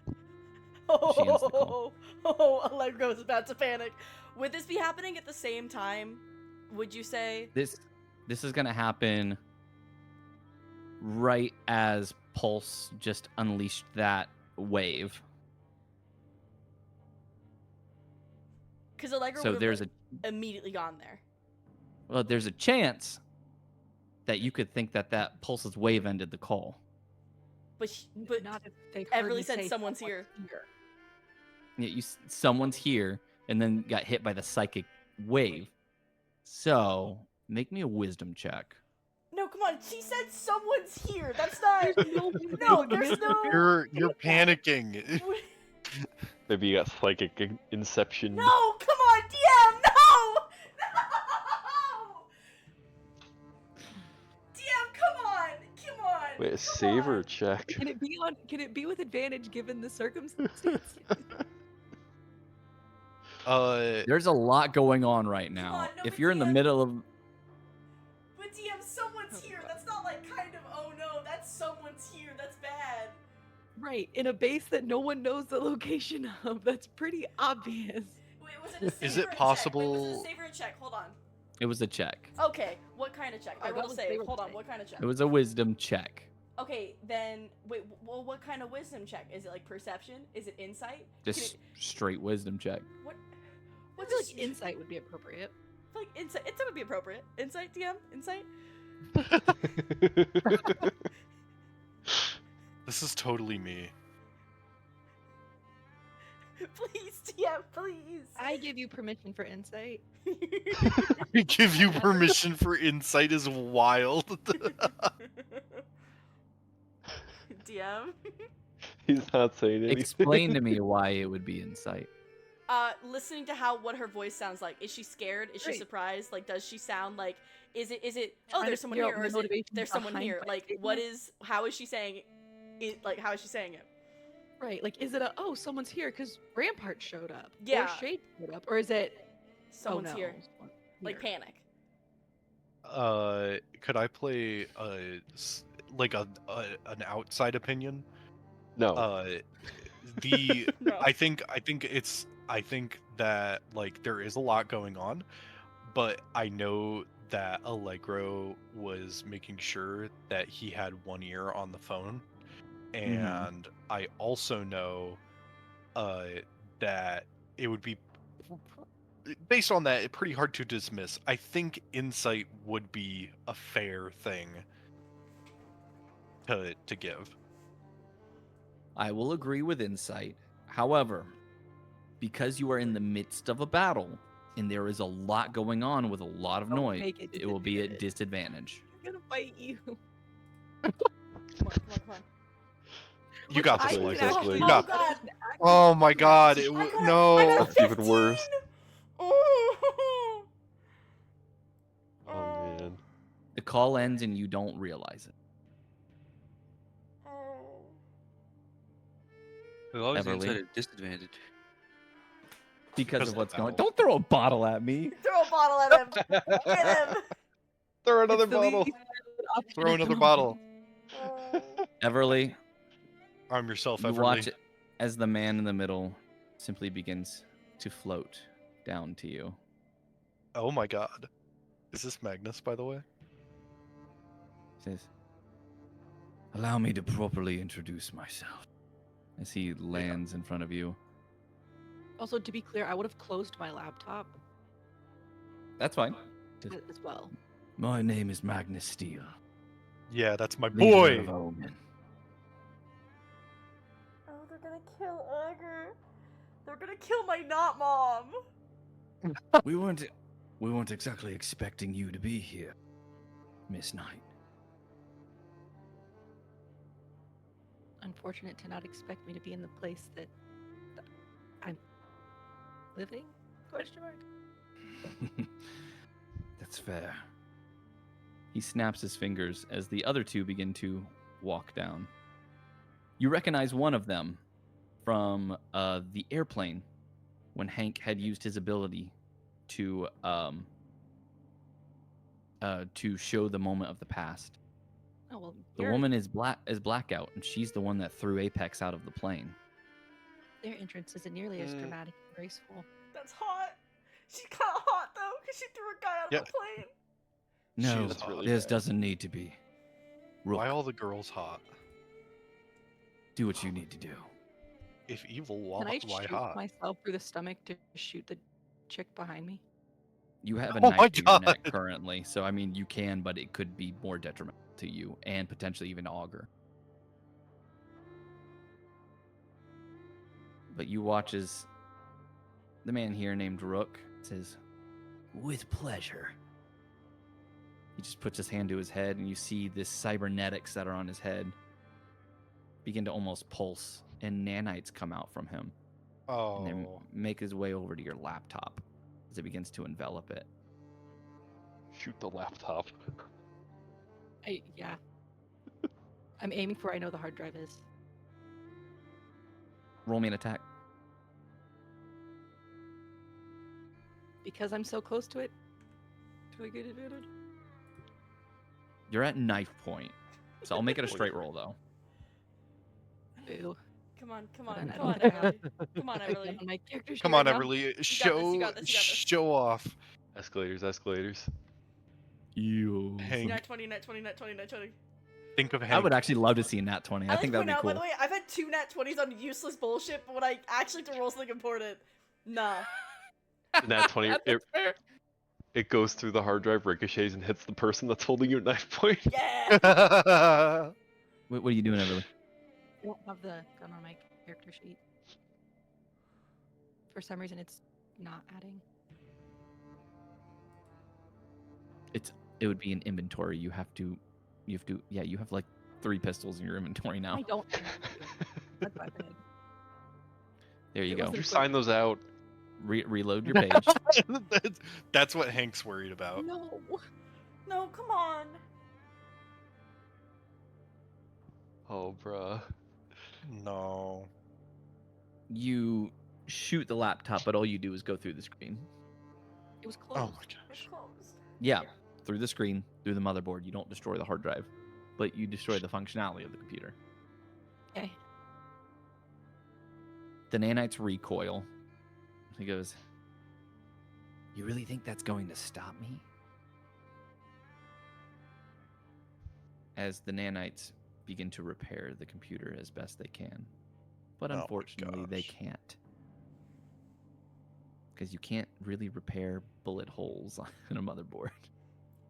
She ends the call. Oh, Allegro is about to panic. Would this be happening at the same time? Would you say? This is gonna happen right as Pulse just unleashed that wave. Because Allegro So would there's have immediately gone there. there's a chance that you could think that Pulse's wave ended the call. But Not if they heard Everly me said say someone's here. Yeah, someone's here, and then got hit by the psychic wave. So make me a wisdom check. No, come on. She said someone's here. That's not. no No, there's no. You're panicking. Maybe you got psychic inception. No, come on, DM. No. No. DM, come on. Come on. Wait, a come saver on. check. Can it be with advantage given the circumstances? There's a lot going on right Come now. on, no, If but you're in the DM middle of But DM, someone's here. That's not like kind of. Oh no, that's someone's here. That's bad. Right, in a base that no one knows the location of. That's pretty obvious. Wait, was it a saver Is it or a check? Wait, was possible- it a saver or a check? Hold on. it was a check. Okay, what kind of check? I Oh, that rolled a was save. saver Hold on, check. what kind of check? It was a wisdom check. Okay, then wait. Well, what kind of wisdom check? Is it like perception? Is it insight? Just straight wisdom check. What? I What's feel this? like insight would be appropriate. Like insight. Insight would be appropriate. Insight, DM. Insight. This is totally me. Please, DM. Please. I give you permission for insight. We give you permission for insight is wild. DM. He's not saying anything. Explain to me why it would be insight. Listening to what her voice sounds like. Is she scared? Is she Right. surprised? Like, does she sound like? Is it? Oh, Trying there's to someone figure here, out or the is it? motivation There's someone behind here. my Like, what statement. is? How is she saying? It like, how is she saying it? Right, like is it a someone's here because Rampart showed up? Yeah. Or Shade showed up, or is it Someone's no, here. someone's Like here. panic. Could I play like an outside opinion? No. The No. I think that like there is a lot going on, but I know that Allegro was making sure that he had one ear on the phone, and I also know that it would be based on that pretty hard to dismiss. I think insight would be a fair thing to give. I will agree with insight. However, because you are in the midst of a battle and there is a lot going on with a lot of Don't noise, make it it will be at disadvantage. I'm gonna fight you. Come on. You Which got I this, can Allegro. actually You Oh, got. God. Oh my God! It I got no. I got a That's even 15! worse. Ooh. Oh man. The call ends and you don't realize it. Oh. We always Everly. at a disadvantage. Because of of the what's going. battle. Don't throw a bottle at me. Throw a bottle at him. Get him. Throw another It's the bottle. least option Throw at the another moment. bottle. Oh. Everly, Arm yourself, you Everly. watch it as the man in the middle simply begins to float down to you. Oh my God! Is this Magnus, by the way? Says, "Allow me to properly introduce myself." As he lands in front of you. Also, to be clear, I would have closed my laptop That's fine. as well. My name is Magnus Steele. Yeah, that's my Leader of boy. Omen. Oh, they're gonna kill Ogre. They're gonna kill my not mom. We weren't exactly expecting you to be here, Miss Knight. Unfortunate to not expect me to be in the place that I'm living? Question mark. That's fair. He snaps his fingers as the other two begin to walk down. You recognize one of them from the airplane when Hank had used his ability to show the moment of the past. Oh well, The woman is Blackout, and she's the one that threw Apex out of the plane. their entrance isn't nearly as dramatic and graceful. That's hot. She's kind of hot though, cause she threw a guy out of Yeah. a plane. No, That's really this bad. doesn't need to be. Rook, Why all the girls hot? do what you need to do. If evil, Can I why shoot hot? myself through the stomach to shoot the chick behind me? You have a Oh my knife to your neck God. currently, so I mean you can, but it could be more detrimental to you and potentially even Augur. But you watch as the man here named Rook says, "With pleasure." He just puts his hand to his head, and you see this cybernetics that are on his head begin to almost pulse, and nanites come out from him. And then Oh. make his way over to your laptop as it begins to envelop it. Shoot the laptop. Yeah. I'm aiming for where I know the hard drive is. Roll me an attack. Because I'm so close to it. Do I get advantage? You're at knife point, so I'll make it a straight roll though. Boo. Come on, Hold on, I come on, don't think I have- Everly. Come on, I've Everly. done my character sheet Come on, right now. Everly. you Show got this. show off. Escalators. You. Hank. Nat 20, Nat 20, Nat 20, Nat 20. Think of Hank. I would actually love to see a nat 20. I think that'd be By cool. the way, I've had 2 Nat 20s on useless bullshit, but when I actually have to roll something important, nah. Nat 20. It goes through the hard drive, ricochets, and hits the person that's holding your knife point. Yeah! What are you doing, Everly? I don't have the gun on my character sheet. For some reason, it's not adding. It would be an inventory. You have to. Yeah, you have like 3 pistols in your inventory now. I don't. That's my bad. There you It go. wasn't You sign those out. Reload your page. That's what Hank's worried about. No. No, come on. Oh, bruh. No. You shoot the laptop, but all you do is go through the screen. It was close. Oh my It's gosh. closed. Yeah, through the screen, through the motherboard. You don't destroy the hard drive, but you destroy the functionality of the computer. Okay. The nanites recoil. He goes, "You really think that's going to stop me?" As the nanites begin to repair the computer as best they can. But Oh my unfortunately, they gosh. can't. Because you can't really repair bullet holes in a motherboard.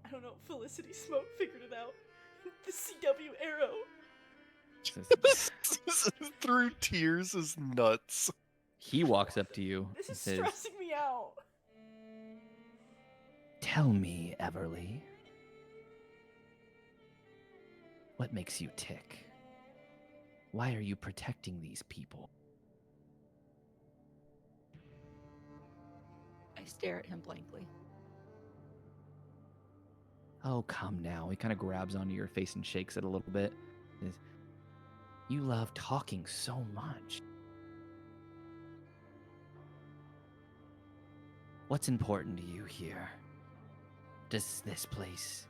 I don't know. Felicity Smoke figured it out. The CW arrow. Through tears is nuts. He walks up to you This and is says, stressing me out. "Tell me, Everly, what makes you tick? Why are you protecting these people?" I stare at him blankly. "Oh, come now." He kind of grabs onto your face and shakes it a little bit. Says, "You love talking so much. What's important to you here? Does this place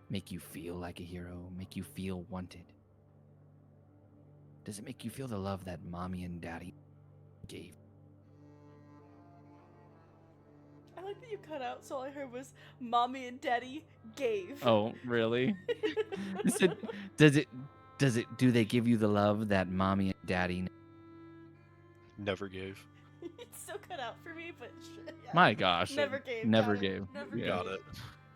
make you feel like a hero? Make you feel wanted? Does it make you feel the love that mommy and daddy gave?" I like that you cut out, so all I heard was mommy and daddy gave. Oh, really? He said, do they give you the love that mommy and daddy? Never gave. It's still cut out for me, but yeah. My gosh. Never gave. Never got it. gave. Never Yeah. Got gave. it.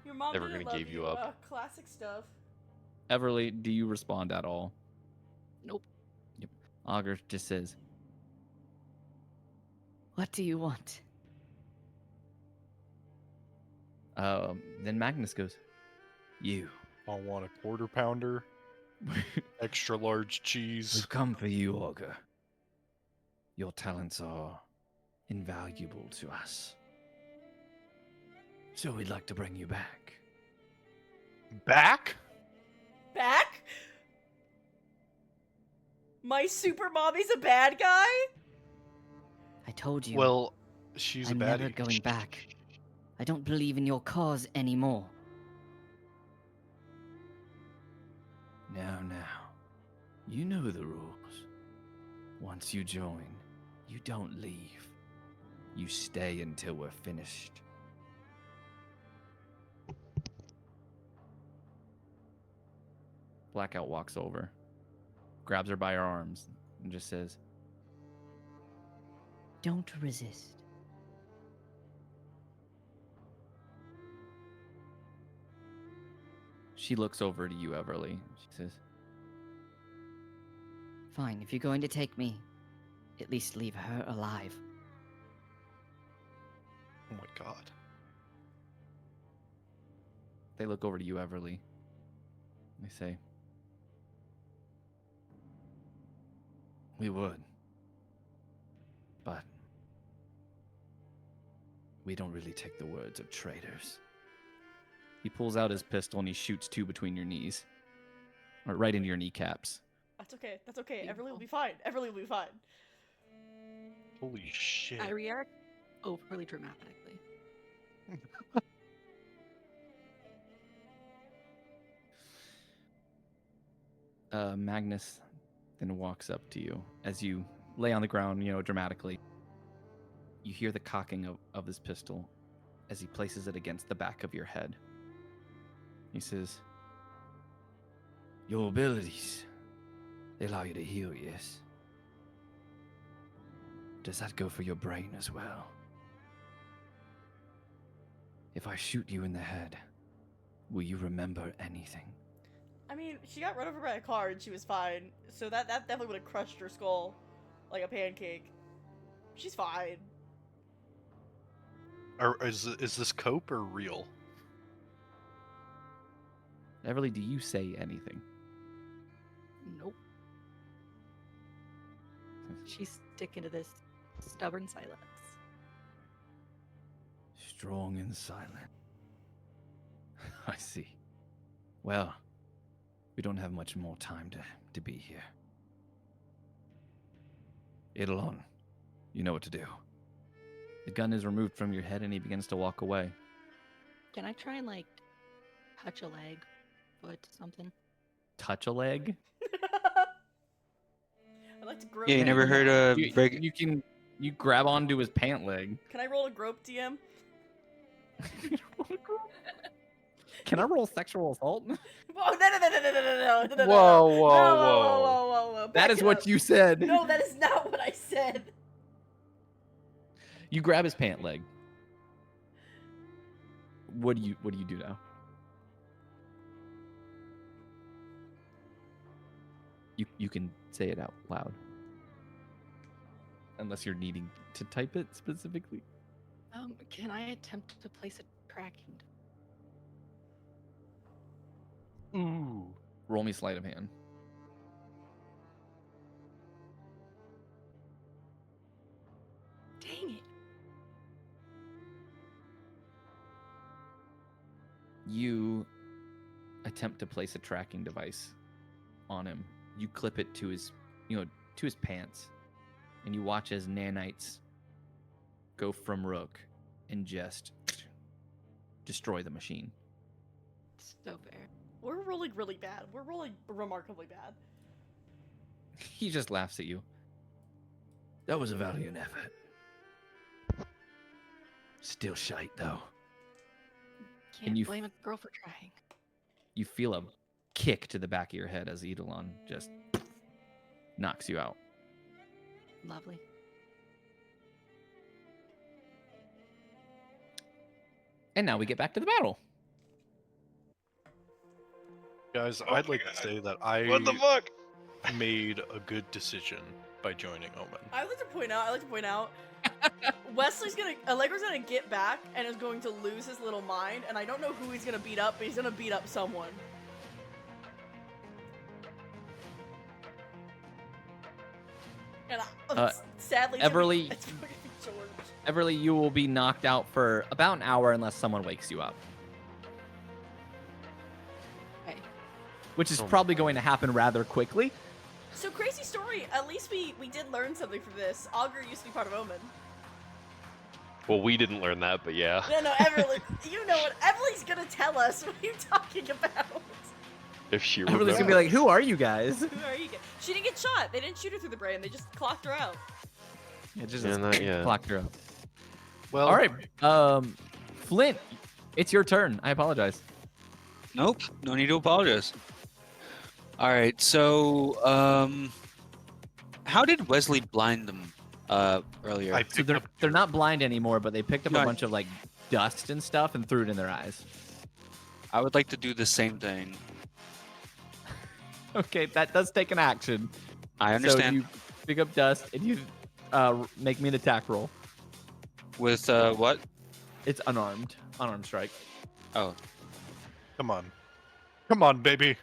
Your mom Never didn't gonna love give you up. Classic stuff. Everly, do you respond at all? Nope. Yep. Augur just says, What do you want? then Magnus goes, "You. I want a quarter pounder, extra large cheese. We've come for you, Augur. Your talents are invaluable to us. So we'd like to bring you back." Back? Back? My super mommy's a bad guy? I told you. Well, she's I'm a baddie. never going back. I don't believe in your cause anymore. Now. You know the rules. Once you join, you don't leave. You stay until we're finished. Blackout walks over, grabs her by her arms, and just says, Don't resist. She looks over to you, Everly. She says, Fine, if you're going to take me, at least leave her alive. Oh my god. they look over to you, Everly. They say, "We would. But we don't really take the words of traitors." He pulls out his pistol and he shoots two between your knees. Or right into your kneecaps. That's okay. That's okay. Everly will be fine. Everly will be fine. Holy shit. I react overly dramatically. Magnus then walks up to you as you lay on the ground, dramatically. You hear the cocking of his pistol as he places it against the back of your head. He says, "Your abilities, they allow you to heal, yes? Does that go for your brain as well? If I shoot you in the head, will you remember anything?" I mean, she got run over by a car and she was fine. So that definitely would have crushed her skull like a pancake. She's fine. Or is this cope or real? Everly, do you say anything? Nope. She's sticking to this stubborn silence. Strong and silent. I see. Well, we don't have much more time to be here. Eidolon, you know what to do. The gun is removed from your head and he begins to walk away. Can I try and touch a leg, foot, something? Touch a leg? I like like to grope. Yeah, you him. never heard of break. You grab onto his pant leg. Can I roll a grope, DM? Can I roll sexual assault? Whoa, no. Whoa, whoa, Whoa. That Back is it what up. you said. No, that is not what I said. You grab his pant leg. What do you do now? You can say it out loud. Unless you're needing to type it specifically. Can I attempt to place a tracking? Ooh. Roll me sleight of hand. Dang it. You attempt to place a tracking device on him. You clip it to his, to his pants, and you watch as nanites go from Rook and just destroy the machine. So fair. We're rolling really bad. We're rolling remarkably bad. He just laughs at you. That was a valiant effort. Still shite though. Can't you blame a girl for trying. You feel a kick to the back of your head as Eidolon just knocks you out. Lovely. And now we get back to the battle. Guys, Oh I'd my like God. to say that I What the fuck? made a good decision by joining Omen. I like to point out, Allegro's gonna get back and is going to lose his little mind, and I don't know who he's gonna beat up, but he's gonna beat up someone. And sadly, Everly- it's gonna be George. Everly, you will be knocked out for about an hour unless someone wakes you up. Okay. Which is Oh my probably going to happen rather quickly. So crazy story. At least we did learn something from this. Augur used to be part of Omen. Well, we didn't learn that, but yeah. No, Everly. You know what? Everly's gonna tell us. What are you talking about? If she Everly's remembers. gonna be like, "Who are you guys?" Who are you? She didn't get shot. They didn't shoot her through the brain. They just clocked her out. Yeah, just Yeah, not yet. clocked her up. Well, All right, Flint, it's your turn. I apologize. Nope, no need to apologize. All right, so how did Wesley blind them earlier? I So picked they're not blind anymore, but they picked up No, a I- bunch of like dust and stuff and threw it in their eyes. I would like to do the same thing. Okay, that does take an action. I understand. So you pick up dust and you make me an attack roll. With what? It's unarmed strike. Oh, Come on, baby.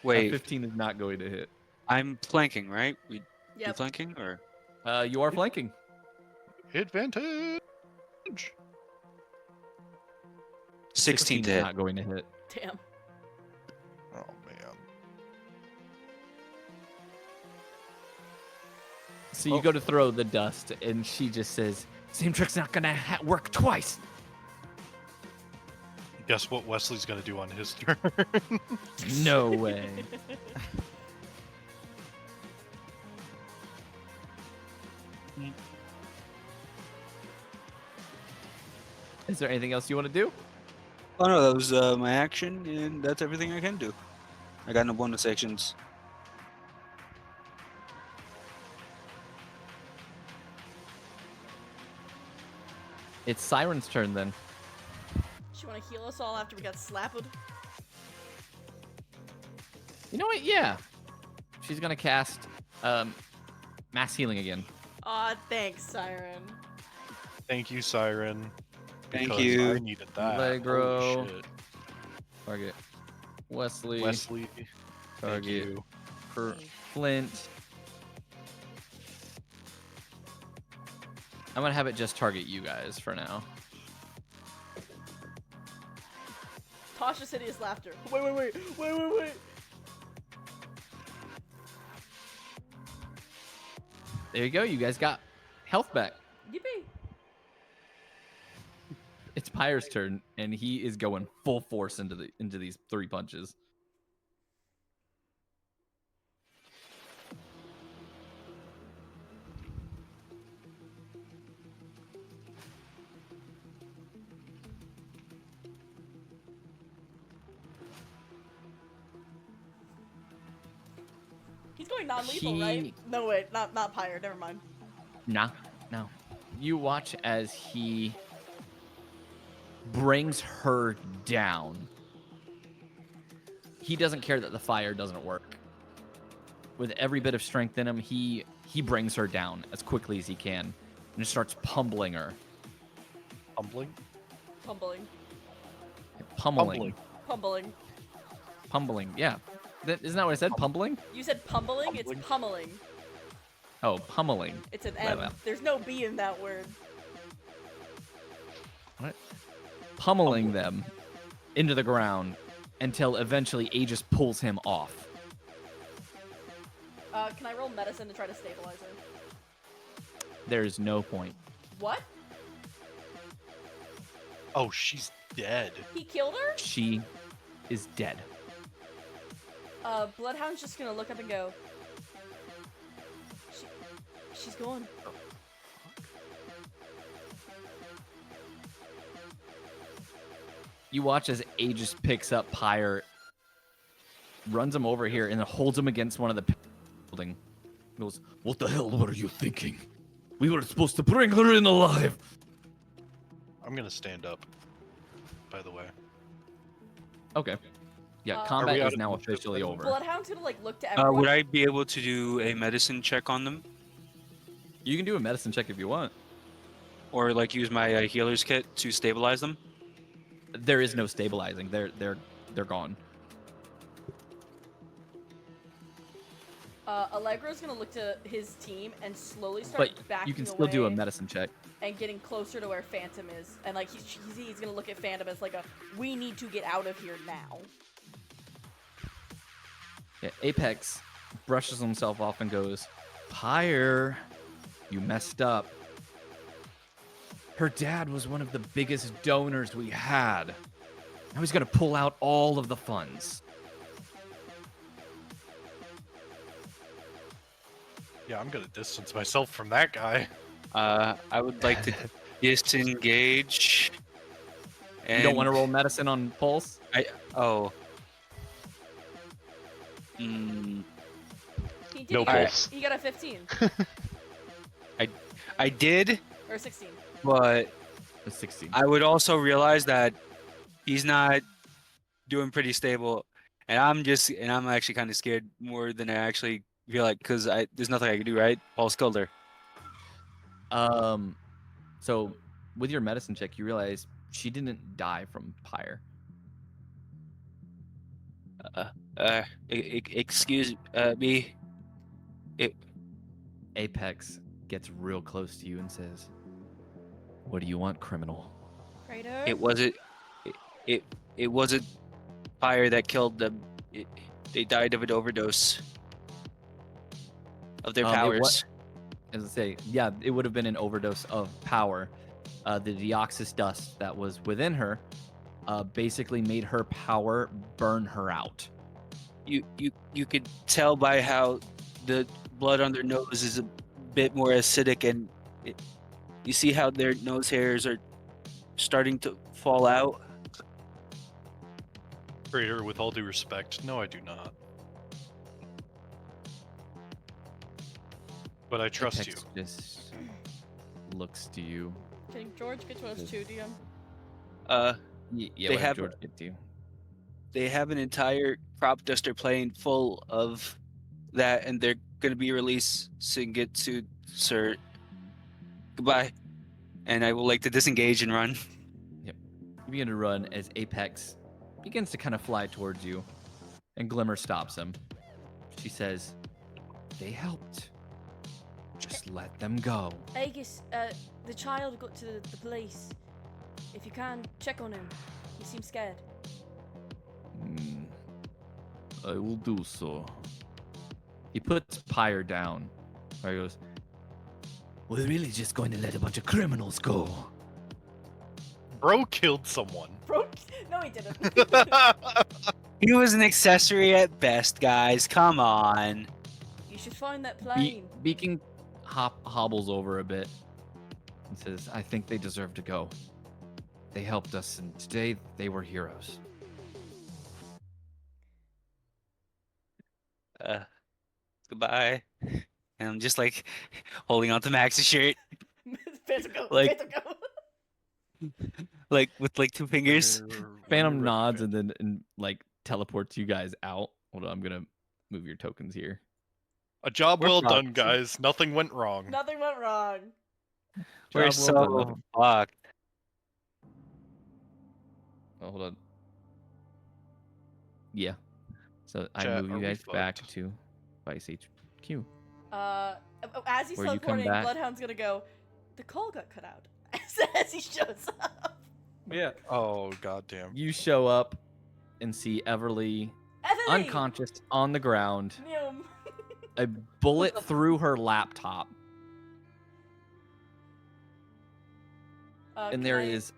wait. 15 is not going to hit. I'm flanking, right? We do Yep. flanking or? You are flanking. Advantage. 16 to is hit. not going to hit. Damn. Oh man. So you go to throw the dust, and she just says, "Same trick's not gonna work twice." Guess what Wesley's gonna do on his turn? No way. Is there anything else you want to do? Oh no, that was my action, and that's everything I can do. I got no bonus actions. It's Siren's turn then. She want to heal us all after we got slapped? You know what? Yeah. She's gonna cast mass healing again. Aw, thanks, Siren. Thank you, Siren. Thank because you. I needed that. Allegro. Holy shit. Target Wesley. Wesley. Thank Target you. for Flint. I'm gonna have it just target you guys for now. Tasha's hideous laughter. Wait. There you go. You guys got health back. Yippee. It's Pyre's turn, and he is going full force into these 3 punches. He's going non-lethal, right? No, wait, not Pyre. Never mind. Nah, no. You watch as he brings her down. He doesn't care that the fire doesn't work. With every bit of strength in him, he brings her down as quickly as he can and just starts pummeling her. Humbling? Tumbling. Pummeling. Pummeling. Pummeling, yeah. Isn't that what I said? Pummeling? You said pummeling? It's pummeling. Oh, pummeling. It's an Well, M. well. There's no B in that word. What? Pummeling them into the ground until eventually Aegis pulls him off. Can I roll medicine to try to stabilize her? There's no point. What? Oh, she's dead. He killed her? She is dead. Bloodhound's just gonna look up and go. She's gone. You watch as Aegis picks up Pyre, runs him over here, and then holds him against one of the building. Goes, "What the hell were you thinking? We were supposed to bring her in alive." I'm gonna stand up, by the way. Okay. Yeah, Are combat we out is of now movement? officially over. Bloodhound's gonna like look to everyone. Would I be able to do a medicine check on them, You can do a medicine check if you want. or like use my healer's kit to stabilize them? There is no stabilizing. They're gone. Allegro's gonna look to his team and slowly start But backing you can still do a away medicine check. and getting closer to where Phantom is. And like he's gonna look at Phantom as like we need to get out of here now. Yeah, Apex brushes himself off and goes, "Pyre, you messed up. Her dad was one of the biggest donors we had. Now he's gonna pull out all of the funds." Yeah, I'm gonna distance myself from that guy. I would like to disengage. And You don't want to roll medicine on Pulse? Oh. He did. No he got a- pulse. He got a 15 I did, or 16. but A 16. I would also realize that he's not doing pretty stable, and I'm actually kind of scared more than I actually feel like, because there's nothing I can do, right? Paul's killed her. So with your medicine check, you realize she didn't die from Pyre. Excuse me. Apex gets real close to you and says, "What do you want, criminal?" Kratos? It wasn't fire that killed them. They died of an overdose of their powers. As I say, yeah, it would have been an overdose of power. The deoxys dust that was within her basically made her power burn her out. You could tell by how the blood on their nose is a bit more acidic, and you see how their nose hairs are starting to fall out. Trader, with all due respect, no, I do not. But I trust Apex just looks to you. Can George get to us too, DM? Yeah, They what did have- George get to you? They have an entire crop duster plane full of that, and they're going to be releasing it to Sir. Goodbye. And I will like to disengage and run. You begin to run as Apex begins to kind of fly towards you, and Glimmer stops him. She says, "They helped. Just let them go." Aegis, the child got to the police. If you can, check on him. He seems scared. I will do so. He puts Pyre down. He goes, "We're really just going to let a bunch of criminals go." Bro killed someone. Bro, no, he didn't. He was an accessory at best, guys. Come on. You should find that plane. Beacon hobbles over a bit and says, "I think they deserve to go. They helped us, and today they were heroes." goodbye. And I'm just like holding on to Max's shirt, Phantom go. Like- Phantom go. like with like 2 fingers. When you're Phantom ready, nods Phantom. and like teleports you guys out. Hold on, I'm gonna move your tokens here. A job We're well fucked. done, guys. Nothing went wrong. Nothing went wrong. We're Job well done, so nothing- fucked. Oh, hold on. Yeah. So I Chat, move are you we guys back fucked? to Vice HQ. As he's Where you come teleporting, back- Bloodhound's gonna go. The call got cut out as he shows up. Yeah. Oh goddamn. You show up and see Everly Everly! unconscious on the ground, Neum. a bullet through her laptop, and can there I- is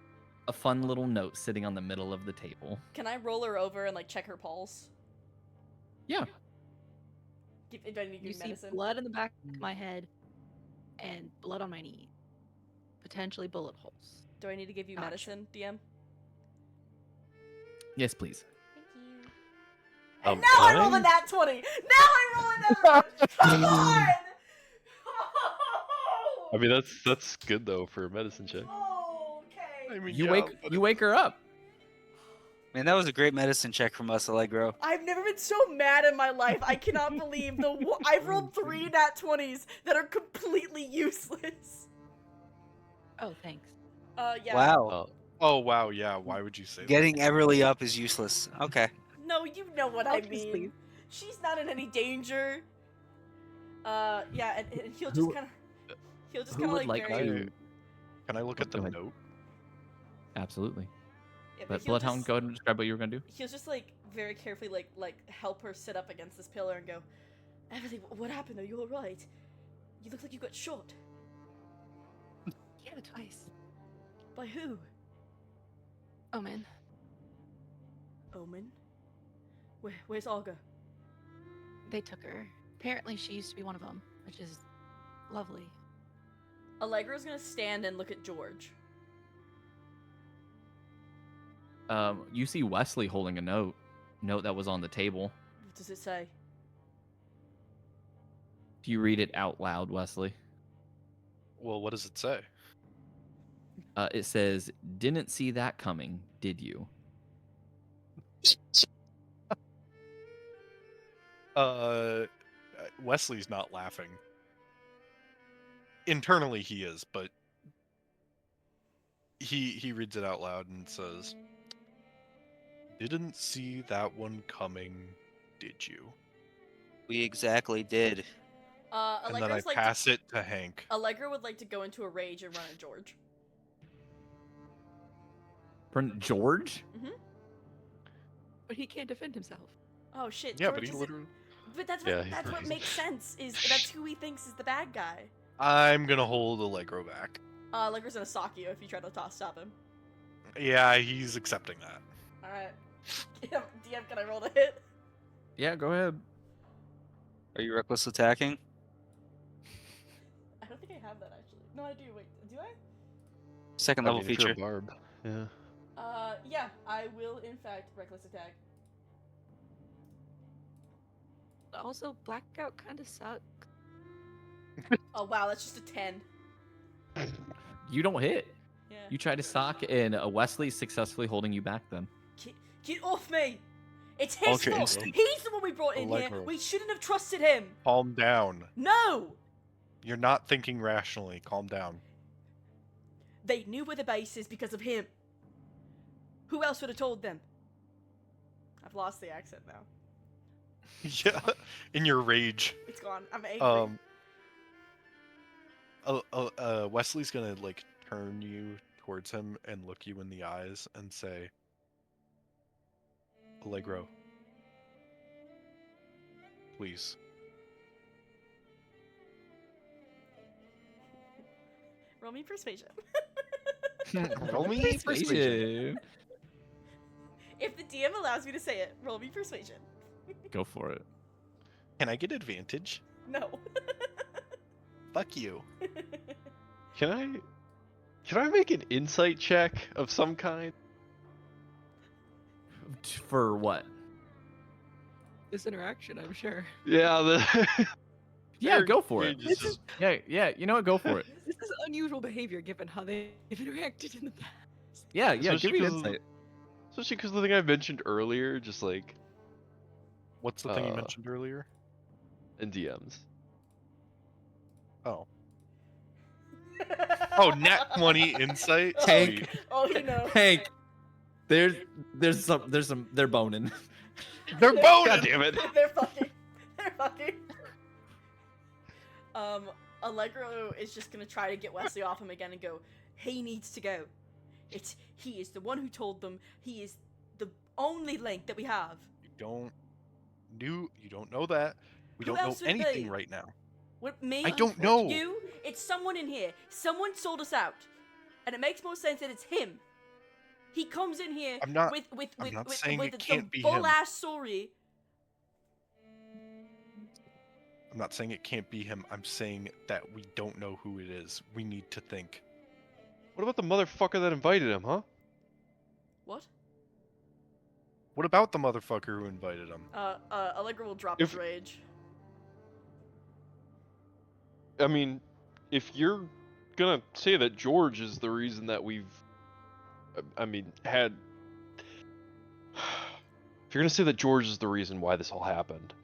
a fun little note sitting on the middle of the table. Can I roll her over and like check her pulse? Yeah. Do I need to give You you see medicine? blood in the back of my head and blood on my knee. Potentially bullet holes. Do I need to give you Gotcha. medicine, DM? Yes, please. Thank you. And now can I roll I- a nat 20! Now I roll another one! Come on! I mean, that's good though for a medicine check. Okay. I mean, You yeah, wake but you wake her up. Man, that was a great medicine check from us, Allegro. I've never been so mad in my life. I cannot believe I've rolled 3 nat 20s that are completely useless. Oh, thanks. Yeah. Wow. Oh wow, yeah. Why would you say that? Getting Everly up is useless. Okay. No, you know what I I'll just mean. leave. She's not in any danger. Yeah, and he'll just Who- kind of, he'll just who kind of would like like very, to- Can I look at the Go ahead. note? Absolutely. yeah, But he'll Bloodhound, just- go ahead and describe what you were gonna do. He'll just like very carefully like help her sit up against this pillar and go, Everly, what happened? Are you all right? You look like you got shot. Yeah, twice. By who? Oh man. Omen. Where's Olga? They took her. Apparently she used to be one of them, which is lovely. Allegra's gonna stand and look at George. You see Wesley holding a note that was on the table. What does it say? Do you read it out loud, Wesley? Well, what does it say? It says, "Didn't see that coming, did you?" Wesley's not laughing. Internally he is, but he reads it out loud and says, "Didn't see that one coming, did you?" We exactly did. And then I Allegra's like pass it to Hank. Allegra would like to go into a rage and run at George. From George? But he can't defend himself. Oh shit. Yeah, George but he isn't- literally. But that's Yeah, what he- that's what makes sense. Is that's who he thinks is the bad guy. I'm gonna hold Allegro back. Allegra's gonna sock you if you try to stop him. Yeah, he's accepting that. All right. DM, can I roll to hit? Yeah, go ahead. Are you reckless attacking? I don't think I have that actually. No, I do. Wait, do I? Second I level mean, if you're a feature. barb. Yeah. Yeah, I will in fact reckless attack. Also, blackout kind of sucks. Oh wow, that's just a 10. You don't hit. Yeah. You try to sock, and Wesley's successfully holding you back then. Get off me! It's his Ultra fault. instinct. He's the one we brought in here. Allegro. We shouldn't have trusted him. Calm down. No! You're not thinking rationally. Calm down. They knew where the base is because of him. Who else would have told them? I've lost the accent now. Yeah, in your rage. It's gone. I'm angry. Wesley's gonna like turn you towards him and look you in the eyes and say, "Allegro, please." Roll me persuasion. Roll me persuasion. If the DM allows me to say it, roll me persuasion. Go for it. Can I get advantage? No. Fuck you. Can I make an insight check of some kind? For what? This interaction, I'm sure. Yeah. Yeah, go for it. This is Yeah. You know what? Go for it. This is unusual behavior given how they've interacted in the past. Yeah. Give Especially me an 'cause of- insight. especially because the thing I mentioned earlier, just like What's the thing you Uh, mentioned earlier? in DMs. Oh. Oh, nat 20 insight. Hank. Sweet. Oh, he knows. Hank, there's some they're boning. They're boning. God damn it! They're fucking. They're fucking. Allegro is just gonna try to get Wesley off him again and go, he needs to go. He is the one who told them. He is the only link that we have. You don't know that. We Who don't know else would anything they? right now. What, me? I don't know. You? It's someone in here. Someone sold us out. And it makes more sense that it's him. He comes in here I'm not- with I'm not saying with it some can't be him. full ass story. I'm not saying it can't be him. I'm saying that we don't know who it is. We need to think. What about the motherfucker that invited him, huh? What? What about the motherfucker who invited him? Allegro will drop If- his rage. I mean, if you're gonna say that George is the reason that we've, had. If you're gonna say that George is the reason why this all happened,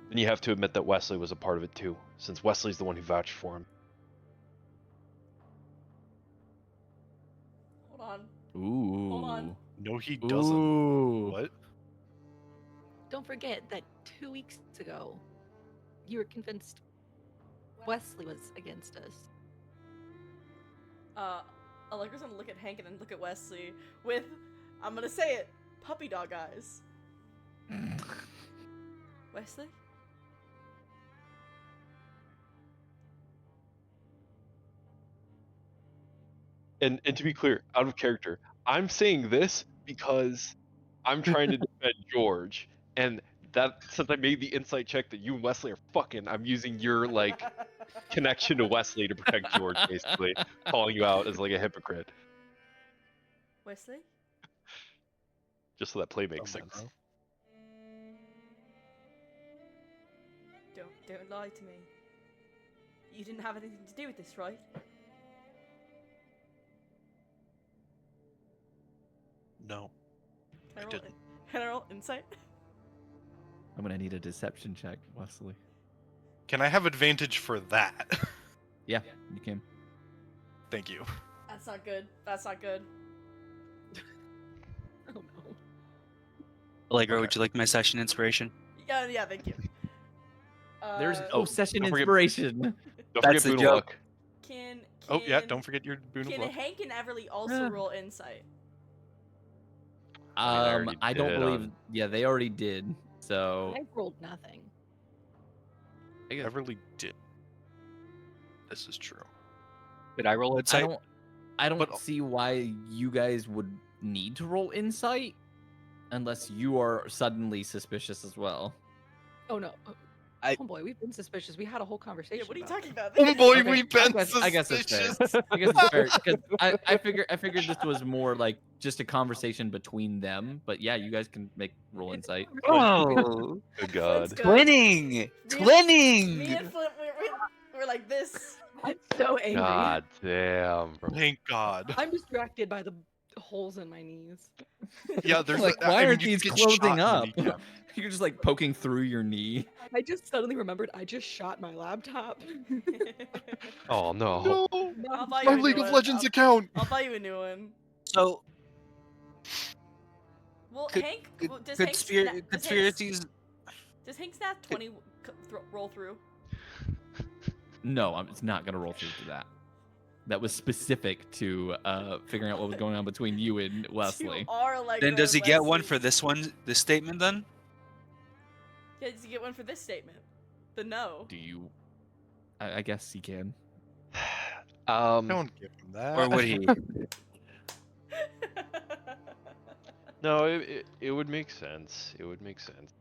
then you have to admit that Wesley was a part of it too, since Wesley's the one who vouched for him. Hold on. Ooh. Hold on. No, he doesn't. Ooh. What? Don't forget that 2 weeks ago, you were convinced Wesley was against us. Allegra's gonna look at Hank and then look at Wesley with, I'm gonna say it, puppy dog eyes. Wesley? And to be clear, out of character, I'm saying this because I'm trying to defend George, and that since I made the insight check that you and Wesley are fucking, I'm using your like connection to Wesley to protect George, basically calling you out as like a hypocrite, Wesley? just so that play makes Oh my sense. God. Don't lie to me. You didn't have anything to do with this, right? No. Can I I roll, didn't. can I roll insight? I'm gonna need a deception check, Wesley. Can I have advantage for that? Yeah, you can. Thank you. That's not good. That's not good. Oh no. Allegro, Okay. would you like my session inspiration? Yeah, thank you. There's Oh, session don't forget- inspiration. Don't That's forget the Boon of joke. Luck. can Oh yeah, don't forget your boon of Can luck. Hank and Everly also roll insight? I already I don't did believe. on- Yeah, they already did. So I rolled nothing. I guess- Everly did. This is true. Did I roll I insight? don't But- see why you guys would need to roll insight unless you are suddenly suspicious as well. Oh no. I- Homeboy, we've been suspicious. We had a whole conversation. Yeah, what are you about talking about? Oh boy, Okay, we've been I guess that's fair. suspicious. I guess it's fair because I figured this was more like just a conversation between them. But yeah, you guys can make roll insight. Oh, Good Flint's God. good. twinning! Me and Twinning! Flint, we're like this. I'm so angry. God damn, bro. Thank God. I'm distracted by the holes in my knees. Yeah, there's Like, I why mean, aren't you these get shot in closing the up? kneecap. You're just like poking through your knee. I just suddenly remembered I just shot my laptop. Oh no. No, I'll buy you my a new League of one. Legends account. I'll buy you a new one. So, Well, Could- Hank, Con- well, does Hank conspiracies. Does Hank's nat 20 roll through? No, it's not gonna roll through to that. That was specific to figuring out what was going on between you and Wesley. To our Allegro Then does he and get one Wesley. for this one? This statement then? Yeah, does he get one for this statement? The no. Do you? I guess he can. Don't give him that. Or would he? No, it would make sense. It would make sense.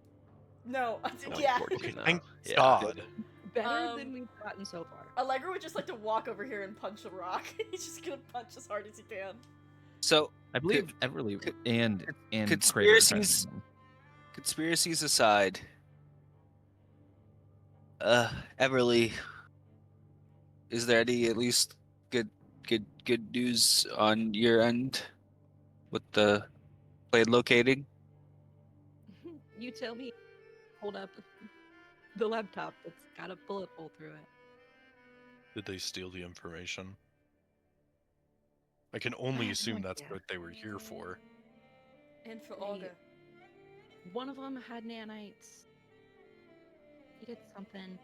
No. No, Yeah. unfortunately, no. Thank Yeah. God. Better than we've gotten so far. Allegra would just like to walk over here and punch the rock. He's just gonna punch as hard as he can. So, I believe Everly could- and Crater conspiracies- tried to- conspiracies aside, Everly, is there any at least good news on your end with the plane locating? You tell me. Hold up the laptop that's got a bullet hole through it. Did they steal the information? I can only have no assume that's idea. what they were here for. And for They- Olga. One of them had nanites. He did something.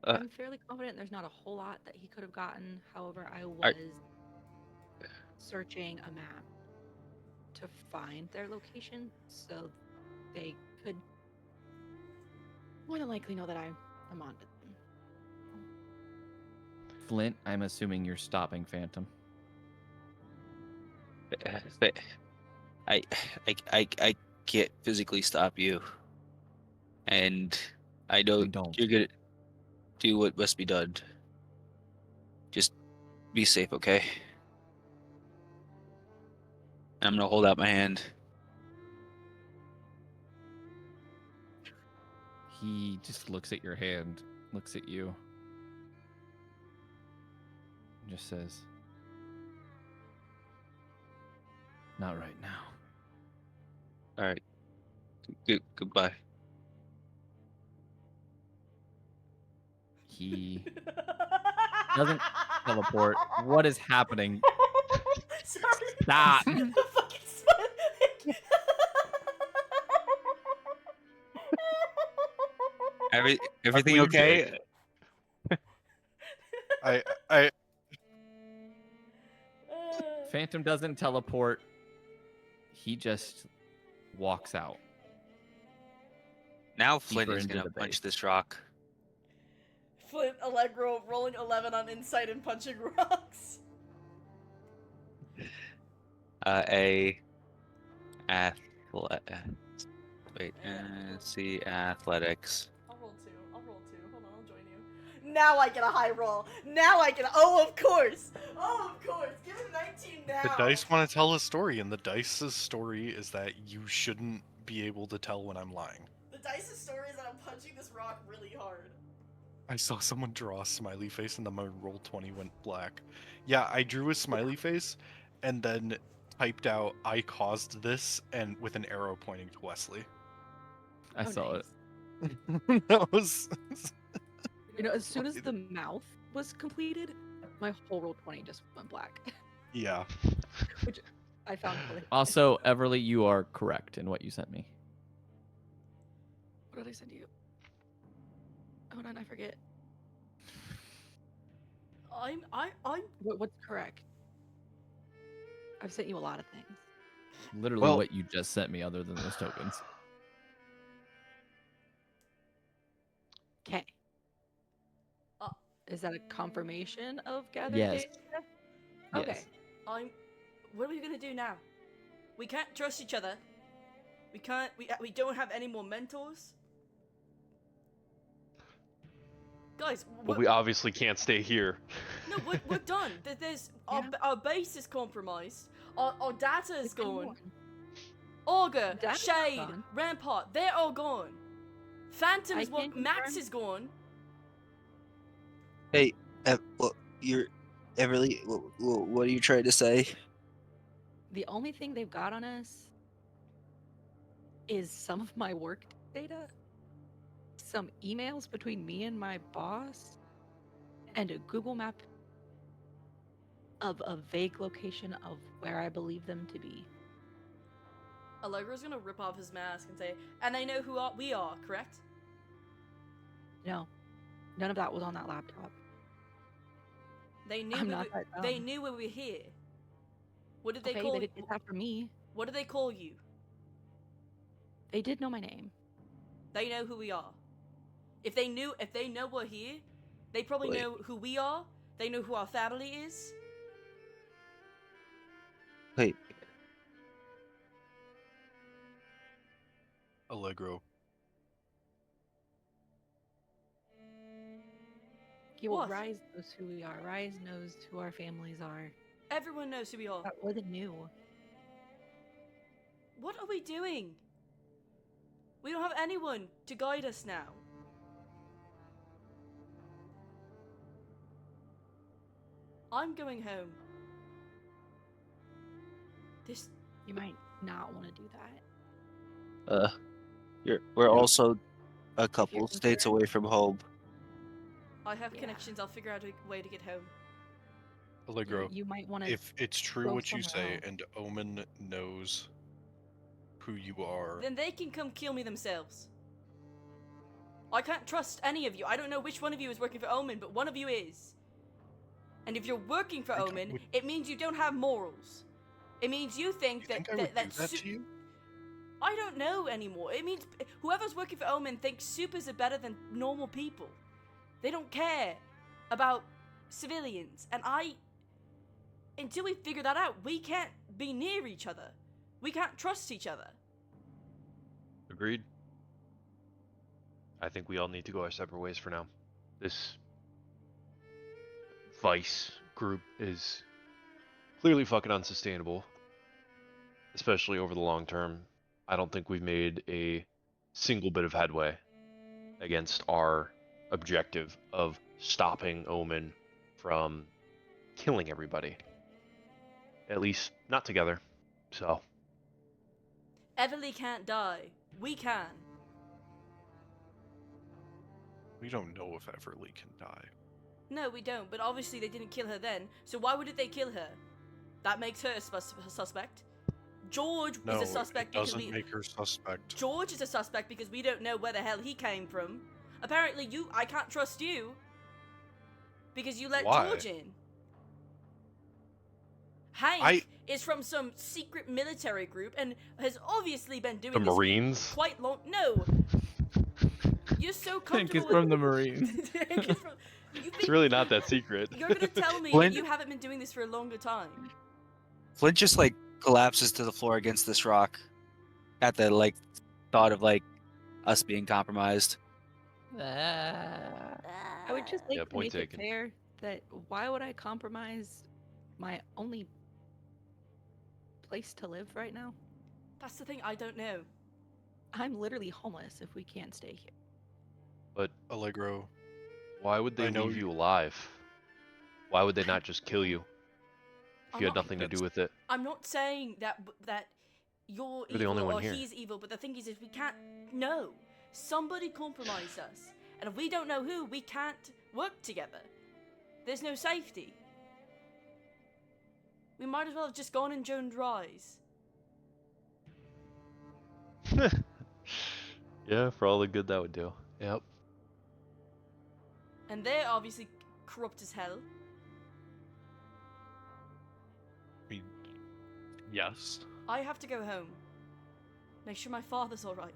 Uh, I'm fairly confident there's not a whole lot that he could have gotten. However, I Are- was searching a map to find their location so they could more than likely know that I'm on to them. Flint, I'm assuming you're stopping Phantom. But I can't physically stop you, and I know Then don't. you're gonna do what must be done. Just be safe, okay? And I'm gonna hold out my hand. He just looks at your hand, looks at you, and just says, "Not right now." All right. Goodbye. He doesn't teleport. What is happening? Sorry. Stop. The fucking smile. Everything believed okay? I Phantom doesn't teleport. He just walks out. Now Flint Deeper is into gonna the punch base. this rock. Flint Allegro rolling 11 on insight and punching rocks. A wait, see athletics. I'll roll 2. Hold on, I'll join you. Now I get a high roll. Oh, of course. Give him 19 now. the dice want to tell a story, and the dice's story is that you shouldn't be able to tell when I'm lying. The dice's story is that I'm punching this rock really hard. I saw someone draw a smiley face and then my roll 20 went black. Yeah, I drew a smiley face and then typed out I caused this and with an arrow pointing to Wesley. I saw nice. it. That was As soon as the mouth was completed, my whole roll 20 just went black. yeah. Which I found hilarious. Also, Everly, you are correct in what you sent me. What did I send you? Hold on, I forget. I'm What's correct? I've sent you a lot of things. Literally Well- what you just sent me, other than those tokens. Okay. Uh, Is that a confirmation of gathered Yes. data? Yes. Okay. what are we gonna do now? We can't trust each other. We don't have any more mentors. Guys, Well, we obviously can't stay here. no, we're done. There's Yeah. our base is compromised. Our data is It's been gone. one. Augur, Data's not Shade, gone. Rampart, they're all gone. Phantom's I can Max confirm- is gone. Hey, well, you're Everly. What are you trying to say? The only thing they've got on us is some of my work data, some emails between me and my boss, and a Google map of a vague location of where I believe them to be. Allegro's gonna rip off his mask and say, "And they know who we are, correct?" No, none of that was on that laptop. They knew I'm we not were, that they dumb. knew we were here. What did they Okay, call? they didn't get that from me. What did they call you? They did know my name. They know who we are. If they know we're here, they probably Wait. know who we are. They know who our family is. Wait, Allegro. Okay, well, What? Rise knows who we are. Rise knows who our families are. Everyone knows who we are. That wasn't new. What are we doing? We don't have anyone to guide us now. I'm going home. This. You might not want to do that. We're Yep. also a you're couple states concerned. away from home. I have Yeah. connections. I'll figure out a way to get home. Allegro, You might want to. if it's true go what you somewhere say else. and Omen knows who you are, Then they can come kill me themselves. I can't trust any of you. I don't know which one of you is working for Omen, but one of you is. And if you're working for Omen, it means you don't have morals. It means you think you that think I would do that su- to you? I don't know anymore. It means whoever's working for Omen thinks supers are better than normal people. They don't care about civilians. And until we figure that out, we can't be near each other. We can't trust each other. Agreed. I think we all need to go our separate ways for now. This Vice group is clearly fucking unsustainable, especially over the long term. I don't think we've made a single bit of headway against our objective of stopping Omen from killing everybody. At least not together. So, Everly can't die. We can. We don't know if Everly can die. No, we don't, but obviously they didn't kill her then, so why would they kill her? That makes her a suspect. George No, is a suspect it because doesn't make her suspect. George is a suspect because we don't know where the hell he came from. Apparently I can't trust you. Because you let Why? George in. Hank is from some secret military group and has obviously been doing the this Marines? quite long. No. You're so Hank comfortable is from the Marines. Hank is from... It's really not that secret. You're gonna tell me Flint- you haven't been doing this for a longer time. Flint just like collapses to the floor against this rock at the like thought of like us being compromised. I would just like Yeah, to point make taken. it clear that why would I compromise my only place to live right now? That's the thing, I don't know. I'm literally homeless if we can't stay here. But Allegro, why would they I know leave you- you alive? Why would they not just kill you if I'm you had not- nothing to do with it? I'm not saying that you're You're the evil only one or here. he's evil, but the thing is we can't know. Somebody compromised us. And if we don't know who, we can't work together. There's no safety. We might as well have just gone and joined R.I.S.E. Yeah, for all the good that would do. Yep. And they're obviously corrupt as hell. I mean, yes. I have to go home. Make sure my father's alright.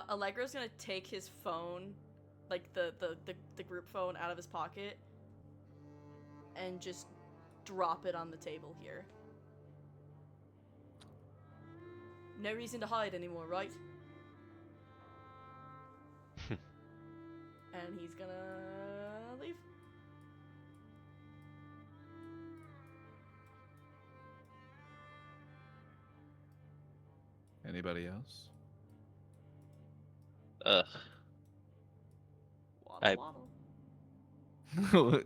Allegro's gonna take his phone, like the group phone, out of his pocket and just drop it on the table here. No reason to hide anymore, right? And he's gonna leave. Anybody else? Waddle, I- waddle.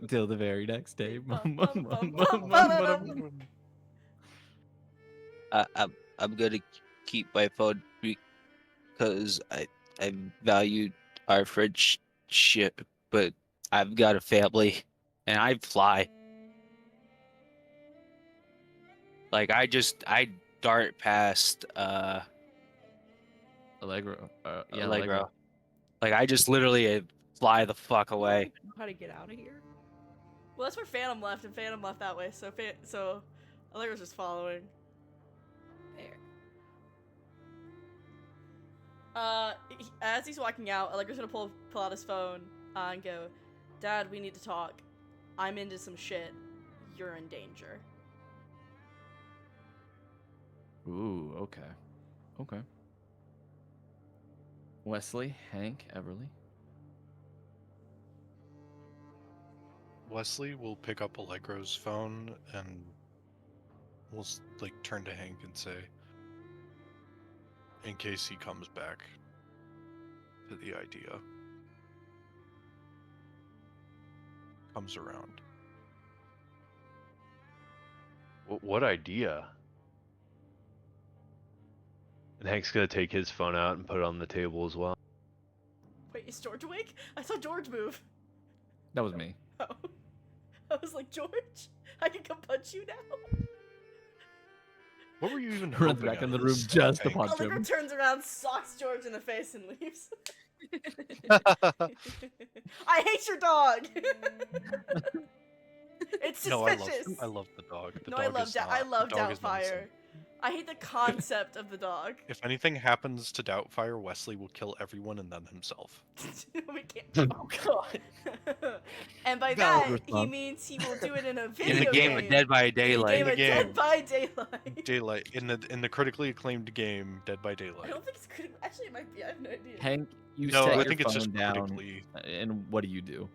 Till the very next day. Bum, bum, bum, bum, bum. I'm gonna keep my phone because I value our friendship, but I've got a family and I fly. Like I dart past Allegro. Yeah, Allegro. Like I just literally fly the fuck You away. don't know how to get out of here? Well, that's where Phantom left, and Phantom left that way, so Allegro's just following. There. As he's walking out, Allegro's gonna pull out his phone and go, "Dad, we need to talk. I'm into some shit. You're in danger." Ooh, okay. Okay. Wesley, Hank, Everly. Wesley will pick up Allegro's phone and we'll like turn to Hank and say, in case he comes back, to the idea comes around. What idea? And Hank's gonna take his phone out and put it on the table as well. Wait, is George awake? I saw George move. That was me. Oh. I was like, George, I can come punch you now. What were you even Runs hoping back out in of the room this, just to Hank? punch Allegro him. turns around, socks George in the face, and leaves. I hate your dog. It's No, suspicious. I love the dog. The No, dog is not. I love the dog is menacing. Doubtfire. I hate the concept of the dog. If anything happens to Doubtfire, Wesley will kill everyone and then himself. We can't. Oh god. And by Valid that, he response. means he will do it in a video In a game of Dead by In a Daylight. game of game. Dead by Daylight. Daylight in the critically acclaimed game Dead by I Daylight. don't think it's critical. Actually, it might be. I have no idea. Hank, you No, set I your think it's phone just down, critically. and what do?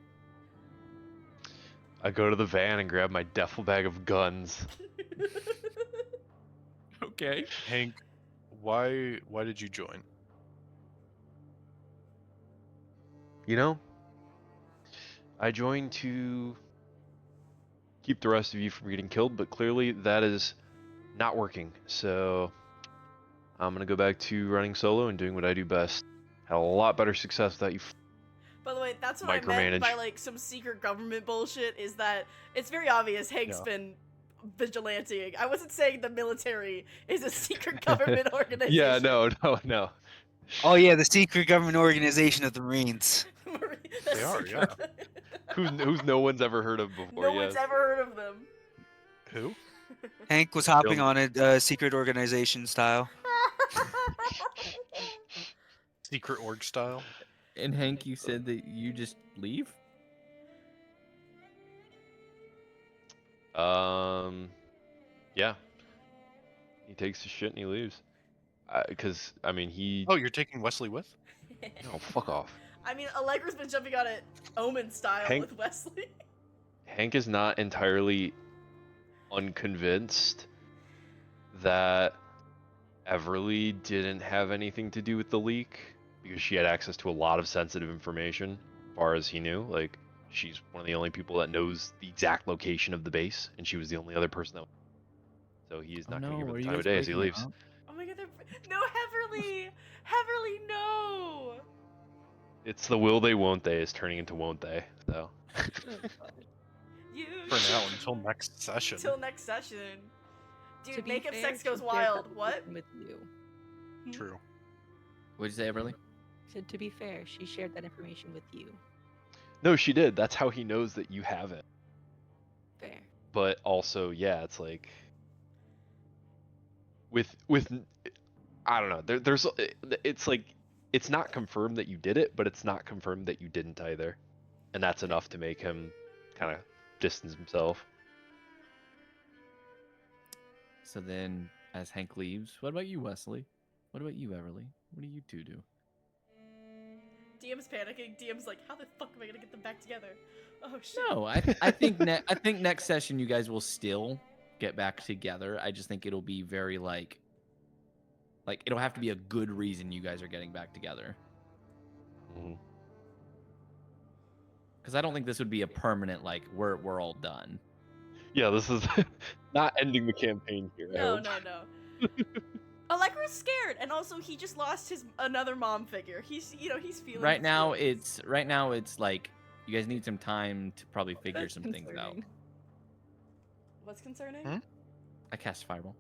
I go to the van and grab my duffel bag of guns. Okay. Hank, why did you join? You know, I joined to keep the rest of you from getting killed, but clearly that is not working. So I'm gonna go back to running solo and doing what I do best. Had a lot better success without you. By the way, that's what I meant by Micromanage. like some secret government bullshit. Is that it's very obvious Hank's Yeah. been vigilanteing. I wasn't saying the military is a secret government organization. Yeah, no. Oh yeah, the secret government organization of the Marines. They are, yeah. Who's no one's ever heard of before. No yes. one's ever heard of them. Who? Hank was hopping Don't- on it, secret organization style. Secret org style? And Hank, you said that you just leave? Yeah. He takes his shit and he leaves. Because I mean he. Oh, you're taking Wesley with? No, fuck off. I mean, Allegra's been jumping on it Omen style Hank- with Wesley. Hank is not entirely unconvinced that Everly didn't have anything to do with the leak because she had access to a lot of sensitive information, as far as he knew. Like, she's one of the only people that knows the exact location of the base, and she was the only other person that. So he's not going to give her the time of day as he leaves. Oh my god, no, Heverly! Heverly, no! It's the will they, won't they is turning into won't they. So. You For now, until next session. Until next session. To Dude, be makeup fair, sex she goes shared wild. that What? information With you. True. What'd you say, Everly? So to be fair, she shared that information with you. No, she did. That's how he knows that you have it. Fair. But also, yeah, it's like with I don't know. There's it's like it's not confirmed that you did it, but it's not confirmed that you didn't either, and that's enough to make him kind of distance himself. So then, as Hank leaves, what about you, Wesley? What about you, Everly? What do you two do? DM's panicking. DM's like, how the fuck am I gonna get them back together? Oh shit. No, I think I think next session you guys will still get back together. I just think it'll be very like it'll have to be a good reason you guys are getting back together. Mhm. Because I don't think this would be a permanent like we're all done. Yeah, this is not ending the campaign here. I No, hope. no. Allegra's scared, and also he just lost his another mom figure. He's he's feeling. Right his now feelings. it's like you guys need some time to probably figure That's some things out. concerning. What's concerning? Hmm? I cast fireball.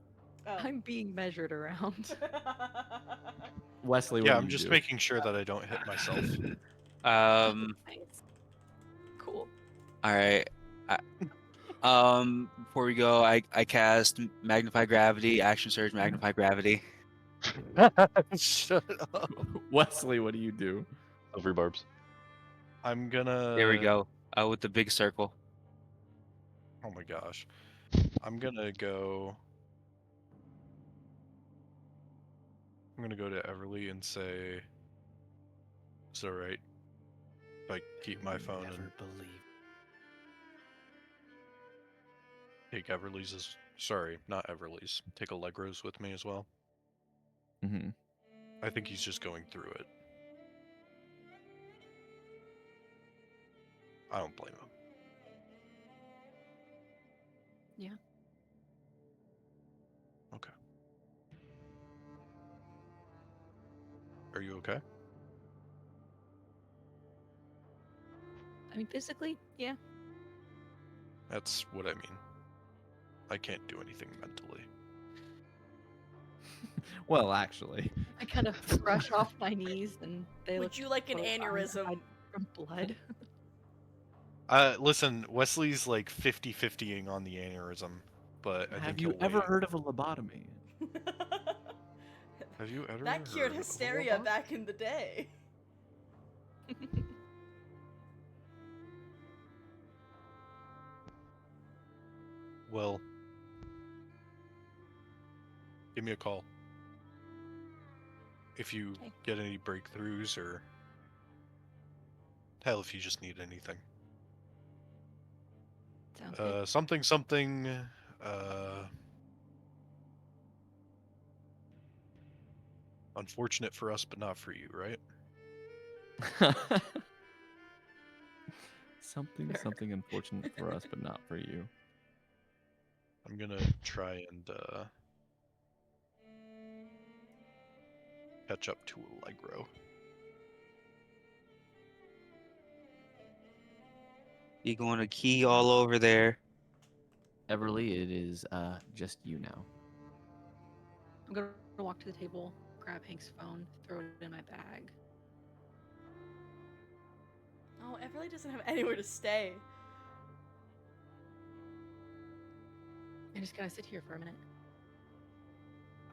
Oh. I'm being measured around. Wesley, what Yeah, do I'm you just do? making sure that I don't hit myself. Nice. Cool. All right. Before we go, I cast Magnify Gravity, Action Surge, Magnify Gravity. Shut up. Wesley, what do you do? Silvery barbs. I'm gonna. There we go. With the big circle. Oh my gosh. I'm gonna go. I'm gonna go to Everly and say, "It's alright. If I keep my phone and take Everly's as sorry, not Everly's. Take Allegro's with me as well. Mm-hmm. I think he's just going through it. I don't blame him. Yeah. Okay. Are you okay? I mean, physically, yeah. That's what I mean. I can't do anything mentally. Well, actually. I kind of brush off my knees, and they Would look you like an so aneurysm? unhide from blood. Listen, Wesley's like 50-50ing on the aneurysm, but I Have think you he'll ever wait. heard of a lobotomy? Have you ever That cured heard of a hysteria lobotomy? back in the day. Well, give me a call if you Okay. get any breakthroughs, or hell, if you just need anything. Sounds good. Something. Unfortunate for us, but not for you, right? Fair. Something unfortunate for us, but not for you. I'm gonna try and catch up to Allegro. You going to key all over there? Everly, it is just you now. I'm gonna walk to the table, grab Hank's phone, throw it in my bag. Oh, Everly doesn't have anywhere to stay. I just gotta sit here for a minute.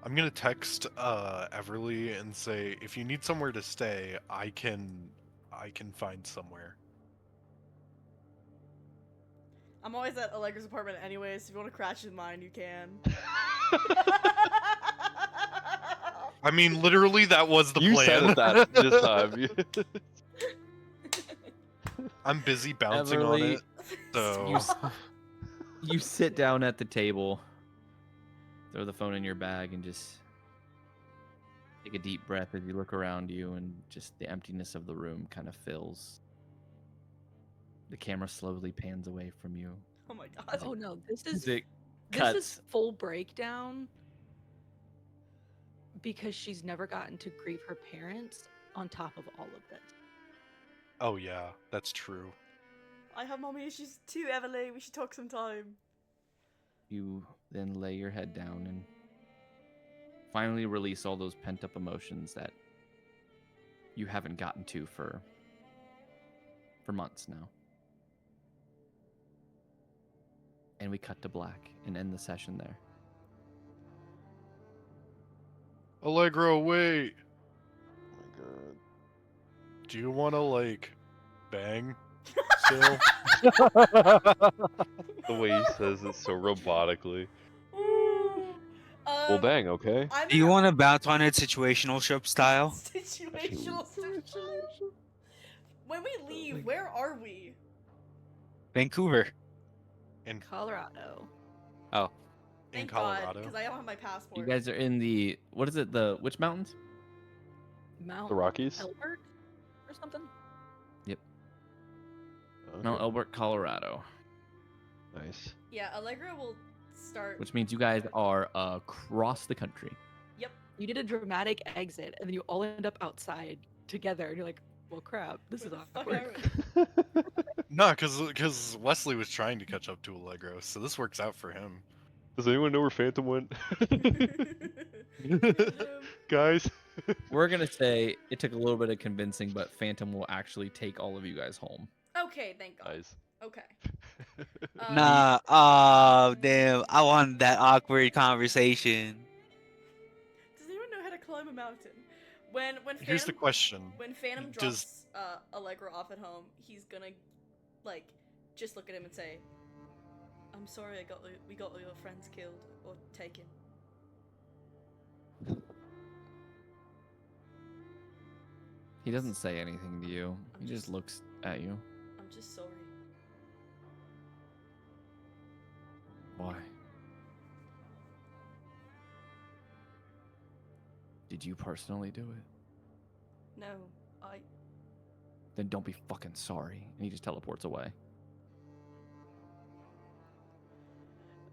I'm gonna text Everly and say, if you need somewhere to stay, I can find somewhere. I'm always at Allegra's apartment anyways, so if you want to crash in mine, you can. I mean, literally, that was the You plan. said it that this time. I'm busy bouncing on Everly, it, so you sit down at the table, throw the phone in your bag, and just take a deep breath as you look around you, and just the emptiness of the room kind of fills. The camera slowly pans away from you. Oh my god. Oh no, this is Music this cuts. is full breakdown because she's never gotten to grieve her parents on top of all of this. oh yeah, that's true. I have mommy issues too, Everly. We should talk sometime. You then lay your head down and finally release all those pent up emotions that you haven't gotten to for months now. And we cut to black and end the session there. Allegro, wait. Oh my god. Do you want to like bang still? The way he says it so robotically. Well, Um, bang, okay? I'm Do you in a want to bounce on it situational ship style? situational situation. When we leave, where are we? Vancouver. In Colorado. Oh, Thank Colorado. because I don't have my passport. You guys are in the what is it? The which mountains? Mount The Rockies? Elbert or something? Mount Okay. Elbert, Colorado. Nice. Yeah, Allegra will start. Which means you guys are across the country. Yep. You did a dramatic exit, and then you all end up outside together, and you're like, "Well, crap, this is Where the fuck awkward." are No, because Wesley was trying to catch up to Allegro, so this works out for him. Does anyone know where Phantom went? we? Guys? We're gonna say it took a little bit of convincing, but Phantom will actually take all of you guys home. Okay, thank God. Nice. Okay. nah. Oh, damn. I wanted that awkward conversation. Does anyone know how to climb a mountain? When Here's the Phantom, question. when Phantom Does- drops Allegra off at home, he's gonna like just look at him and say, "I'm sorry, we got all your friends killed or taken." He doesn't say anything to you. I'm He just just- looks at you. I'm just sorry. Why? Did you personally do it? No, Then don't be fucking sorry. And he just teleports away.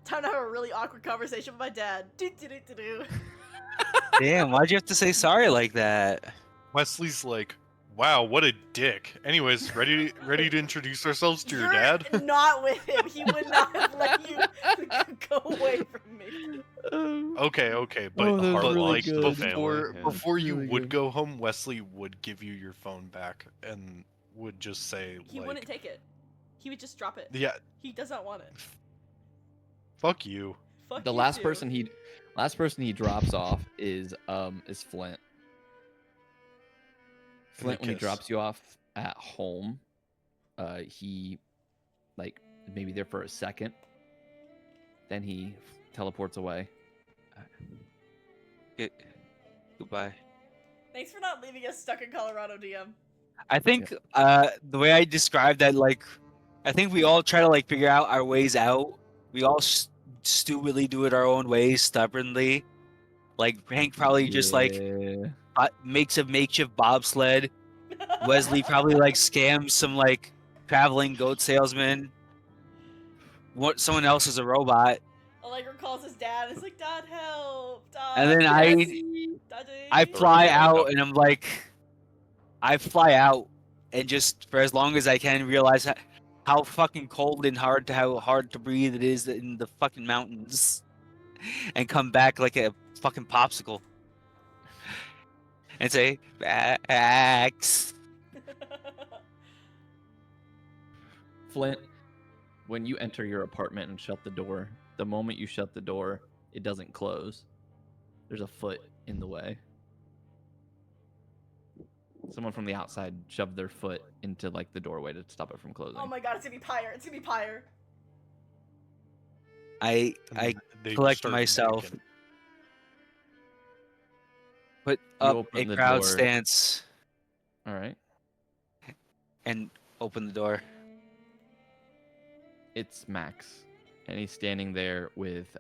Time to have a really awkward conversation with my dad. Do. Damn, why'd you have to say sorry like that? Wesley's like, wow, what a dick. Anyways, ready to introduce ourselves to your dad? You're not with him. He would not have let you go away from me. Okay, but, Oh, that was but really like good. before Yeah. before you Really would good. go home, Wesley would give you your phone back and would just say He like, wouldn't take it. He would just drop it. yeah, He does not want it. fuck you. Fuck The you last too. person he drops off is Flint. Flint, when he Kiss. drops you off at home, he like maybe there for a second, then he teleports away. Goodbye. Thanks for not leaving us stuck in Colorado, DM. I think the way I described that, like, I think we all try to like figure out our ways out. We all stupidly do it our own ways, stubbornly. Like Hank probably just like makes a makeshift bobsled. Wesley probably like scams some like traveling goat salesman. Someone else is a robot. Allegro calls his dad and is like, Dad, help! Dad, And then Daddy. I fly Or out helicopter. and I'm like, I fly out and just for as long as I can realize how fucking cold and how hard to breathe it is in the fucking mountains, and come back like a fucking popsicle and say, Max. Flint, when you enter your apartment and shut the door, the moment you shut the door, it doesn't close. There's a foot in the way. Someone from the outside shoved their foot into like the doorway to stop it from closing. Oh my god, it's gonna be Pyre. It's gonna be Pyre. I They collect start myself, kicking. put You up open a the crowd door. stance, All right. and open the door. It's Max, and he's standing there with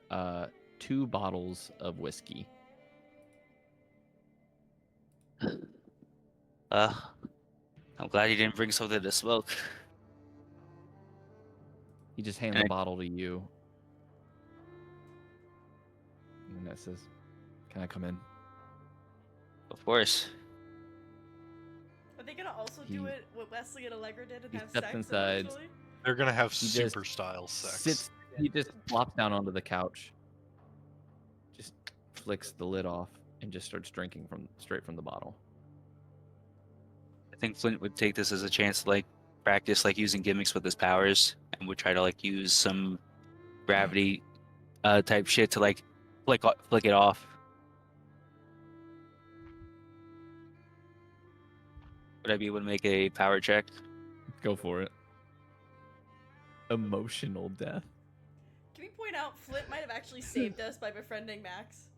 2 bottles of whiskey. I'm glad you didn't bring something to smoke. He just hands And a bottle to you. And that says, "Can I come in?" Of course. Are they gonna also He- do it what Wesley and Allegro did and he have steps sex inside. eventually? They're gonna have He just super style sex. He just flops down onto the couch, just flicks the lid off, and just starts drinking straight from the bottle. I think Flint would take this as a chance to like practice like using gimmicks with his powers, and would try to like use some gravity type shit to like flick it off. Would I be able to make a power check? Go for it. Emotional death. Can we point out Flint might have actually saved us by befriending Max?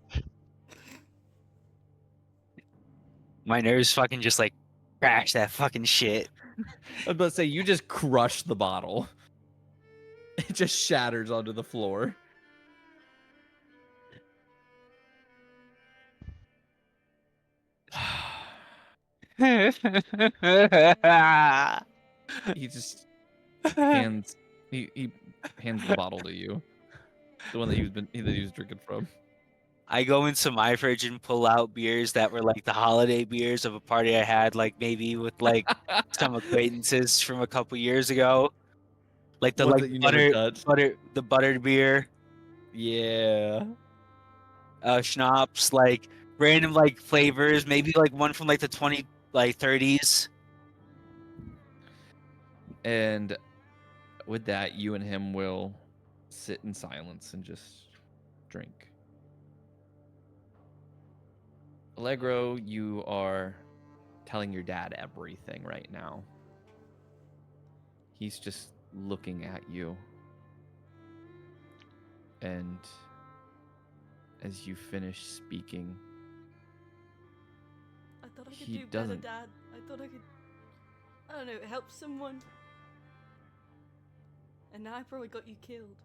My nerves fucking just like crash that fucking shit. I was about to say, you just crush the bottle. It just shatters onto the floor. He just hands he hands the bottle to you. The one that he was drinking from. I go into my fridge and pull out beers that were like the holiday beers of a party I had, like maybe with like some acquaintances from a couple years ago. Like the Ones like that you never touched. the buttered beer, Yeah. schnapps, like random like flavors, maybe like one from like the 30s. And with that, you and him will sit in silence and just drink. Allegro, you are telling your dad everything right now. He's just looking at you. And as you finish speaking, I thought I could He do better, doesn't- Dad. I thought I could, I don't know, help someone. And now I probably got you killed.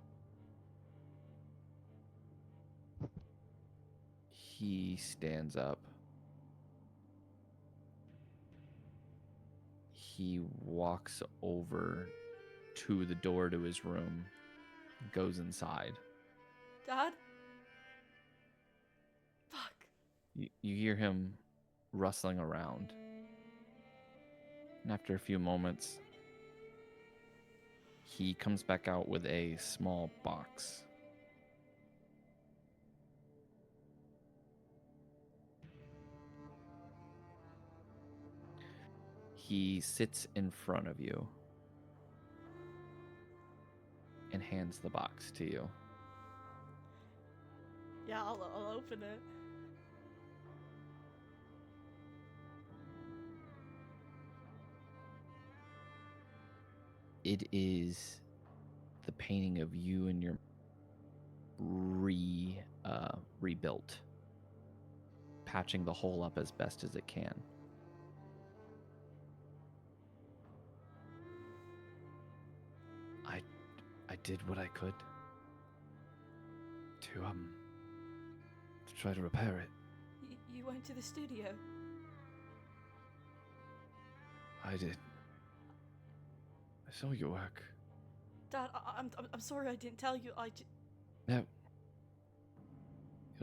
he stands up. he walks over to the door to his room, goes inside. Dad? Fuck. You hear him rustling around. And after a few moments, he comes back out with a small box. He sits in front of you and hands the box to you. Yeah, I'll open it. It is the painting of you and your rebuilt, patching the hole up as best as it can. I did what I could to try to repair it. You went to the studio. I did. I saw your work. Dad, I'm sorry I didn't tell you. No. You're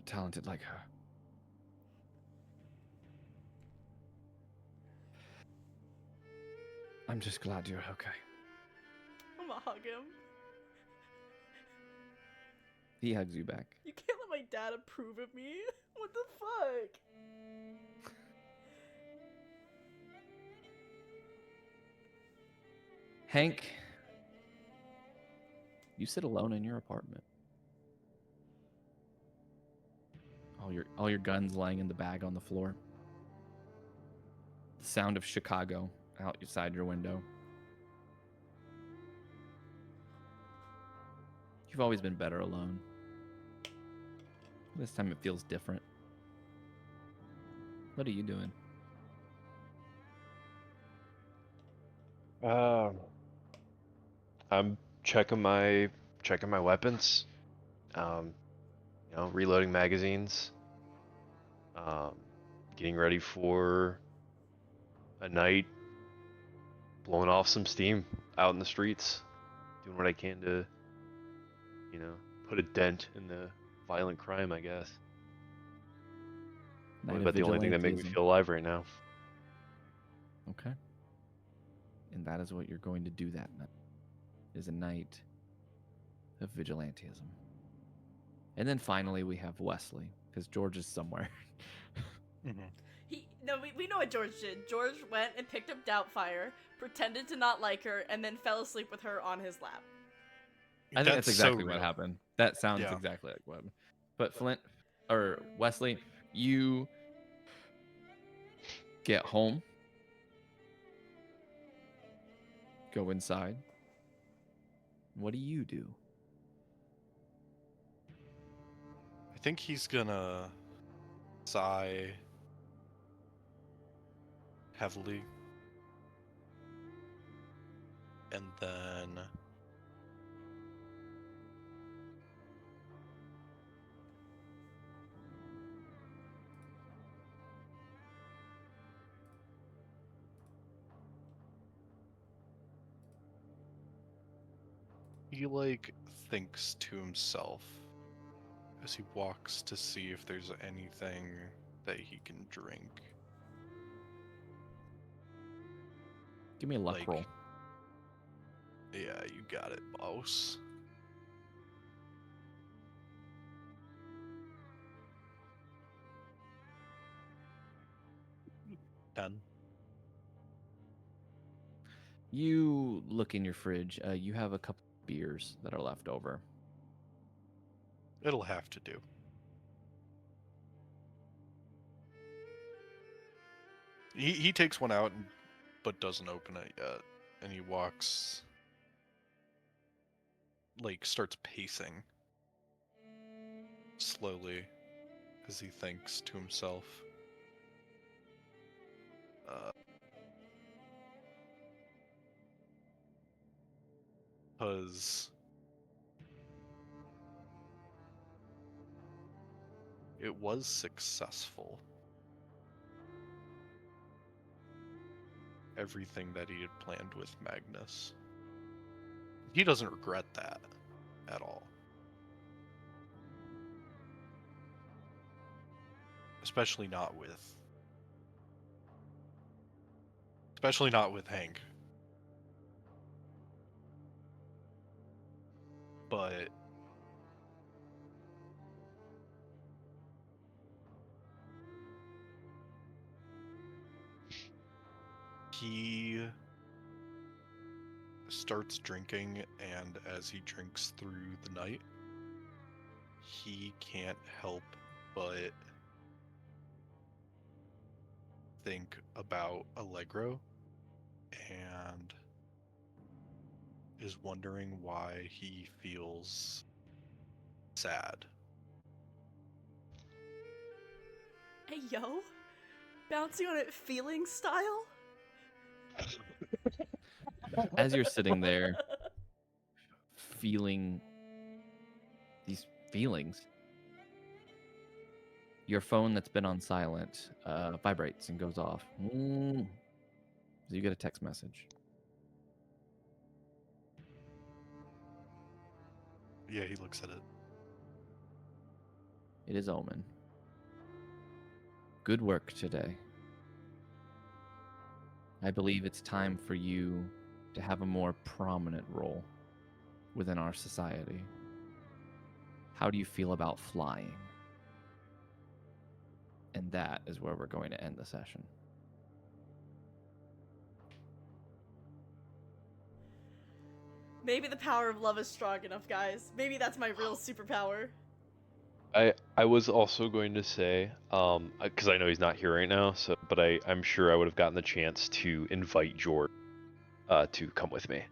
talented like her. I'm just glad you're okay. I'm gonna hug him. He hugs you back. You can't let my dad approve of me. What the fuck? Hank, you sit alone in your apartment. All your guns lying in the bag on the floor. The sound of Chicago outside your window. You've always been better alone. This time it feels different. What are you doing? I'm checking my weapons. Reloading magazines. Getting ready for a night blowing off some steam out in the streets. Doing what I can to, put a dent in the violent crime, I guess. Night of But the only thing that makes me vigilantism. feel alive right now. Okay. And that is what you're going to do that night. Is a night of vigilantism. And then finally we have Wesley, because George is somewhere. We know what George did. George went and picked up Doubtfire, pretended to not like her, and then fell asleep with her on his lap. I think that's exactly so what real. happened. That sounds Yeah. exactly like what happened. But Flint, or Wesley, you get home, go inside. What do you do? I think he's gonna sigh heavily. And then he thinks to himself as he walks to see if there's anything that he can drink. Give me a luck roll. Yeah, you got it, boss. Done. You look in your fridge. You have a couple of beers that are left over. It'll have to do. He takes one out, but doesn't open it yet. And he walks, starts pacing slowly as he thinks to himself. Because it was successful. everything that he had planned with Magnus. He doesn't regret that at all. Especially not with Hank. But he starts drinking, and as he drinks through the night, he can't help but think about Allegro and is wondering why he feels sad. Hey, yo. Bouncing on it feeling style? As you're sitting there, feeling these feelings, your phone that's been on silent vibrates and goes off. So you get a text message. Yeah, he looks at it. It is Omen. Good work today. I believe it's time for you to have a more prominent role within our society. How do you feel about flying? And that is where we're going to end the session. Maybe the power of love is strong enough, guys. Maybe that's my real superpower. I was also going to say, because I know he's not here right now, but I'm sure I would have gotten the chance to invite George to come with me.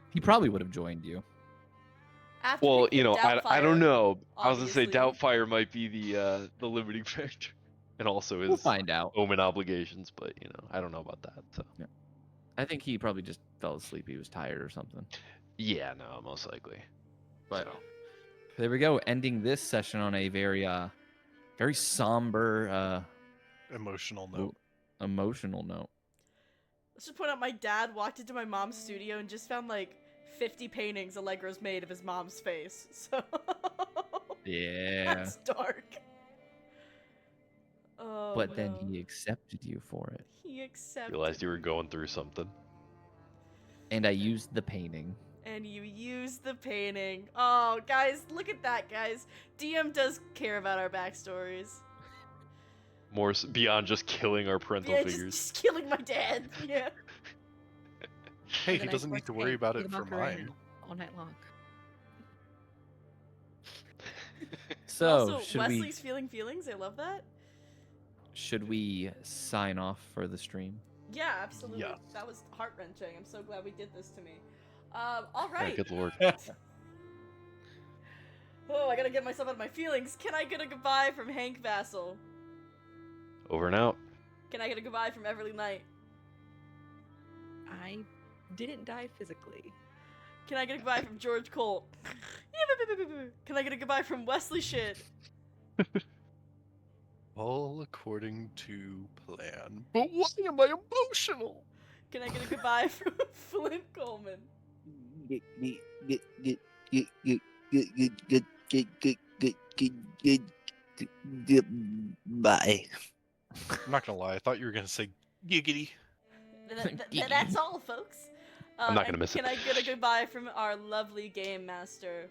He probably would have joined you. After Well, we hit I don't Doubtfire, know. I was gonna say obviously. Doubtfire might be the limiting factor, and also We'll his find out. Omen obligations, but I don't know about that. So Yeah. I think he probably just fell asleep. He was tired or something. yeah, no, most likely. But So. there we go, ending this session on a very very somber Emotional note. emotional note. Let's just point out my dad walked into my mom's studio and just found like 50 paintings Allegro's made of his mom's face. So Yeah. that's dark. Oh, But then no. he accepted you for it. He accepted. Realized you were going through something. And I used the painting. And you used the painting. Oh, guys, look at that, guys. DM does care about our backstories. More beyond just killing our parental Yeah, figures. just killing my dad. Yeah. Hey, And he then I doesn't need forced to worry Hank about to it the for Macarena mine. all night long. So Also, should Wesley's feeling feelings. I love that. should we sign off for the stream? Yeah, absolutely. Yes. That was heart wrenching. I'm so glad we did this to me. All Oh, right. good lord. Oh, I gotta get myself out of my feelings. Can I get a goodbye from Hank Vassal? Over and out. Can I get a goodbye from Everly Knight? I didn't die physically. Can I get a goodbye from George Colt? Can I get a goodbye from Wesley Schidt? All according to plan. But why am I emotional? Can I get a goodbye from Flint Colman? Bye. I'm not gonna lie, I thought you were gonna say giggity. That's all, folks. I'm not gonna and miss it. Can I get a goodbye from our lovely game master?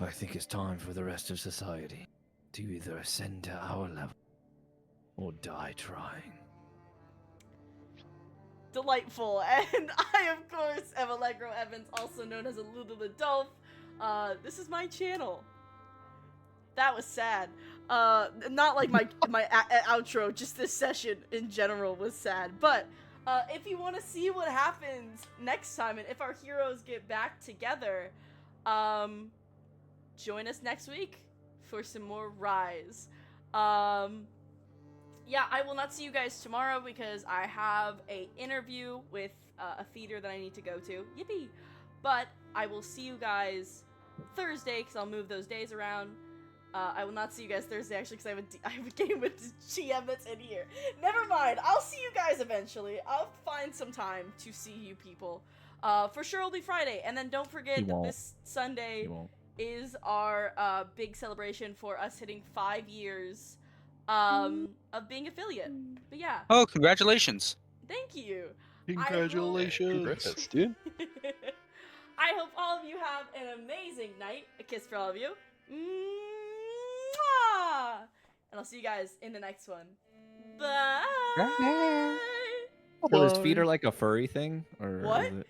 I think it's time for the rest of society to either ascend to our level or die trying. Delightful. And I, of course, am Allegro Evans, also known as AlulaTheDolf. This is my channel. That was sad. Not like my outro, just this session in general was sad. But if you want to see what happens next time and if our heroes get back together, join us next week for some more R.I.S.E. Yeah, I will not see you guys tomorrow because I have a interview with a theater that I need to go to. Yippee! But I will see you guys Thursday because I'll move those days around. I will not see you guys Thursday, actually, because I have a game with GM that's in here. Never mind. I'll see you guys eventually. I'll find some time to see you people. For sure, it'll be Friday. And then don't forget, this Sunday is our big celebration for us hitting 5 years of being affiliate. But yeah. Oh, congratulations. Thank you. Congratulations. Congrats, dude. I hope all of you have an amazing night. A kiss for all of you. Mwah! And I'll see you guys in the next one. Bye. So his feet are like a furry thing, or What? is it?